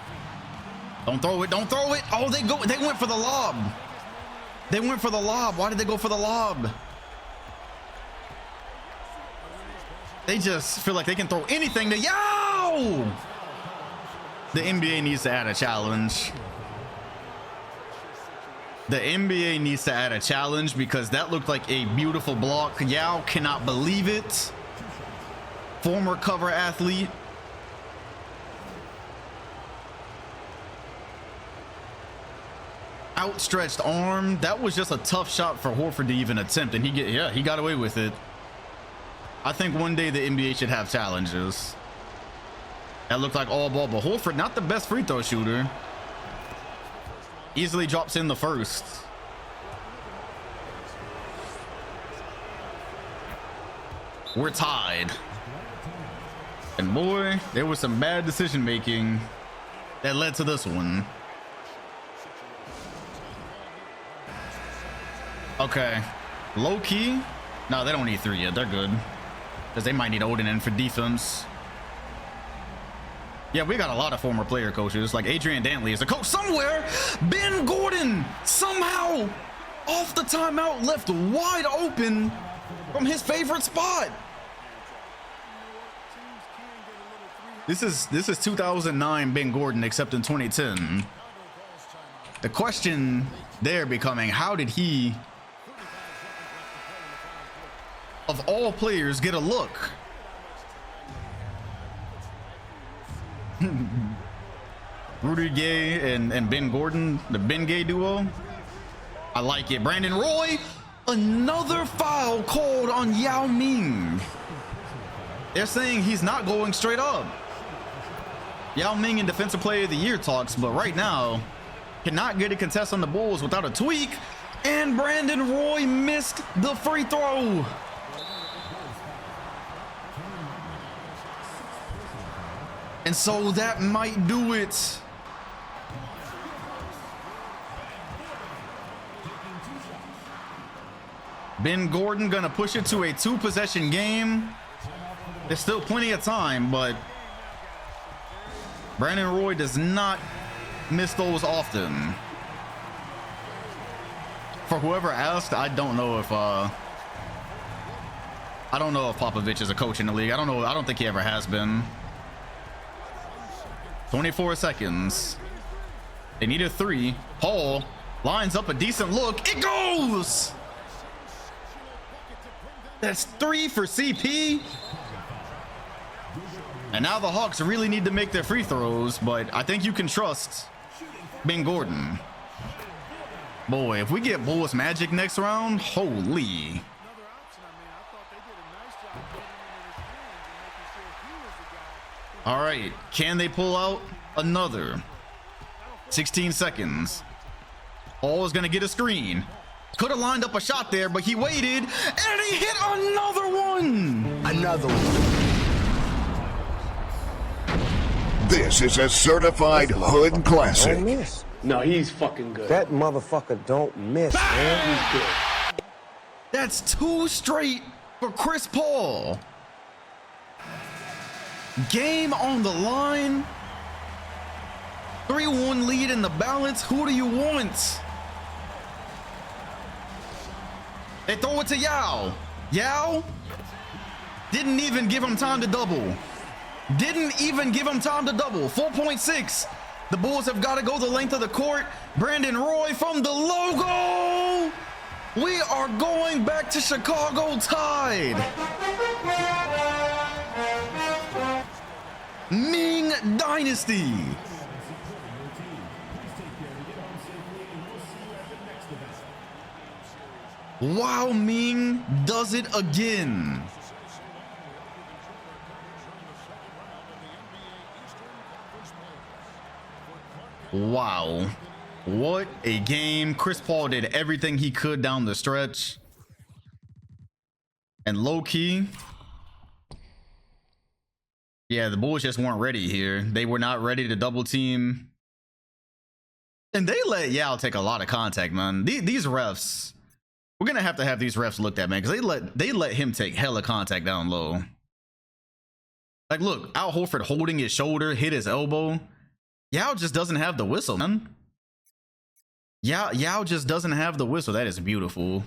Don't throw it. Don't throw it. Oh, they went for the lob. They went for the lob. Why did they go for the lob? They just feel like they can throw anything to Yao. The NBA needs to add a challenge. The NBA needs to add a challenge because that looked like a beautiful block. Yao cannot believe it. Former cover athlete. Outstretched arm. That was just a tough shot for Horford to even attempt, and he got away with it. I think one day the NBA should have challenges. That looked like all ball, but Horford, not the best free throw shooter. Easily drops in the first. We're tied. And boy, there was some bad decision making that led to this one. Okay, low key. No, they don't need 3 yet. They're good because they might need Oden in for defense. Yeah, we got a lot of former player coaches. Like Adrian Dantley is a coach somewhere. Ben Gordon somehow off the timeout left wide open from his favorite spot. This is 2009 Ben Gordon, except in 2010. The question there becoming, how did he, of all players, get a look? Rudy Gay and Ben Gordon, the Ben Gay duo. I like it. Brandon Roy, another foul called on Yao Ming. They're saying he's not going straight up. Yao Ming in Defensive Player of the Year talks, but right now cannot get a contest on the Bulls without a tweak. And Brandon Roy missed the free throw. And so that might do it. Ben Gordon gonna push it to a 2-possession game. There's still plenty of time, but Brandon Roy does not miss those often. For whoever asked, I don't know if Popovich is a coach in the league. I don't know. I don't think he ever has been. 24 seconds. They need a 3. Paul lines up a decent look. It goes. That's 3 for CP. And now the Hawks really need to make their free throws, but I think you can trust Ben Gordon. Boy, if we get Bulls Magic next round, holy. All right, can they pull out another? 16 seconds. All is gonna get a screen. Could have lined up a shot there, but he waited and he hit another one. Another one. This is a certified hood classic. Don't miss. No, he's fucking good. That motherfucker don't miss, man. He's good. That's 2 straight for Chris Paul. Game on the line. 3-1 lead in the balance. Who do you want? They throw it to Yao. Yao didn't even give him time to double. Didn't even give him time to double. 4.6. The Bulls have got to go the length of the court. Brandon Roy from the logo. We are going back to Chicago tied. Ming Dynasty. Wow, Ming does it again. Wow. What a game. Chris Paul did everything he could down the stretch. And low key, yeah, the Bulls just weren't ready here. They were not ready to double team. And they let Yao take a lot of contact, man. These refs, we're gonna have these refs looked at, man, because they let him take hella contact down low. Like, look, Al Horford holding his shoulder, hit his elbow. Yao just doesn't have the whistle, man. Yao just doesn't have the whistle. That is beautiful.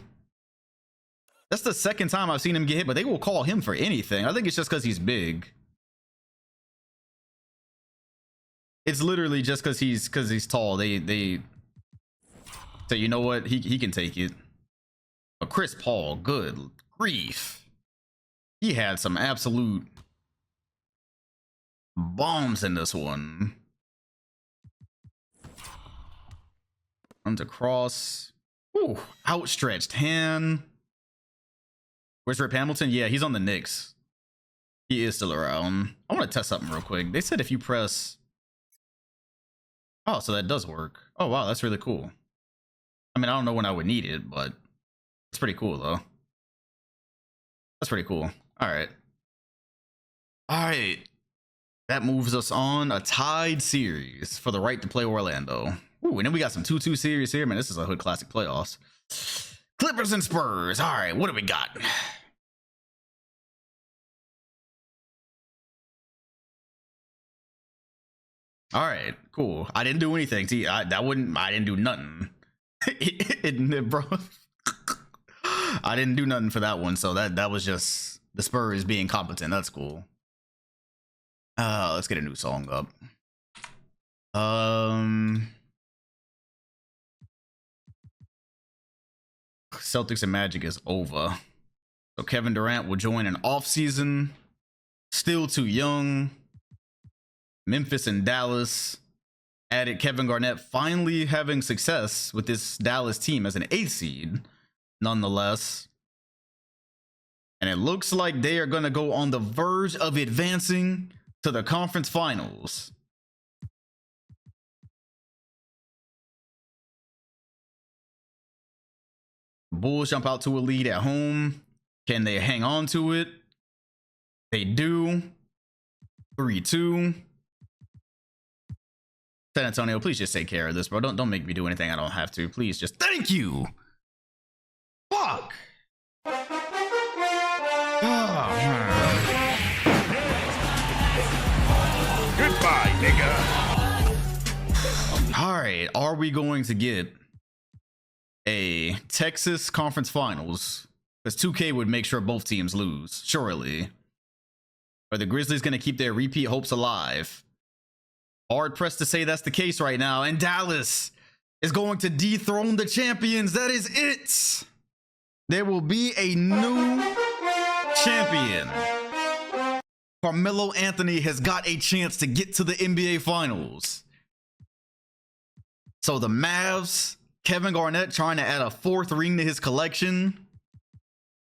That's the second time I've seen him get hit, but they will call him for anything. I think it's just because he's big. It's literally just because he's tall. They say, you know what, he can take it. But Chris Paul, good grief, he had some absolute bombs in this one. Runs across. Ooh, outstretched hand. Where's Rip Hamilton? Yeah, he's on the Knicks. He is still around. I want to test something real quick. They said if you press... Oh, so that does work. Oh, wow, that's really cool. I mean, I don't know when I would need it, but it's pretty cool, though. That's pretty cool. All right. All right. That moves us on a tied series for the right to play Orlando. Ooh, and then we got some 2-2 series here. Man, this is a Hood Classic playoffs. Clippers and Spurs. All right, what do we got? All right, cool. I didn't do anything. See, I didn't do nothing. Bro. I didn't do nothing for that one. So that was just the Spurs being competent. That's cool. Let's get a new song up. Celtics and Magic is over. So Kevin Durant will join an offseason. Still too young. Memphis and Dallas added Kevin Garnett, finally having success with this Dallas team as an 8th seed, nonetheless. And it looks like they are going to go on the verge of advancing to the conference finals. Bulls jump out to a lead at home. Can they hang on to it? They do. 3-2. San Antonio, please just take care of this, bro. Don't make me do anything I don't have to. Please just thank you. Fuck. Goodbye, nigga. All right, are we going to get a Texas Conference Finals? Because 2K would make sure both teams lose, surely. Are the Grizzlies going to keep their repeat hopes alive? Hard pressed to say that's the case right now. And Dallas is going to dethrone the champions. That is it. There will be a new champion. Carmelo Anthony has got a chance to get to the NBA Finals. So the Mavs Kevin Garnett trying to add a 4th ring to his collection.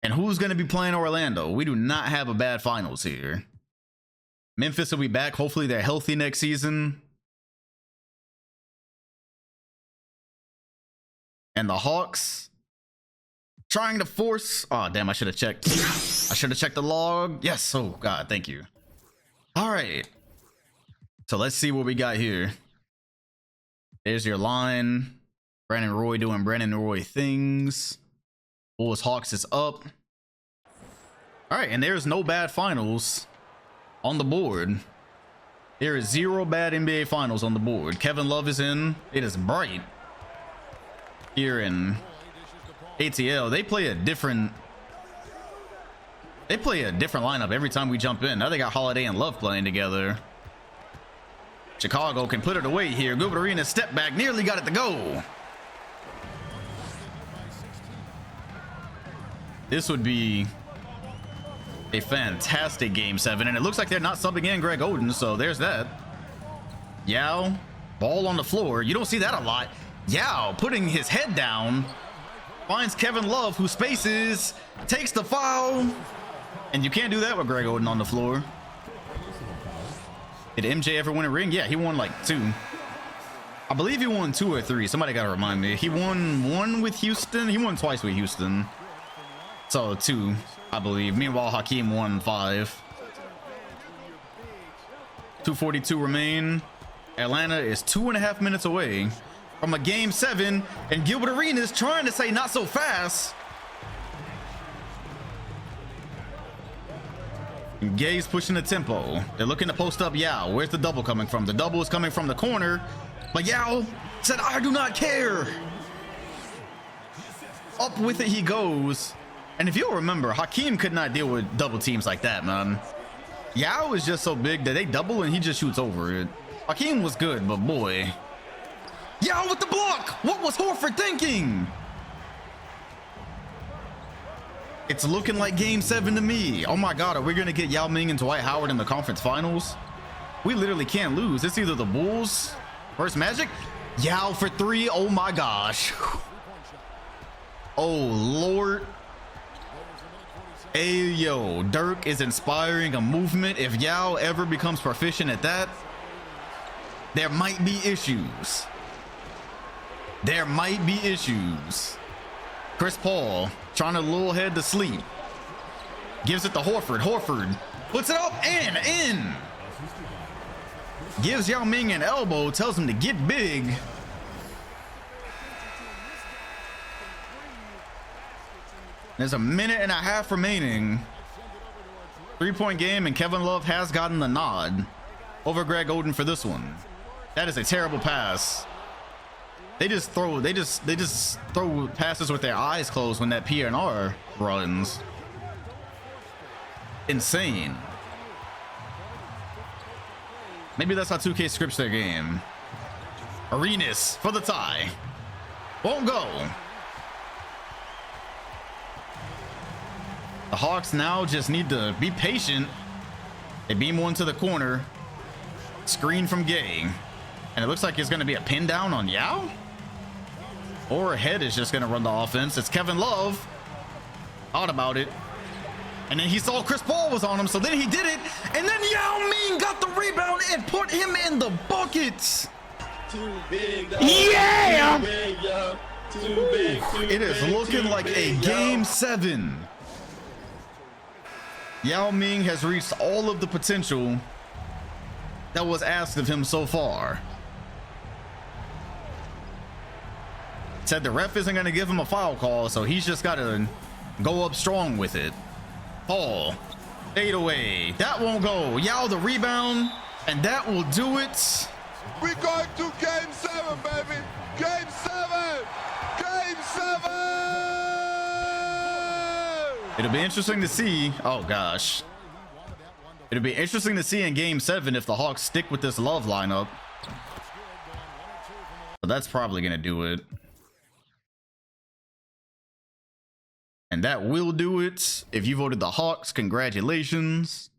And who's going to be playing Orlando? We do not have a bad finals here. Memphis will be back. Hopefully they're healthy next season. And the Hawks trying to force. Oh, damn, I should have checked. I should have checked the log. Yes. Oh, God. Thank you. All right. So let's see what we got here. There's your line. Brandon Roy doing Brandon Roy things. Bulls Hawks is up. All right. And there's no bad finals on the board. There is 0 bad NBA finals on the board. Kevin Love is in. It is bright here in ATL. They play a different lineup every time we jump in. Now they got Holiday and Love playing together. Chicago can put it away here. Gilbert Arenas step back, nearly got it to go. This would be a fantastic game 7, and it looks like they're not subbing in Greg Oden, so there's that. Yao, ball on the floor. You don't see that a lot. Yao putting his head down, finds Kevin Love, who spaces, takes the foul, and you can't do that with Greg Oden on the floor. Did MJ ever win a ring? Yeah, he won like 2. I believe he won 2 or 3. Somebody gotta remind me. He won 1 with Houston. He won twice with Houston. So 2, I believe. Meanwhile, Hakeem won 5. 2:42 remain. Atlanta is 2.5 minutes away from a game 7, and Gilbert Arenas trying to say not so fast. And Gay's pushing the tempo. They're looking to post up Yao. Where's the double coming from? The double is coming from the corner, but Yao said, I do not care. Up with it he goes. And if you'll remember, Hakeem could not deal with double teams like that, man. Yao is just so big that they double and he just shoots over it. Hakeem was good, but boy. Yao with the block. What was Horford thinking? It's looking like game 7 to me. Oh my God, are we gonna get Yao Ming and Dwight Howard in the conference finals? We literally can't lose. It's either the Bulls versus Magic. Yao for 3. Oh my gosh. Oh Lord. Hey yo, Dirk is inspiring a movement. If Yao ever becomes proficient at that, there might be issues. There might be issues. Chris Paul trying to lull head to sleep. Gives it to Horford. Horford puts it up and in. Gives Yao Ming an elbow, tells him to get big. There's a minute and a half remaining. 3-point game, and Kevin Love has gotten the nod over Greg Oden for this one. That is a terrible pass. They just throw passes with their eyes closed when that PNR runs. Insane. Maybe that's how 2K scripts their game. Arenas for the tie. Won't go. The Hawks now just need to be patient. They beam one to the corner. Screen from Gay. And it looks like it's going to be a pin down on Yao. Or Head is just going to run the offense. It's Kevin Love. Thought about it. And then he saw Chris Paul was on him. So then he did it. And then Yao Ming got the rebound and put him in the buckets. Too big, dog. Yeah! Too big, yo. Too big, too It is big, looking too like big, a yo. game 7. Yao Ming has reached all of the potential that was asked of him so far. Said the ref isn't going to give him a foul call, so he's just got to go up strong with it. Paul, fade away. That won't go. Yao the rebound, and that will do it. We're going to game 7, baby. Game 7. Game 7. It'll be interesting to see. Oh gosh. It'll be interesting to see in game 7 if the Hawks stick with this Love lineup. But that's probably going to do it. And that will do it. If you voted the Hawks, congratulations.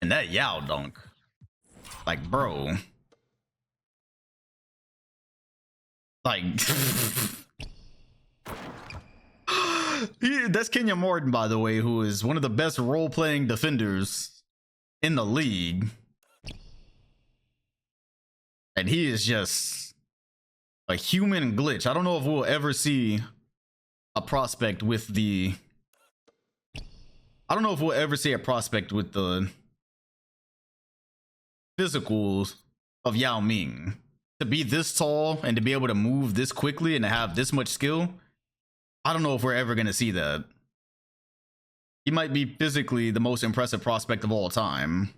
And that Yao dunk. Like, bro. Like, that's Kenya Martin, by the way, who is one of the best role-playing defenders in the league. And he is just a human glitch. I don't know if we'll ever see a prospect with the... I don't know if we'll ever see a prospect with the physicals of Yao Ming. To be this tall and to be able to move this quickly and to have this much skill, I don't know if we're ever going to see that. He might be physically the most impressive prospect of all time.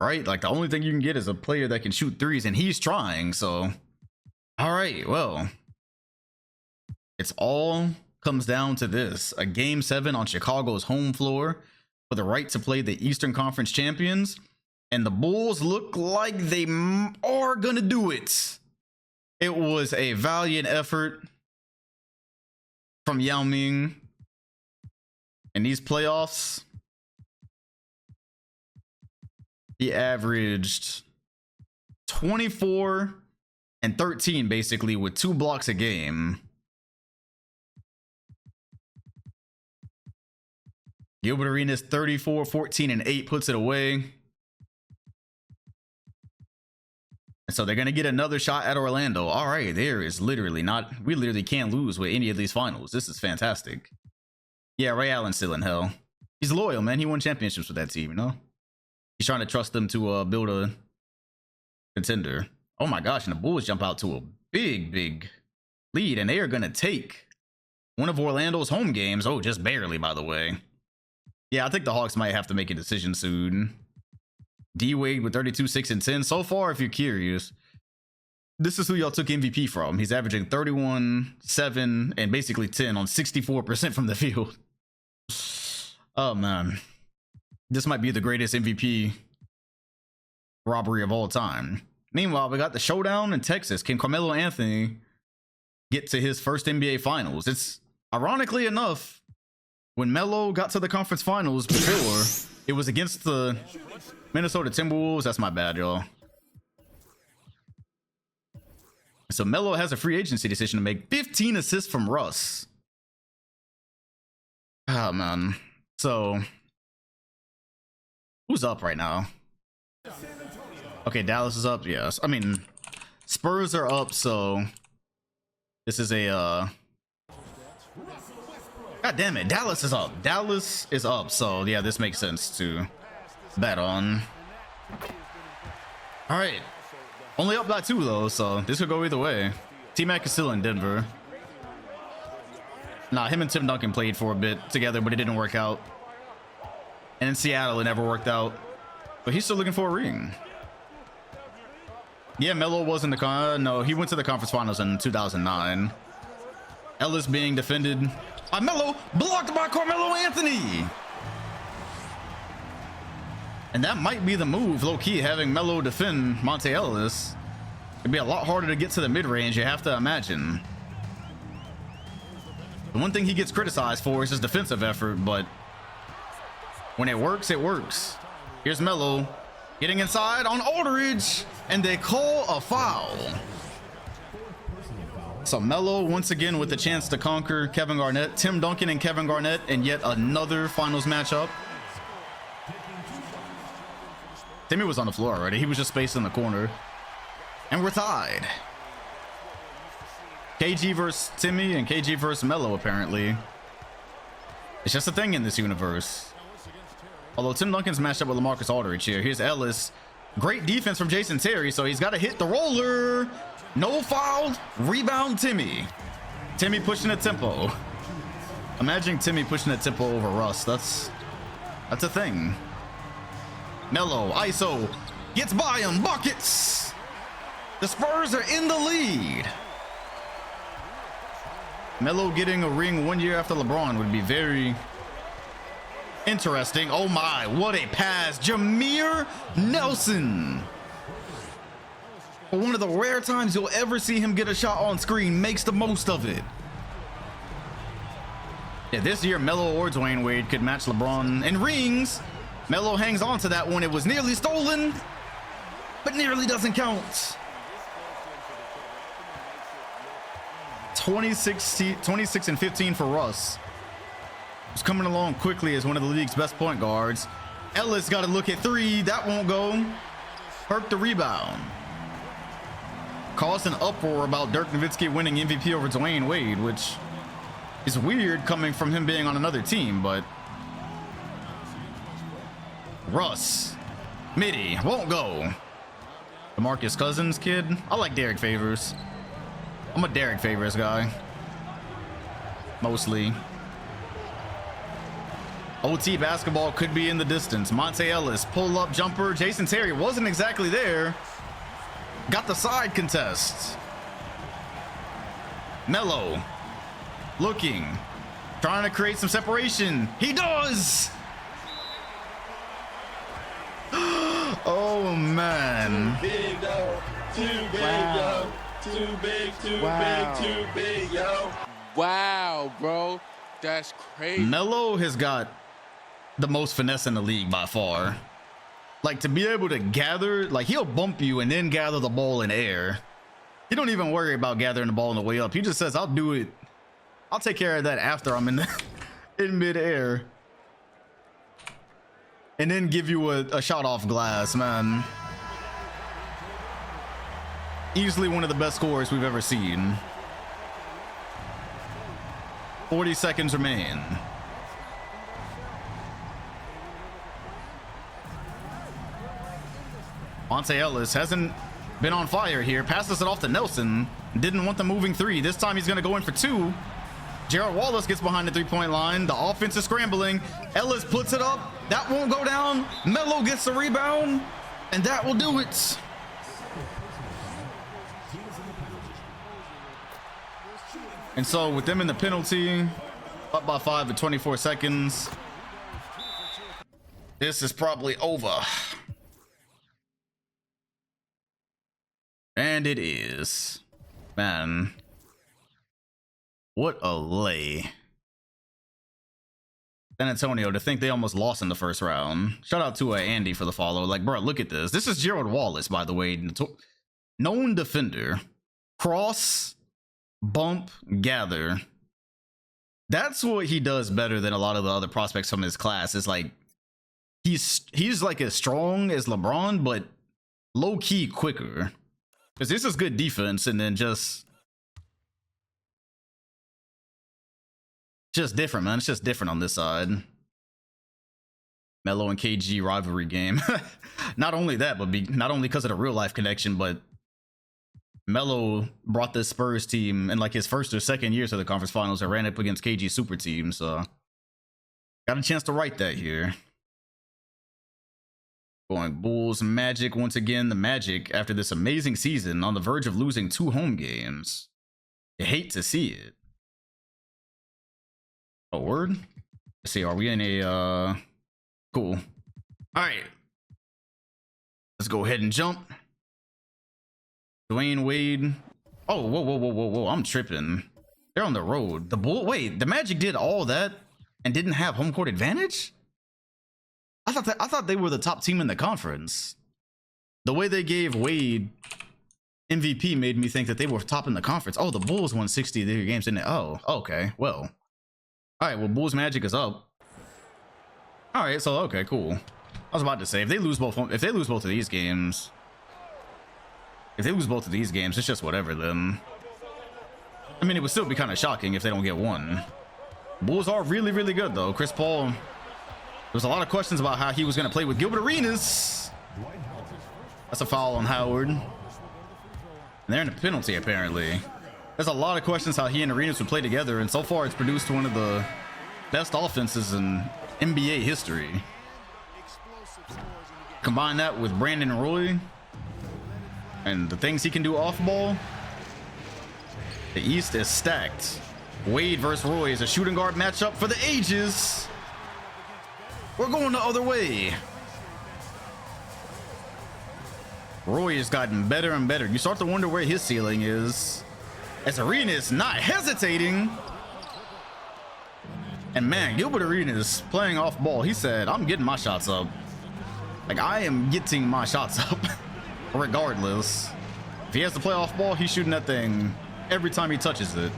Right? Like, the only thing you can get is a player that can shoot threes, and he's trying, so... Alright, well... It's all comes down to this. A Game 7 on Chicago's home floor for the right to play the Eastern Conference champions. And the Bulls look like they are gonna do it. It was a valiant effort from Yao Ming in these playoffs. He averaged 24 and 13 basically with 2 blocks a game. Gilbert Arenas 34, 14 and 8 puts it away. So they're going to get another shot at Orlando. All right, there is literally not... We literally can't lose with any of these finals. This is fantastic. Yeah, Ray Allen's still in hell. He's loyal, man. He won championships with that team, you know? He's trying to trust them to build a contender. Oh my gosh, and the Bulls jump out to a big lead, and they are going to take one of Orlando's home games. Oh, just barely, by the way. Yeah, I think the Hawks might have to make a decision soon. D-Wade with 32, 6, and 10. So far, if you're curious, this is who y'all took MVP from. He's averaging 31, 7, and basically 10 on 64% from the field. Oh, man. This might be the greatest MVP robbery of all time. Meanwhile, we got the showdown in Texas. Can Carmelo Anthony get to his first NBA Finals? It's, ironically enough, when Melo got to the conference finals before, it was against the Minnesota Timberwolves. That's my bad, y'all. So Melo has a free agency decision to make. 15 assists from Russ. Oh, man. So, who's up right now? Okay, Dallas is up, yes. I mean, Spurs are up, so this is a... God damn it, Dallas is up. Dallas is up, so yeah, this makes sense to bet on. All right, only up by 2 though, so this could go either way. T-Mac is still in Denver. Nah, him and Tim Duncan played for a bit together, but it didn't work out. And in Seattle, it never worked out. But he's still looking for a ring. Yeah, Melo was in the no, he went to the conference finals in 2009. Ellis being defended by Melo, blocked by Carmelo Anthony. And that might be the move, low-key, having Melo defend Monte Ellis. It'd be a lot harder to get to the mid-range, you have to imagine. The one thing he gets criticized for is his defensive effort, but when it works, it works. Here's Melo getting inside on Aldridge, and they call a foul. So Melo once again with the chance to conquer Kevin Garnett. Tim Duncan and Kevin Garnett in yet another finals matchup. Timmy was on the floor already. He was just spaced in the corner. And we're tied. KG versus Timmy and KG versus Melo, apparently. It's just a thing in this universe. Although Tim Duncan's matched up with LaMarcus Aldridge here. Here's Ellis. Great defense from Jason Terry, so he's got to hit the roller. No foul. Rebound Timmy. Timmy pushing the tempo. Imagine Timmy pushing the tempo over Russ. That's a thing. Melo, ISO, gets by him, buckets. The Spurs are in the lead. Melo getting a ring 1 year after LeBron would be very interesting. Oh my, what a pass. Jameer Nelson. For one of the rare times you'll ever see him get a shot on screen, makes the most of it. Yeah, this year Melo or Dwayne Wade could match LeBron in rings. Melo hangs on to that one. It was nearly stolen. but nearly doesn't count. 26 and 15 for Russ. He's coming along quickly as one of the league's best point guards. Ellis got to look at three. That won't go. Herc the rebound. Caused an uproar about Dirk Nowitzki winning MVP over Dwayne Wade, which is weird coming from him being on another team, but Russ, midi, won't go. DeMarcus Cousins kid. I like Derek Favors. I'm a Derek Favors guy. Mostly. OT basketball could be in the distance. Monte Ellis, pull up jumper. Jason Terry wasn't exactly there. Got the side contest. Melo looking, trying to create some separation. He does. Oh man. Too big, though. Too big, yo. Too big, too big, yo. Wow, bro. That's crazy. Melo has got the most finesse in the league by far. Like, to be able to gather, like, he'll bump you and then gather the ball in air. He don't even worry about gathering the ball on the way up. He just says, I'll do it. I'll take care of that after I'm in midair. And then give you a shot off glass, man. Easily one of the best scorers we've ever seen. 40 seconds remain. Monte Ellis hasn't been on fire here. Passes it off to Nelson. Didn't want the moving three. This time he's going to go in for two. Gerald Wallace gets behind the three-point line. The offense is scrambling. Ellis puts it up. That won't go down. Melo gets the rebound. And that will do it. And so with them in the penalty, up by 5 with 24 seconds, this is probably over. And it is. Man. What a lay. San Antonio, to think they almost lost in the first round. Shout out to Andy for the follow. Like, bro, look at this. This is Gerald Wallace, by the way. Known defender. Cross, bump, gather. That's what he does better than a lot of the other prospects from his class. Is like, he's like as strong as LeBron, but low-key quicker. Because this is good defense, and then just different, man. It's just different on this side. Melo and KG rivalry game. Not only that, but not only because of the real life connection, but Melo brought this Spurs team in like his first or second year to the conference finals and ran up against KG super team. So got a chance to write that here. Going Bulls, Magic once again. The Magic, after this amazing season, on the verge of losing 2 home games. You hate to see it. Oh, word? Let's see, are we in a cool. All right. Let's go ahead and jump. Dwayne Wade. Oh, whoa. I'm tripping. They're on the road. Wait, the Magic did all that and didn't have home court advantage? I thought they were the top team in the conference. The way they gave Wade MVP made me think that they were top in the conference. Oh, the Bulls won 60 of their games, didn't they? Oh, okay. Well, all right. Well, Bulls Magic is up. All right. So okay, cool. I was about to say if they lose both of these games, it's just whatever. Then I mean, it would still be kind of shocking if they don't get one. Bulls are really, really good though. Chris Paul. There's a lot of questions about how he was going to play with Gilbert Arenas. That's a foul on Howard. And they're in a penalty, apparently. There's a lot of questions how he and Arenas would play together, and so far it's produced one of the best offenses in NBA history. Combine that with Brandon Roy and the things he can do off ball. The East is stacked. Wade versus Roy is a shooting guard matchup for the ages. We're going the other way. Roy has gotten better and better. You start to wonder where his ceiling is, as Arenas not hesitating. And man, Gilbert Arenas playing off ball. He said, I'm getting my shots up. Like, I am getting my shots up. regardless. If he has the playoff ball, he's shooting that thing every time he touches it.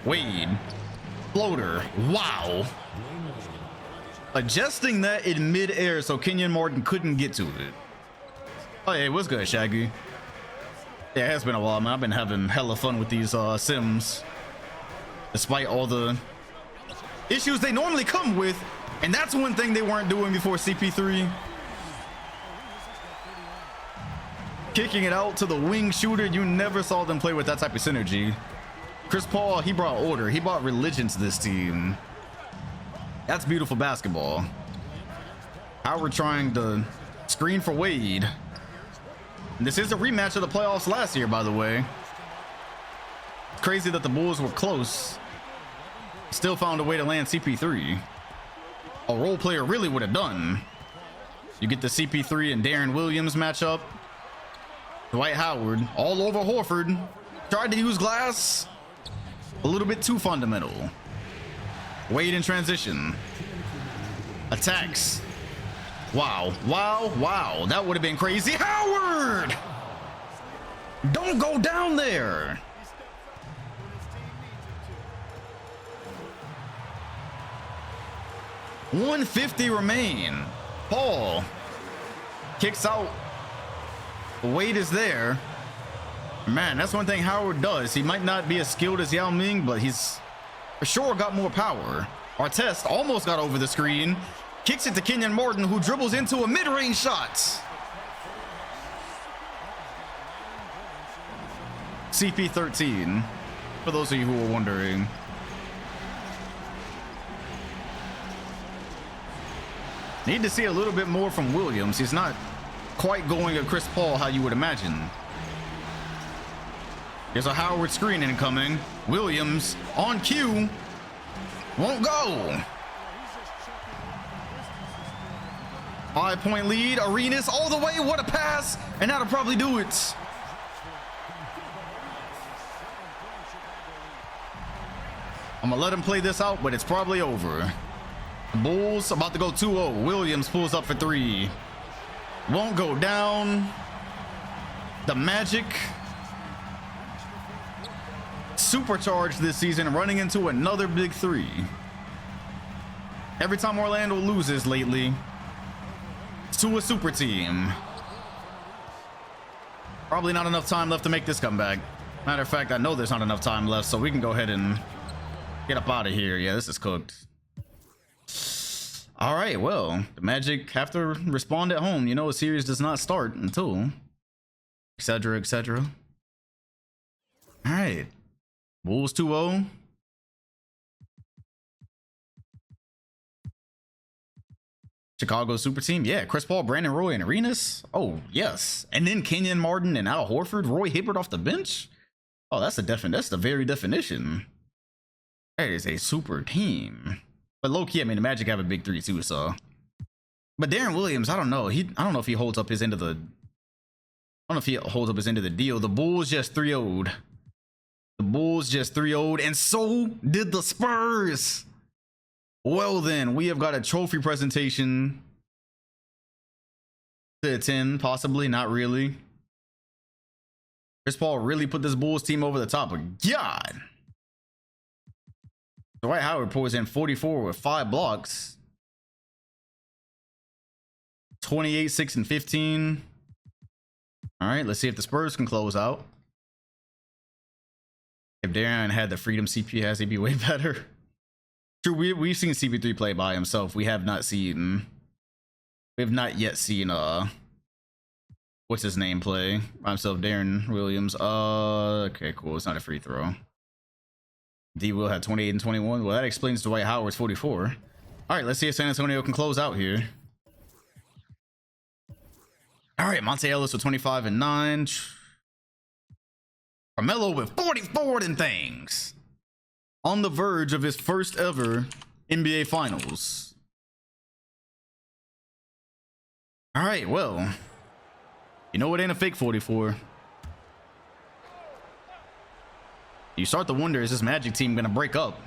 Wade. Floater. Wow. Adjusting that in mid-air so Kenyon Martin couldn't get to it. Oh, yeah, what's good, Shaggy? Yeah, it has been a while, man. I've been having hella fun with these Sims. Despite all the issues they normally come with. And that's one thing they weren't doing before CP3. Kicking it out to the wing shooter. You never saw them play with that type of synergy. Chris Paul, he brought order. He brought religion to this team. That's beautiful basketball. Howard trying to screen for Wade. And this is a rematch of the playoffs last year, by the way. It's crazy that the Bulls were close. Still found a way to land CP3. A role player really would have done. You get the CP3 and Darren Williams matchup. Dwight Howard all over Horford. Tried to use glass. A little bit too fundamental. Wade in transition. Attacks. Wow, wow, wow. That would have been crazy. Howard! Don't go down there. $150 remain. Paul kicks out. Wade is there. Man, that's one thing Howard does. He might not be as skilled as Yao Ming, but he's for sure got more power. Artest almost got over the screen. Kicks it to Kenyon Martin, who dribbles into a mid-range shot. CP13, for those of you who were wondering. Need to see a little bit more from Williams. He's not quite going at Chris Paul how you would imagine. There's a Howard screen incoming. Williams on cue. Won't go. 5-point lead. Arenas all the way. What a pass. And that'll probably do it. I'm going to let him play this out, but it's probably over. Bulls about to go 2-0. Williams pulls up for three. Won't go down. The Magic supercharged this season, running into another big three. Every time Orlando loses lately, it's to a super team. Probably not enough time left to make this comeback. Matter of fact, I know there's not enough time left, so we can go ahead and get up out of here. Yeah, this is cooked. All right, well, the Magic have to respond at home. You know, a series does not start until etc., etc. All right. Bulls 2-0. Chicago super team. Yeah, Chris Paul, Brandon Roy, and Arenas. Oh, yes. And then Kenyon Martin and Al Horford, Roy Hibbert off the bench. Oh, that's the very definition. That is a super team. But low key, I mean, the Magic have a big three too, so. But Darren Williams, I don't know. I don't know if he holds up his end of the. I don't know if he holds up his end of the deal. The Bulls just 3-0'd. The Bulls just 3-0'd, and so did the Spurs. Well then, we have got a trophy presentation to attend, possibly, not really. Chris Paul really put this Bulls team over the top, but God. Dwight Howard pours in 44 with 5 blocks. 28, 6, and 15. All right, let's see if the Spurs can close out. If Darren had the freedom CP has, he'd be way better. True, we've seen CP3 play by himself. We have not yet seen what's his name play by himself, Darren Williams. Okay, cool. It's not a free throw. D Will had 28 and 21. Well, that explains Dwight Howard's 44. All right, let's see if San Antonio can close out here. All right, Monte Ellis with 25 and 9. Carmelo with 44 and things. On the verge of his first ever NBA Finals. All right, well, you know what ain't a fake 44? You start to wonder, is this Magic team going to break up?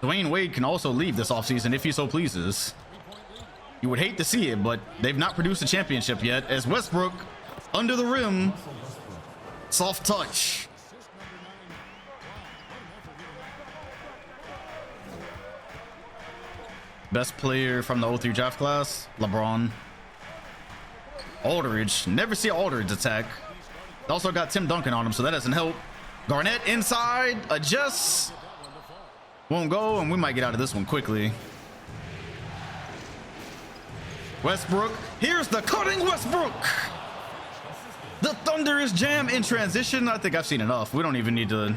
Dwayne Wade can also leave this offseason if he so pleases. You would hate to see it, but they've not produced a championship yet, as Westbrook Under the rim. Soft touch. Best player from the 03 draft class, LeBron. Aldridge. Never see Aldridge attack. Also got Tim Duncan on him, so that doesn't help. Garnett inside. Adjusts. Won't go, and we might get out of this one quickly. Westbrook. Here's the cutting Westbrook. The thunderous jam in transition. I think I've seen enough. We don't even need to.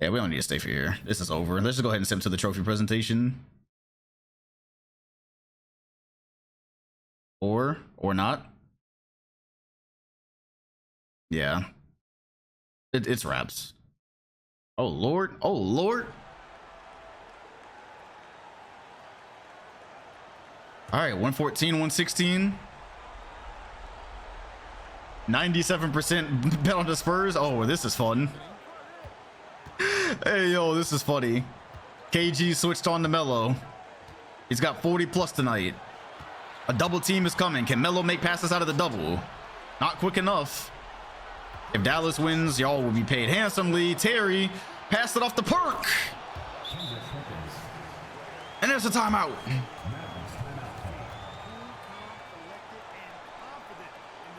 Yeah, we don't need to stay for here. This is over. Let's just go ahead and sim to the trophy presentation. Or not. Yeah. It's wraps. Oh, Lord. Oh, Lord. All right, 114, 116. 97% bet on the Spurs. Oh, this is fun. Hey, yo, this is funny. KG switched on to Melo. He's got 40 plus tonight. A double team is coming. Can Melo make passes out of the double? Not quick enough. If Dallas wins, y'all will be paid handsomely. Terry passed it off to Perk. And there's a timeout.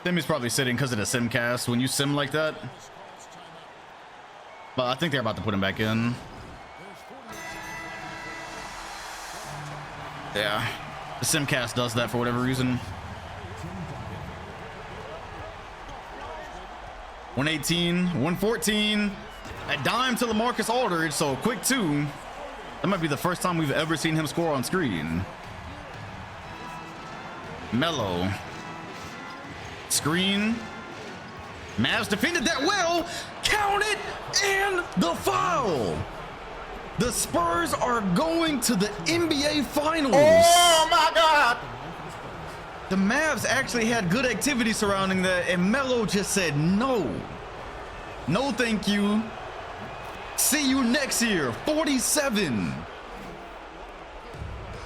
Simmy's probably sitting because of the simcast when you sim like that. But I think they're about to put him back in. Yeah, the simcast does that for whatever reason. 118, 114. A dime to LaMarcus Aldridge, so a quick two. That might be the first time we've ever seen him score on screen. Melo. Screen. Mavs defended that well. Count it, and the foul. The Spurs are going to the NBA Finals. Oh my God! The Mavs actually had good activity surrounding that, and Melo just said no. No, thank you. See you next year. 47.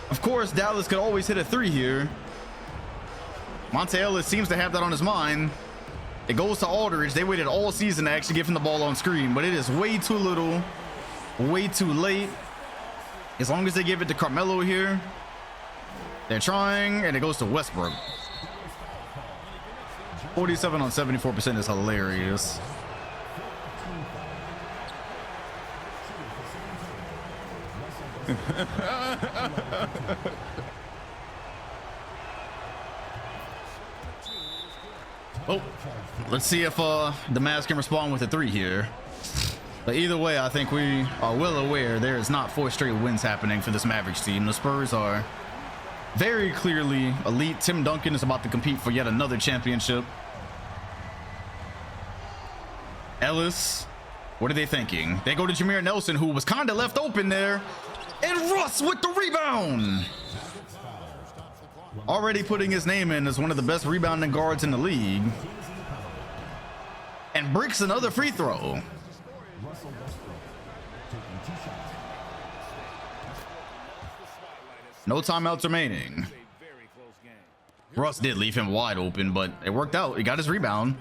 Of course, Dallas could always hit a three here. Monte Ellis seems to have that on his mind. It goes to Aldridge. They waited all season to actually give him the ball on screen, but it is way too little, way too late. As long as they give it to Carmelo here, they're trying, and it goes to Westbrook. 47 on 74% is hilarious. Oh, let's see if the Mavs can respond with a three here. But either way, I think we are well aware there is not 4 straight wins happening for this Mavericks team. The Spurs are very clearly elite. Tim Duncan is about to compete for yet another championship. Ellis, what are they thinking? They go to Jameer Nelson, who was kind of left open there. And Russ with the rebound. Already putting his name in as one of the best rebounding guards in the league. And breaks another free throw. No timeouts remaining. Russ did leave him wide open, but it worked out. He got his rebound.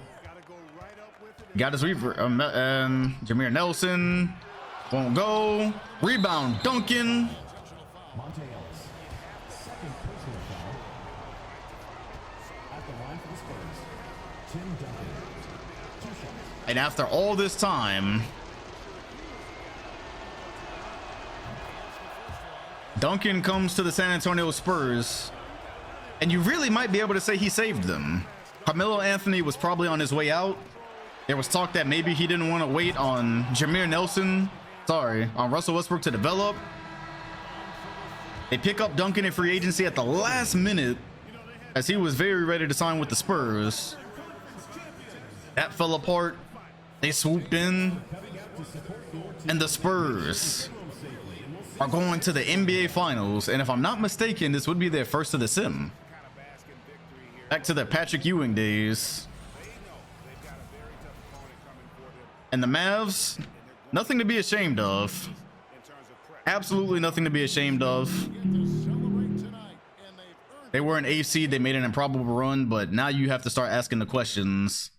Got his rebound. Jameer Nelson won't go. Rebound Duncan. And after all this time, Duncan comes to the San Antonio Spurs, and you really might be able to say he saved them. Carmelo Anthony was probably on his way out. There was talk that maybe he didn't want to wait on on Russell Westbrook to develop. They pick up Duncan in free agency at the last minute as he was very ready to sign with the Spurs. That fell apart. They swooped in, and the Spurs are going to the NBA Finals. And if I'm not mistaken, this would be their first of the sim. Back to the Patrick Ewing days. And the Mavs, nothing to be ashamed of. Absolutely nothing to be ashamed of. They were an eighth seed. They made an improbable run, but now you have to start asking the questions.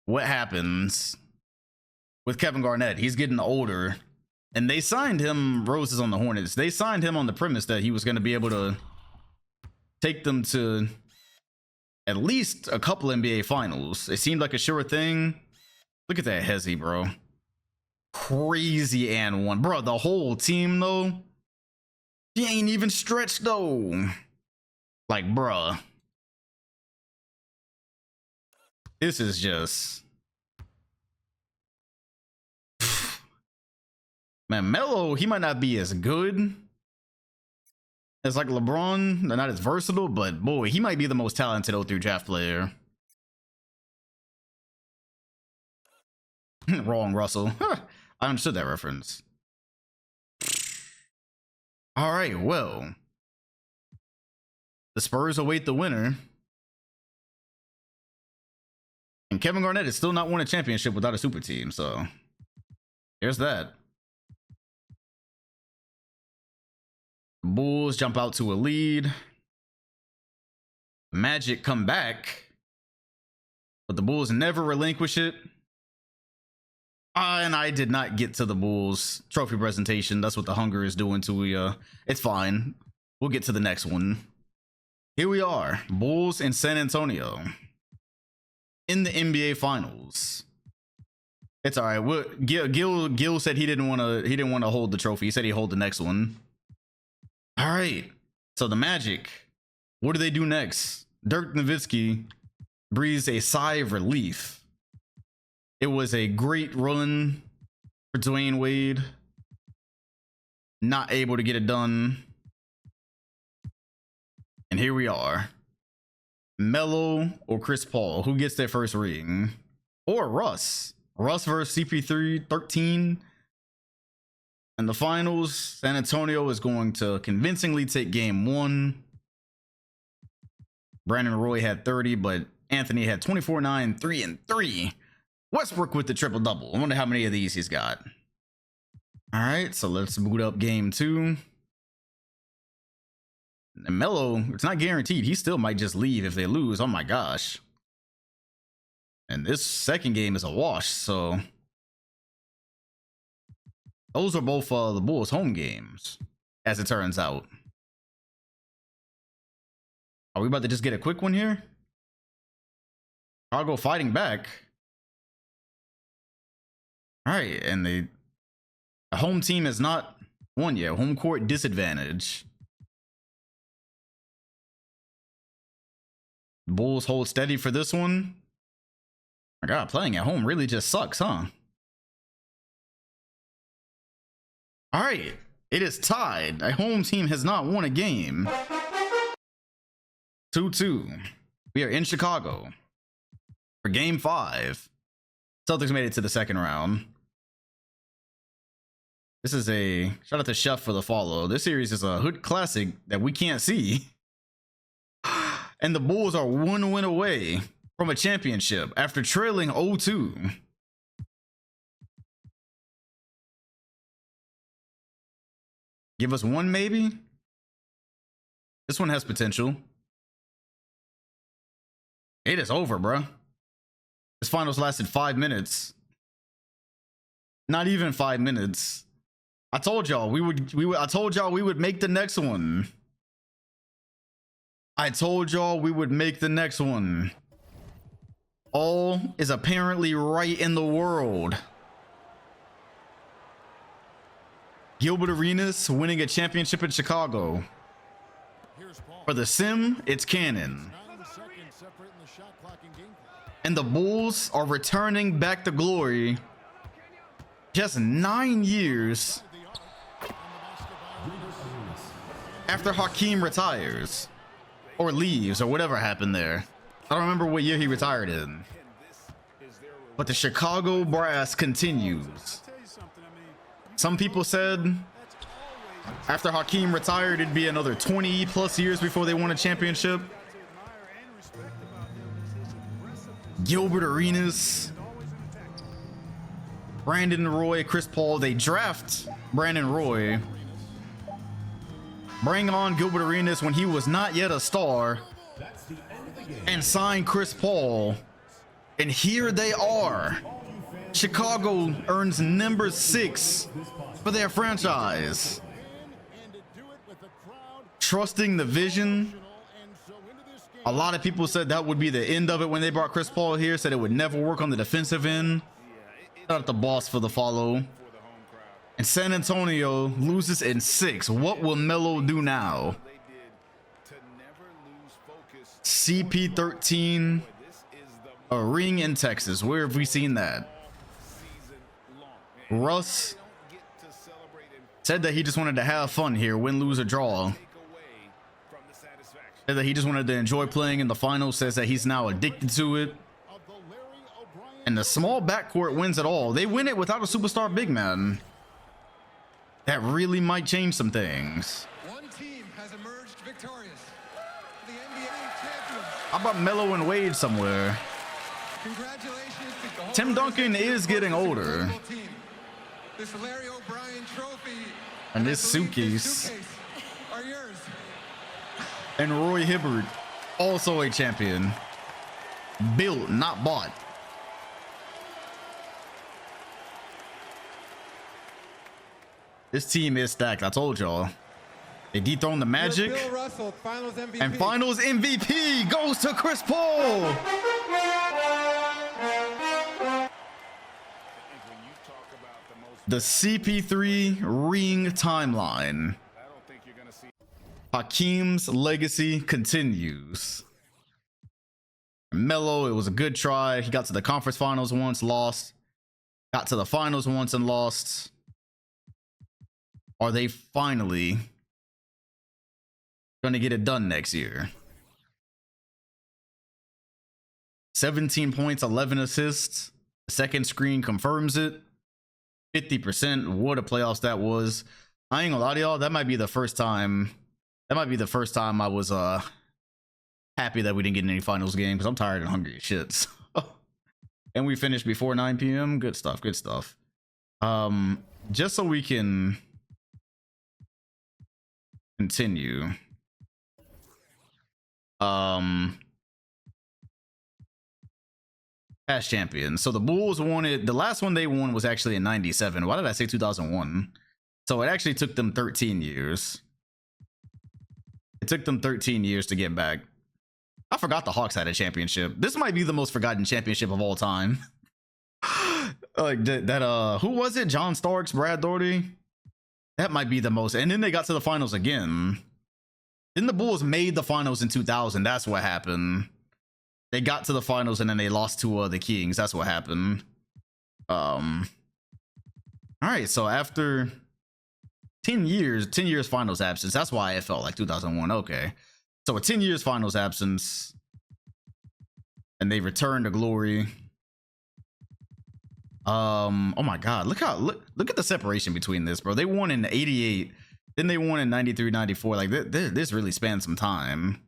What happens with Kevin Garnett? He's getting older, and they signed him. Roses on the Hornets. They signed him on the premise that he was going to be able to take them to at least a couple NBA finals. It seemed like a sure thing. Look at that Hezzy, bro. Crazy and one, bro. The whole team though, he ain't even stretched though. Like, bruh, this is just man. Melo, he might not be as good as like LeBron, not as versatile, but boy, he might be the most talented 03 draft player. Wrong, Russell. I understood that reference. All right, well, the Spurs await the winner, and Kevin Garnett has still not won a championship without a super team, so there's that. The Bulls jump out to a lead. Magic come back, but the Bulls never relinquish it. And I did not get to the Bulls trophy presentation. That's what the hunger is doing to me. It's fine. We'll get to the next one. Here we are, Bulls in San Antonio in the NBA Finals. It's all right. Gil said he didn't want to hold the trophy. He said he'd hold the next one. All right. So the Magic, what do they do next? Dirk Nowitzki breathes a sigh of relief. It was a great run for Dwayne Wade. Not able to get it done. And here we are. Melo or Chris Paul. Who gets their first ring? Or Russ. Russ versus CP3, 13. In the finals, San Antonio is going to convincingly take game 1. Brandon Roy had 30, but Anthony had 24, 9, 3, and 3. Westbrook with the triple-double. I wonder how many of these he's got. All right, so let's boot up game 2. And Melo, it's not guaranteed. He still might just leave if they lose. Oh my gosh. And this second game is a wash, so those are both the Bulls' home games, as it turns out. Are we about to just get a quick one here? Chicago fighting back. All right, and the home team has not won yet. Home court disadvantage. Bulls hold steady for this one. My God, playing at home really just sucks, huh? All right, it is tied. A home team has not won a game. 2-2. We are in Chicago for game 5. Celtics made it to the second round. This is a shout out to Chef for the follow. This series is a hood classic that we can't see. And the Bulls are 1 win away from a championship after trailing 0-2. Give us one, maybe? This one has potential. It is over, bro. This finals lasted 5 minutes. Not even 5 minutes. I told y'all I told y'all we would make the next one. I told y'all we would make the next one. All is apparently right in the world. Gilbert Arenas winning a championship in Chicago. For the Sim, it's canon. And the Bulls are returning back to glory just 9 years after Hakeem retires or leaves or whatever happened there. I don't remember what year he retired in, but the Chicago Brass continues. Some people said after Hakeem retired, it'd be another 20 plus years before they won a championship. Gilbert Arenas, Brandon Roy, Chris Paul. They draft Brandon Roy, bring on Gilbert Arenas when he was not yet a star, and sign Chris Paul. And here they are. Chicago earns number 6 for their franchise. Trusting the vision. A lot of people said that would be the end of it when they brought Chris Paul here, said it would never work on the defensive end. Shout out the boss for the follow. And San Antonio loses in 6. What will Melo do now? CP13, a ring in Texas. Where have we seen that? Russ said that he just wanted to have fun here, win, lose, or draw. Said that he just wanted to enjoy playing in the finals. Says that he's now addicted to it. And the small backcourt wins it all. They win it without a superstar big man. That really might change some things. One team has emerged victorious. The NBA champions. How about Melo and Wade somewhere? Congratulations to the whole Tim Duncan organization is getting of the older. football team. This Larry O'Brien trophy And I this believe suitcase. are yours. And Roy Hibbert, also a champion. Built, not bought. This team is stacked. I told y'all. They dethroned the Magic. Bill Russell, Finals MVP. And Finals MVP goes to Chris Paul. The CP3 ring timeline. Hakeem's legacy continues. Melo, it was a good try. He got to the conference finals once, lost. Got to the finals once and lost. Are they finally gonna get it done next year? 17 points, 11 assists. The second screen confirms it. 50%. What a playoffs that was. I ain't gonna lie to y'all, that might be the first time. That might be the first time I was happy that we didn't get in any finals game, because I'm tired and hungry as shit. So. And we finished before 9 p.m. Good stuff, good stuff. Just so we can continue. Past champions. So the Bulls won it. The last one they won was actually in 97. Why did I say 2001? So it actually took them 13 years. It took them 13 years to get back. I forgot the Hawks had a championship. This might be the most forgotten championship of all time. Like that who was it? John Starks, Brad Daugherty? That might be the most. And then they got to the finals again. Then the Bulls made the finals in 2000. That's what happened. They got to the finals and then they lost to the Kings. That's what happened. All right, so after 10 years finals absence. That's why it felt like 2001. Okay. So a 10 years finals absence. And they return to glory. Oh my god, look at the separation between this, bro. They won in 88, then they won in 93, 94. Like this really spans some time.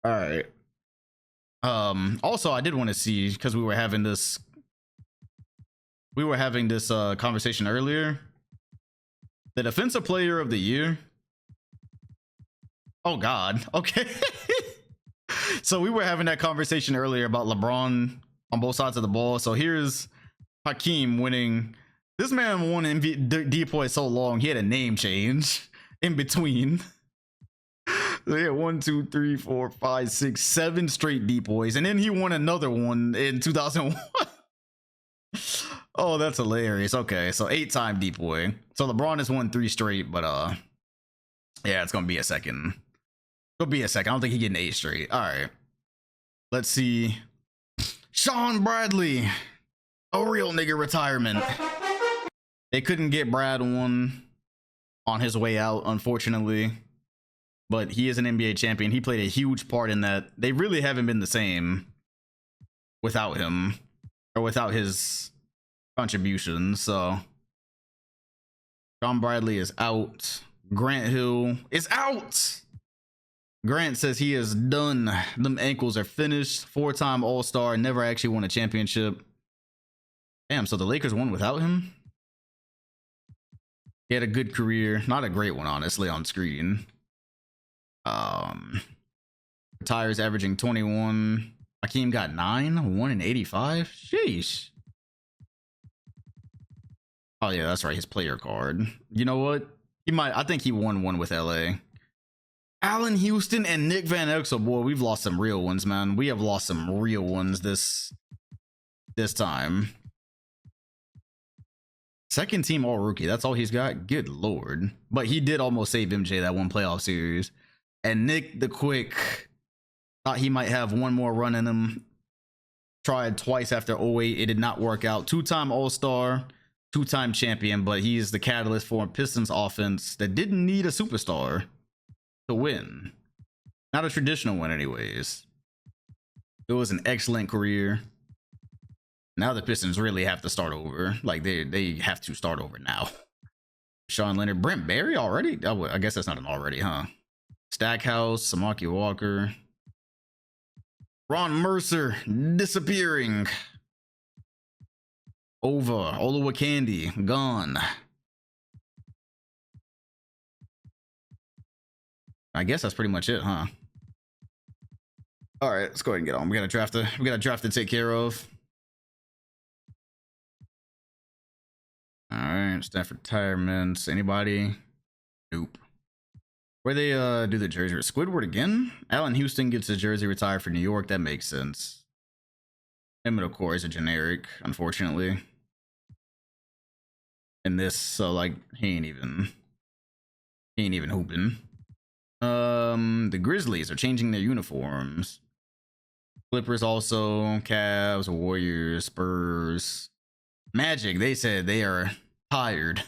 All right. Also I did want to see, because we were having this conversation earlier, the defensive player of the year. Oh god. Okay. So we were having that conversation earlier about LeBron on both sides of the ball. So here's Hakeem winning. This man won DPOY so long he had a name change in between. They had 1, 2, 3, 4, 5, 6, 7 straight DPOYs, and then he won another one in 2001. Oh, that's hilarious. Okay, so 8-time DPOY. So LeBron has won 3 straight, but yeah, it's gonna be a second. It'll be a second. I don't think he getting 8 straight. All right, let's see. Sean Bradley. A real nigga retirement. They couldn't get Brad one on his way out, unfortunately. But he is an NBA champion. He played a huge part in that. They really haven't been the same without him, or without his contributions. So Sean Bradley is out. Grant Hill is out. Grant says he is done. Them ankles are finished. 4-time All-Star, never actually won a championship. Damn, so the Lakers won without him? He had a good career, not a great one, honestly, on screen. Retires averaging 21. Hakeem got 9, 1 in 85. Sheesh. Oh yeah, that's right. His player card. You know what? He might. I think he won one with LA. Allen Houston and Nick Van Exel. Boy, we've lost some real ones, man. We have lost some real ones this time. Second team all rookie. That's all he's got. Good lord. But he did almost save MJ that one playoff series. And Nick the Quick thought he might have one more run in him. Tried twice after 08. It did not work out. Two-time All-Star, two-time champion, but he's the catalyst for a Pistons offense that didn't need a superstar to win. Not a traditional one anyways. It was an excellent career. Now the Pistons really have to start over. Like they have to start over now. Sean Leonard, Brent Barry already? Oh, I guess that's not an already, huh? Stackhouse, Samaki Walker. Ron Mercer disappearing. Over. Olowokandi gone. I guess that's pretty much it, huh? All right, let's go ahead and get on. We got a draft to take care of. All right, staff retirements. Anybody? Nope. Where they do the jersey? Squidward again? Allen Houston gets his jersey retired for New York. That makes sense. Emmett Core is a generic, unfortunately. And this, so like he ain't even hooping. The Grizzlies are changing their uniforms. Clippers also, Cavs, Warriors, Spurs. Magic, they said they are tired.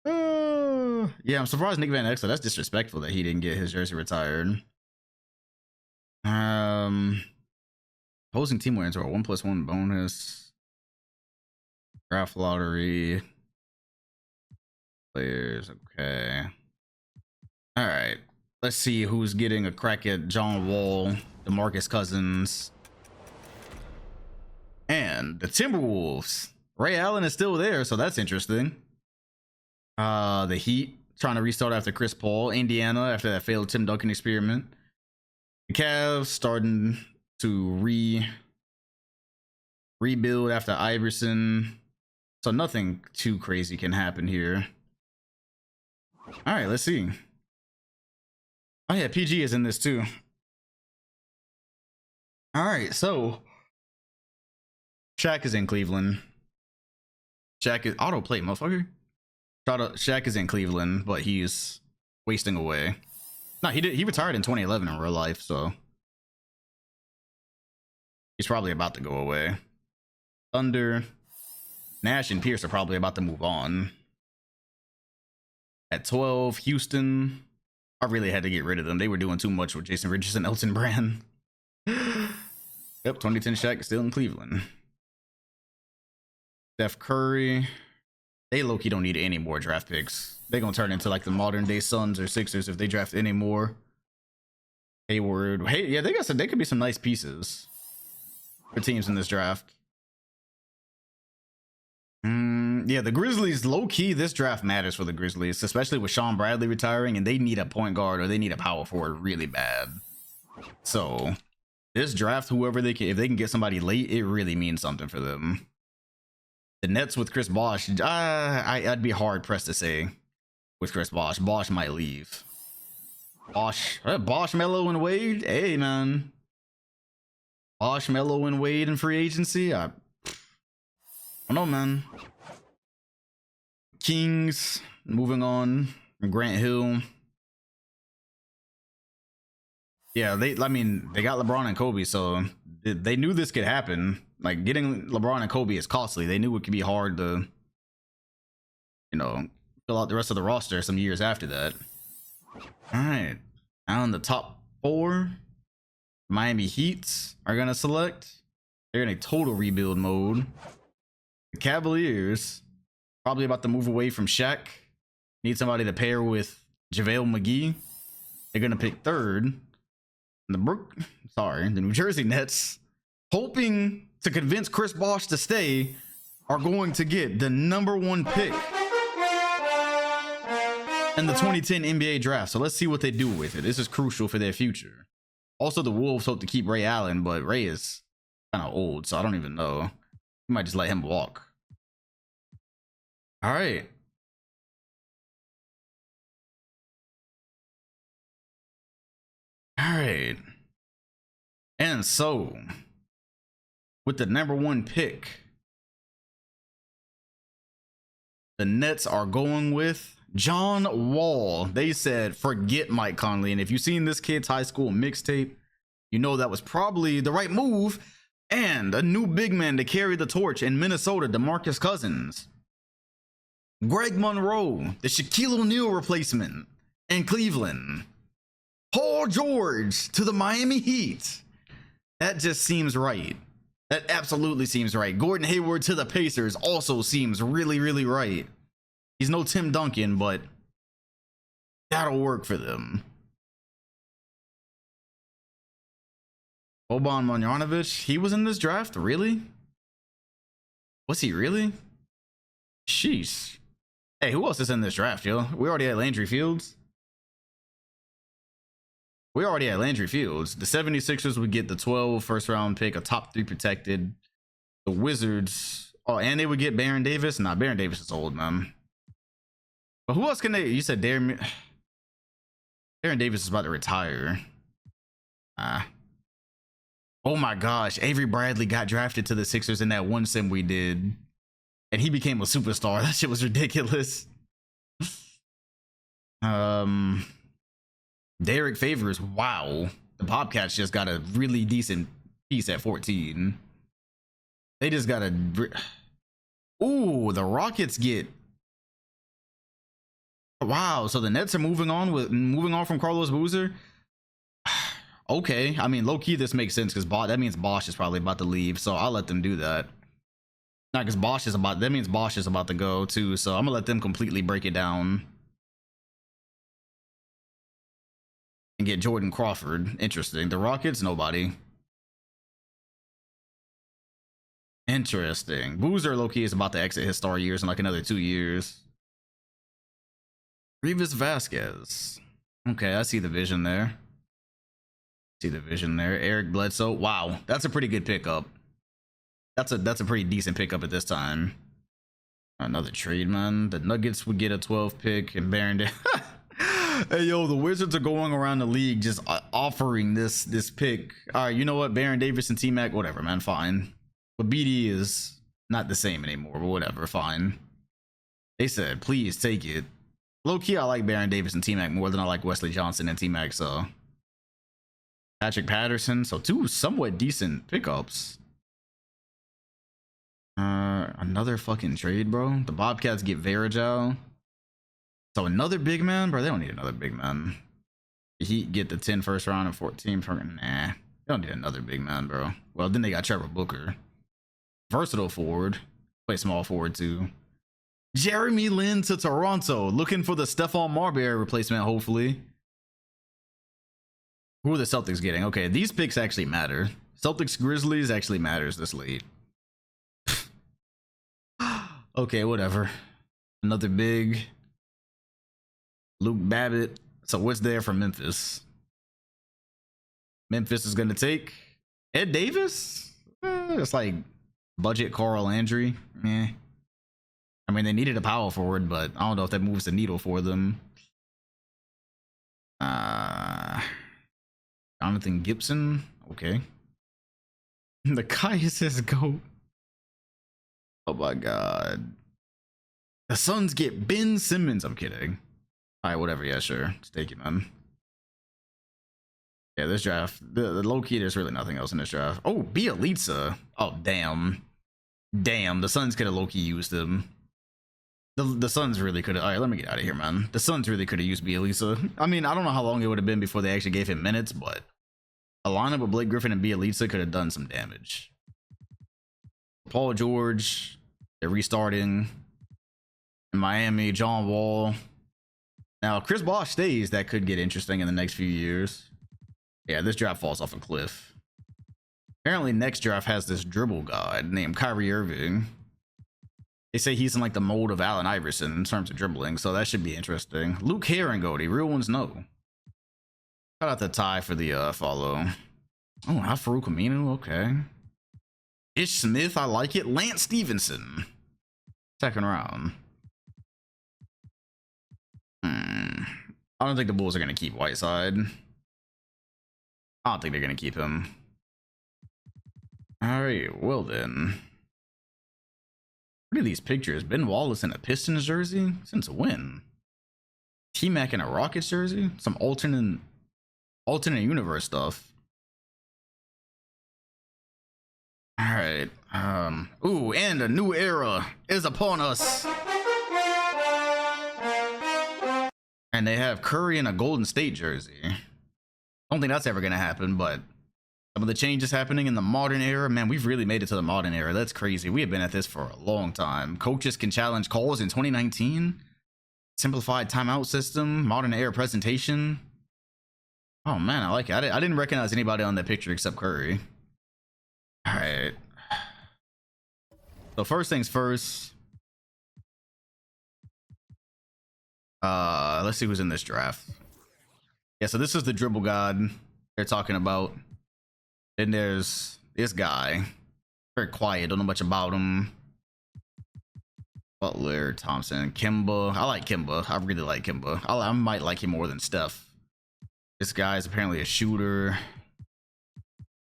Yeah, I'm surprised Nick Van Exel. That's disrespectful that he didn't get his jersey retired. Opposing team wins are a 1+1 bonus. Draft lottery. Players, okay. All right. Let's see who's getting a crack at John Wall, DeMarcus Cousins, and the Timberwolves. Ray Allen is still there, so that's interesting. The Heat trying to restart after Chris Paul. Indiana after that failed Tim Duncan experiment. The Cavs starting to rebuild after Iverson. So nothing too crazy can happen here. All right, let's see. Oh yeah, PG is in this too. All right, so Shaq is in Cleveland. Shaq is autoplay, motherfucker. Shaq is in Cleveland, but he's wasting away. No, he retired in 2011 in real life, so he's probably about to go away. Thunder, Nash and Pierce are probably about to move on. At 12, Houston. I really had to get rid of them. They were doing too much with Jason Richardson, Elton Brand. Yep, 2010 Shaq is still in Cleveland. Steph Curry. They low-key don't need any more draft picks. They're going to turn into like the modern day Suns or Sixers if they draft any more. Hayward. Hey, yeah, they could be some nice pieces for teams in this draft. Yeah, the Grizzlies, low-key, this draft matters for the Grizzlies, especially with Sean Bradley retiring, and they need a point guard or they need a power forward really bad. So this draft, whoever they can, if they can get somebody late, it really means something for them. The Nets with Chris Bosh, I'd be hard pressed to say with Chris Bosh. Bosh might leave. Bosh, Melo, and Wade. Hey man, Bosh, Melo, and Wade in free agency. I don't know, man. Kings moving on. Grant Hill. Yeah, they got LeBron and Kobe, so they knew this could happen. Like, getting LeBron and Kobe is costly. They knew it could be hard to, fill out the rest of the roster some years after that. All right, now in the top 4, Miami Heat are gonna select. They're in a total rebuild mode. The Cavaliers probably about to move away from Shaq. Need somebody to pair with JaVale McGee. They're gonna pick 3rd. The New Jersey Nets, hoping to convince Chris Bosh to stay, are going to get the #1 pick in the 2010 NBA draft. So let's see what they do with it. This is crucial for their future. Also, the Wolves hope to keep Ray Allen, but Ray is kind of old, so I don't even know. We might just let him walk. All right. All right. And so, with the #1 pick, the Nets are going with John Wall. They said, forget Mike Conley. And if you've seen this kid's high school mixtape, you know that was probably the right move. And a new big man to carry the torch in Minnesota, DeMarcus Cousins. Greg Monroe, the Shaquille O'Neal replacement in Cleveland. Paul George to the Miami Heat. That just seems right. That absolutely seems right. Gordon Hayward to the Pacers also seems really, really right. He's no Tim Duncan, but that'll work for them. Boban Marjanovic, he was in this draft? Really? Was he really? Sheesh. Hey, who else is in this draft, yo? We already had Landry Fields. The 76ers would get the 12 first round pick, a top 3 protected. The Wizards, oh, and they would get Baron Davis. Nah, Baron Davis is old, man. But who else can they? You said Baron Davis is about to retire. Oh my gosh, Avery Bradley got drafted to the Sixers in that one sim we did, and he became a superstar. That shit was ridiculous. Derek Favors, wow. The Bobcats just got a really decent piece at 14. They just got a... Ooh, the Rockets get... Wow, so the Nets are moving on from Carlos Boozer? Okay, I mean, low-key this makes sense because that means Bosch is probably about to leave, so I'll let them do that. Not because that means Bosch is about to go too, so I'm gonna let them completely break it down. And get Jordan Crawford. Interesting. The Rockets, nobody. Interesting. Boozer low-key is about to exit his star years in like another 2 years. Revis Vasquez. Okay, I see the vision there. Eric Bledsoe. Wow, that's a pretty good pickup. That's a pretty decent pickup at this time. Another trade, man. The Nuggets would get a 12 pick and Baron. Hey yo, the Wizards are going around the league just offering this pick. All right, you know what? Baron Davis and T-Mac, whatever, man, fine. But BD is not the same anymore, but whatever, fine. They said, please take it. Low-key, I like Baron Davis and T-Mac more than I like Wesley Johnson and T-Mac, so. Patrick Patterson, so 2 somewhat decent pickups. Another fucking trade, bro. The Bobcats get Varejao. So another big man, bro. They don't need another big man. The Heat get the 10 first round and 14 for nah. They don't need another big man, bro. Well, then they got Trevor Booker, versatile forward, play small forward too. Jeremy Lin to Toronto, looking for the Stephon Marbury replacement. Hopefully. Who are the Celtics getting? Okay, these picks actually matter. Celtics Grizzlies actually matters this late. Okay, whatever. Another big. Luke Babbitt. So what's there for Memphis? Memphis is going to take Ed Davis? It's like budget Carl Landry. I mean, they needed a power forward, but I don't know if that moves the needle for them. Jonathan Gibson. Okay. The guy says go. Oh my god. The Suns get Ben Simmons. I'm kidding. Alright, whatever. Yeah, sure. Just take it, man. Yeah, this draft. The low key, there's really nothing else in this draft. Oh, Bielitsa. Oh, damn. Damn, the Suns could have low key used him. The Suns really could have. Alright, let me get out of here, man. The Suns really could have used Bielitsa. I mean, I don't know how long it would have been before they actually gave him minutes, but a lineup with Blake Griffin and Bielitsa could have done some damage. Paul George, they're restarting. In Miami, John Wall. Now, Chris Bosh stays. That could get interesting in the next few years. Yeah, this draft falls off a cliff. Apparently, next draft has this dribble god named Kyrie Irving. They say he's in like the mold of Allen Iverson in terms of dribbling, so that should be interesting. Luke Herringody, real ones know. Shout out to Ty for the follow. Oh, not Farouk Aminu, okay. Ish Smith, I like it. Lance Stevenson, second round. I don't think the Bulls are gonna keep Whiteside. I don't think they're gonna keep him. All right, well then. Look at these pictures. Ben Wallace in a Pistons jersey? Since when? T-Mac in a Rockets jersey? Some alternate universe stuff. Alright. Ooh, and a new era is upon us. And they have Curry in a Golden State jersey. I don't think that's ever gonna happen, but some of the changes happening in the modern era, man, we've really made it to the modern era. That's crazy. We have been at this for a long time. Coaches can challenge calls in 2019. Simplified timeout system, modern era presentation. Oh man, I like it. I didn't recognize anybody on that picture except Curry. All right. So first things first. Let's see who's in this draft. Yeah, so this is the dribble god they're talking about. Then there's this guy, very quiet, don't know much about him. Butler, Thompson, Kimba. I like Kimba. I really like Kimba. I might like him more than Steph. This guy is apparently a shooter.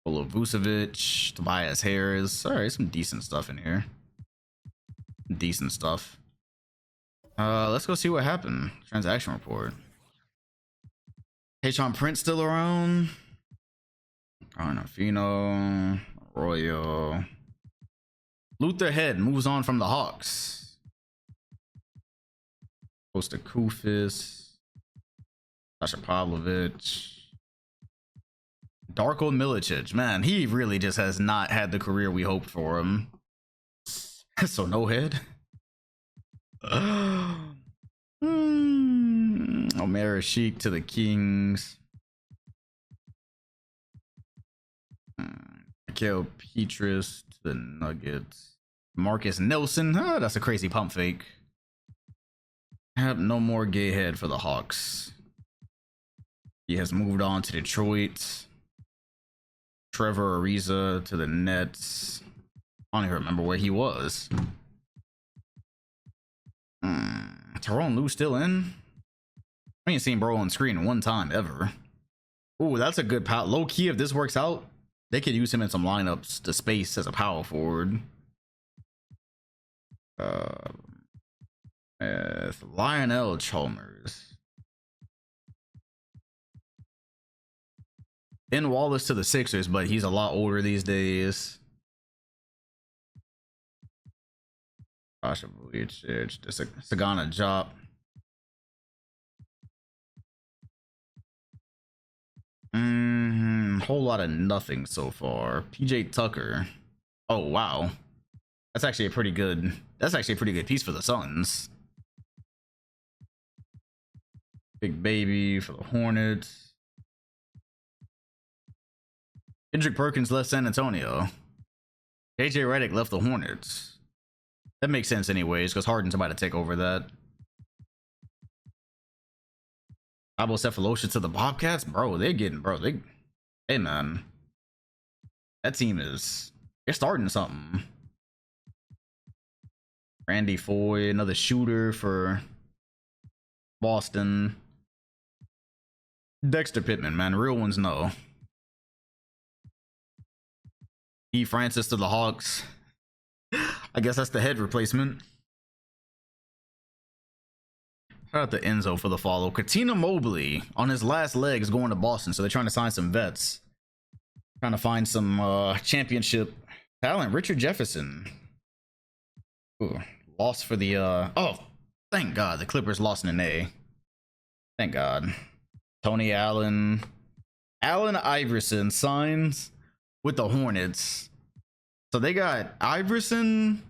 Olo Vucevic, Tobias Harris. All right, some decent stuff in here. Decent stuff. Let's go see what happened. Transaction report. Tayshaun Prince still around. Arnafino, Arroyo. Luther Head moves on from the Hawks. Goes to Kufis. Sasha Pavlovich. Darko Milicic. Man, he really just has not had the career we hoped for him. So no head. Omer Sheik to the Kings. Mikael Petrus to the Nuggets. Marcus Nelson. That's a crazy pump fake. Have no more gay head for the Hawks. He has moved on to Detroit. Trevor Ariza to the Nets. I don't even remember where he was. Tyrone Lue still in? I ain't seen bro on screen one time ever. Ooh, that's a good power. Low key, if this works out, they could use him in some lineups to space as a power forward. Lionel Chalmers. Ben Wallace to the Sixers, but he's a lot older these days. Sasha Vujic, Sagana Jop. Whole lot of nothing so far. PJ Tucker. Oh wow, that's actually a pretty good. That's actually a pretty good piece for the Suns. Big Baby for the Hornets. Kendrick Perkins left San Antonio. JJ Redick left the Hornets. That makes sense anyways, because Harden's about to take over that. Abo Cephalosha to the Bobcats? Bro, they're getting, hey man. That team is, they're starting something. Randy Foy, another shooter for Boston. Dexter Pittman, man, real ones know. E. Francis to the Hawks. I guess that's the head replacement. Shout out to Enzo for the follow. Katina Mobley on his last legs going to Boston, so they're trying to sign some vets. Trying to find some championship talent. Richard Jefferson. Ooh, lost for the oh, thank God the Clippers lost in an A. Thank God. Tony Allen. Allen Iverson signs with the Hornets. So they got Iverson,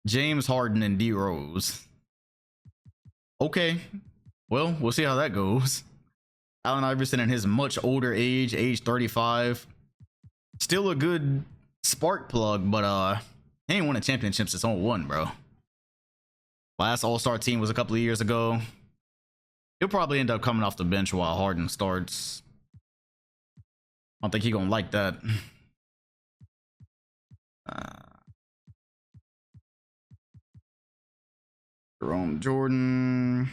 James Harden, and D Rose. Okay, well, we'll see how that goes. Allen Iverson in his much older age 35. Still a good spark plug, but he ain't won a championship since 01, bro. Last All-Star team was a couple of years ago. He'll probably end up coming off the bench while Harden starts. I don't think he's gonna like that. Jerome Jordan.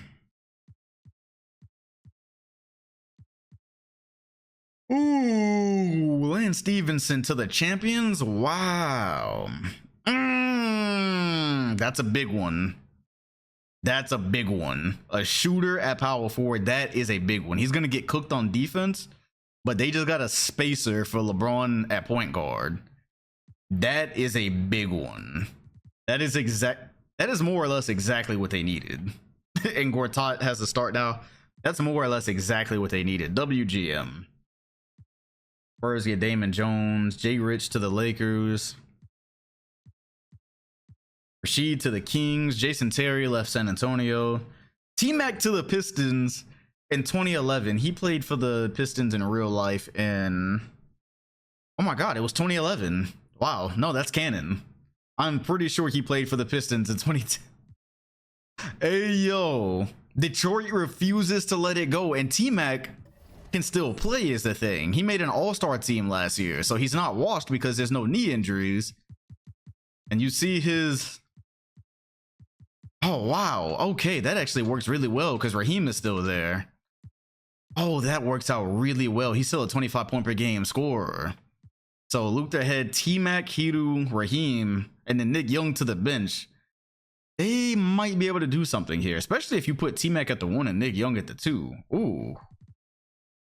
Ooh, Lance Stevenson to the champions. Wow. That's a big one. That's a big one. A shooter at power forward. That is a big one. He's going to get cooked on defense, but they just got a spacer for LeBron at point guard. That is a big one. That is more or less exactly what they needed. And Gortat has to start now. That's more or less exactly what they needed. WGM. Spurs get Damon Jones, Jay Rich to the Lakers, Rasheed to the Kings, Jason Terry left San Antonio, T-Mac to the Pistons in 2011. He played for the Pistons in real life in, oh my god, it was 2011. Wow, no, that's canon. I'm pretty sure he played for the Pistons in 2010. Hey yo, Detroit refuses to let it go, and T-Mac can still play is the thing. He made an all-star team last year, so he's not washed because there's no knee injuries. And you see his, oh wow, okay, that actually works really well because Raheem is still there. Oh, that works out really well. He's still a 25 point per game scorer. So Luke ahead, T-Mac, Hiru, Raheem, and then Nick Young to the bench. They might be able to do something here, especially if you put T-Mac at the 1 and Nick Young at the 2. Ooh.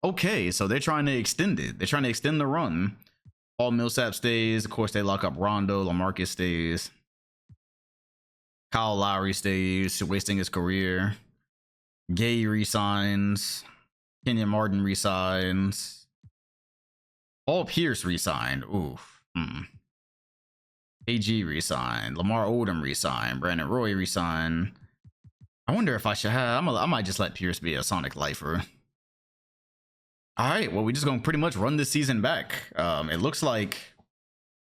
Okay, so they're trying to extend it. They're trying to extend the run. Paul Millsap stays. Of course, they lock up Rondo. LaMarcus stays. Kyle Lowry stays, wasting his career. Gay resigns. Kenyon Martin resigns. Paul Pierce resigned. Oof. AG resigned. Lamar Odom resigned. Brandon Roy resigned. I wonder if I should have. I might just let Pierce be a Sonic lifer. All right, well, we're just gonna pretty much run this season back. It looks like,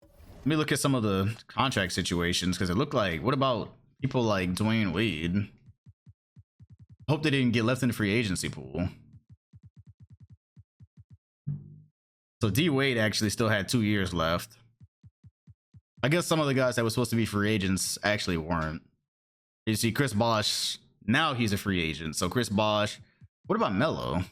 let me look at some of the contract situations, because it looked like, what about people like Dwayne Wade? Hope they didn't get left in the free agency pool. So D Wade actually still had 2 years left. I guess some of the guys that were supposed to be free agents actually weren't. You see Chris Bosh, now he's a free agent. So Chris Bosh, what about Melo?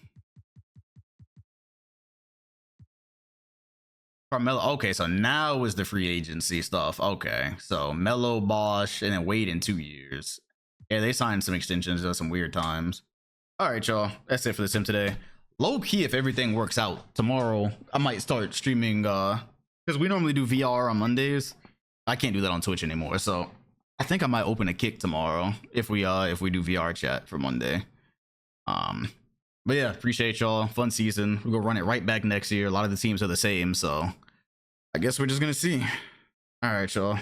Carmelo, okay, so now is the free agency stuff. Okay, so Melo, Bosh, and then Wade in 2 years. Yeah, they signed some extensions at some weird times. All right, y'all, that's it for the sim today. Low key, if everything works out, tomorrow I might start streaming, because we normally do VR on Mondays. I can't do that on Twitch anymore, so I think I might open a kick tomorrow if we do VR chat for Monday. But yeah, appreciate y'all. Fun season. We're gonna run it right back next year. A lot of the teams are the same, so I guess we're just gonna see. All right, y'all.